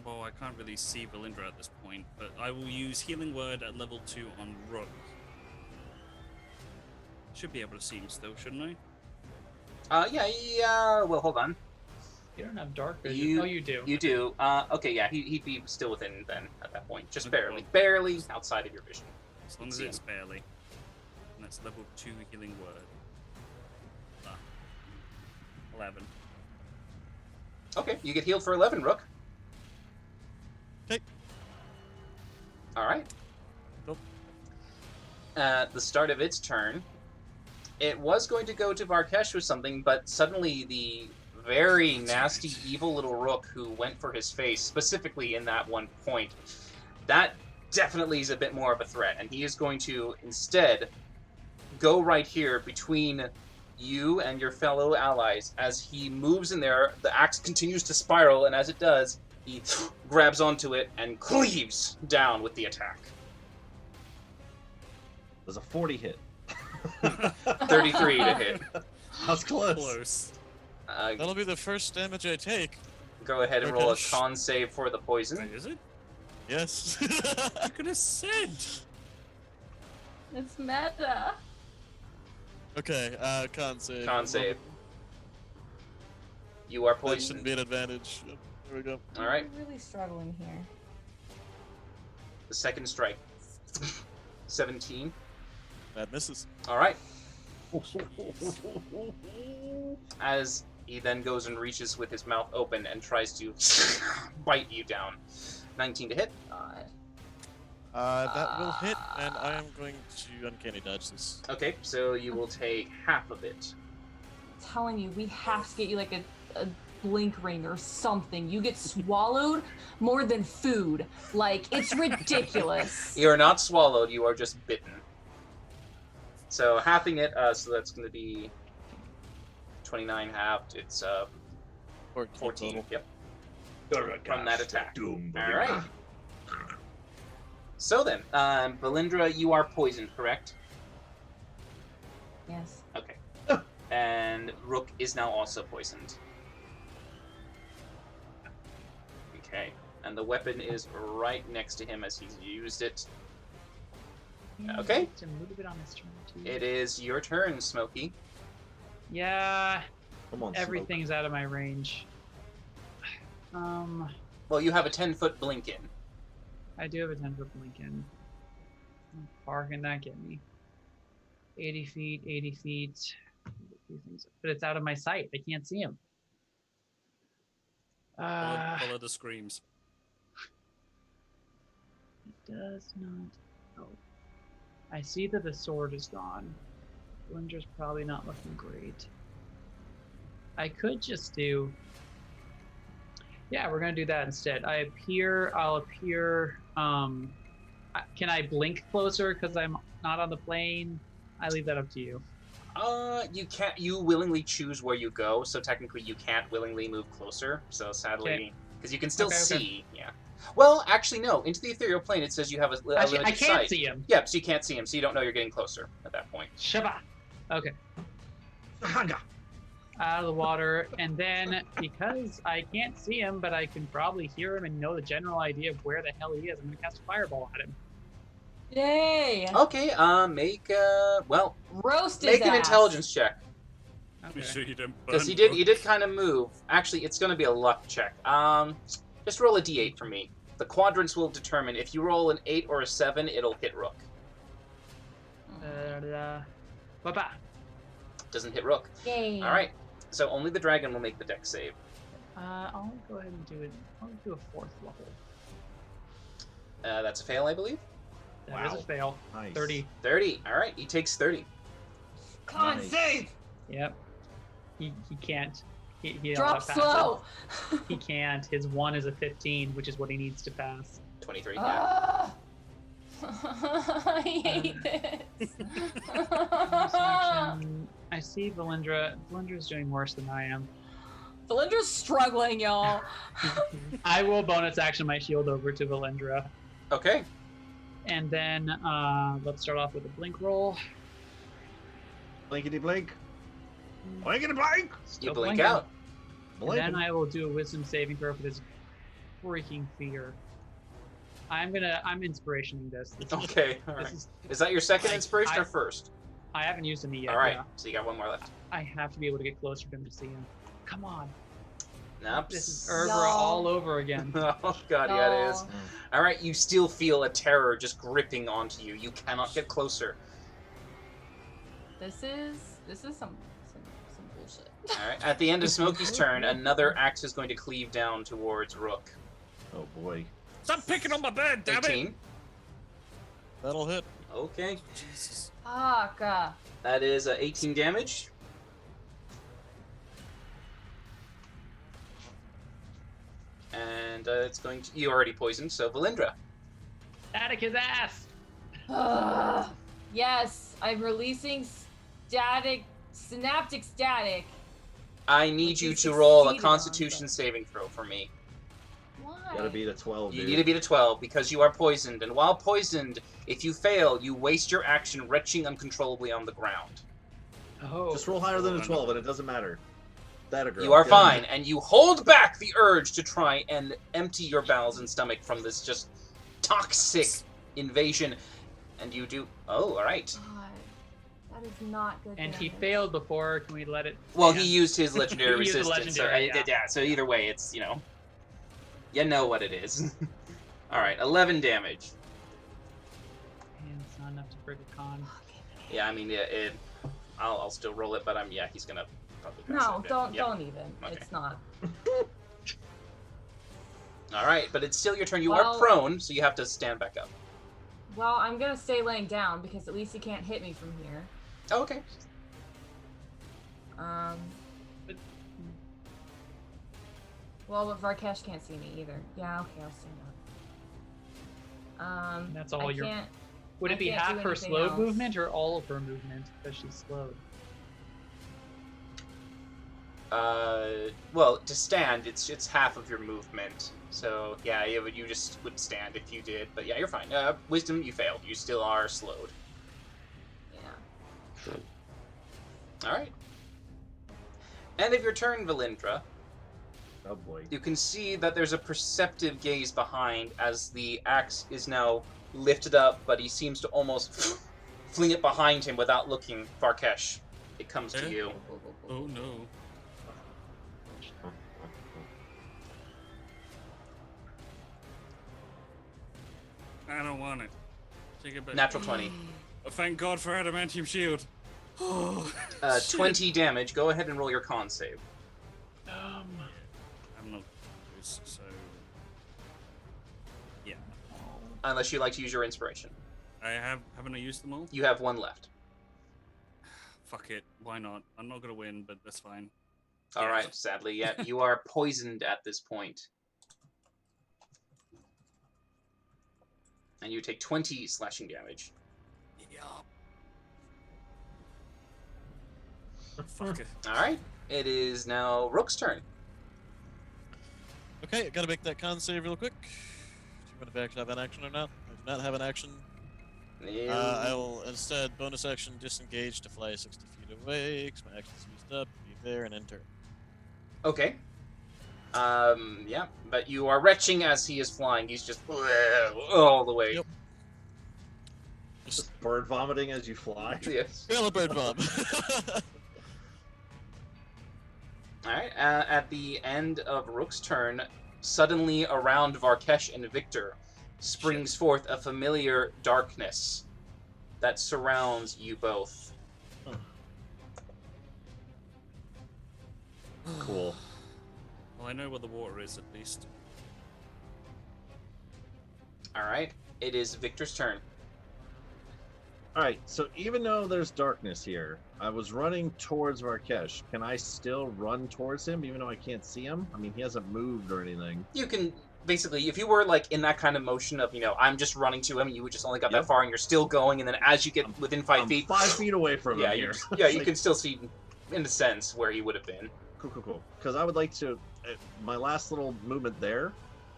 S4: Well, I can't really see Valindra at this point, but I will use Healing Word at level 2 on Rook. Should be able to see him still, shouldn't I?
S1: Yeah, well, hold on.
S3: You don't have dark vision.
S1: You-
S3: Oh, you do.
S1: You do. Okay, yeah, he'd be still within then at that point. Just
S4: Okay,
S1: barely.
S4: well-
S1: Barely outside of your vision.
S4: As long as
S1: See
S4: it's barely. And that's level 2 healing word. 11.
S1: Okay, you get healed for 11, Rook.
S5: Okay.
S1: Alright.
S5: Nope.
S1: At the start of its turn, it was going to go to Varkesh with something, but suddenly the very nasty, evil little Rook who went for his face, specifically in that one point, that definitely is a bit more of a threat, and he is going to instead go right here between you and your fellow allies. As he moves in there, the axe continues to spiral, and as it does, he grabs onto it and cleaves down with the attack.
S7: There's a 40 hit.
S1: 33 to hit.
S7: That's close.
S4: Close.
S5: That'll be the first damage I take.
S1: Go ahead and roll a
S5: Varkesh.
S1: con save for the poison.
S4: Wait, is it?
S5: Yes.
S4: I could have said.
S6: It's meta.
S5: Okay, con save.
S1: Con save. You are
S5: That
S1: poisoned.
S5: shouldn't be an advantage. Yep, there we go.
S1: All right,
S6: We're really struggling here.
S1: the second strike. 17.
S5: That misses.
S1: All right. As he then goes and reaches with his mouth open and tries to bite you down. 19 to hit.
S6: God.
S5: That will hit, and I am going to uncanny dodge this.
S1: Okay, so you will take half of it.
S6: I'm telling you, we have to get you like a blink ring or something. You get swallowed more than food. Like, it's ridiculous.
S1: You are not swallowed, you are just bitten. So halving it, so that's going to be 29 halved. It's 14.
S5: Total.
S1: Yep. From that attack. All right. So then, Belindra, you are poisoned, correct?
S6: Yes.
S1: Okay. And Rook is now also poisoned. Okay. And the weapon is right next to him as he's used it. Okay.
S8: It's a little bit on this turn too.
S1: It is your turn, Smokey.
S8: Yeah,
S7: Come on,
S8: everything's out of my range.
S1: Well, you have a 10-foot blink in.
S8: I do have a 10-foot blink in. How far can that get me? 80 feet, 80 feet. But it's out of my sight. I can't see him.
S4: Follow the screams.
S8: It does not help. I see that the sword is gone. Blinder's probably not looking great. I could just do... Yeah, we're gonna do that instead. I'll appear, can I blink closer because I'm not on the plane? I leave that up to you.
S1: You can't. You willingly choose where you go, so technically you can't willingly move closer. So sadly,
S8: Okay.
S1: because you can still
S8: Okay.
S1: see. Yeah. Well, actually, no. Into the ethereal plane, it says you have a
S8: Actually,
S1: limited
S8: I can't
S1: sight.
S8: see him.
S1: Yep. So you can't see him, so you don't know you're getting closer at that point.
S8: Shabba. Okay. Out of the water, and then because I can't see him, but I can probably hear him and know the general idea of where the hell he is, I'm gonna cast a fireball at him.
S6: Yay!
S1: Okay. Make
S6: Roast his
S1: make an
S6: ass.
S1: intelligence check
S4: Be sure you don't burn
S1: because he did
S4: Rook.
S1: kind of move. Actually, it's going to be a luck check. Just roll a d8 for me. The quadrants will determine if you roll an 8 or a 7, it'll hit Rook.
S8: Bye-bye.
S1: Doesn't hit Rook.
S6: Yay.
S1: All right. So only the dragon will make the dex save.
S8: I'll go ahead and do it. I'll do a 4th level.
S1: That's a fail, I believe.
S8: That is a fail.
S7: Nice.
S8: 30.
S1: 30. All right. He takes 30.
S6: Con
S7: Nice.
S6: save!
S8: Yep. He can't. He
S6: Drop
S8: pass it.
S6: slow!
S8: He can't. His 1 is a 15, which is what he needs to pass.
S1: 23.
S6: Ah. I hate this.
S8: Bonus action. I see Valindra. Valindra's doing worse than I am.
S6: Valindra's struggling, y'all.
S8: I will bonus action my shield over to Valindra.
S1: Okay.
S8: And then let's start off with a blink roll.
S7: Blinkety blink. Blinkety blink.
S8: Still
S1: You blink
S8: blinking.
S1: out.
S8: And then I will do a wisdom saving throw for this freaking fear. I'm inspirationing this. This is-
S1: Okay. All
S8: this
S1: right.
S8: is-
S1: Is that your second inspiration
S8: I-
S1: or first?
S8: I haven't used any yet.
S1: All right.
S8: yeah.
S1: So you got one more left.
S8: I have to be able to get closer to him to see him. Come on.
S1: Nope.
S3: This is Urgra
S6: Y'all.
S3: all over again.
S1: Oh god, yeah, it is.
S6: Y'all.
S1: All right, you still feel a terror just gripping onto you. You cannot get closer.
S6: This is some bullshit.
S1: All right. At the end of Smokey's turn, another axe is going to cleave down towards Rook.
S7: Oh boy.
S4: Stop picking on my bed, damn it!
S1: 18.
S5: That'll hit.
S1: Okay.
S5: Jesus.
S6: Fuck.
S1: That is 18 damage. And it's going to... You already poisoned, so Valindra.
S3: Static his ass.
S6: Yes, I'm releasing synaptic static.
S1: I need
S6: But
S1: you
S6: you
S1: to roll a
S6: succeeded on
S1: Constitution
S6: that.
S1: saving throw for me.
S6: Why?
S7: Gotta beat a 12,
S1: You
S7: dude.
S1: need to beat a 12 because you are poisoned, and while poisoned, if you fail, you waste your action retching uncontrollably on the ground.
S3: Oh.
S7: Just roll higher than a 12, and it doesn't matter. That a girl.
S1: You are
S7: Get
S1: fine,
S7: it.
S1: and you hold back the urge to try and empty your bowels and stomach from this just toxic invasion, and you do. Oh, all right.
S6: God, that is not good.
S3: And he
S6: damage.
S3: failed before. Can we let it?
S1: Well,
S3: stand?
S1: he used his legendary
S3: He used the
S1: resistance.
S3: legendary,
S1: so,
S3: yeah.
S1: So either way, it's you know what it is. All right, 11 damage.
S3: And it's not enough to break a con.
S1: Yeah, I mean, I'll still roll it, but he's gonna probably pass
S6: No,
S1: it.
S6: don't
S1: Yeah.
S6: even.
S1: Okay.
S6: It's not.
S1: All right, but it's still your turn. You are
S6: Well-
S1: prone, so you have to stand back up.
S6: Well, I'm gonna stay laying down because at least he can't hit me from here.
S1: Oh, okay.
S3: But-
S6: Well, but Varkesh can't see me either. Yeah, okay, I'll stand up.
S3: That's all
S6: I
S3: your-
S6: can't.
S3: Would
S6: I
S3: it be
S6: can't do
S3: half her
S6: anything
S3: slow
S6: else.
S3: movement or all of her movement because she's slowed?
S1: Well, to stand, it's half of your movement. So yeah, you just would stand if you did. But yeah, you're fine. Wisdom, you failed. You still are slowed.
S6: Yeah.
S1: All right. End of your turn, Valindra.
S7: Oh boy.
S1: You can see that there's a perceptive gaze behind as the axe is now lifted up, but he seems to almost fling it behind him without looking. Varkesh, it comes to
S4: Eh?
S1: you.
S4: Oh no. I don't want it. Take it back.
S1: Natural 20.
S4: Oh, thank God for adamantium shield.
S1: 20 damage. Go ahead and roll your con save.
S4: I'm not close, so yeah.
S1: Unless you like to use your inspiration.
S4: Haven't I used them all?
S1: You have one left.
S4: Fuck it. Why not? I'm not gonna win, but that's fine.
S1: All
S4: Yeah.
S1: right, sadly, yeah, you are poisoned at this point. And you take 20 slashing damage.
S4: Yeah. Fuck it.
S1: All right, it is now Rook's turn.
S5: Okay, I gotta make that con save real quick. Do you want to actually have an action or not? I do not have an action. I will instead bonus action disengage to fly 60 feet away, because my action's used up, be there, and enter.
S1: Okay. Yeah, but you are retching as he is flying. He's just all the way.
S5: Yep.
S7: Just bird vomiting as you fly.
S1: Yes.
S5: Kill a bird bomb.
S1: All right. At the end of Rook's turn, suddenly around Varkesh and Victor springs forth a familiar darkness that surrounds you both.
S7: Cool.
S4: Well, I know where the water is at least.
S1: All right. It is Victor's turn.
S7: Alright, so even though there's darkness here, I was running towards Varkesh. Can I still run towards him even though I can't see him? I mean, he hasn't moved or anything.
S1: You can basically, if you were like in that kind of motion of, I'm just running to him, you would just only got that
S7: Yep.
S1: far, and you're still going, and then as you get within 5
S7: I'm
S1: feet,
S7: 5 feet away from
S1: yeah,
S7: him
S1: you,
S7: here.
S1: yeah, you
S7: Like,
S1: can still see, in a sense, where he would have been.
S7: Cool. Because I would like to, my last little movement there,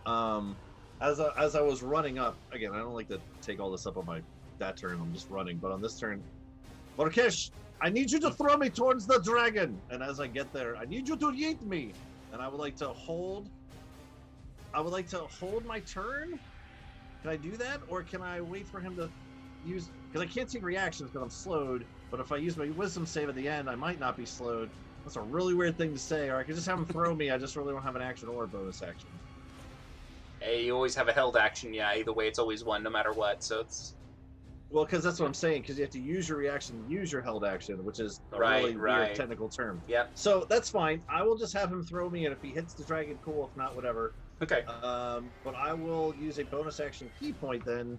S7: as I was running up, again, I don't like to take all this up on that turn, I'm just running, but on this turn, Varkesh, I need you to throw me towards the dragon. And as I get there, I need you to yeet me. And I would like to hold my turn. Can I do that? Or can I wait for him to use, because I can't see reactions because I'm slowed, but if I use my wisdom save at the end, I might not be slowed. That's a really weird thing to say. Or I could just have him throw me. I just really don't have an action or a bonus action.
S1: Hey, you always have a held action. Yeah, either way, it's always one, no matter what. So it's
S7: Well, because that's what I'm saying. Because you have to use your reaction to use your held action, which is a
S1: Right,
S7: really
S1: right.
S7: weird technical term.
S1: Yep.
S7: So that's fine. I will just have him throw me, and if he hits the dragon, cool. If not, whatever.
S1: okay.
S7: But I will use a bonus action key point then.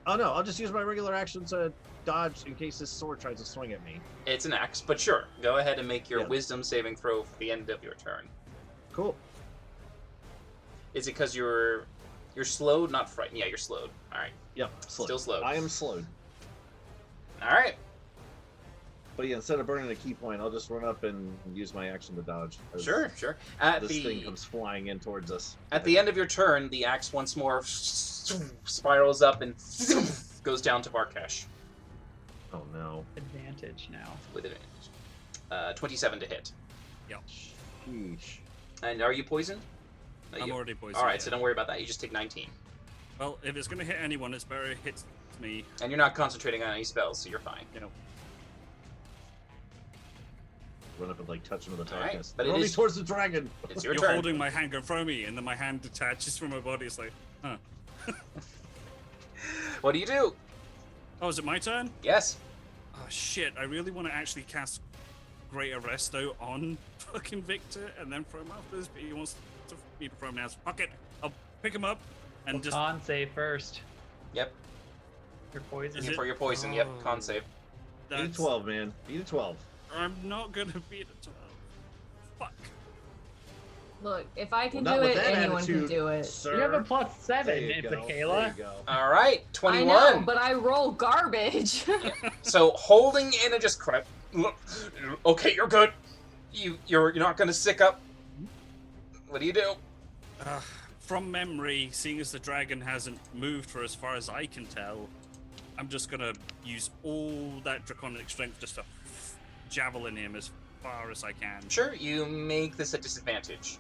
S7: Oh no, I'll just use my regular action to dodge in case this sword tries to swing at me.
S1: It's an axe, but sure. Go ahead and make your
S7: Yeah.
S1: wisdom saving throw for the end of your turn.
S7: Cool.
S1: Is it because you're slowed, not frightened? Yeah, you're slowed. All right.
S7: Yep. Slowed.
S1: Still slowed.
S7: I am slowed.
S1: All right.
S7: But yeah, instead of burning a key point, I'll just run up and use my action to dodge. as
S1: Sure, sure. At
S7: This thing
S1: the
S7: comes flying in towards us.
S1: at the end of your turn, the axe once more spirals up and goes down to Varkesh
S7: Oh no.
S8: Advantage now.
S1: with advantage. 27 to hit.
S7: Sheesh.
S1: And are you poisoned? No,
S4: I'm
S1: you-
S4: already poisoned.
S1: All right,
S4: yeah.
S1: so don't worry about that. You just take 19,
S4: Well, if it's going to hit anyone, it's better it hits me.
S1: and you're not concentrating on any spells, so you're fine.
S4: You know,
S7: Run up and like touch him with the
S1: All right,
S7: darkness.
S1: but it
S7: Throw me
S1: is-
S7: towards the dragon.
S1: It's your
S4: you're
S1: turn.
S4: holding my hand, go throw me, and then my hand detaches from my body. It's like, huh.
S1: What do you do?
S4: Oh, is it my turn?
S1: Yes.
S4: Oh shit! I really want to actually cast Great Arresto on fucking Victor and then throw him after this, but he wants me to throw him now. So fuck it. I'll pick him up and
S3: Well,
S4: just.
S3: con save first.
S1: Yep.
S3: You're poisoned.
S4: Is it-
S1: For your poison. Yep.
S4: Oh.
S1: Con save.
S7: Beat a
S4: That's-
S7: 12, man. Beat a 12.
S4: I'm not gonna beat a 12. Fuck.
S6: Look, if I can
S7: Well, not
S6: do
S7: with
S6: it,
S7: that
S6: anyone can
S7: attitude,
S6: do it.
S7: Sir.
S3: You have a +7,
S7: There you go. There
S3: Michaela.
S7: you go.
S1: All right. 21.
S6: I know, but I roll garbage.
S1: So holding in and just crap. Okay, you're good. You're not gonna sick up. What do you do?
S4: From memory, seeing as the dragon hasn't moved for as far as I can tell, I'm just gonna use all that draconic strength just to javelin him as far as I can.
S1: Sure, you make this a disadvantage.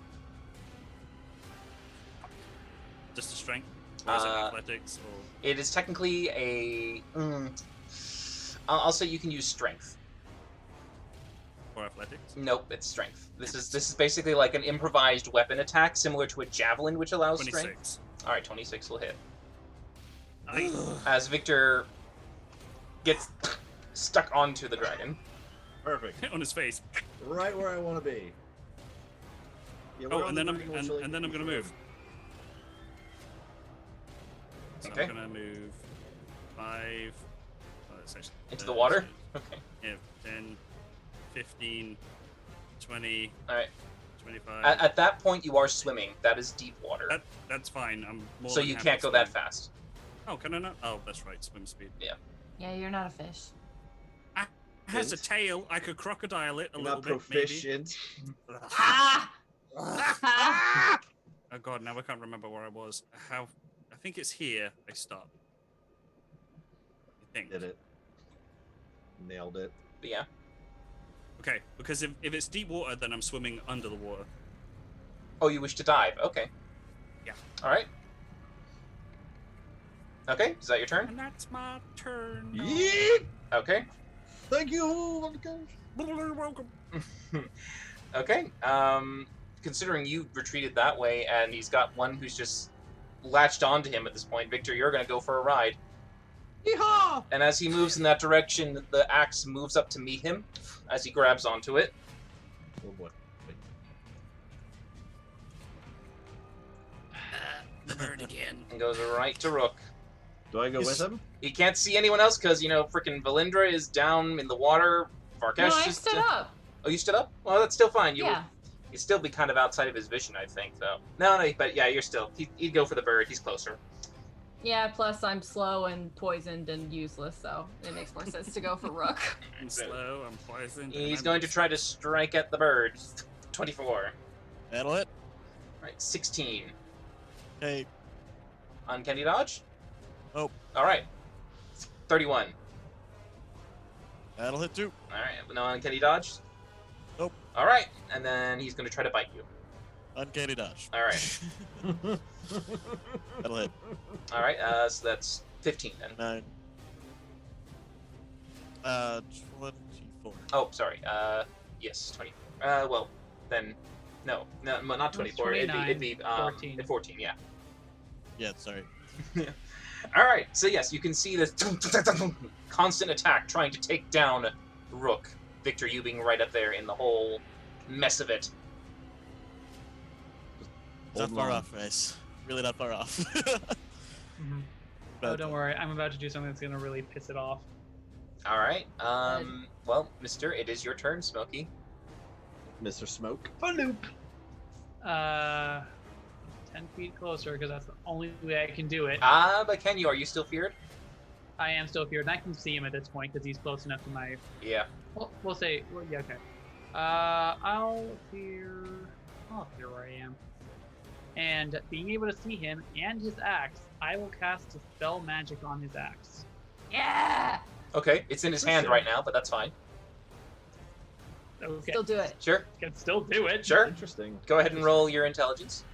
S4: Just a strength? Or is it
S1: Uh,
S4: athletics? Or...
S1: It is technically a. I'll say you can use strength.
S4: or athletics?
S1: Nope, it's strength. This is basically like an improvised weapon attack, similar to a javelin, which allows strength.
S4: 26.
S1: All right, 26 will hit.
S4: Nice.
S1: As Victor gets stuck onto the dragon.
S7: Perfect.
S4: On his face.
S7: Right where I want to be. Yeah,
S4: Oh,
S7: we're on
S4: and
S7: the
S4: then I'm
S7: dragon, we'll
S4: and then I'm gonna move. So
S1: Okay.
S4: I'm gonna move 5. Oh, that's actually,
S1: Into the water?
S4: so-
S1: Okay.
S4: Yeah, 10, 15, 20,
S1: All right.
S4: 25.
S1: At that point, you are swimming. That is deep water.
S4: That's fine. I'm more
S1: So
S4: than
S1: you
S4: happy
S1: can't
S4: to
S1: go that
S4: swim.
S1: fast.
S4: Oh, can I not? Oh, that's right. Swim speed.
S6: Yeah, you're not a fish.
S4: It has a tail. I could crocodile it a
S7: You're
S4: little
S7: not
S4: bit, maybe.
S7: proficient.
S6: Ah!
S4: Oh god, now I can't remember where I was. How? I think it's here. I stop. I think.
S7: Did it. Nailed it.
S1: But yeah.
S4: Okay, because if it's deep water, then I'm swimming under the water.
S1: Oh, you wish to dive. Okay.
S4: Yeah.
S1: All right. Okay, is that your turn?
S4: And that's my turn. now.
S7: Yeet!
S1: Okay.
S7: Thank you.
S4: You're welcome.
S1: Okay. Considering you retreated that way, and he's got one who's just latched onto him at this point, Victor, you're gonna go for a ride.
S7: Yeehaw!
S1: And as he moves in that direction, the axe moves up to meet him as he grabs onto it.
S7: Oh boy.
S4: The bird again.
S1: And goes right to Rook.
S7: Do I go with him?
S1: He can't see anyone else because, frickin' Valindra is down in the water. Varkesh
S6: No, I
S1: is
S6: stood up.
S1: Oh, you stood up? Well, that's still fine.
S6: Yeah.
S1: You'd still be kind of outside of his vision, I think, though. No, but yeah, you're still. He'd go for the bird. He's closer.
S6: Yeah, plus I'm slow and poisoned and useless, so it makes more sense to go for Rook.
S4: I'm slow. I'm poisoned. and
S1: He's
S4: I'm
S1: going to
S4: just-
S1: try to strike at the bird. 24.
S5: That'll hit.
S1: Right, 16.
S5: Hey,
S1: Uncanny dodge?
S5: Nope.
S1: All right. 31.
S5: that'll hit too.
S1: All right, no uncanny dodge?
S5: Nope.
S1: All right, and then he's going to try to bite you.
S5: Uncanny dodge.
S1: All right.
S5: That'll hit.
S1: All right, so that's 15 then.
S5: 9. 24.
S1: Oh, sorry. Yes, 24. Well, then, no, not 24. It'd be
S3: 14.
S1: 14. Yeah.
S5: Yeah, sorry.
S1: All right. So yes, you can see this constant attack trying to take down Rook. Victor, you being right up there in the whole mess of it.
S5: Not
S7: Hold
S5: far
S7: on.
S5: off, Rice. Really not far off.
S3: Mhm.
S5: But,
S3: Oh, don't worry. I'm about to do something that's gonna really piss it off.
S1: All right. Well, Mister, it is your turn, Smokey.
S7: Mr. Smoke.
S3: Uh, 10 feet closer because that's the only way I can do it.
S1: But Ken, are you still feared?
S3: I am still feared, and I can see him at this point because he's close enough to my.
S1: Yeah.
S3: We'll say, yeah, okay. I'll fear where I am, and being able to see him and his axe, I will cast Dispel Magic on his axe.
S6: Yeah.
S1: Okay, it's in his hand right now, but that's fine.
S3: Okay,
S6: Still do it.
S1: Sure.
S3: can still do it.
S1: Sure.
S7: Interesting.
S1: Go ahead and roll your intelligence.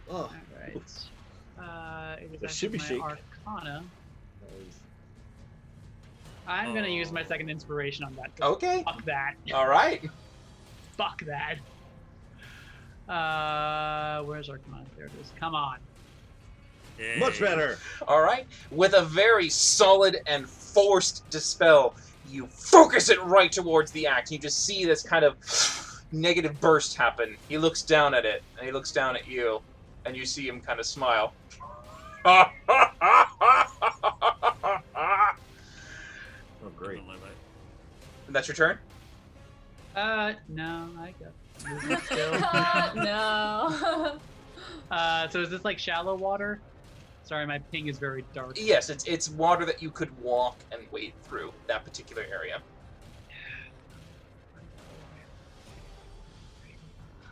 S7: Oh,
S3: All right. It was
S7: The shimmy
S3: actually my
S7: shake.
S3: Arcana. I'm gonna use my second inspiration on that. 'cause
S1: Okay.
S3: Fuck that.
S1: All right.
S3: Fuck that. Where's Arcana? There it is. Come on.
S7: much better.
S1: All right. With a very solid and forced dispel, you focus it right towards the axe. You just see this kind of negative burst happen. He looks down at it, and he looks down at you, and you see him kind of smile.
S7: Oh, great.
S1: That's your turn?
S3: No, I got movement still.
S6: No.
S3: So is this like shallow water? Sorry, my ping is very dark.
S1: Yes, it's water that you could walk and wade through, that particular area.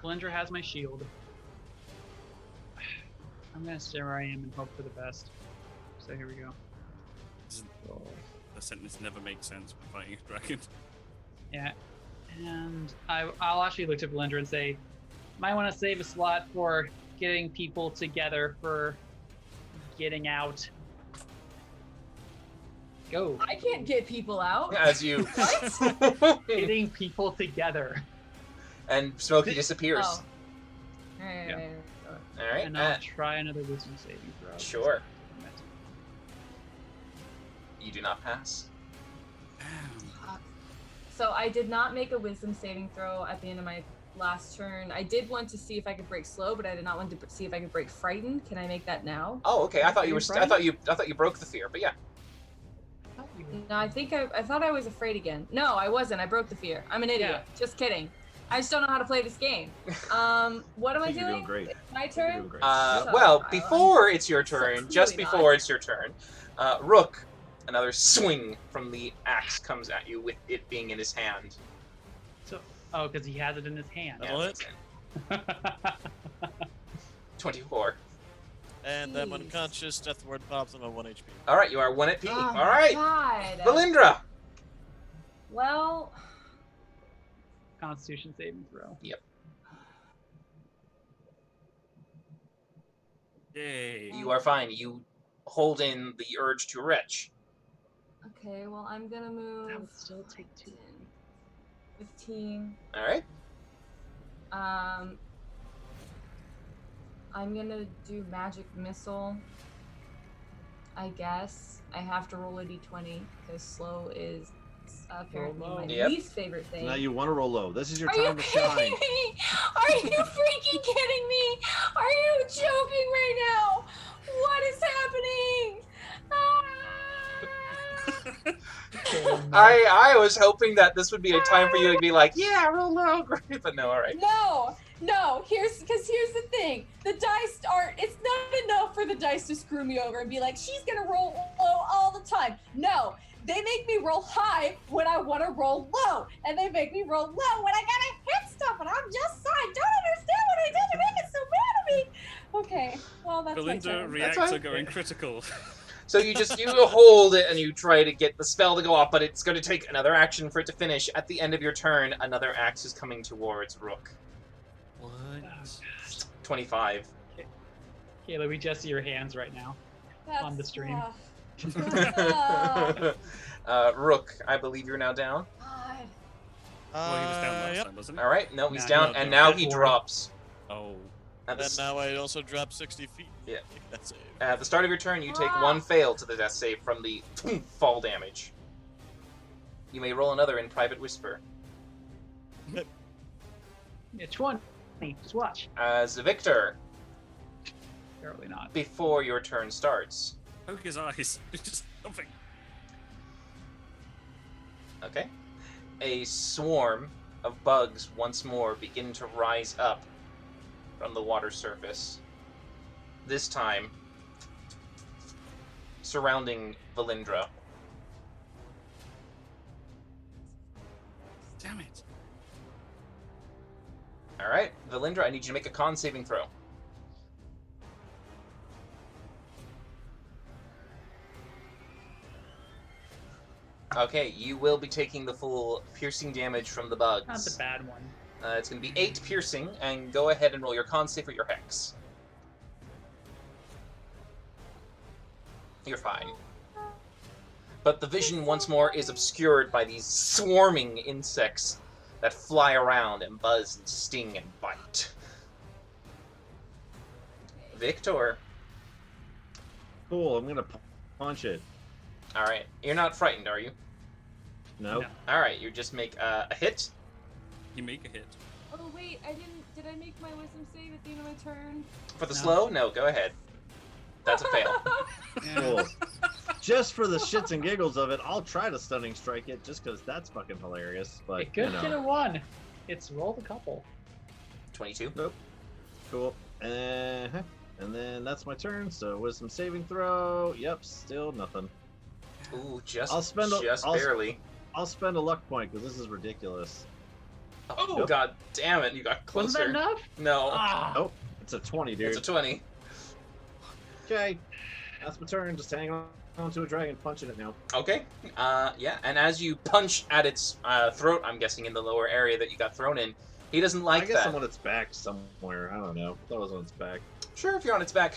S3: Blender has my shield. I'm gonna stay where I am and hope for the best. So here we go.
S4: The sentence never makes sense when fighting a dragon.
S3: Yeah, and I'll actually look to Blender and say, might want to save a slot for getting people together for getting out. Go.
S6: I can't get people out.
S1: As you...
S3: Getting people together.
S1: And Smokey disappears.
S6: Oh. Alright,
S3: Yeah.
S6: alright,
S1: All right.
S3: And I'll try another wisdom saving throw.
S1: Sure. You do not pass.
S6: So I did not make a wisdom saving throw at the end of my last turn. I did want to see if I could break slow, but I did not want to see if I could break frightened. Can I make that now?
S1: Oh, okay. I thought you
S3: Are
S1: were.
S3: you
S1: I thought you broke the fear, but yeah.
S6: No, I think I thought I was afraid again. No, I wasn't. I broke the fear. I'm an idiot.
S3: Yeah.
S6: Just kidding. I just don't know how to play this game. What am I
S7: think you're
S6: doing?
S7: doing great.
S6: My
S7: I think you're
S6: turn?
S7: doing great.
S6: So,
S1: Well,
S6: I-
S1: before it's your turn,
S6: so
S1: just
S6: clearly
S1: before
S6: not.
S1: it's your turn, Rook, another swing from the axe comes at you with it being in his hand.
S3: So, oh, because he has it in his hand.
S5: Yeah. What?
S1: that's it. 24.
S5: And I'm
S6: Jeez.
S5: unconscious. Death ward pops. I'm at 1 HP.
S1: All right, you are 1 at P.
S6: Oh
S1: All
S6: my
S1: right,
S6: God.
S1: Valindra.
S6: Well,
S3: Constitution saving throw.
S4: Yay.
S1: You are fine. You hold in the urge to retch.
S6: okay. Well, I'm gonna move.
S3: That would still take 2.
S6: 15.
S1: All right.
S6: I'm gonna do magic missile. I guess I have to roll a d20 because slow is apparently my
S1: Yep.
S6: least favorite thing.
S7: Now you want to roll low. This is your
S6: Are you
S7: time to shine.
S6: kidding me? Are you freaking kidding me? Are you joking right now? What is happening?
S1: I was hoping that this would be a time for you to be like, yeah, roll low, great, but no, all right.
S10: No, here's the thing. The dice aren't, it's not enough for the dice to screw me over and be like, she's gonna roll low all the time. No, they make me roll high when I want to roll low, and they make me roll low when I gotta hit stuff, and I'm just, I don't understand what I did to make it so bad at me. Okay, well, that's my
S4: Belinda
S10: turn.
S4: reacts
S1: fine.
S4: are going critical.
S1: So you hold it and you try to get the spell to go off, but it's going to take another action for it to finish. At the end of your turn, another axe is coming towards Rook.
S4: What?
S1: 25.
S3: Kayla, we just see your hands right now. on the stream.
S10: Ah.
S1: Rook, I believe you're now down.
S6: God.
S4: Well, he was down last
S5: Yep.
S4: time, wasn't he?
S1: All right, no, he's
S3: No,
S1: down,
S4: no,
S1: and
S4: no.
S1: now
S3: Dead
S1: he
S3: board.
S1: drops.
S4: Oh.
S1: At the,
S5: And now I also drop 60 feet.
S1: Yeah.
S5: Make that save.
S1: at the start of your turn, you take
S6: Ah.
S1: 1 fail to the death save from the fall damage. You may roll another in Private Whisper.
S8: Yeah, 20. Just watch.
S1: As Victor,
S8: Apparently not.
S1: before your turn starts.
S4: Poke his eyes. Just nothing.
S1: Okay. A swarm of bugs once more begin to rise up from the water surface. This time, surrounding Valindra.
S4: Damn it.
S1: All right, Valindra, I need you to make a con saving throw. Okay, you will be taking the full piercing damage from the bugs.
S8: Not the bad one.
S1: It's going to be 8 piercing, and go ahead and roll your con save for your hex. You're fine. But the vision once more is obscured by these swarming insects that fly around and buzz and sting and bite. Victor.
S7: Cool. I'm gonna punch it.
S1: All right, you're not frightened, are you?
S7: Nope.
S8: No.
S1: All right, you just make a hit.
S4: You make a hit.
S6: Oh wait, I didn't. Did I make my wisdom save at the end of my turn?
S1: For the
S8: No.
S1: slow? No, go ahead. That's a fail.
S7: Cool. Just for the shits and giggles of it, I'll try to stunning strike it just because that's fucking hilarious. But
S8: It could
S7: you
S8: get
S7: know,
S8: a 1. It's rolled a couple.
S1: 22.
S7: cool. And then that's my turn. So wisdom saving throw. Yep, still nothing.
S1: Ooh, just,
S7: I'll spend a-
S1: just
S7: I'll-
S1: barely.
S7: I'll spend a luck point because this is ridiculous.
S1: Oh,
S7: Yep.
S1: god damn it, you got
S8: Wasn't
S1: closer.
S8: that enough?
S1: No,
S8: Ah.
S7: Nope. It's a 20, dude.
S1: it's a 20.
S7: Okay. That's my turn. Just hang on to a dragon, punching it now.
S1: Okay, yeah, and as you punch at its throat, I'm guessing in the lower area that you got thrown in, he doesn't like
S7: I guess
S1: that.
S7: I'm on its back somewhere. I don't know. That was on its back.
S1: Sure, if you're on its back.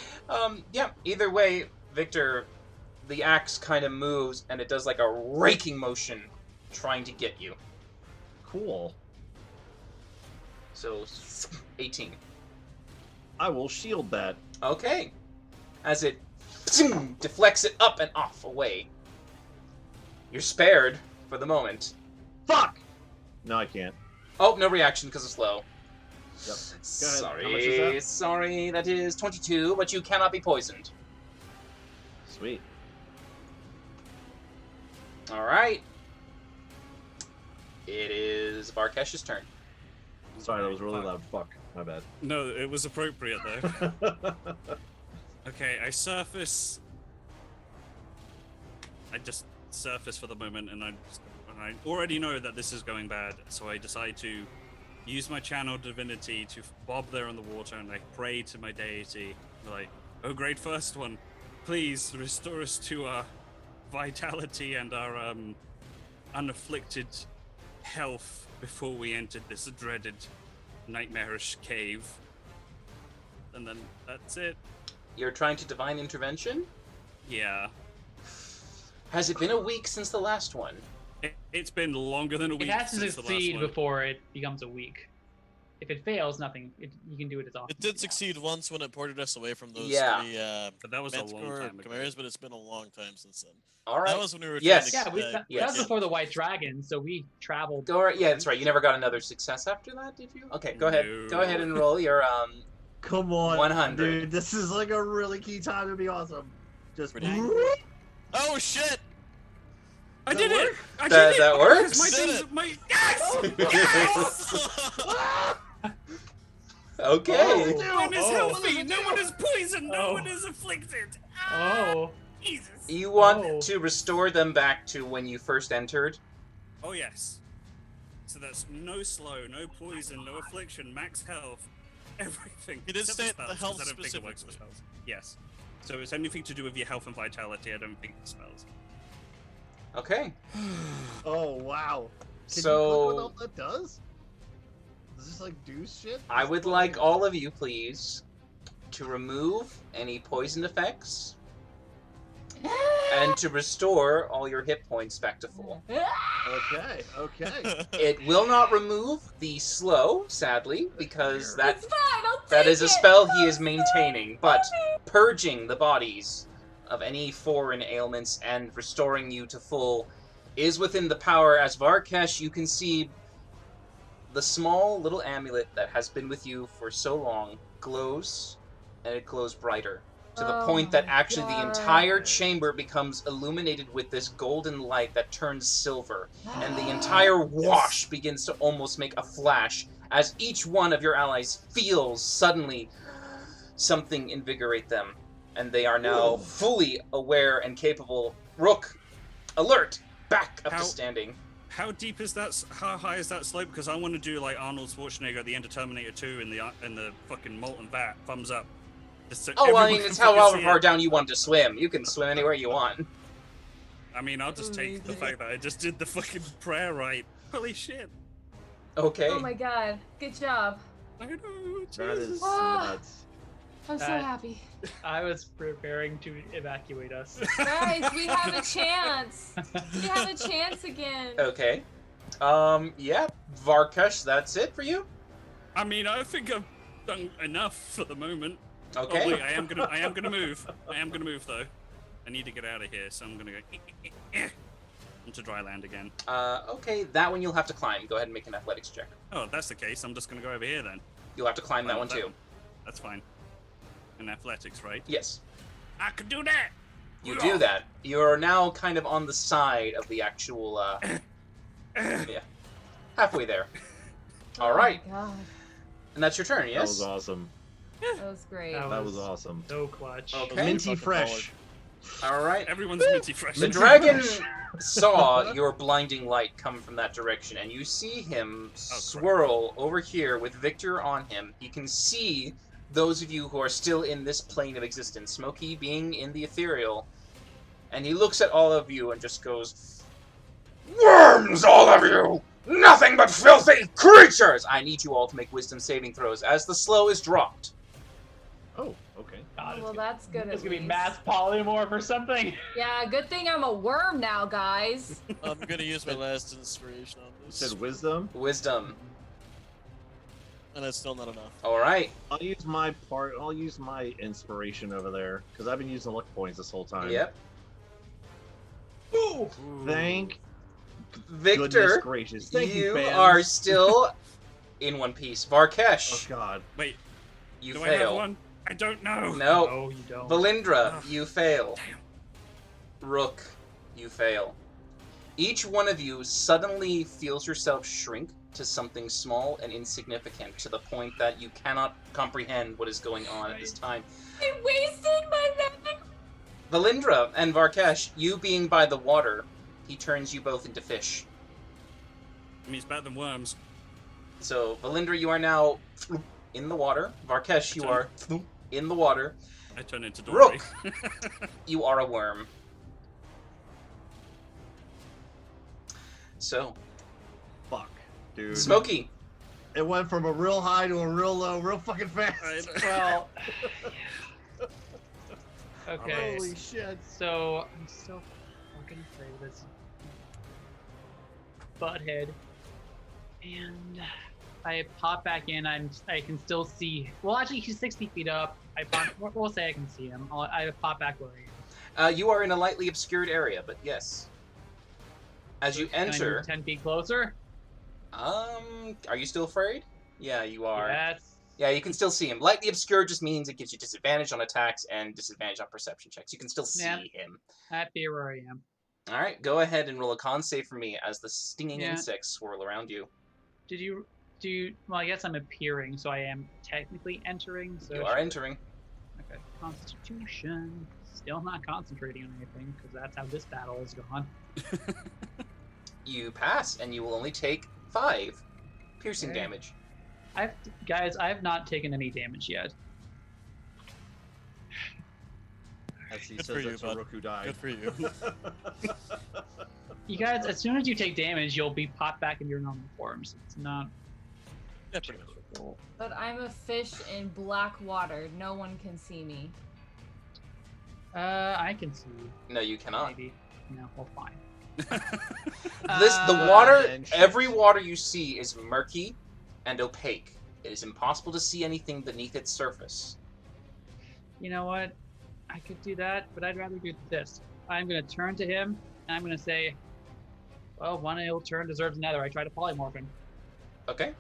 S1: Yeah, either way, Victor, the axe kind of moves, and it does like a raking motion trying to get you.
S7: Cool.
S1: So, 18.
S7: I will shield that.
S1: Okay. As it deflects it up and off away. You're spared for the moment.
S7: Fuck! No, I can't.
S1: Oh, no reaction because it's low.
S7: Yep.
S1: Sorry,
S7: How much is that?
S1: sorry, that is 22, but you cannot be poisoned.
S7: Sweet.
S1: Alright. It is Varkesh's turn.
S7: Sorry, that was really loud. Fuck. My bad.
S4: No, it was appropriate though. Okay, I just surface for the moment, and I already know that this is going bad, so I decide to use my channel divinity to bob there in the water, and I pray to my deity, like, oh great first one, please restore us to our vitality and our unafflicted health before we entered this dreaded nightmarish cave. And then that's it.
S1: You're trying to divine intervention?
S4: Yeah.
S1: Has it been a week since the last one?
S4: It's been longer than a week
S3: It has to
S4: since the last
S3: succeed
S4: one.
S3: before it becomes a week. If it fails, nothing. You can do it as often.
S5: It did succeed once when it ported us away from those
S1: Yeah.
S5: three
S4: But that was a long
S5: Manticore
S4: time ago.
S5: chimeras, but it's been a long time since then.
S1: Alright.
S5: That was when we were
S1: Yes.
S5: trying
S3: Yeah,
S5: to
S3: we,
S5: get
S3: that
S1: yes.
S3: was before the White Dragon, so we traveled.
S1: Go right. Yeah, that's right. You never got another success after that, did you? Okay, go ahead. Go
S4: No.
S1: ahead and roll your
S7: Come on,
S1: 100.
S7: dude. This is like a really key time to be awesome. Just
S5: Pretty. Oh shit!
S4: I
S7: That
S4: did it!
S7: work?
S4: I
S1: That-
S4: did it!
S1: that works?
S4: My
S5: Did
S4: things,
S5: it.
S4: my yes!
S1: Okay.
S7: Oh,
S4: No one is
S3: Oh.
S4: healthy. No one is poisoned. No
S3: Oh.
S4: one is afflicted. Ah,
S3: Oh.
S4: Jesus.
S1: You want
S3: Oh.
S1: to restore them back to when you first entered?
S4: Oh yes. So that's no slow, no poison, no affliction, max health, everything.
S5: He did
S4: except
S5: say
S4: spells,
S5: the
S4: 'cause
S5: health
S4: I don't think it works for
S5: specifically.
S4: spells. Yes. So it's anything to do with your health and vitality. I don't think it spells.
S1: Okay.
S7: Oh wow. Can
S1: So-
S7: you click what all that does? Does this like do shit?
S1: I
S7: This
S1: would
S7: fucking-
S1: like all of you, please, to remove any poison effects and to restore all your hit points back to full.
S7: Okay, okay.
S1: It will not remove the slow, sadly, because that
S6: It's fine, I'll
S1: that
S6: take
S1: is a
S6: it.
S1: spell he
S6: I'm
S1: is
S6: so
S1: maintaining. But
S6: happy.
S1: purging the bodies of any foreign ailments and restoring you to full is within the power. As Varkesh, you can see the small little amulet that has been with you for so long glows, and it glows brighter. To the
S6: Oh
S1: point that
S6: my
S1: actually the
S6: God.
S1: entire chamber becomes illuminated with this golden light that turns silver, and the entire wash begins to almost make a flash as each one of your allies feels suddenly something invigorate them, and they are now fully aware and capable. Rook, alert, back up
S4: How-
S1: to standing.
S4: How deep is that? How high is that slope? Because I want to do like Arnold Schwarzenegger at the end of Terminator 2 in the fucking molten vat. Thumbs up. Just so
S1: Oh, well, I
S4: everyone
S1: mean,
S4: can
S1: it's how
S4: fucking see
S1: far
S4: it.
S1: down you want to swim. You can swim anywhere you want.
S4: I mean, I'll just take the fact that I just did the fucking prayer right. Holy shit!
S1: Okay.
S6: Oh my god. Good job.
S4: I know.
S7: That is
S4: Jesus.
S7: nuts.
S6: I'm so
S3: That-
S6: happy.
S3: I was preparing to evacuate us.
S6: Guys, we have a chance. We have a chance again.
S1: Okay. Yeah, Varkesh, that's it for you?
S4: I mean, I think I've done enough for the moment.
S1: Okay.
S4: Oh wait, I am gonna move. I am gonna move though. I need to get out of here, so I'm gonna go into dry land again.
S1: Okay, that one you'll have to climb. Go ahead and make an athletics check.
S4: Oh, if that's the case, I'm just gonna go over here then.
S1: You'll have to climb that
S4: Oh,
S1: one too.
S4: That's fine. In athletics, right?
S1: Yes.
S4: I could do that.
S1: You do that. You're now kind of on the side of the actual, yeah. Halfway there. Alright.
S6: Oh my god.
S1: And that's your turn,
S7: That
S1: yes?
S7: was awesome.
S6: That was great.
S3: That
S7: That was awesome.
S3: So clutch.
S1: Okay.
S7: Minty
S5: Fucking
S7: fresh.
S1: Alright.
S4: Everyone's minty fresh.
S1: The dragon saw your blinding light come from that direction, and you see him swirl over here with Victor on him. You can see those of you who are still in this plane of existence, Smokey being in the ethereal, and he looks at all of you and just goes, "Worms, all of you! Nothing but filthy creatures!" I need you all to make wisdom saving throws as the slow is dropped.
S7: Oh, okay.
S3: God, it's
S6: Well,
S3: gonna-
S6: that's good.
S3: It's
S6: At
S3: gonna be
S6: least.
S3: mass polymorph or something.
S6: Yeah, good thing I'm a worm now, guys.
S5: I'm gonna use my last inspiration on
S7: You
S5: this,
S7: said wisdom.
S1: Wisdom.
S5: and it's still not enough.
S1: Alright.
S7: I'll use my part. I'll use my inspiration over there because I've been using luck points this whole time.
S1: Yep.
S7: Ooh, thank
S1: Victor,
S7: goodness gracious. Thank you,
S1: you
S7: fans.
S1: are still in one piece. Varkesh,
S7: Oh God.
S4: Wait,
S1: you
S4: do I have
S1: fail.
S4: one? I don't know.
S1: No.
S3: No, you don't.
S1: Valindra,
S4: Ugh.
S1: you fail.
S4: Damn.
S1: Rook, you fail. Each one of you suddenly feels yourself shrink to something small and insignificant to the point that you cannot comprehend what is going on at this time.
S6: I wasted my magic.
S1: Valindra and Varkesh, you being by the water, he turns you both into fish.
S4: I mean, it's better than worms.
S1: So, Valindra, you are now in the water. Varkesh, you are in the water.
S4: I turn into
S1: Rook.
S4: Dory.
S1: You are a worm. So,
S7: Fuck, dude.
S1: Smokey,
S7: It went from a real high to a real low, real fucking fast.
S3: Well, okay.
S7: Holy shit.
S3: So I'm still fucking afraid of this butthead, and I pop back in. I can still see. Well, actually, he's 60 feet up. I pop. We'll say I can see him. I pop back where I am.
S1: you are in a lightly obscured area, but yes. As you
S3: Can I move
S1: enter,
S3: 10 feet closer.
S1: are you still afraid? Yeah, you are.
S3: Yes.
S1: Yeah, you can still see him. Lightly obscured just means it gives you disadvantage on attacks and disadvantage on perception checks. You can still see
S3: Yeah.
S1: him.
S3: Happy where I am.
S1: All right, go ahead and roll a con save for me as the stinging
S3: Yeah.
S1: insects swirl around you.
S3: Did you do? Well, I guess I'm appearing, so I am technically entering. So
S1: You are entering.
S3: Okay. Constitution. Still not concentrating on anything because that's how this battle is gone.
S1: You pass, and you will only take 5 piercing
S3: Okay.
S1: damage.
S3: Guys, I have not taken any damage yet.
S7: As he
S5: Good
S7: says
S5: for you,
S7: that's a
S5: bud.
S7: rook who died.
S5: Good for you.
S3: You guys, as soon as you take damage, you'll be popped back in your normal forms. It's not.
S5: Yeah, pretty much.
S6: But I'm a fish in black water. No one can see me.
S3: I can see.
S1: No, you cannot.
S3: Maybe. No, well, fine.
S1: The
S3: Uh,
S1: water,
S7: and
S1: every
S7: shit.
S1: water you see is murky and opaque. It is impossible to see anything beneath its surface.
S3: You know what? I could do that, but I'd rather do this. I'm gonna turn to him and I'm gonna say, "Well, one ill turn deserves another." I try to polymorph him.
S1: Okay.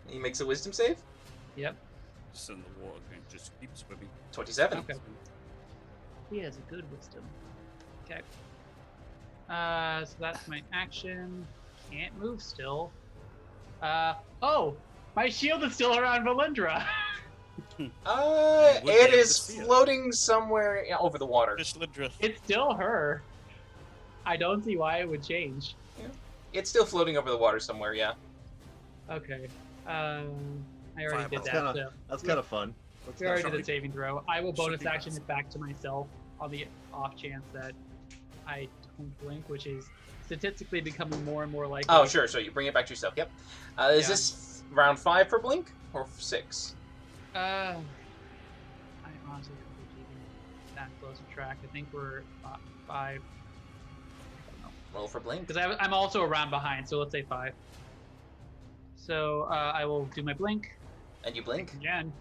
S1: He makes a wisdom save.
S3: Yep.
S4: Just in the water and just keep swimming.
S1: 27.
S3: Okay. He has a good wisdom. Okay. So that's my action. Can't move still. Oh, my shield is still around Valindra.
S4: would be
S1: It
S4: able
S1: is
S4: to see it.
S1: floating somewhere over the water.
S5: Fish Lindra.
S3: It's still her. I don't see why it would change.
S1: It's still floating over the water somewhere, yeah.
S3: Okay. I already did
S7: That's
S3: that.
S7: kinda-
S3: So
S7: That's kind of fun. That's
S3: we already
S7: kinda
S3: did a saving throw. I will bonus
S4: Should be
S3: action it back to myself on the off chance that I don't blink, which is statistically becoming more and more likely.
S1: Oh, sure. So you bring it back to yourself. Yep. Is
S3: Yeah.
S1: this round 5 for Blink or 6?
S3: I honestly haven't been keeping that close a track. I think we're 5.
S1: Roll for Blink.
S3: Because I'm also around behind, so let's say 5. So I will do my blink
S1: And you blink.
S3: again.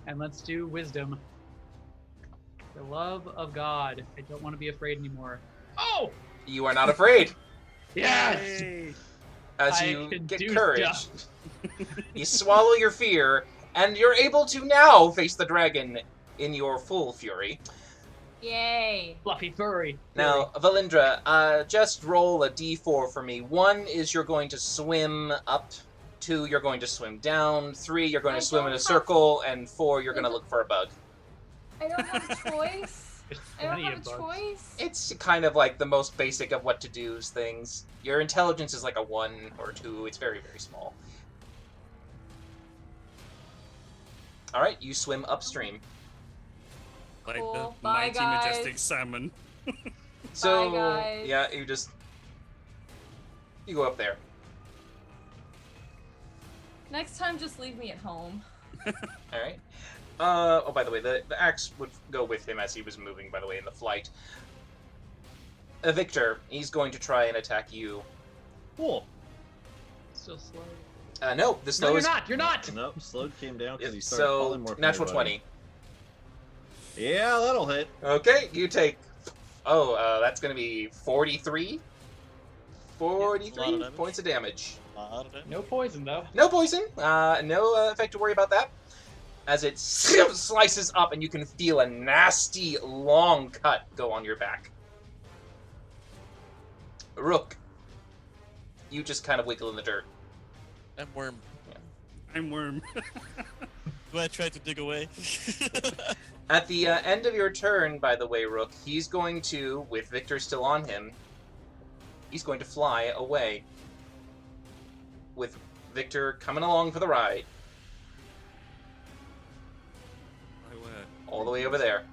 S3: And let's do wisdom. The love of God. I don't want to be afraid anymore. Oh!
S1: You are not afraid.
S3: Yes!
S4: Yay!
S1: As
S3: I
S1: you
S3: can
S1: get
S3: do
S1: courage,
S3: stuff.
S1: you swallow your fear, and you're able to now face the dragon in your full fury.
S6: Yay.
S3: Fluffy furry.
S1: Now, Valindra, just roll a d4 for me. 1 is you're going to swim up. 2, you're going to swim down. 3, you're going to
S6: I
S1: swim in
S6: don't
S1: a
S6: have-
S1: circle. And 4, you're going to look for a bug.
S6: I don't have a choice.
S3: There's
S6: I don't
S3: plenty
S6: have a
S3: of bugs.
S6: choice.
S1: It's kind of like the most basic of what to do's things. Your intelligence is like a 1 or 2. It's very, very small. Alright, you swim upstream.
S4: Like
S6: Cool.
S4: the
S6: Bye,
S4: mighty
S6: guys.
S4: majestic salmon.
S1: So,
S6: guys.
S1: yeah, you go up there.
S6: Next time, just leave me at home.
S1: Alright. Oh, by the way, the axe would go with him as he was moving, by the way, in the flight. Victor, he's going to try and attack you.
S7: Cool.
S3: Still slow.
S1: No, the snow
S3: No, you're
S1: is...
S3: not. You're not.
S7: Nope, slowed came down because he started
S1: So,
S7: polymorphing
S1: natural
S7: everybody.
S1: 20.
S7: Yeah, that'll hit.
S1: Okay, you take... Oh, that's going to be 43? 43
S5: damage.
S1: points of damage.
S3: No poison though.
S1: No poison. No effect to worry about that. As it slices up, and you can feel a nasty, long cut go on your back. Rook, you just kind of wiggle in the dirt.
S5: I'm worm.
S4: I'm worm.
S5: Do I try to dig away?
S1: At the end of your turn, by the way, Rook, he's going to, with Victor still on him, he's going to fly away. With Victor coming along for the ride, all the way over there.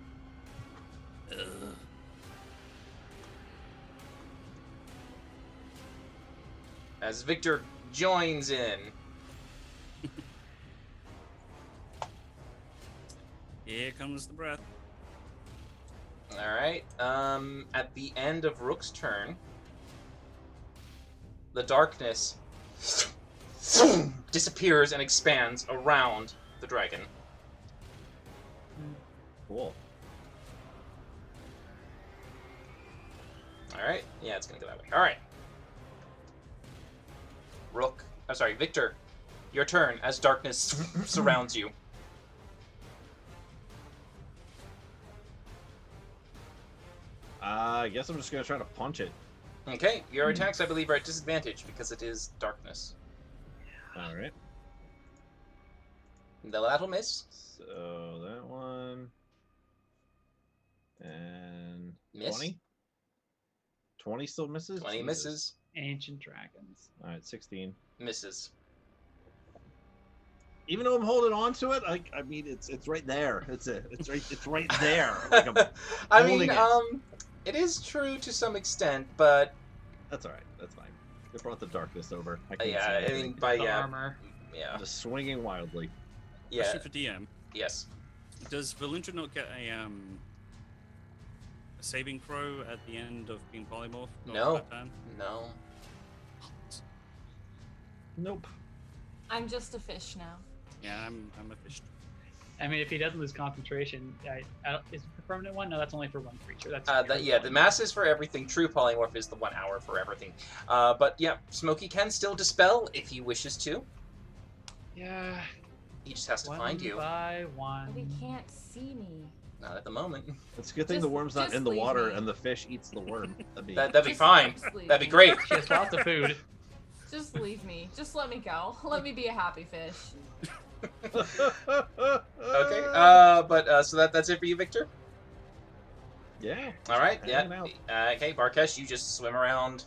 S1: As Victor joins in.
S4: Here comes the breath.
S1: Alright, at the end of Rook's turn, the darkness disappears and expands around the dragon.
S7: Cool.
S1: Alright, yeah, it's gonna go that way. Alright. Rook, I'm sorry, Victor, your turn as darkness surrounds you.
S7: I guess I'm just gonna try to punch it.
S1: Okay, your attacks, I believe, are at disadvantage because it is darkness.
S7: All right.
S1: That'll miss.
S7: So that one and
S1: Miss.
S7: 20. 20 still misses.
S1: 20
S7: Jesus.
S1: misses.
S3: Ancient dragons.
S7: All right, 16.
S1: Misses.
S7: Even though I'm holding on to it, I mean it's right there. It's right there. Like I'm,
S1: I
S7: holding
S1: mean,
S7: it.
S1: it is true to some extent, but
S7: That's all right. That's fine. They brought the darkness over. I can't
S1: yeah,
S7: see
S1: I
S7: anything.
S1: mean, by
S3: The
S1: yeah,
S3: armor.
S1: yeah,
S7: Just swinging wildly.
S1: yeah,
S4: Especially for DM.
S1: yes.
S4: Does Valindra not get a saving throw at the end of being polymorph?
S1: No. No.
S2: Nope.
S6: I'm just a fish now.
S4: Yeah, I'm a fish.
S3: I mean, if he doesn't lose concentration, is it the permanent one? No, that's only for one creature. That's
S1: Yeah, the mass is for everything. True polymorph is the 1 hour for everything. But yeah, Smokey can still dispel if he wishes to.
S3: Yeah.
S1: He just has to find you.
S3: By one.
S6: But he can't see me.
S1: Not at the moment.
S7: It's a good thing the
S6: Just-
S7: worm's not
S6: just
S7: in the
S6: leave
S7: water
S6: me.
S7: and the fish eats the worm. That'd be,
S1: That'd be
S6: Just-
S1: fine.
S6: just leave
S1: That'd be
S6: me.
S1: great.
S3: She has lots of food.
S6: Just leave me. Just let me go. Let me be a happy fish.
S1: Okay. So that's it for you, Victor.
S7: yeah.
S1: All right.
S7: Hanging
S1: Yeah.
S7: out.
S1: Okay, Barkesh, you just swim around.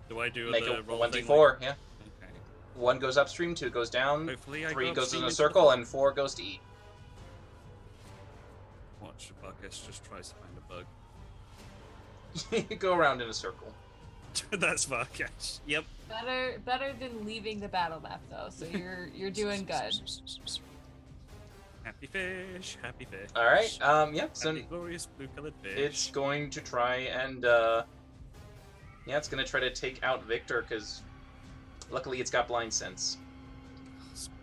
S4: Do I do
S1: Make
S4: the
S1: a
S4: roll
S1: 1d4. Yeah.
S4: Thing? Okay.
S1: 1 goes upstream, 2 goes down,
S4: Hopefully, I
S1: 3
S4: go
S1: goes
S4: upstream
S1: in a
S4: into the
S1: circle,
S4: bug.
S1: and 4 goes to eat.
S4: Watch Buckus just tries to find a bug.
S1: You go around in a circle.
S4: That's Varkash. Yep.
S6: Better than leaving the battle map though. So you're doing good.
S4: Happy fish. Happy fish.
S1: All right. Yeah. So
S4: Happy glorious blue-colored fish.
S1: it's going to try and yeah, it's going to try to take out Victor because luckily it's got blind sense.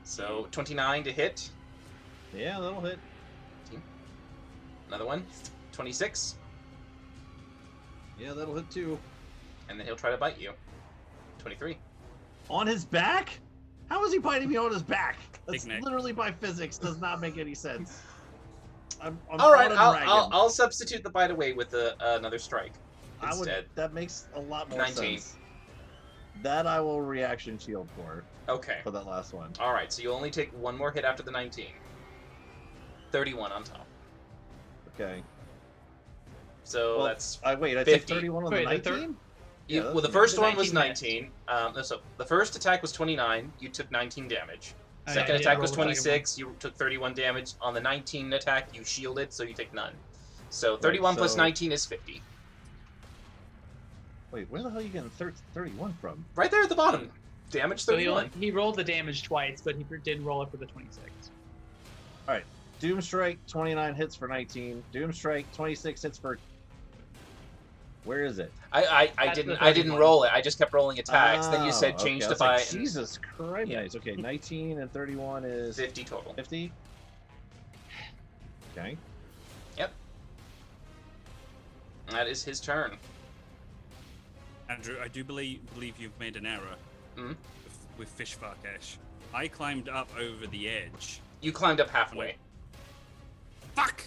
S1: So 29 to hit.
S7: Yeah, that'll hit.
S1: Another one. 26.
S7: Yeah, that'll hit too.
S1: And then he'll try to bite you. 23.
S7: On his back? How is he biting me on his back? That's
S4: Big neck.
S7: literally by physics. Does not make any sense. I'm
S1: All right,
S7: on a dragon.
S1: I'll substitute the bite away with another strike
S7: I would.
S1: instead.
S7: That makes a lot more
S1: 19.
S7: sense. That I will reaction shield for
S1: Okay.
S7: that last one.
S1: All right, so you only take 1 more hit after the 19. 31 on top.
S7: Okay.
S1: So
S7: Well,
S1: that's
S7: I took
S1: 50.
S7: 31 on
S3: Wait,
S7: the
S3: the third-
S7: 19.
S1: you,
S7: Yeah,
S1: well. The
S7: that's
S1: first
S3: the
S1: one was
S3: 19
S1: 19. So the first attack was 29. You took 19 damage.
S3: Oh,
S1: Second
S3: yeah,
S1: attack
S3: roll
S1: was
S3: the second one.
S1: 26. You took 31 damage. On the 19 attack, you shielded, so you take none. So 31 plus
S7: so-
S1: 19 is 50.
S7: Wait, where the hell are you getting 31 from?
S1: Right there at the bottom. Damage
S3: So
S1: 31.
S3: he rolled the damage twice, but he didn't roll it for the 26.
S7: Doomstrike 29 hits for 19. Doomstrike 26 hits for. Where is it?
S1: I
S3: That's
S1: didn't
S3: the
S1: I didn't
S3: 31.
S1: roll it. I just kept rolling attacks. Then you said
S7: Oh,
S1: change
S7: okay. I
S1: to
S7: was like,
S1: fight.
S7: Jesus Christ!
S1: Yeah.
S7: Nice. Okay, 19 and 31 is
S1: 50 total.
S7: 50. Okay.
S1: That is his turn.
S4: Andrew, I do believe you've made an error
S1: Mhm.
S4: with Fish Varkash. I climbed up over the edge.
S1: You climbed up halfway
S4: Fuck!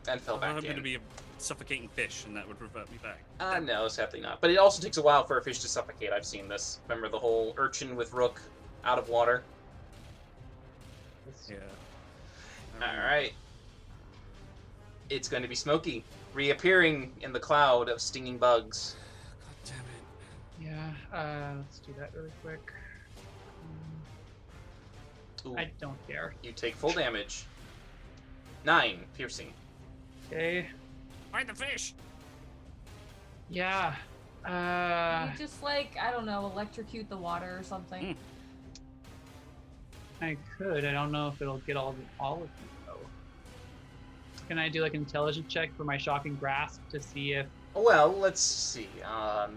S1: and fell
S4: I'm
S1: back
S4: going to
S1: in.
S4: be a suffocating fish, and that would revert me back.
S1: No, sadly not. But it also takes a while for a fish to suffocate. I've seen this. Remember the whole urchin with Rook out of water?
S4: Yeah.
S1: Alright. It's going to be Smokey, reappearing in the cloud of stinging bugs.
S4: God damn it.
S3: Yeah, let's do that really quick.
S1: Ooh,
S3: I don't care.
S1: you take full damage. 9 piercing.
S3: Okay.
S4: Find the fish!
S3: Yeah.
S6: Can you just like, I don't know, electrocute the water or something?
S3: I could. I don't know if it'll get all of you though. Can I do like an intelligence check for my shocking grasp to see if
S1: Well, let's see.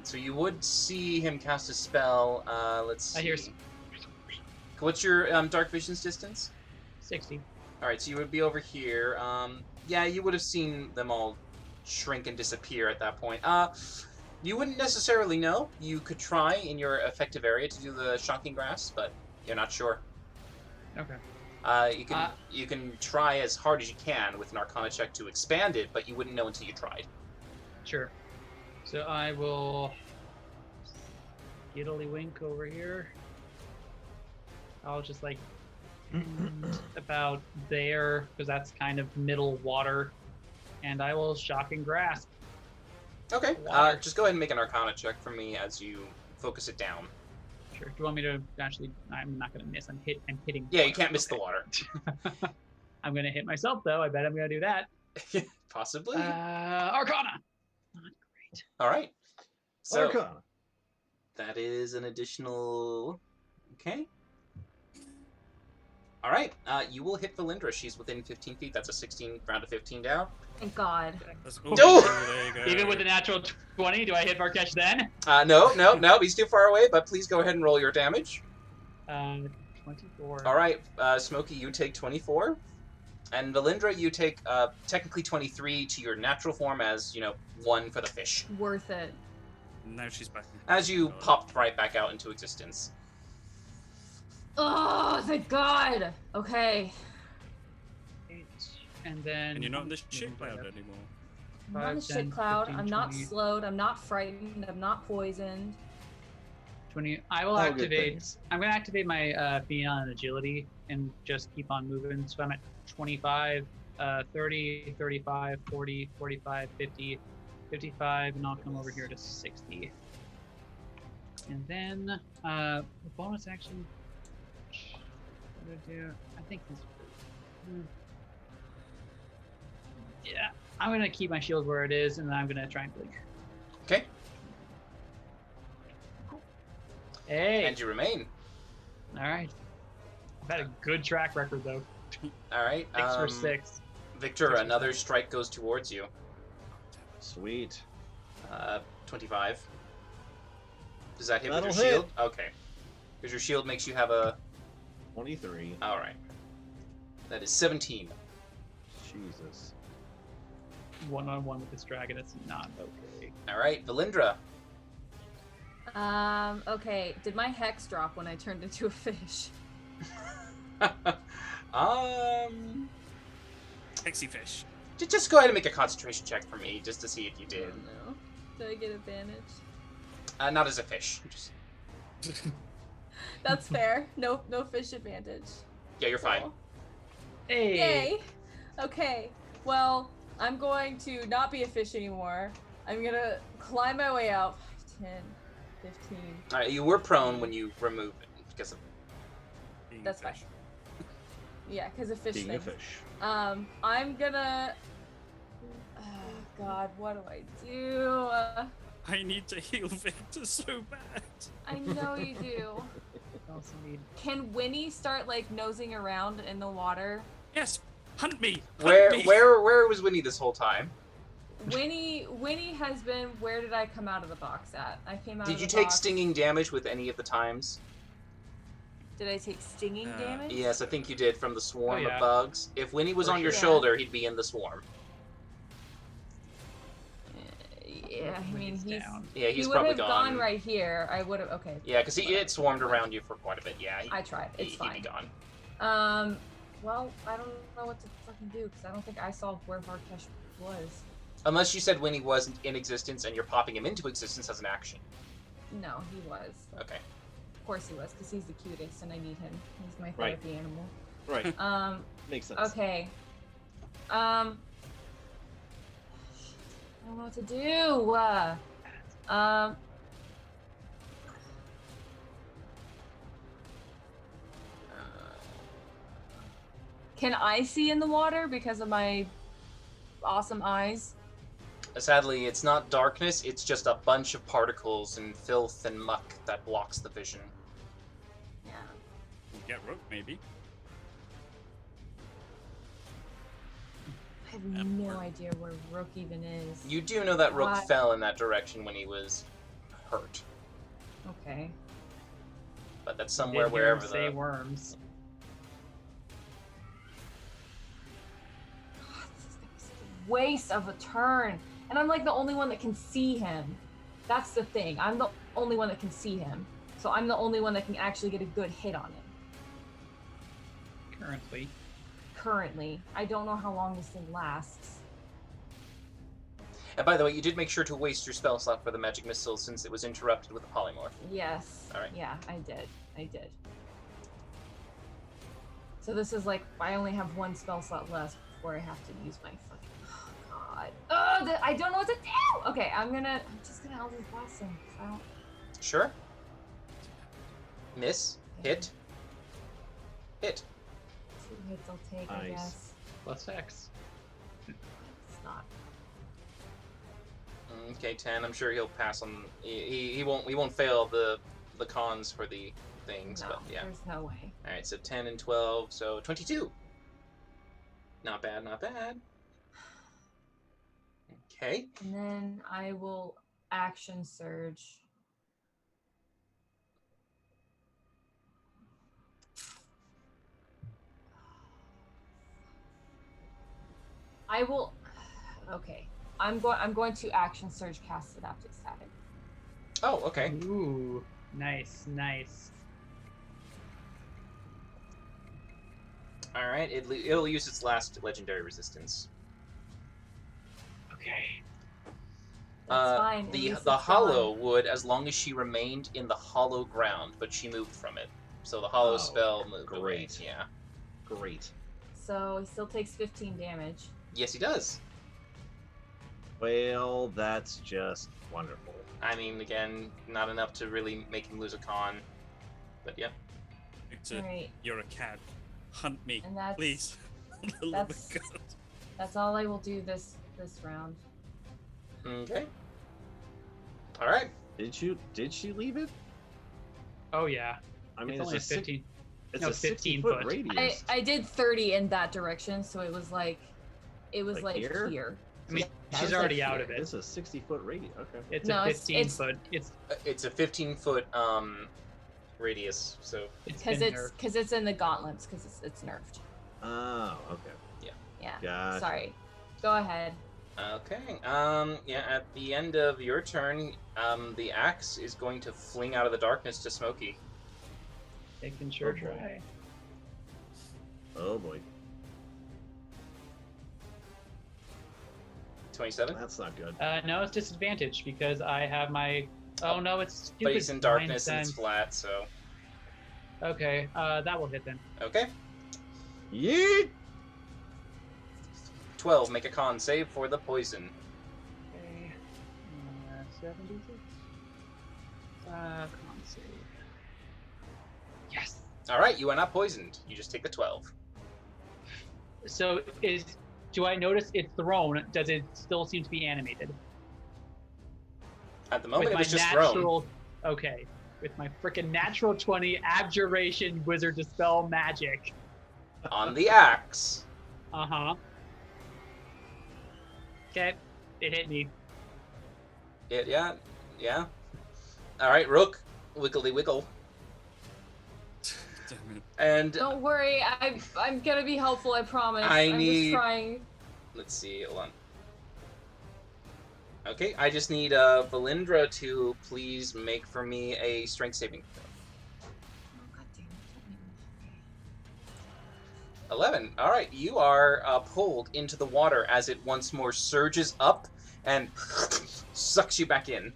S1: So you would see him cast a spell. Let's see.
S3: I hear
S1: What's your dark vision's distance?
S3: 60?
S1: All right, so you would be over here. Yeah, you would have seen them all shrink and disappear at that point. You wouldn't necessarily know. You could try in your effective area to do the shocking grasp, but you're not sure.
S3: Okay.
S1: You can try as hard as you can with an Arcana check to expand it, but you wouldn't know until you tried.
S3: Sure. So I will skittily wink over here. I'll just like about there because that's kind of middle water, and I will shocking grasp.
S1: Okay.
S3: Water.
S1: Just go ahead and make an Arcana check for me as you focus it down.
S3: Sure. Do you want me to actually? I'm not gonna miss. I'm hitting.
S1: Yeah, you
S3: water.
S1: can't miss
S3: Okay.
S1: the water.
S3: I'm gonna hit myself though. I bet I'm gonna do that.
S1: Possibly.
S3: Arcana.
S1: All right. So
S7: Arcana.
S1: that is an additional. Okay. All right, you will hit Valindra. She's within 15 feet. That's a 16 round of 15 down.
S6: Thank God.
S4: That's
S1: No!
S4: there you go.
S3: Even with a natural 20, do I hit Varkesh then?
S1: No, he's too far away. But please go ahead and roll your damage.
S3: 24.
S1: All right, Smokey, you take 24, and Valindra, you take technically 23 to your natural form as 1 for the fish.
S6: Worth it.
S4: Now she's back.
S1: As you popped right back out into existence.
S6: Oh, thank God. Okay.
S3: 8, and then.
S4: And you're not in the shit cloud anymore.
S6: I'm not in the
S3: 5,
S6: shit
S3: 10,
S6: cloud.
S3: 15,
S6: I'm not
S3: 20.
S6: slowed. I'm not frightened. I'm not poisoned.
S3: 20. I will
S7: All good
S3: activate.
S7: things.
S3: I'm going to activate my Beyond Agility and just keep on moving. So I'm at 25, 30, 35, 40, 45, 50, 55, and I'll come over here to 60. And then the bonus action. What do I do? I think this. Yeah, I'm going to keep my shield where it is, and then I'm going to try and blink.
S1: Okay.
S3: Hey.
S1: And you remain.
S3: All right. I've had a good track record though.
S1: All right.
S3: 6 for 6.
S1: Victor, another strike goes towards you.
S7: Sweet.
S1: 25. Does that hit
S7: That'll
S1: with your
S7: hit.
S1: shield? Okay. Because your shield makes you have a...
S7: 23.
S1: All right. That is 17.
S7: Jesus.
S3: 1-on-1 with this dragon, it's not okay.
S1: All right, Valindra.
S6: Okay. Did my hex drop when I turned into a fish?
S4: Hexy fish.
S1: Just go ahead and make a concentration check for me, just to see if you did.
S6: No. Did I get advantage?
S1: Not as a fish. Just...
S6: That's fair. No fish advantage.
S1: Yeah, you're fine.
S6: Cool.
S3: Hey.
S6: Yay. Okay. Well, I'm going to not be a fish anymore. I'm gonna climb my way out. 10, 15.
S1: All right, you were prone when you removed it because of...
S4: Being
S6: That's
S4: fish.
S6: fine. Yeah, because of fish
S7: Being a
S6: things.
S7: fish.
S6: I'm gonna. Oh, God, what do I do?
S4: I need to heal Victor so bad.
S6: I know you do.
S3: What else you need?
S6: Can Winnie start like nosing around in the water?
S4: Yes, hunt me. Hunt
S1: Where
S4: me.
S1: where was Winnie this whole time?
S6: Winnie has been. Where did I come out of the box at? I came out.
S1: Did
S6: of
S1: you
S6: the
S1: take
S6: box.
S1: stinging damage with any of the times?
S6: Did I take stinging damage?
S1: Yes, I think you did from the swarm
S3: Oh, yeah.
S1: of bugs. If Winnie was
S3: For
S1: on your
S6: sure.
S1: shoulder, he'd be in the swarm.
S6: Yeah, I mean
S3: He's
S6: he's.
S3: down.
S1: Yeah, he's
S6: he would
S1: probably
S6: have gone
S1: gone.
S6: right here. I would have. Okay.
S1: Yeah, because it swarmed around you for quite a bit. Yeah,
S6: I tried. It's
S1: he'd
S6: fine.
S1: be gone.
S6: Well, I don't know what to fucking do because I don't think I saw where Varkesh was.
S1: Unless you said Winnie wasn't in existence and you're popping him into existence as an action.
S6: No, he was.
S1: Okay.
S6: Of course he was, because he's the cutest and I need him. He's my
S7: Right.
S6: therapy animal.
S7: Right. Makes sense.
S6: Okay. I don't know what to do. Can I see in the water because of my awesome eyes?
S1: Sadly, it's not darkness, it's just a bunch of particles and filth and muck that blocks the vision.
S6: Yeah.
S4: Get rope, maybe.
S6: I have no idea where Rook even is.
S1: You do know that Rook
S6: Why?
S1: fell in that direction when he was hurt,
S6: Okay.
S1: but that's
S3: Did
S1: somewhere
S3: hear
S1: wherever
S3: him say
S1: the...
S3: worms.
S6: This is gonna be such a waste of a turn. And I'm like the only one that can see him. That's the thing. I'm the only one that can see him. So I'm the only one that can actually get a good hit on him.
S3: Currently.
S6: Currently. I don't know how long this thing lasts.
S1: And by the way, you did make sure to waste your spell slot for the magic missile since it was interrupted with a polymorph.
S6: Yes.
S1: All right.
S6: Yeah, I did. So this is like, I only have one spell slot left before I have to use my fucking... Oh, God. Oh, I don't know what to do! Okay, I'm just gonna Eldritch Blast him. I don't...
S1: Sure. Miss. Hit. Hit.
S6: 2 hits I'll take, I
S7: Nice.
S6: guess.
S3: Plus X.
S6: It's not.
S1: Okay, 10. I'm sure he'll pass on... He won't fail the cons for the things,
S6: No,
S1: but yeah.
S6: there's no way.
S1: All right, so 10 and 12, so 22. Not bad, not bad. Okay.
S6: And then I will action surge. I will. Okay. I'm going to action surge cast Adaptive Static.
S1: Oh, okay.
S3: Ooh, nice, nice.
S1: All right, it'll use its last legendary resistance.
S3: Okay.
S6: That's fine. At
S1: The
S6: least
S1: the
S6: it's
S1: hollow
S6: gone.
S1: would, as long as she remained in the hollow ground, but she moved from it. So the hollow
S7: Oh,
S1: spell moved away.
S7: great.
S1: Yeah.
S7: Great.
S6: So he still takes 15 damage.
S1: Yes, he does.
S7: Well, that's just wonderful.
S1: I mean, again, not enough to really make him lose a con, but yeah.
S4: Victor,
S6: Alright.
S4: you're a cat. Hunt me,
S6: And that's
S4: please. For the love of
S6: that's
S4: God.
S6: that's all I will do this round.
S1: Okay. All right.
S7: Did she leave it?
S3: Oh yeah.
S7: I mean,
S3: it's only a 15.
S7: It's
S3: no,
S7: a
S3: 15
S7: 60-foot
S3: foot.
S7: radius.
S6: I did 30 in that direction, so it was like
S7: Like here?
S6: here.
S3: I mean,
S6: Yeah,
S3: she's
S6: it was
S3: already
S6: like
S3: out
S6: here.
S3: of it.
S7: It's a 60-foot radius. Okay.
S3: It's
S6: No,
S3: a
S6: it's-
S3: 15
S6: it's-
S3: foot.
S1: It's a 15-foot radius, so
S6: Because
S3: been
S6: it's in the gauntlets because it's nerfed.
S7: Oh, okay.
S6: Yeah.
S7: Gotcha.
S6: Sorry. Go ahead.
S1: okay. Yeah, at the end of your turn, the axe is going to fling out of the darkness to Smokey.
S3: They can sure
S7: Oh, boy.
S3: try.
S7: Oh boy,
S1: 27.
S7: that's not good.
S3: No, it's disadvantage because I have my. Oh no, it's stupid.
S1: But he's in darkness and
S3: nine
S1: it's
S3: cents.
S1: flat, so
S3: Okay, that will hit then.
S1: okay.
S7: Yeet!
S1: 12. Make a con save for the poison.
S3: Okay. 76. Con save. Yes.
S1: All right, you are not poisoned. You just take the 12.
S3: So do I notice it's thrown? Does it still seem to be animated?
S1: At the moment,
S3: With
S1: it
S3: my
S1: was just thrown.
S3: natural, okay. With my freaking natural 20 abjuration wizard dispel magic.
S1: On the axe.
S3: Uh-huh. Okay. It hit me.
S1: Yeah. All right, Rook, wiggly wiggle,
S4: Damn it.
S1: and
S6: Don't worry. I'm gonna be helpful. I promise. I'm
S1: need-
S6: just trying.
S1: let's see. Hold on. Okay, I just need Valindra to please make for me a strength saving throw.
S6: Oh, God damn it.
S1: 11. All right, you are pulled into the water as it once more surges up and sucks you back in.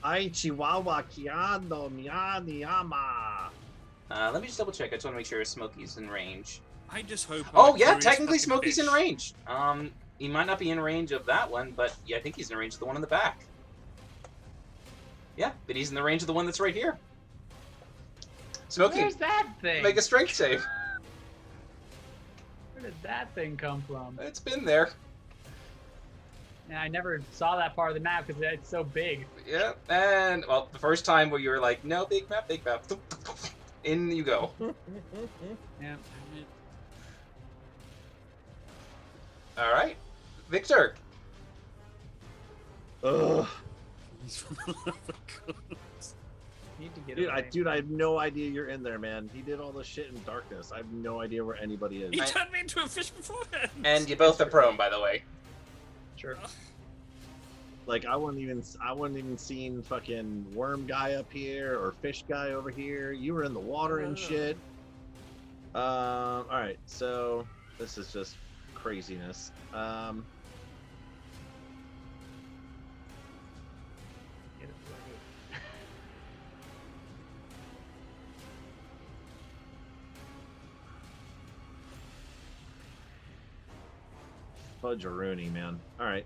S7: Ai Chihuahua Kiando Miani Ama.
S1: Let me just double check. I just want to make sure Smokey's in range.
S4: I just hope.
S1: Oh
S4: I'm a
S1: yeah,
S4: curious
S1: technically
S4: fucking
S1: Smokey's in
S4: fish.
S1: range. He might not be in range of that one, but yeah, I think he's in range of the one in the back. Yeah, but he's in the range of the one that's right here. Smokey,
S3: Where's that thing?
S1: make a strength save.
S3: Where did that thing come from?
S1: It's been there.
S3: Yeah, I never saw that part of the map because it's so big.
S1: Yeah, and well, the first time where you were like, no, big map, in you go.
S3: Yeah.
S4: Damn it.
S1: All right, Victor.
S7: Ugh.
S4: For the love of God.
S3: Need to get
S7: Dude,
S3: away.
S7: I have no idea you're in there, man. He did all this shit in darkness. I have no idea where anybody is.
S4: He turned me into a fish beforehand.
S1: And you both are prone, by the way.
S3: Sure.
S7: Like I wouldn't even seen fucking worm guy up here or fish guy over here. You were in the water and shit. All right, so this is just craziness.
S3: Get away.
S7: Fudge-a-rooney, man. All right.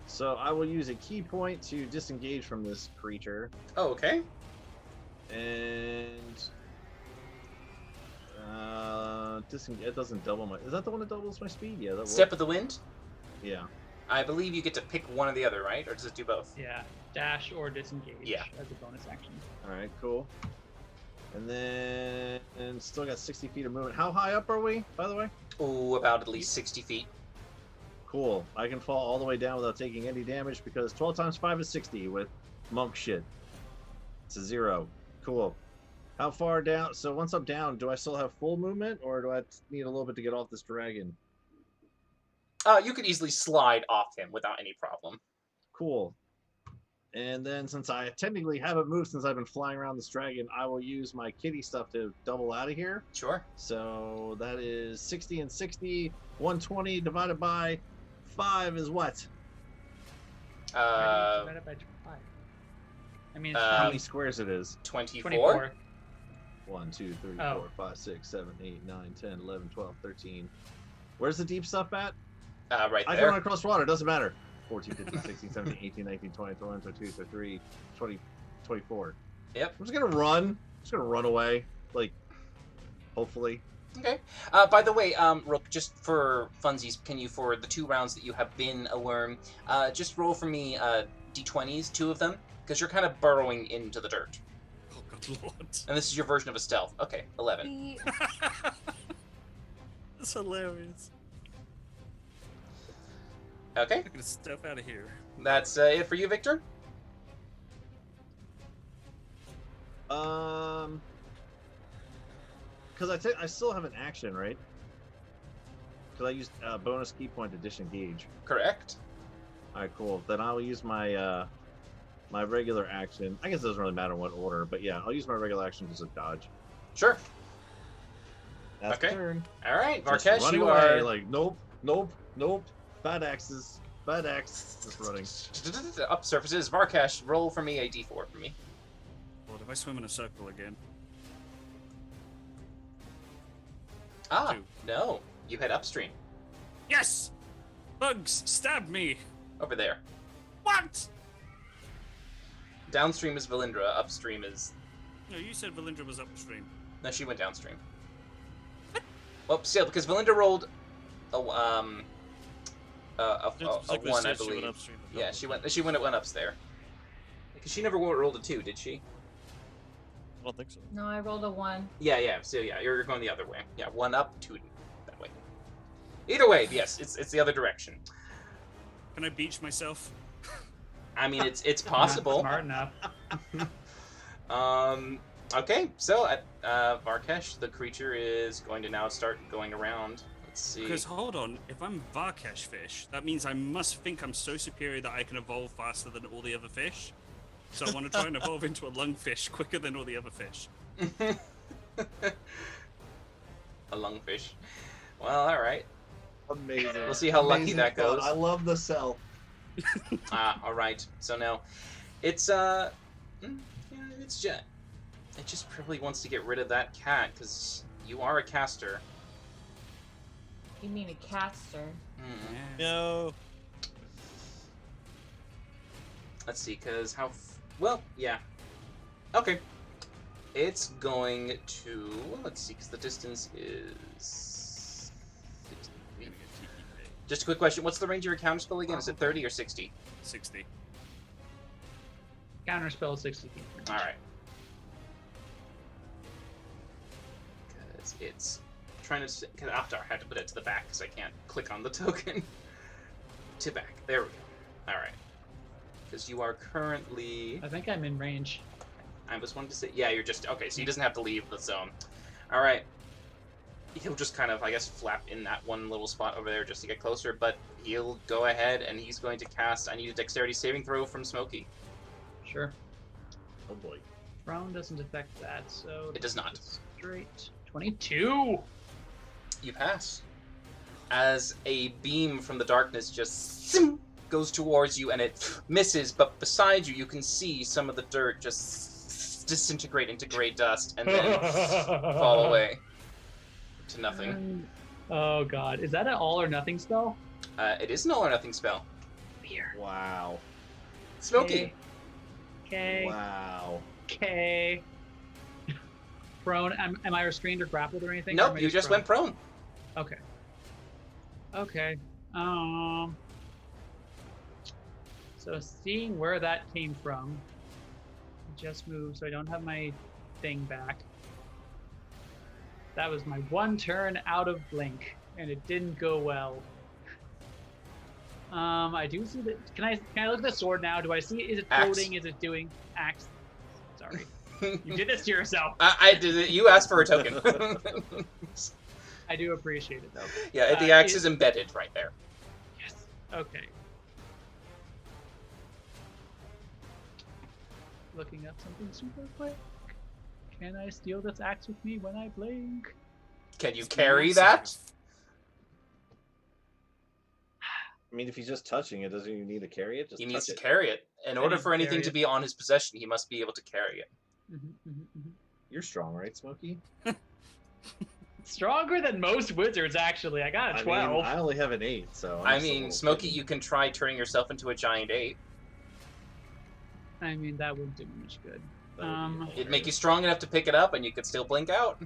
S7: So I will use a key point to disengage from this creature,
S1: Oh, okay.
S7: and disengage. It doesn't double my. Is that the one that doubles my speed? Yeah. That
S1: Step of the wind.
S7: Yeah.
S1: I believe you get to pick one or the other, right? Or does it do both?
S3: Yeah, dash or disengage
S1: Yeah.
S3: as a bonus action.
S7: All right, cool. And then still got 60 feet of movement. How high up are we, by the way?
S1: Ooh, about at least 60 feet.
S7: Cool. I can fall all the way down without taking any damage because 12 times 5 is 60 with monk shit. It's a 0. Cool. How far down? So once I'm down, do I still have full movement or do I need a little bit to get off this dragon?
S1: You could easily slide off him without any problem.
S7: Cool. And then since I technically haven't moved since I've been flying around this dragon, I will use my kitty stuff to double out of here.
S1: Sure.
S7: So that is 60 and 60. 120 divided by 5 is what?
S3: Divided by 5. I mean, it's
S7: How many squares it is?
S1: 24?
S3: 24.
S7: 1, 2, 3,
S3: Oh.
S7: 4, 5, 6, 7, 8, 9, 10, 11, 12, 13. Where's the deep stuff at?
S1: Right
S7: I can
S1: there.
S7: run across water, doesn't matter. 14, 15, 16, 17, 18, 19, 20, 21, 22, 23, 20, 24.
S1: Yep.
S7: I'm just gonna run. I'm just gonna run away. Like, hopefully.
S1: Okay. By the way, Rook, just for funsies, can you, for the 2 rounds that you have been a worm, just roll for me d20s, 2 of them, because you're kind of burrowing into the dirt.
S4: Oh, good lord.
S1: And this is your version of a stealth. Okay, 11.
S4: That's hilarious.
S1: Okay,
S4: I'm gonna step out of here.
S1: that's it for you, Victor?
S7: Because I still have an action, right? Because I used bonus key point to disengage.
S1: Correct.
S7: All right, cool. Then I'll use my my regular action. I guess it doesn't really matter what order, but yeah, I'll use my regular action just to dodge.
S1: Sure.
S7: That's
S1: Okay.
S7: the turn.
S1: All right,
S7: Just
S1: Varkesh,
S7: running
S1: you
S7: away,
S1: are...
S7: like nope, nope, nope. Bad axes, bad axe. Just running.
S1: Up surfaces. Varkesh, roll for me a d4 for me.
S4: Lord, if I swim in a circle again.
S1: Ah,
S4: 2.
S1: no. You head upstream.
S4: Yes! Bugs, stab me!
S1: Over there.
S4: What?
S1: Downstream is Valindra, upstream is...
S4: No, you said Valindra was upstream.
S1: No, she went downstream. Well, still, because Valindra rolled a
S5: It's
S1: 1,
S5: like we
S1: I
S5: said, she went
S1: believe.
S5: upstream of
S1: Yeah,
S5: Dumbledore.
S1: she went ups there. Because she never rolled a 2, did she?
S5: I don't think so.
S6: No, I rolled a 1.
S1: Yeah, so yeah, you're going the other way. Yeah, 1 up, 2 that way. Either way, yes, it's the other direction.
S4: Can I beach myself?
S1: I mean, it's
S3: Not
S1: possible.
S3: smart enough.
S1: Okay, so Varkesh, the creature, is going to now start going around. Let's see.
S4: Because hold on, if I'm Varkesh fish, that means I must think I'm so superior that I can evolve faster than all the other fish. So I want to try and evolve into a lungfish quicker than all the other fish.
S1: A lungfish. Well, all right.
S7: Amazing.
S1: We'll see how lucky
S7: Amazing
S1: that
S7: thought.
S1: goes.
S7: I love the cell.
S1: All right. So now, it's it's Jet. It just probably wants to get rid of that cat because you are a caster.
S6: You mean a caster?
S1: Mm.
S5: No.
S1: Let's see, because well, yeah. Okay. It's going to... Let's see, because the distance is... 60 feet. Just a quick question. What's the range of your counterspell again? Is it 30 or 60?
S4: 60.
S3: Counterspell 60 feet.
S1: Alright. Because it's trying to... Because after I had to put it to the back because I can't click on the token. To back. There we go. Alright. Because you are currently...
S3: I think I'm in range.
S1: I was wanting to say... Yeah, you're just... Okay, so he doesn't have to leave the zone. Alright. He'll just kind of, I guess, flap in that one little spot over there just to get closer, but he'll go ahead and he's going to cast... I need a dexterity saving throw from Smokey.
S3: Sure.
S7: Oh boy.
S3: Prone doesn't affect that, so...
S1: It does not.
S3: Straight. 22!
S1: You pass. As a beam from the darkness just goes towards you and it misses, but beside you, you can see some of the dirt just disintegrate into gray dust and then fall away to nothing.
S3: Oh god. Is that an all or nothing spell?
S1: It is an all or nothing spell.
S3: Weird.
S7: Wow.
S1: Smokey.
S3: Okay.
S7: Wow.
S3: Okay. Prone. Am I restrained or grappled or anything? Or am
S1: Nope,
S3: I
S1: you just went prone.
S3: Okay. Okay. So seeing where that came from, just move so I don't have my thing back. That was my one turn out of blink, and it didn't go well. I do see that. Can I look at the sword now? Do I see? Is it floating? Is it doing axe? Sorry, you did this to yourself.
S1: I did it. You asked for a token.
S3: I do appreciate it though.
S1: Yeah, the axe is embedded right there.
S3: Yes. Okay. Looking up something super quick. Can I steal this axe with me when I blink?
S1: Can you carry that?
S7: I mean, if he's just touching it, doesn't he need to carry it? Just
S1: He needs
S7: touch
S1: to
S7: it.
S1: carry it. In order
S3: needs
S1: for
S3: to
S1: anything
S3: carry
S1: to
S3: it.
S1: be on his possession, he must be able to carry it.
S7: You're strong, right, Smokey?
S3: Stronger than most wizards, actually. I got a 12.
S7: I mean, I only have an 8, so.
S1: I mean, Smokey, you can try turning yourself into a giant 8.
S3: I mean, that wouldn't do me much good.
S1: It'd make you strong enough to pick it up, and you could still blink out.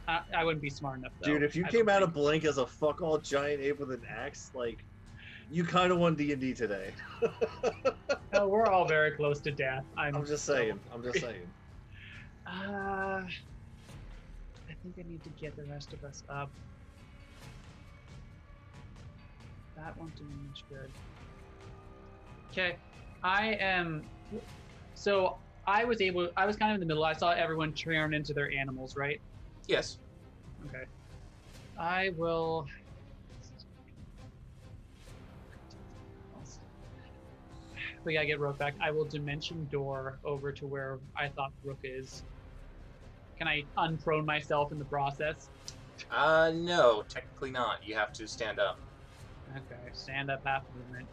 S3: I wouldn't be smart enough, though.
S7: Dude, if you
S3: I
S7: came
S3: don't
S7: out of
S3: think.
S7: Blink as a fuck-all giant ape with an axe, like, you kind of won D&D today.
S3: Oh, we're all very close to death.
S7: I'm just saying. I'm just saying.
S3: I think I need to get the rest of us up. That won't do me much good. Okay, so I was kind of in the middle. I saw everyone turn into their animals, right?
S1: Yes.
S3: Okay. I will. We gotta get Rook back. I will dimension door over to where I thought Rook is. Can I unprone myself in the process?
S1: No, technically not. You have to stand up.
S3: Okay, stand up half movement.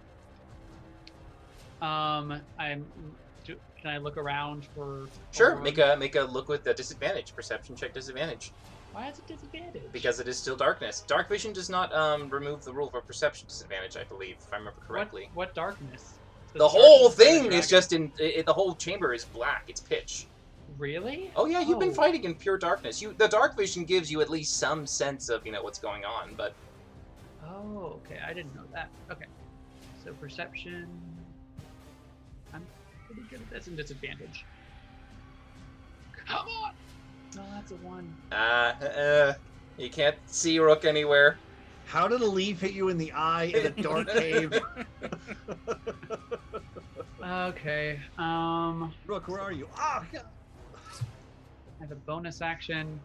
S3: Can I look around for?
S1: Sure,
S3: Aurora?
S1: make a look with a disadvantage. Perception check disadvantage.
S3: Why is it disadvantage?
S1: Because it is still darkness. Dark vision does not remove the rule of a perception disadvantage, I believe, if I remember correctly.
S3: What darkness?
S1: The whole thing is just the whole chamber is black. It's pitch.
S3: Really?
S1: Oh yeah, you've been
S3: Oh.
S1: fighting in pure darkness. The dark vision gives you at least some sense of what's going on, but
S3: Oh, okay. I didn't know that. Okay. So perception. I'm pretty good at this and disadvantage. Come on! No, that's a 1.
S1: You can't see Rook anywhere.
S7: How did a leaf hit you in the eye in a dark cave?
S3: Okay.
S7: Rook, where are you? Ah! God.
S3: I have a bonus action.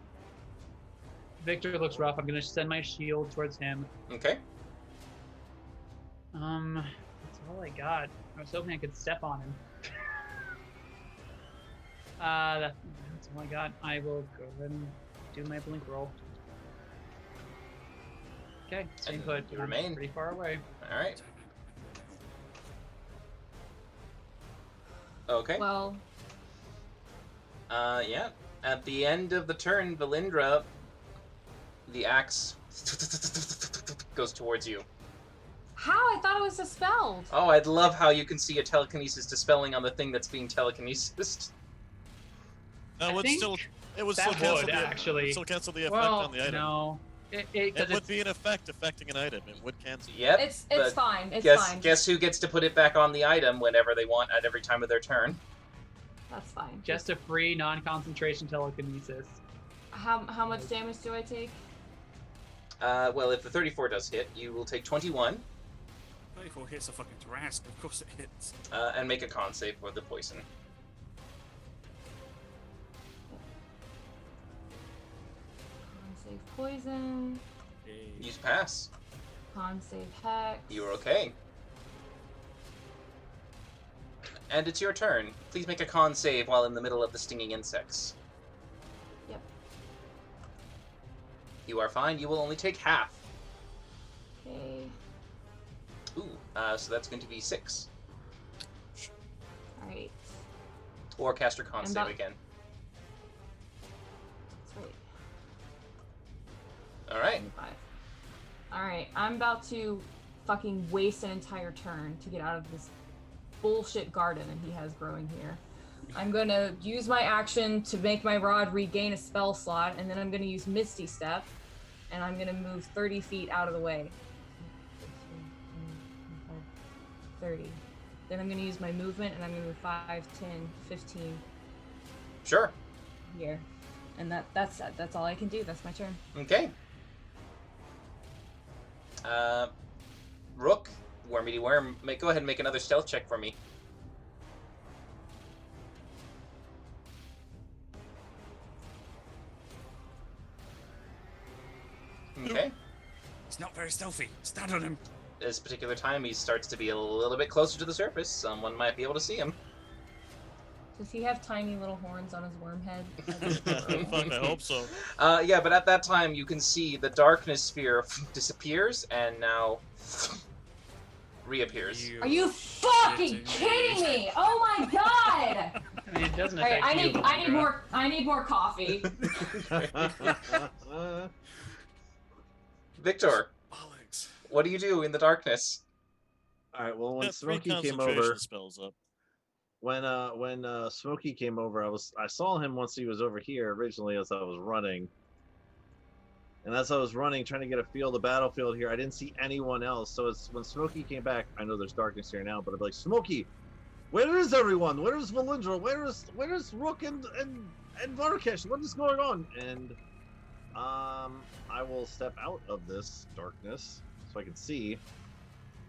S3: Victor looks rough. I'm gonna send my shield towards him.
S1: Okay.
S3: That's all I got. I was hoping I could step on him. That's all I got. I will go ahead and do my blink roll. Okay, same
S1: And
S3: put.
S1: you
S3: I'm
S1: remain.
S3: pretty far away.
S1: All right. Okay.
S6: Well,
S1: Yeah. At the end of the turn, Valindra, the axe goes towards you.
S6: how? I thought it was dispelled.
S1: Oh, I'd love how you can see a telekinesis dispelling on the thing that's being telekinesis.
S5: No,
S3: I
S5: it
S3: think
S5: would
S3: that
S5: still cancel
S3: would, actually.
S5: still cancel the effect
S3: Well,
S5: on the item.
S3: no. It
S5: It
S3: 'cause
S5: would
S3: it's,
S5: be an effect affecting an item. It would cancel.
S1: Yep.
S6: It's
S1: but
S6: fine. It's
S1: guess
S6: fine.
S1: guess who gets to put it back on the item whenever they want at every time of their turn?
S6: That's fine.
S3: just a free non-concentration telekinesis.
S6: How much damage do I take?
S1: Well, if the 34 does hit, you will take 21
S4: 34 hits a fucking Tarrasque, of course it hits.
S1: and make a con save for the poison.
S6: Con save poison.
S1: You pass.
S6: Con save hex.
S1: You are okay. And it's your turn. Please make a con save while in the middle of the stinging insects.
S6: Yep.
S1: You are fine. You will only take half.
S6: Okay.
S1: Ooh, so that's going to be 6.
S6: All right.
S1: Or cast your con
S6: And
S1: save
S6: that-
S1: again.
S6: That's right.
S1: All right.
S6: 25. All right. I'm about to fucking waste an entire turn to get out of this bullshit garden that he has growing here. I'm gonna use my action to make my rod regain a spell slot, and then I'm gonna use Misty Step, and I'm gonna move 30 feet out of the way. 30. Then I'm going to use my movement, and I'm going to move 5, 10, 15
S1: Sure.
S6: here. And that's all I can do. That's my turn.
S1: Okay. Rook, Wormity Worm, go ahead and make another stealth check for me. Okay.
S4: He's not very stealthy. Stand on him.
S1: This particular time, he starts to be a little bit closer to the surface. Someone might be able to see him.
S6: Does he have tiny little horns on his worm head?
S5: Fuck, I hope so.
S1: Yeah, but at that time, you can see the darkness sphere disappears and now reappears.
S10: Are you fucking kidding me? Oh my god!
S8: I mean, it doesn't
S10: All right,
S8: affect you.
S10: I need more coffee.
S1: Victor,
S4: Bollocks.
S1: what do you do in the darkness?
S7: All right. Well, when
S5: Got 3
S7: Smokey came
S5: concentration
S7: over,
S5: spells up.
S7: when Smokey came over, I saw him once he was over here originally as I was running. And as I was running, trying to get a feel of the battlefield here, I didn't see anyone else. So when Smokey came back, I know there's darkness here now, but I'm like, Smokey, where is everyone? Where is Valindra? Where is Rook and Varkesh? What is going on? And I will step out of this darkness so I can see.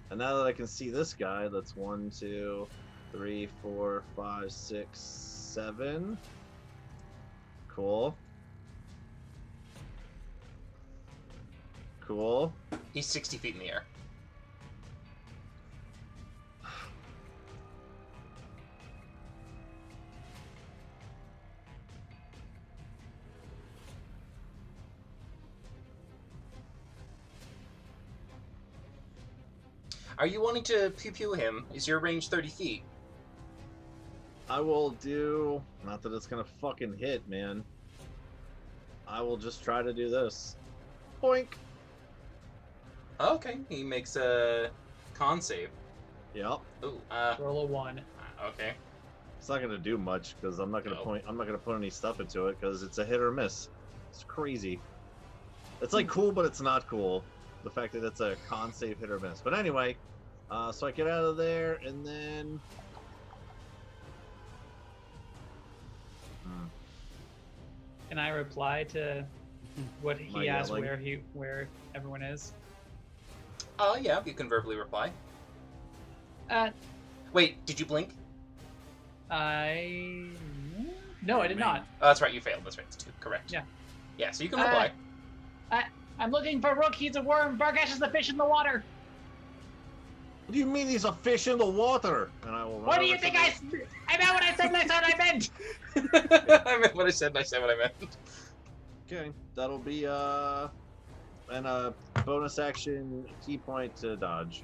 S7: And now that I can see this guy, that's 1, 2, 3, 4, 5, 6, 7. Cool. Cool.
S1: He's 60 feet in the air. Are you wanting to pew-pew him? Is your range 30 feet?
S7: I will do... Not that it's gonna fucking hit, man. I will just try to do this. Boink!
S1: Okay, he makes a con save.
S7: Yep.
S1: Ooh,
S3: Roll a 1.
S1: okay.
S7: It's not gonna do much because I'm not gonna
S1: No.
S7: I'm not gonna put any stuff into it because it's a hit or miss. It's crazy. It's like cool, but it's not cool. The fact that it's a con save, hit or miss. But anyway, so I get out of there and then.
S3: Can I reply to what
S7: Am I
S3: he asked
S7: yelling?
S3: where everyone is?
S1: Oh, yeah, you can verbally reply.
S8: Uh,
S1: Wait, did you blink?
S3: No, I did not.
S1: Oh, that's right, you failed. That's right, it's 2. Correct.
S3: Yeah.
S1: Yeah, so you can reply.
S8: I'm looking for Rook. He's a worm. Varkesh is the fish in the water.
S7: What do you mean he's a fish in the water? And I will.
S8: What do you think I meant when I said what I said I meant?
S1: I meant what I said, and I said what I meant.
S7: Okay, that'll be and a bonus action key point to dodge.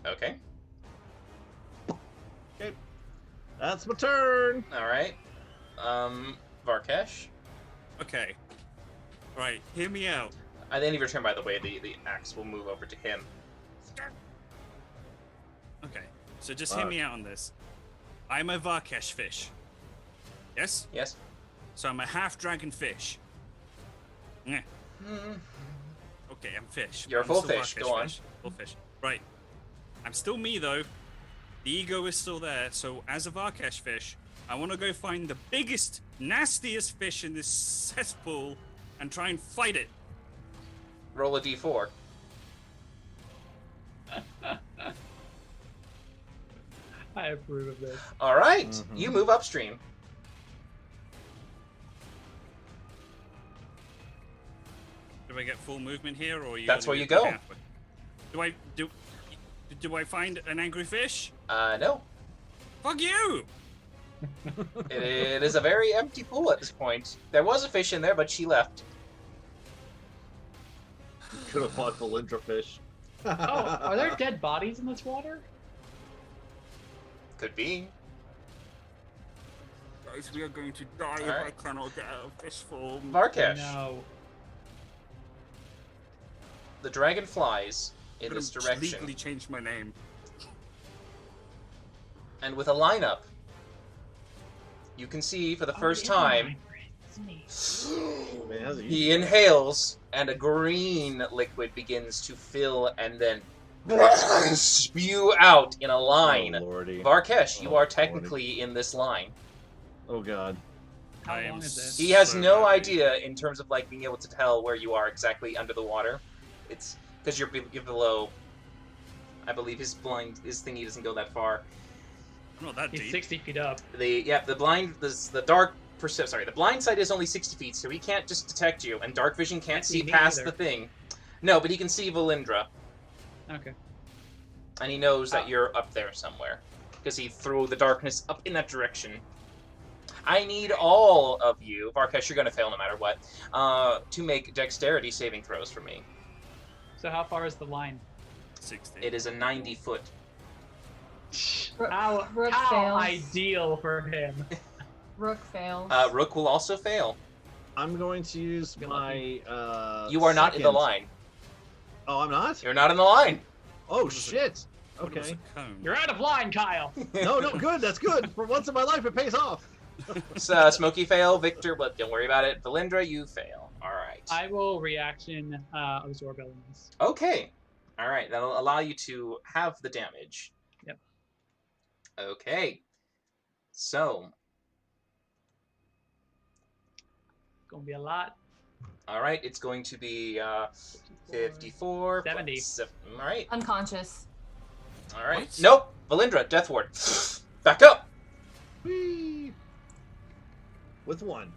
S1: Okay.
S7: Okay, that's my turn.
S1: All right. Varkesh.
S4: Okay. Right, hear me out.
S1: At the end of your turn, by the way, the axe will move over to him.
S4: Okay, so just hear me out on this. I'm a Varkesh fish. Yes?
S1: Yes?
S4: So I'm a half-dragon fish. Yeah.
S1: Mm.
S4: Okay, I'm fish.
S1: You're a
S4: I'm
S1: full
S4: still
S1: fish,
S4: Varkesh
S1: go on.
S4: fish. Full fish. Right. I'm still me, though. The ego is still there, so as a Varkesh fish, I want to go find the biggest, nastiest fish in this cesspool and try and fight it.
S1: Roll a d4.
S3: I approve of this.
S1: All right,
S7: Mhm.
S1: you move upstream.
S4: Do I get full movement here, or are you?
S1: That's
S4: only
S1: where you
S4: gonna
S1: go.
S4: be halfway? Do I find an angry fish?
S1: No.
S4: Fuck you!
S1: It is a very empty pool at this point. There was a fish in there, but she left.
S7: Could have fought Valindra fish.
S8: Oh, are there dead bodies in this water?
S1: Could be.
S4: Guys, we are going to die if
S1: Alright.
S4: I cannot get out of this form.
S1: Varkesh.
S3: No.
S1: The dragon flies in
S4: I'm
S1: this
S4: gonna
S1: direction,
S4: legally change my name.
S1: and with a lineup, you can see for the
S8: Oh,
S1: first
S8: it is my
S1: time,
S8: brain. It's me.
S7: Man, how's
S1: he inhales, and a green liquid begins to fill and then spew out in a line.
S7: Oh, lordy.
S1: Varkesh, you
S7: Oh,
S1: are
S7: lordy.
S1: technically in this line.
S7: Oh god.
S3: How
S4: I
S3: long
S4: am
S3: is it?
S1: He has
S4: so
S1: no
S4: happy.
S1: idea in terms of like being able to tell where you are exactly under the water. It's because you're below. I believe his thingy doesn't go that far.
S4: I'm not that
S3: He's
S4: deep.
S3: 60 feet up.
S1: The blind sight is only 60 feet, so he can't just detect you, and dark vision can't
S3: Can't see
S1: see
S3: me
S1: past
S3: either.
S1: the thing. No, but he can see Valindra,
S3: Okay.
S1: and he knows that
S3: Oh.
S1: you're up there somewhere because he threw the darkness up in that direction. I need all of you, Varkesh, you're going to fail no matter what, to make dexterity saving throws for me.
S3: So how far is the line?
S4: 60.
S1: It is a 90-foot.
S3: How,
S6: Rook
S3: how
S6: fails.
S3: ideal for him.
S6: Rook fails.
S1: Rook will also fail.
S7: I'm going to use
S3: Good
S7: my
S1: You are not in the
S7: second-
S1: line.
S7: Oh, I'm not?
S1: You're not in the line.
S7: Oh
S4: is it?
S7: shit.
S4: What was
S7: Okay.
S4: a cone?
S3: You're out of line, Kyle.
S7: No, good. That's good. For once in my life, it pays off.
S1: So, Smokey fail, Victor, but don't worry about it. Valindra, you fail. All right.
S3: I will reaction absorb elements.
S1: Okay. All right. That'll allow you to have the damage.
S3: Yep.
S1: Okay. So,
S3: Gonna be a lot.
S1: all right. It's going to be 54.
S3: 70.
S1: Plus all right.
S6: Unconscious.
S1: All right.
S4: What?
S1: Nope. Valindra, Death Ward. Back up.
S7: Whee! With one.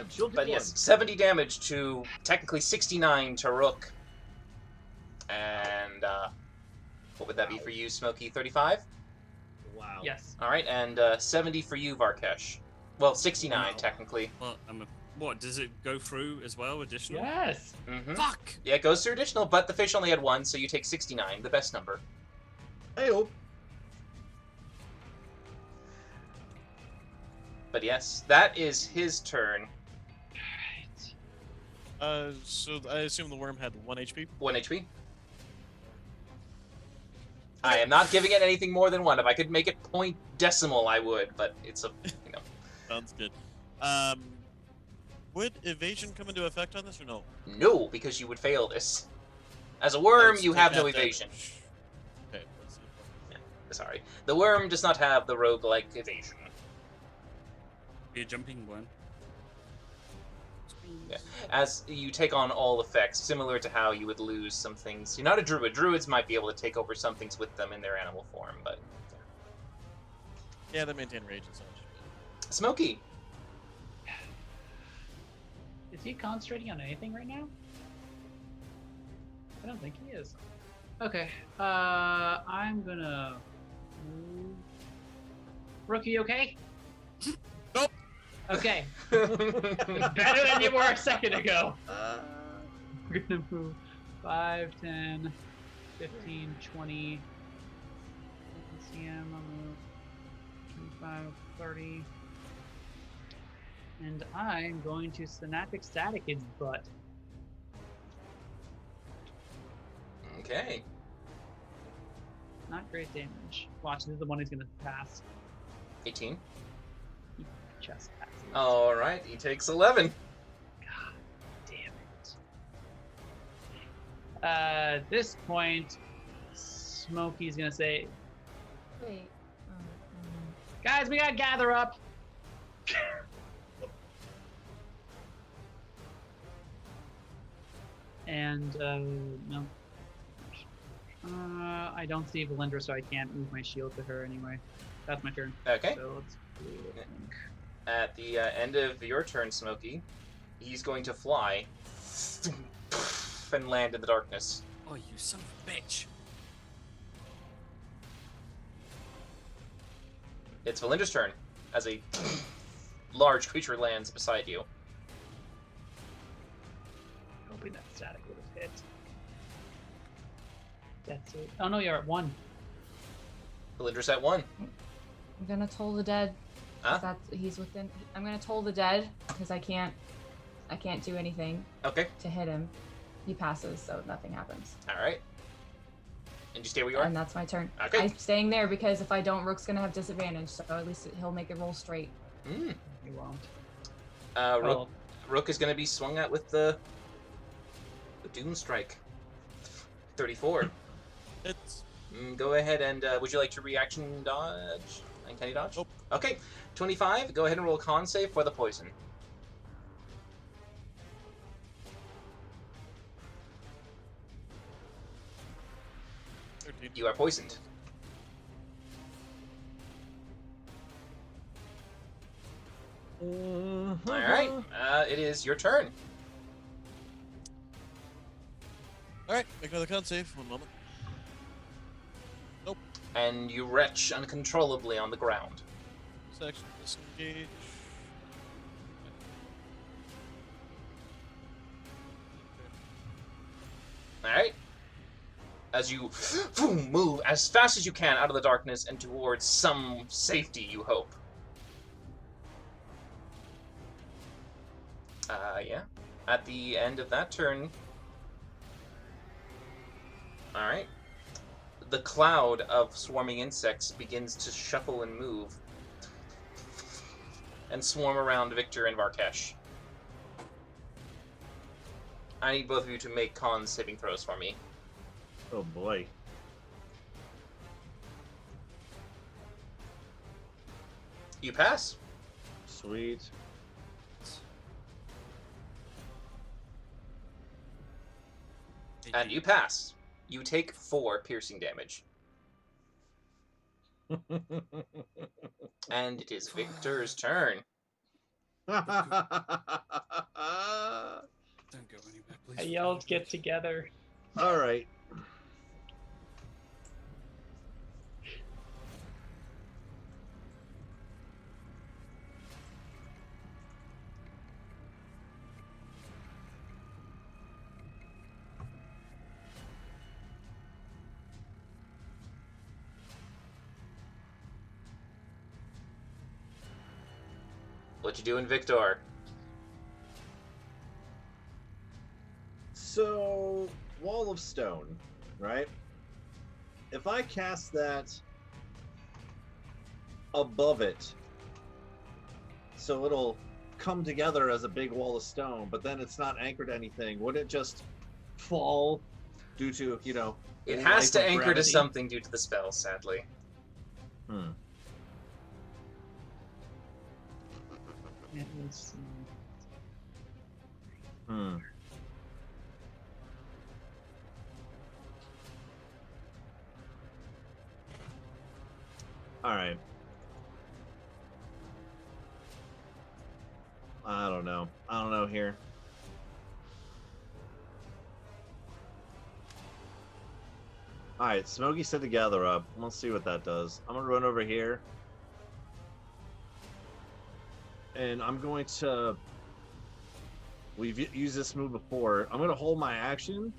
S7: She'll get
S1: But
S7: one.
S1: yes, 70 damage to technically 69 to Rook. And what would that be for you, Smokey? 35?
S7: Wow.
S3: Yes.
S1: All right, and 70 for you, Varkesh. Well, 69
S4: Wow.
S1: technically.
S4: Well, what does it go through as well? Additional?
S3: Yes.
S1: Mm-hmm.
S4: Fuck.
S1: Yeah, it goes through additional, but the fish only had one, so you take 69, the best number.
S7: Hey-oh.
S1: But yes, that is his turn.
S5: So I assume the worm had 1 HP.
S1: 1 HP. I am not giving it anything more than 1. If I could make it point decimal, I would, but it's a, you know.
S5: Sounds good. Would evasion come into effect on this or no?
S1: No, because you would fail this. As a worm,
S5: Let's
S1: you
S5: take
S1: have no
S5: that damage.
S1: evasion.
S5: Okay, let's see.
S1: Sorry. The worm does not have the roguelike evasion.
S4: Be a jumping one.
S1: Yeah. As you take on all effects, similar to how you would lose some things. You're not a druid. Druids might be able to take over some things with them in their animal form, but...
S5: Yeah, they maintain rage and such.
S1: Smokey!
S3: Is he concentrating on anything right now? I don't think he is. Okay. I'm gonna move. Rookie, okay?
S5: Nope.
S3: Okay. Better than you were a second ago. We're gonna move 5, 10, 15, 20. CM, I'll move 25, 30. And I'm going to Synaptic Static his butt.
S1: Okay.
S3: Not great damage. Watch, this is the one he's gonna pass.
S1: 18.
S3: He just passes.
S1: Alright, he takes 11.
S3: God damn it. At this point, Smokey's gonna say,
S6: Wait.
S3: guys, we gotta gather up. And, no. I don't see Valindra, so I can't move my shield to her anyway. That's my turn.
S1: Okay.
S3: So let's do it, I think.
S1: At the end of your turn, Smokey, he's going to fly and land in the darkness.
S4: Oh, you son of a bitch.
S1: It's Valindra's turn as a large creature lands beside you.
S3: Hoping that static would have hit. That's it. Oh no, you're at 1.
S1: Valindra's at 1.
S6: I'm gonna toll the dead.
S1: Huh?
S6: He's within. I'm gonna toll the dead because I can't do anything
S1: Okay.
S6: to hit him. He passes, so nothing happens.
S1: Alright. And you stay where you are?
S6: And that's my turn.
S1: Okay.
S6: I'm staying there because if I don't, Rook's gonna have disadvantage. So at least he'll make it roll straight.
S1: Mm.
S3: You won't.
S1: Rook,
S3: Oh,
S1: Rook is going to be swung at with the Doom Strike. 34.
S5: It's
S1: Go ahead and would you like to reaction dodge? Uncanny dodge?
S5: Nope.
S1: Okay, 25. Go ahead and roll a con save for the poison.
S5: 13.
S1: You are poisoned. All right, it is your turn.
S5: All right, make another con save. One moment.
S1: And you retch uncontrollably on the ground.
S5: Section disengage.
S1: All right. As you move as fast as you can out of the darkness and towards some safety, you hope. Yeah. At the end of that turn. All right. The cloud of swarming insects begins to shuffle and move and swarm around Victor and Varkesh. I need both of you to make con saving throws for me.
S7: Oh boy.
S1: You pass,
S7: Sweet.
S1: and you pass. You take 4 piercing damage. And it is Victor's turn.
S4: Don't go anywhere, please.
S8: I yelled, "Get together!"
S7: All right.
S1: What you doing, Victor?
S7: So, Wall of Stone, right? If I cast that above it, so it'll come together as a big wall of stone, but then it's not anchored to anything, would it just fall due to, you know,
S1: It has to
S7: life of
S1: anchor to
S7: gravity?
S1: something due to the spell, sadly.
S7: Hmm.
S8: It was,
S7: Hmm. All right. I don't know. I don't know here. All right, Smokey said to gather up. Let's see what that does. I'm gonna run over here, and I'm going to. We've used this move before. I'm gonna hold my action,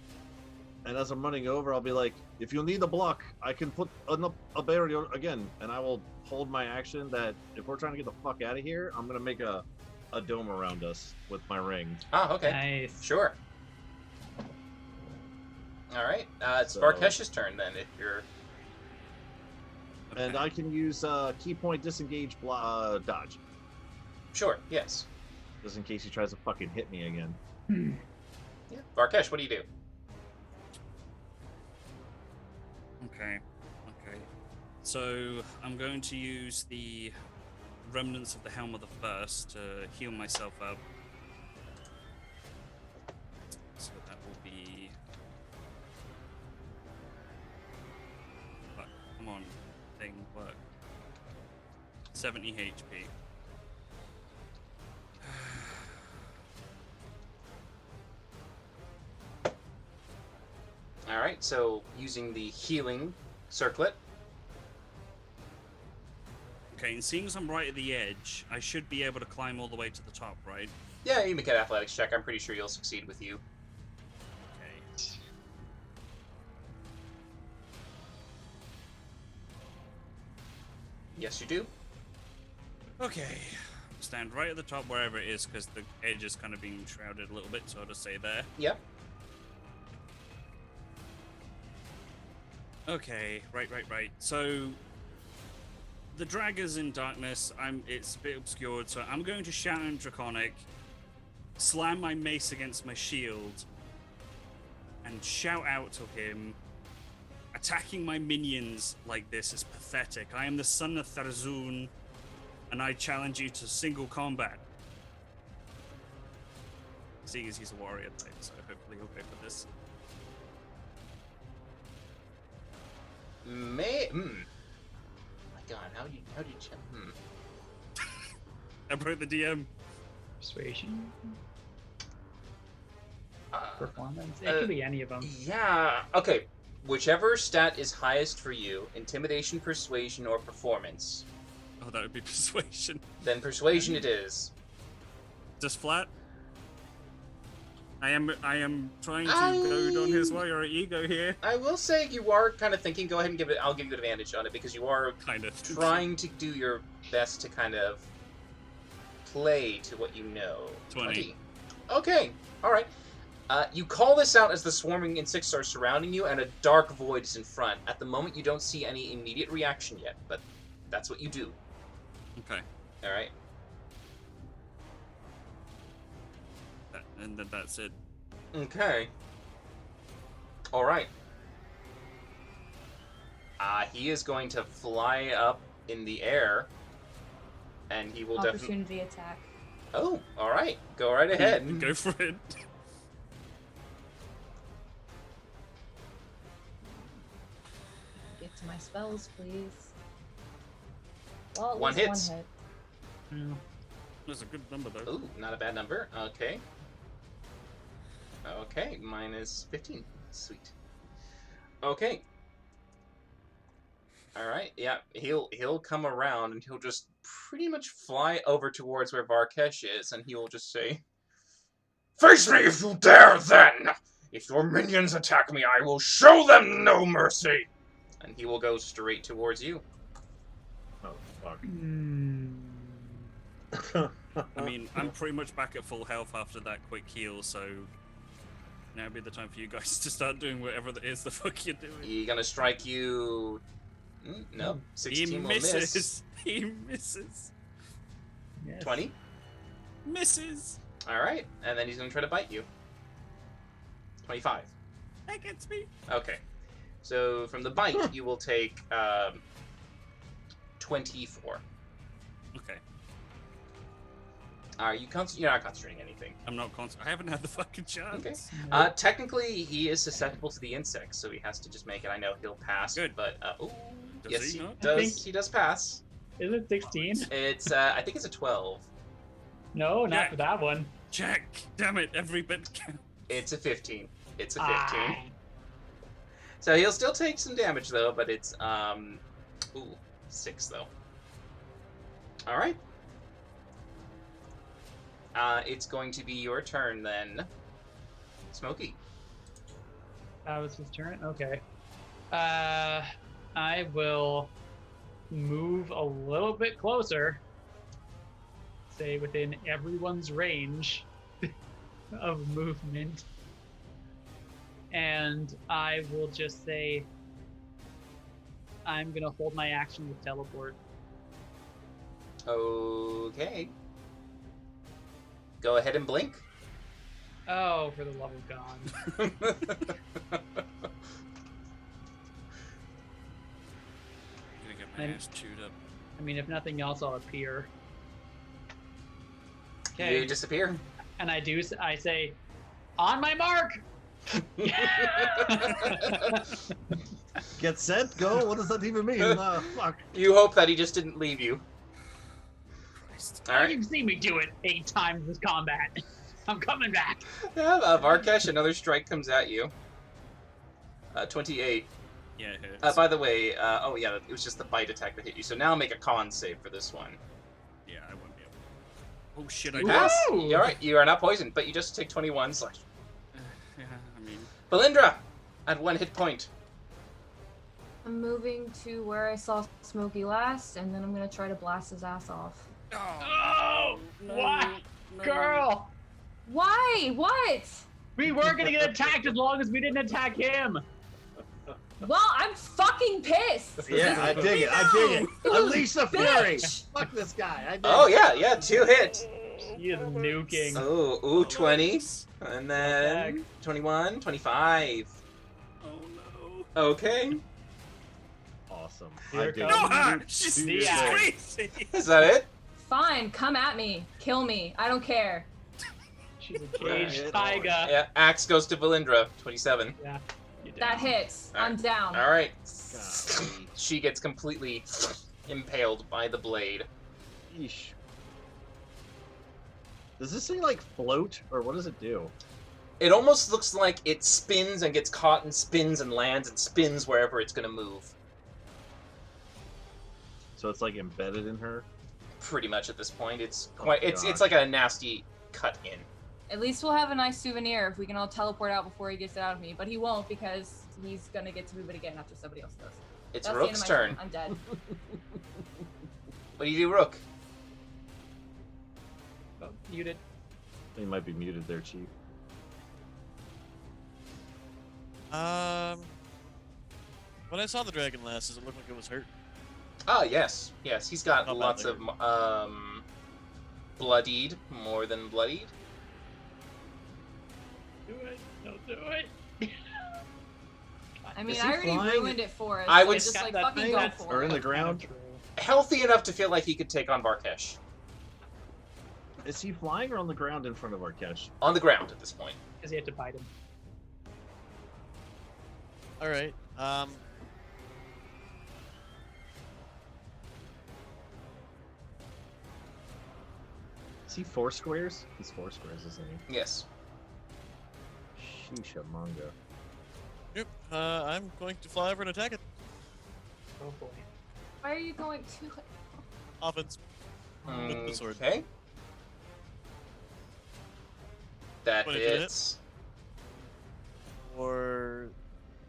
S7: and as I'm running over, I'll be like, "If you need a block, I can put a barrier again," and I will hold my action. That if we're trying to get the fuck out of here, I'm gonna make a dome around us with my ring.
S1: Ah, okay.
S8: nice.
S1: Sure. All right. It's
S7: So-
S1: Varkesh's turn then. If you're
S7: And I can use key point disengage dodge,
S1: sure, yes.
S7: just in case he tries to fucking hit me again.
S1: Yeah. Varkesh, what do you do?
S4: Okay. So I'm going to use the remnants of the Helm of the First to heal myself up. So that will be. Fuck, come on, thing, work. 70 HP.
S1: All right. So using the healing circlet.
S4: Okay, and seeing as I'm right at the edge, I should be able to climb all the way to the top, right?
S1: Yeah, you make an athletics check. I'm pretty sure you'll succeed with you.
S4: Okay.
S1: Yes, you do.
S4: Okay. Stand right at the top wherever it is, because the edge is kind of being shrouded a little bit, so I'll just stay there.
S1: Yep.
S4: Okay, right. So the dragon's in darkness. It's a bit obscured, so I'm going to shout in Draconic, slam my mace against my shield, and shout out to him, Attacking my minions like this is pathetic. I am the son of Tharzun, and I challenge you to single combat. Seeing as he's a warrior type, so hopefully he'll go for this.
S1: My God, how did you?
S4: I broke the DM.
S8: Persuasion,
S1: Uh,
S8: performance. It could be any of them.
S1: Yeah. Okay. Whichever stat is highest for you, intimidation, persuasion, or performance,
S4: Oh, that would be persuasion.
S1: then persuasion it is.
S4: Just flat. I am trying to goad on his warrior ego here.
S1: I will say you are kind of thinking. Go ahead and give it. I'll give you advantage on it because you are
S4: Kind of.
S1: trying to do your best to kind of play to what you know.
S4: 20.
S1: Okay. All right. You call this out as the swarming insects are surrounding you, and a dark void is in front. At the moment, you don't see any immediate reaction yet, but that's what you do.
S4: Okay.
S1: All right.
S4: And then that's it.
S1: Okay. All right. He is going to fly up in the air, and he will definitely.
S6: Opportunity attack.
S1: Oh, all right. Go right ahead.
S4: Go for it.
S6: Get to my spells, please. Well,
S1: One hits.
S6: One hit.
S8: Mm.
S4: That's a good number though.
S1: Ooh, not a bad number. Okay. Okay, minus 15. Sweet. Okay. All right. Yeah, he'll come around and he'll just pretty much fly over towards where Varkesh is, and he will just say, "Face me if you dare, then! If your minions attack me, I will show them no mercy!" And he will go straight towards you.
S7: Oh, fuck.
S8: Mm.
S4: I mean, I'm pretty much back at full health after that quick heal, so now would be the time for you guys to start doing whatever it is the fuck you're doing.
S1: He gonna strike you. No, 16
S4: He
S1: will
S4: misses.
S1: miss.
S4: He misses.
S8: Yes.
S1: 20.
S4: Misses.
S1: All right, and then he's gonna try to bite you. 25.
S4: That gets me.
S1: Okay, so from the bite, you will take 24.
S4: Okay.
S1: Are you you're not concentrating anything?
S4: I'm not I haven't had the fucking chance.
S1: Okay. Technically, he is susceptible to the insects, so he has to just make it. I know he'll pass.
S4: Good.
S1: But oh,
S4: Does
S1: yes,
S4: he
S1: he
S4: not?
S1: does.
S8: think-
S1: He does pass.
S8: Is it 16?
S1: It's I think it's a 12.
S8: No, not
S4: Yeah.
S8: for that one.
S4: Jack, damn it, every bit counts.
S1: It's a 15. It's a 15.
S8: Ah.
S1: So he'll still take some damage though, but it's 6 though. All right. It's going to be your turn then, Smokey.
S8: That was his turn? Okay. I will move a little bit closer. Say within everyone's range of movement. And I will just say, I'm going to hold my action with teleport.
S1: Okay. Go ahead and blink.
S8: Oh, for the love of God.
S4: I'm gonna get my
S8: And-
S4: ass chewed up.
S8: I mean, if nothing else, I'll appear. Okay.
S1: You disappear.
S8: And I say, on my mark!
S7: Get set, go? What does that even mean? Fuck.
S1: You hope that he just didn't leave you.
S4: Christ.
S1: All right.
S8: You've seen me do it 8 times this combat. I'm coming back.
S1: Yeah, Varkesh, another strike comes at you. 28.
S4: Yeah, it hurts.
S1: By the way, oh yeah, it was just the bite attack that hit you. So now make a con save for this one.
S4: Yeah, I won't be able. Oh shit, I
S1: You
S4: did.
S1: pass.
S8: Woo!
S1: You're right. You are not poisoned, but you just take 21 slash.
S4: Yeah, I mean,
S1: Belindra, at 1 hit point.
S6: I'm moving to where I saw Smokey last, and then I'm gonna try to blast his ass off.
S8: Oh! What? Girl!
S6: Why? What?
S8: We were gonna get attacked as long as we didn't attack him!
S6: Well, I'm fucking pissed.
S7: Yeah, I dig it. I dig it. Unleash the fury. Fuck this guy. I dig
S1: Oh
S7: it.
S1: yeah, 2 hit.
S8: He is nuking.
S1: Oh, 20. And then
S8: Back.
S1: 21, 25.
S4: Oh no.
S1: Okay.
S7: Awesome.
S3: Here
S7: I
S3: it
S7: dig
S3: comes.
S7: it.
S4: No,
S7: Do-
S4: she's
S7: do
S3: the
S7: your
S3: axe.
S7: thing.
S4: crazy.
S1: Is that it?
S6: Fine, come at me. Kill me. I don't care.
S3: She's a caged
S7: Right.
S3: taiga.
S1: Yeah, axe goes to Valindra, 27.
S3: Yeah. You
S6: That
S3: down.
S6: hits.
S1: All
S6: I'm down.
S1: All right.
S7: Golly.
S1: She gets completely impaled by the blade.
S7: Yeesh. Does this thing like float, or what does it do?
S1: It almost looks like it spins and gets caught and spins and lands and spins wherever it's going to move.
S7: So it's like embedded in her.
S1: Pretty much at this point, it's
S7: Oh,
S1: quite. It's
S7: gosh.
S1: like a nasty cut in.
S6: At least we'll have a nice souvenir if we can all teleport out before he gets it out of me. But he won't because he's gonna get to move it again after somebody else does.
S1: It's
S6: That's the end
S1: Rook's
S6: of my
S1: turn.
S6: I'm dead.
S1: What do you do, Rook?
S3: Oh, muted.
S7: He might be muted there, Chief.
S5: When I saw the dragon last, does it look like it was hurt?
S1: Oh yes, yes. He's got
S5: Not
S1: lots
S5: badly.
S1: of bloodied, more than bloodied.
S3: Do it. Don't do it.
S6: I mean,
S7: Is
S6: I
S7: he
S6: already
S7: flying?
S6: ruined it for us.
S1: I
S6: so
S1: would
S6: just
S3: s-
S6: like
S3: that
S6: fucking
S3: thing
S6: go
S3: that's-
S6: for
S7: Or in
S6: it.
S7: the ground?
S1: Healthy enough to feel like he could take on Varkesh.
S7: Is he flying or on the ground in front of Arkesh?
S1: On the ground at this point.
S3: Because you have to bite him.
S5: All right.
S7: Is he 4 squares? He's 4 squares, isn't he?
S1: Yes.
S7: Sheesha manga.
S5: Yep. I'm going to fly over and attack it.
S3: Oh boy.
S6: Why are you going to?
S5: Offense. With the sword.
S1: Okay. That
S5: 22 hit.
S1: hits.
S5: For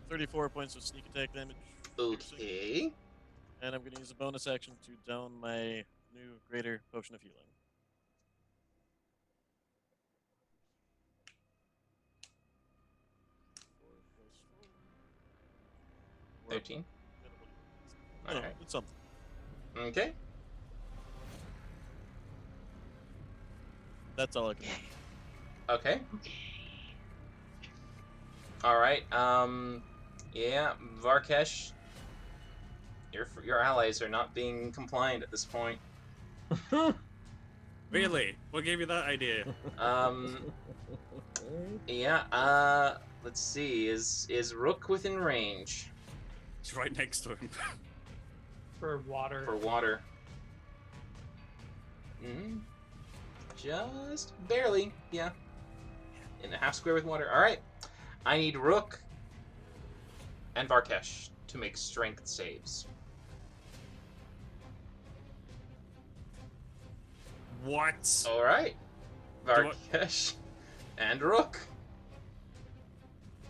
S5: 34 points of sneak attack damage.
S1: Okay.
S5: And I'm going to use a bonus action to down my new greater potion of healing. Or
S1: 13.
S5: minimal healing.
S1: Alright.
S5: It's something.
S1: Okay.
S5: That's all I can do.
S1: Okay. All right. Yeah, Varkesh, your allies are not being compliant at this point.
S4: Really? What gave you that idea?
S1: Yeah. Let's see. Is Rook within range
S4: It's right next to him.
S3: For water.
S1: for water? Just barely. Yeah. In a half square with water. All right. I need Rook and Varkesh to make strength saves.
S4: What?
S1: All right.
S4: Do
S1: Varkesh and Rook.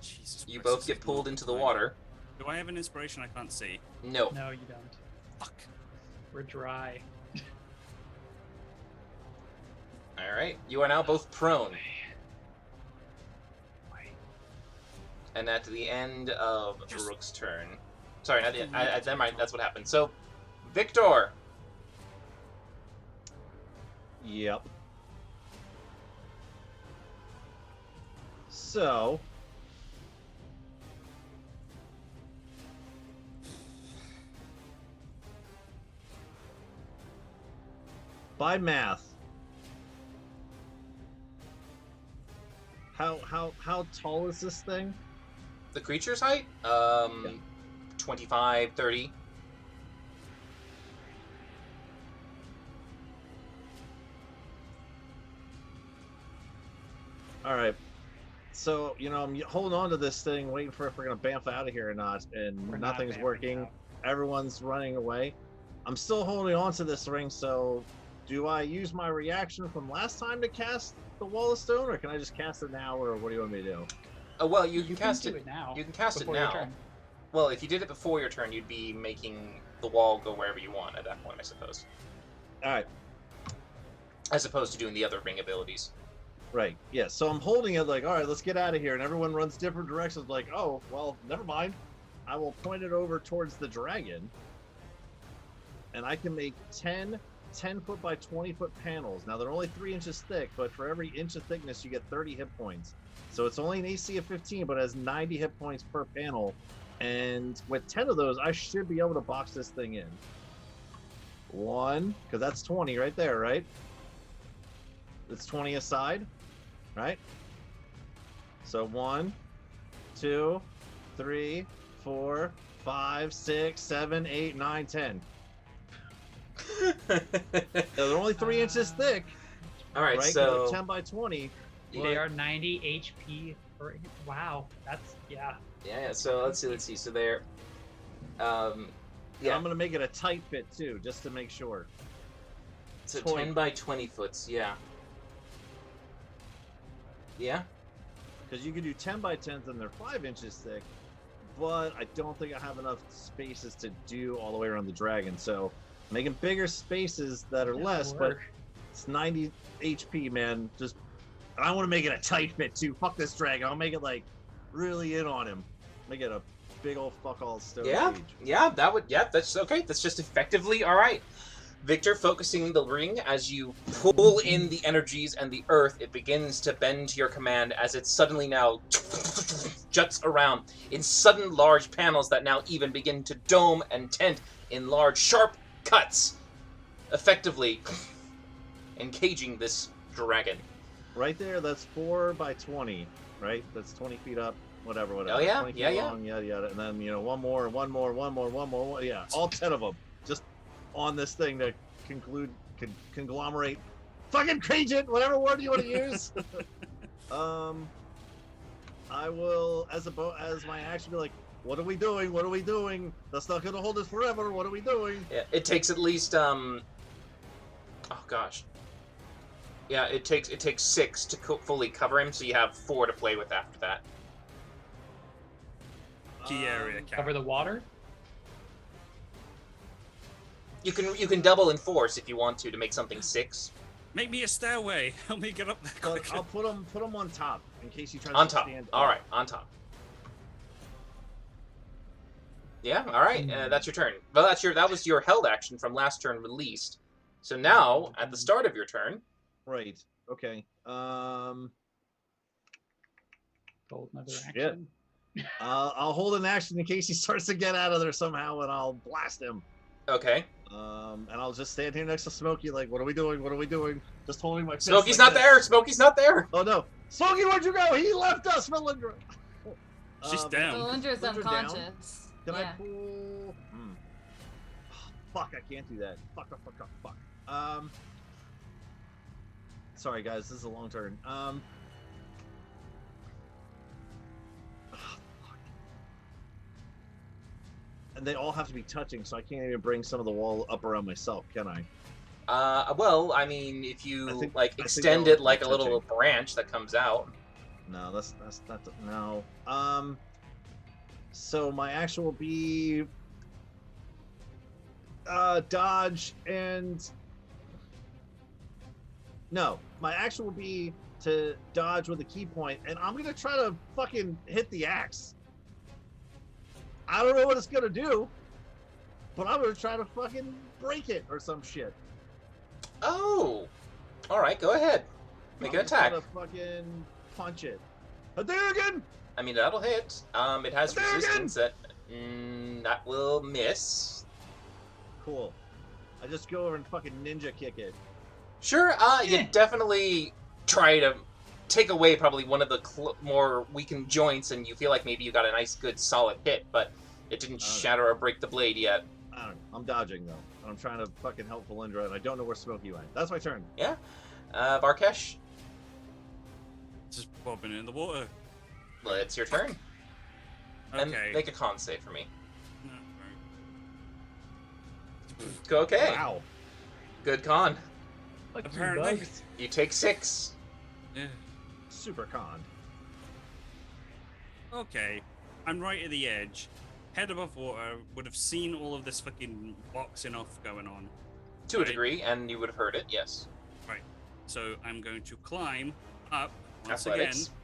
S4: Jesus
S1: You
S4: Christ,
S1: both
S4: this
S1: get
S4: is
S1: pulled into the
S4: fine.
S1: water.
S4: Do I have an inspiration I can't see?
S1: No.
S3: No, you don't.
S4: Fuck.
S3: We're dry.
S1: All right. You are now both prone. And at the end of
S4: Yes.
S1: Rook's turn. Sorry, not the end. Never mind. That's what happened. So, Victor.
S7: Yep. So. By math. How tall is this thing?
S1: The creature's height? 25, 30.
S7: All right. So, I'm holding on to this thing, waiting for if we're going to bamf out of here or not, and
S3: We're not
S7: nothing's
S3: bamfing
S7: working.
S3: out.
S7: Everyone's running away. I'm still holding on to this ring, so do I use my reaction from last time to cast the Wall of Stone, or can I just cast it now, or what do you want me to do?
S1: Well, you can cast
S3: do
S1: it.
S3: it now.
S1: You can cast it
S3: before your
S1: now.
S3: turn.
S1: Well, if you did it before your turn, you'd be making the wall go wherever you want at that point, I suppose.
S7: All right.
S1: As opposed to doing the other ring abilities.
S7: Right. Yeah. So I'm holding it like, all right, let's get out of here. And everyone runs different directions. Like, oh, well, never mind. I will point it over towards the dragon. And I can make 10 10-foot by 20-foot panels. Now, they're only 3 inches thick, but for every inch of thickness, you get 30 hit points. So it's only an AC of 15, but it has 90 hit points per panel. And with 10 of those, I should be able to box this thing in. 1, because that's 20 right there, right? It's 20 aside, right? So 1, 2, 3, 4, 5, 6, 7, 8, 9, 10. They're only 3 inches thick,
S1: All right,
S7: right? 'Cause
S1: so
S7: they're 10 by 20.
S3: They are 90 HP. Wow, that's yeah.
S1: yeah. So let's see. So they're,
S7: Yeah.
S1: yeah.
S7: I'm gonna make it a tight fit too, just to make sure.
S1: So
S7: toy.
S1: 10 by 20 foots. Yeah. Yeah.
S7: Because you can do 10 by 10s and they're 5 inches thick, but I don't think I have enough spaces to do all the way around the dragon. So making bigger spaces that are
S3: That'll
S7: less, but
S3: work.
S7: it's 90 HP, man. Just I want to make it a tight fit too. Fuck this dragon. I'll make it like really in on him. Make it a big old fuck all stone
S1: Yeah.
S7: siege.
S1: Yeah. That would. Yeah. That's okay. That's just effectively all right. Victor, focusing the ring as you pull in the energies and the earth, it begins to bend to your command as it suddenly now juts around in sudden large panels that now even begin to dome and tent in large sharp cuts, effectively encaging this dragon.
S7: Right there, that's 4 by 20, right? That's 20 feet up, whatever.
S1: Oh, yeah,
S7: 20 feet
S1: yeah.
S7: long, yada. And then, one more, yeah, all 10 of them. Just on this thing to conglomerate, fucking cage it, whatever word you want to use. I will, as my action, be like, what are we doing? What are we doing? That's not gonna hold us forever. What are we doing?
S1: Yeah, it takes at least oh gosh. Yeah, it takes 6 to fully cover him, so you have 4 to play with after that.
S4: Key area
S3: Cover the water.
S1: You can double in force if you want to make something 6.
S4: Make me a stairway. Help me get up there
S7: But
S4: quicker.
S7: I'll put them on top in case you try
S1: On
S7: to
S1: top.
S7: stand.
S1: All right, on top. Yeah, all right. That's your turn. Well, that was your held action from last turn released. So now, at the start of your turn,
S7: Right. Okay.
S3: Hold another
S7: Shit.
S3: action.
S7: I'll hold an action in case he starts to get out of there somehow, and I'll blast him.
S1: okay.
S7: And I'll just stand here next to Smokey, like, what are we doing? What are we doing? Just holding my fist.
S1: Smokey's
S7: like
S1: not
S7: this.
S1: there. Smokey's not there.
S7: Oh no, Smokey, where'd you go? He left us, Melindra.
S4: She's down.
S6: Melindra's
S7: Melindra's down.
S6: unconscious.
S7: Can
S6: Yeah.
S7: I pull? Fuck, I can't do that. Fuck. Sorry guys, this is a long turn. And they all have to be touching, so I can't even bring some of the wall up around myself, can I?
S1: Well, I mean, if you
S7: I think
S1: extend
S7: they'll
S1: it like a
S7: be
S1: little branch that comes out.
S7: No, that's not no. So my action will be dodge and no, my action will be to dodge with a key point, and I'm gonna try to fucking hit the axe. I don't know what it's gonna do, but I'm gonna try to fucking break it or some shit.
S1: Oh, all right. Go ahead. Make an attack.
S7: I'm gonna fucking punch it. Hadouken!
S1: I mean, that'll hit. It has
S7: Hadouken!
S1: resistance that will miss.
S7: Cool. I just go over and fucking ninja kick it.
S1: Sure. You definitely try to take away probably one of the more weakened joints, and you feel like maybe you got a nice, good, solid hit, but it didn't shatter or break the blade yet.
S7: I don't know. I'm dodging though. I'm trying to fucking help Valindra, and I don't know where Smokey went. That's my turn.
S1: Yeah. Barkesh,
S4: Just bobbing in the water.
S1: well, it's your turn. And
S4: Okay.
S1: make a con save for me.
S4: No, right.
S1: Okay.
S7: Wow.
S1: Good con.
S3: Fuck you,
S4: Apparently.
S3: Bugs.
S1: You take 6.
S4: Yeah.
S7: Super con.
S4: Okay. I'm right at the edge. Head above water. Would have seen all of this fucking boxing off going on.
S1: To a
S4: Right.
S1: degree, and you would have heard it, yes.
S4: Right. So I'm going to climb up once
S1: Athletics.
S4: again.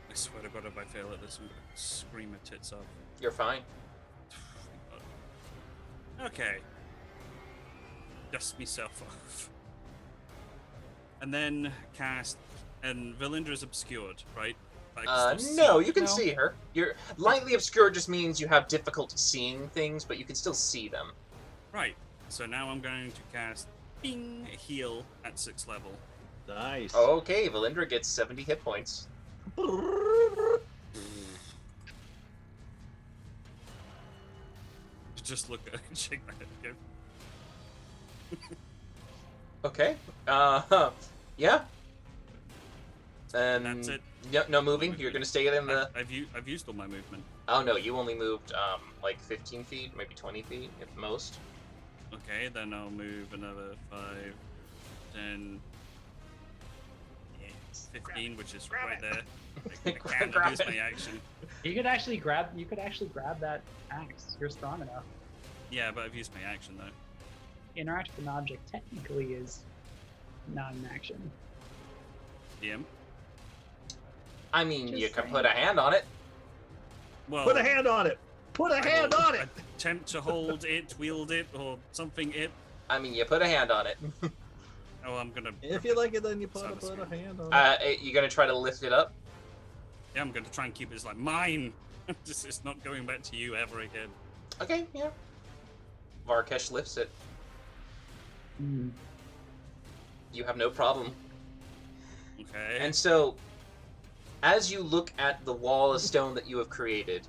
S4: I swear to God, if I fail at this, I'm going to scream my tits off.
S1: You're fine.
S4: Okay. Dust myself off. And then cast, and Valindra's obscured, right? I can still
S1: No,
S4: see-
S1: you can
S6: No.
S1: see her. You're lightly obscured just means you have difficulty seeing things, but you can still see them.
S4: Right. So now I'm going to cast Bing Heal at 6th level.
S7: Nice.
S1: Okay, Valindra gets 70 hit points.
S4: Just look at shake my head. Go.
S1: Okay. Yeah. And
S4: That's it.
S1: No moving. You're gonna stay in the.
S4: I've used all my movement.
S1: Oh no, you only moved like 15 feet, maybe 20 feet at most.
S4: Okay, then I'll move another 5, 10, 15, which is right there. I can't
S1: Grab
S4: use
S1: it.
S4: my action.
S3: You could actually grab that axe. You're strong enough.
S4: Yeah, but I've used my action though.
S3: Interact with an object technically is not an action.
S4: DM.
S1: I mean, you
S8: Just
S1: can
S8: saying.
S1: put a hand on it.
S4: Well,
S7: Put a hand on it. Put a
S4: I
S7: hand
S4: will
S7: on it.
S4: Attempt to hold it, wield it, or something it.
S1: I mean, you put a hand on it.
S4: Oh, I'm gonna.
S7: If you like it, then you put
S4: Sounds
S7: a
S4: good.
S7: hand on it.
S1: You gonna try to lift it up?
S4: Yeah, I'm gonna try and keep it as like mine. It's not going back to you ever again.
S1: Okay, yeah. Varkesh lifts it.
S3: Hmm.
S1: You have no problem.
S4: Okay.
S1: And so, as you look at the wall of stone that you have created,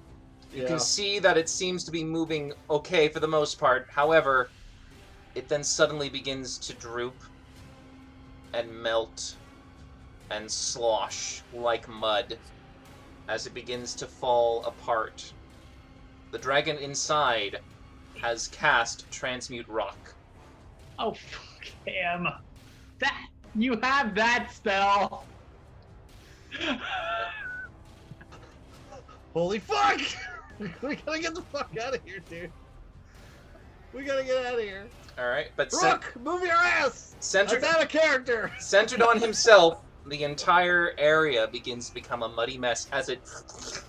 S1: you
S7: Yeah.
S1: can see that it seems to be moving okay for the most part. However, it then suddenly begins to droop and melt and slosh like mud as it begins to fall apart. The dragon inside has cast Transmute Rock.
S3: Oh fuck him! That you have that spell.
S7: Holy fuck! We gotta get the fuck out of here, dude. We gotta get out of here.
S1: Alright, but
S7: Rook, move your ass!
S1: centered,
S7: That's out of character.
S1: centered on himself, the entire area begins to become a muddy mess as it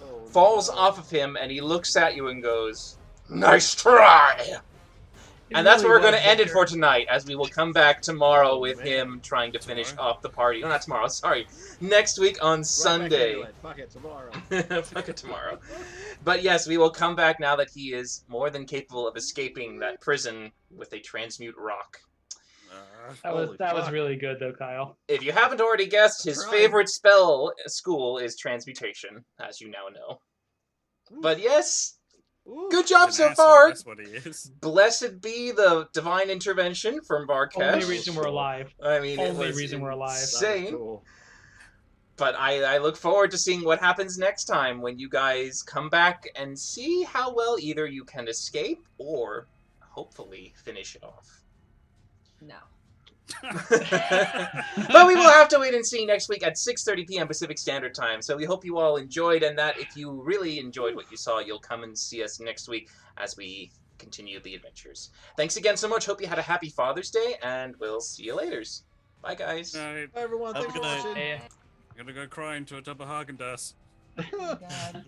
S7: Oh,
S1: falls
S7: no.
S1: off of him and he looks at you and goes, "Nice try!"
S3: It
S1: And that's
S3: really
S1: where we're going
S3: was,
S1: to end it
S3: Victor.
S1: for tonight, as we will come back tomorrow
S7: Oh,
S1: with
S7: man.
S1: him trying to finish
S4: Tomorrow?
S1: off the party. No, not tomorrow, sorry. Next week on
S7: Right back
S1: Sunday.
S7: into it. Fuck it, tomorrow.
S1: Fuck it tomorrow. But yes, we will come back now that he is more than capable of escaping that prison with a transmute rock.
S3: That was
S7: Holy
S3: that was
S7: fuck.
S3: really good though, Kyle.
S1: If you haven't already guessed, his
S7: Trying.
S1: favorite spell school is transmutation, as you now know. But yes,
S7: Ooh.
S1: good job
S4: He's an
S1: so
S4: asshole,
S1: far.
S4: That's what he is.
S1: Blessed be the divine intervention from Varkesh.
S3: Only reason we're alive.
S1: I mean, it
S3: Only
S1: was
S3: reason we're alive.
S7: That was
S1: insane.
S7: cool.
S1: But I look forward to seeing what happens next time when you guys come back and see how well either you can escape or hopefully finish it off.
S6: No.
S1: But we will have to wait and see next week at 6:30 p.m. Pacific Standard Time. So we hope you all enjoyed, and that if you really enjoyed what you saw, you'll come and see us next week as we continue the adventures. Thanks again so much. Hope you had a happy Father's Day, and we'll see you later. Bye, guys.
S4: Alright,
S7: Bye, everyone.
S5: Have a
S7: Thanks for
S5: good night.
S7: watching.
S3: Hey,
S4: I'm gonna go cry into a tub of Haagen-Dazs.
S6: Oh my God.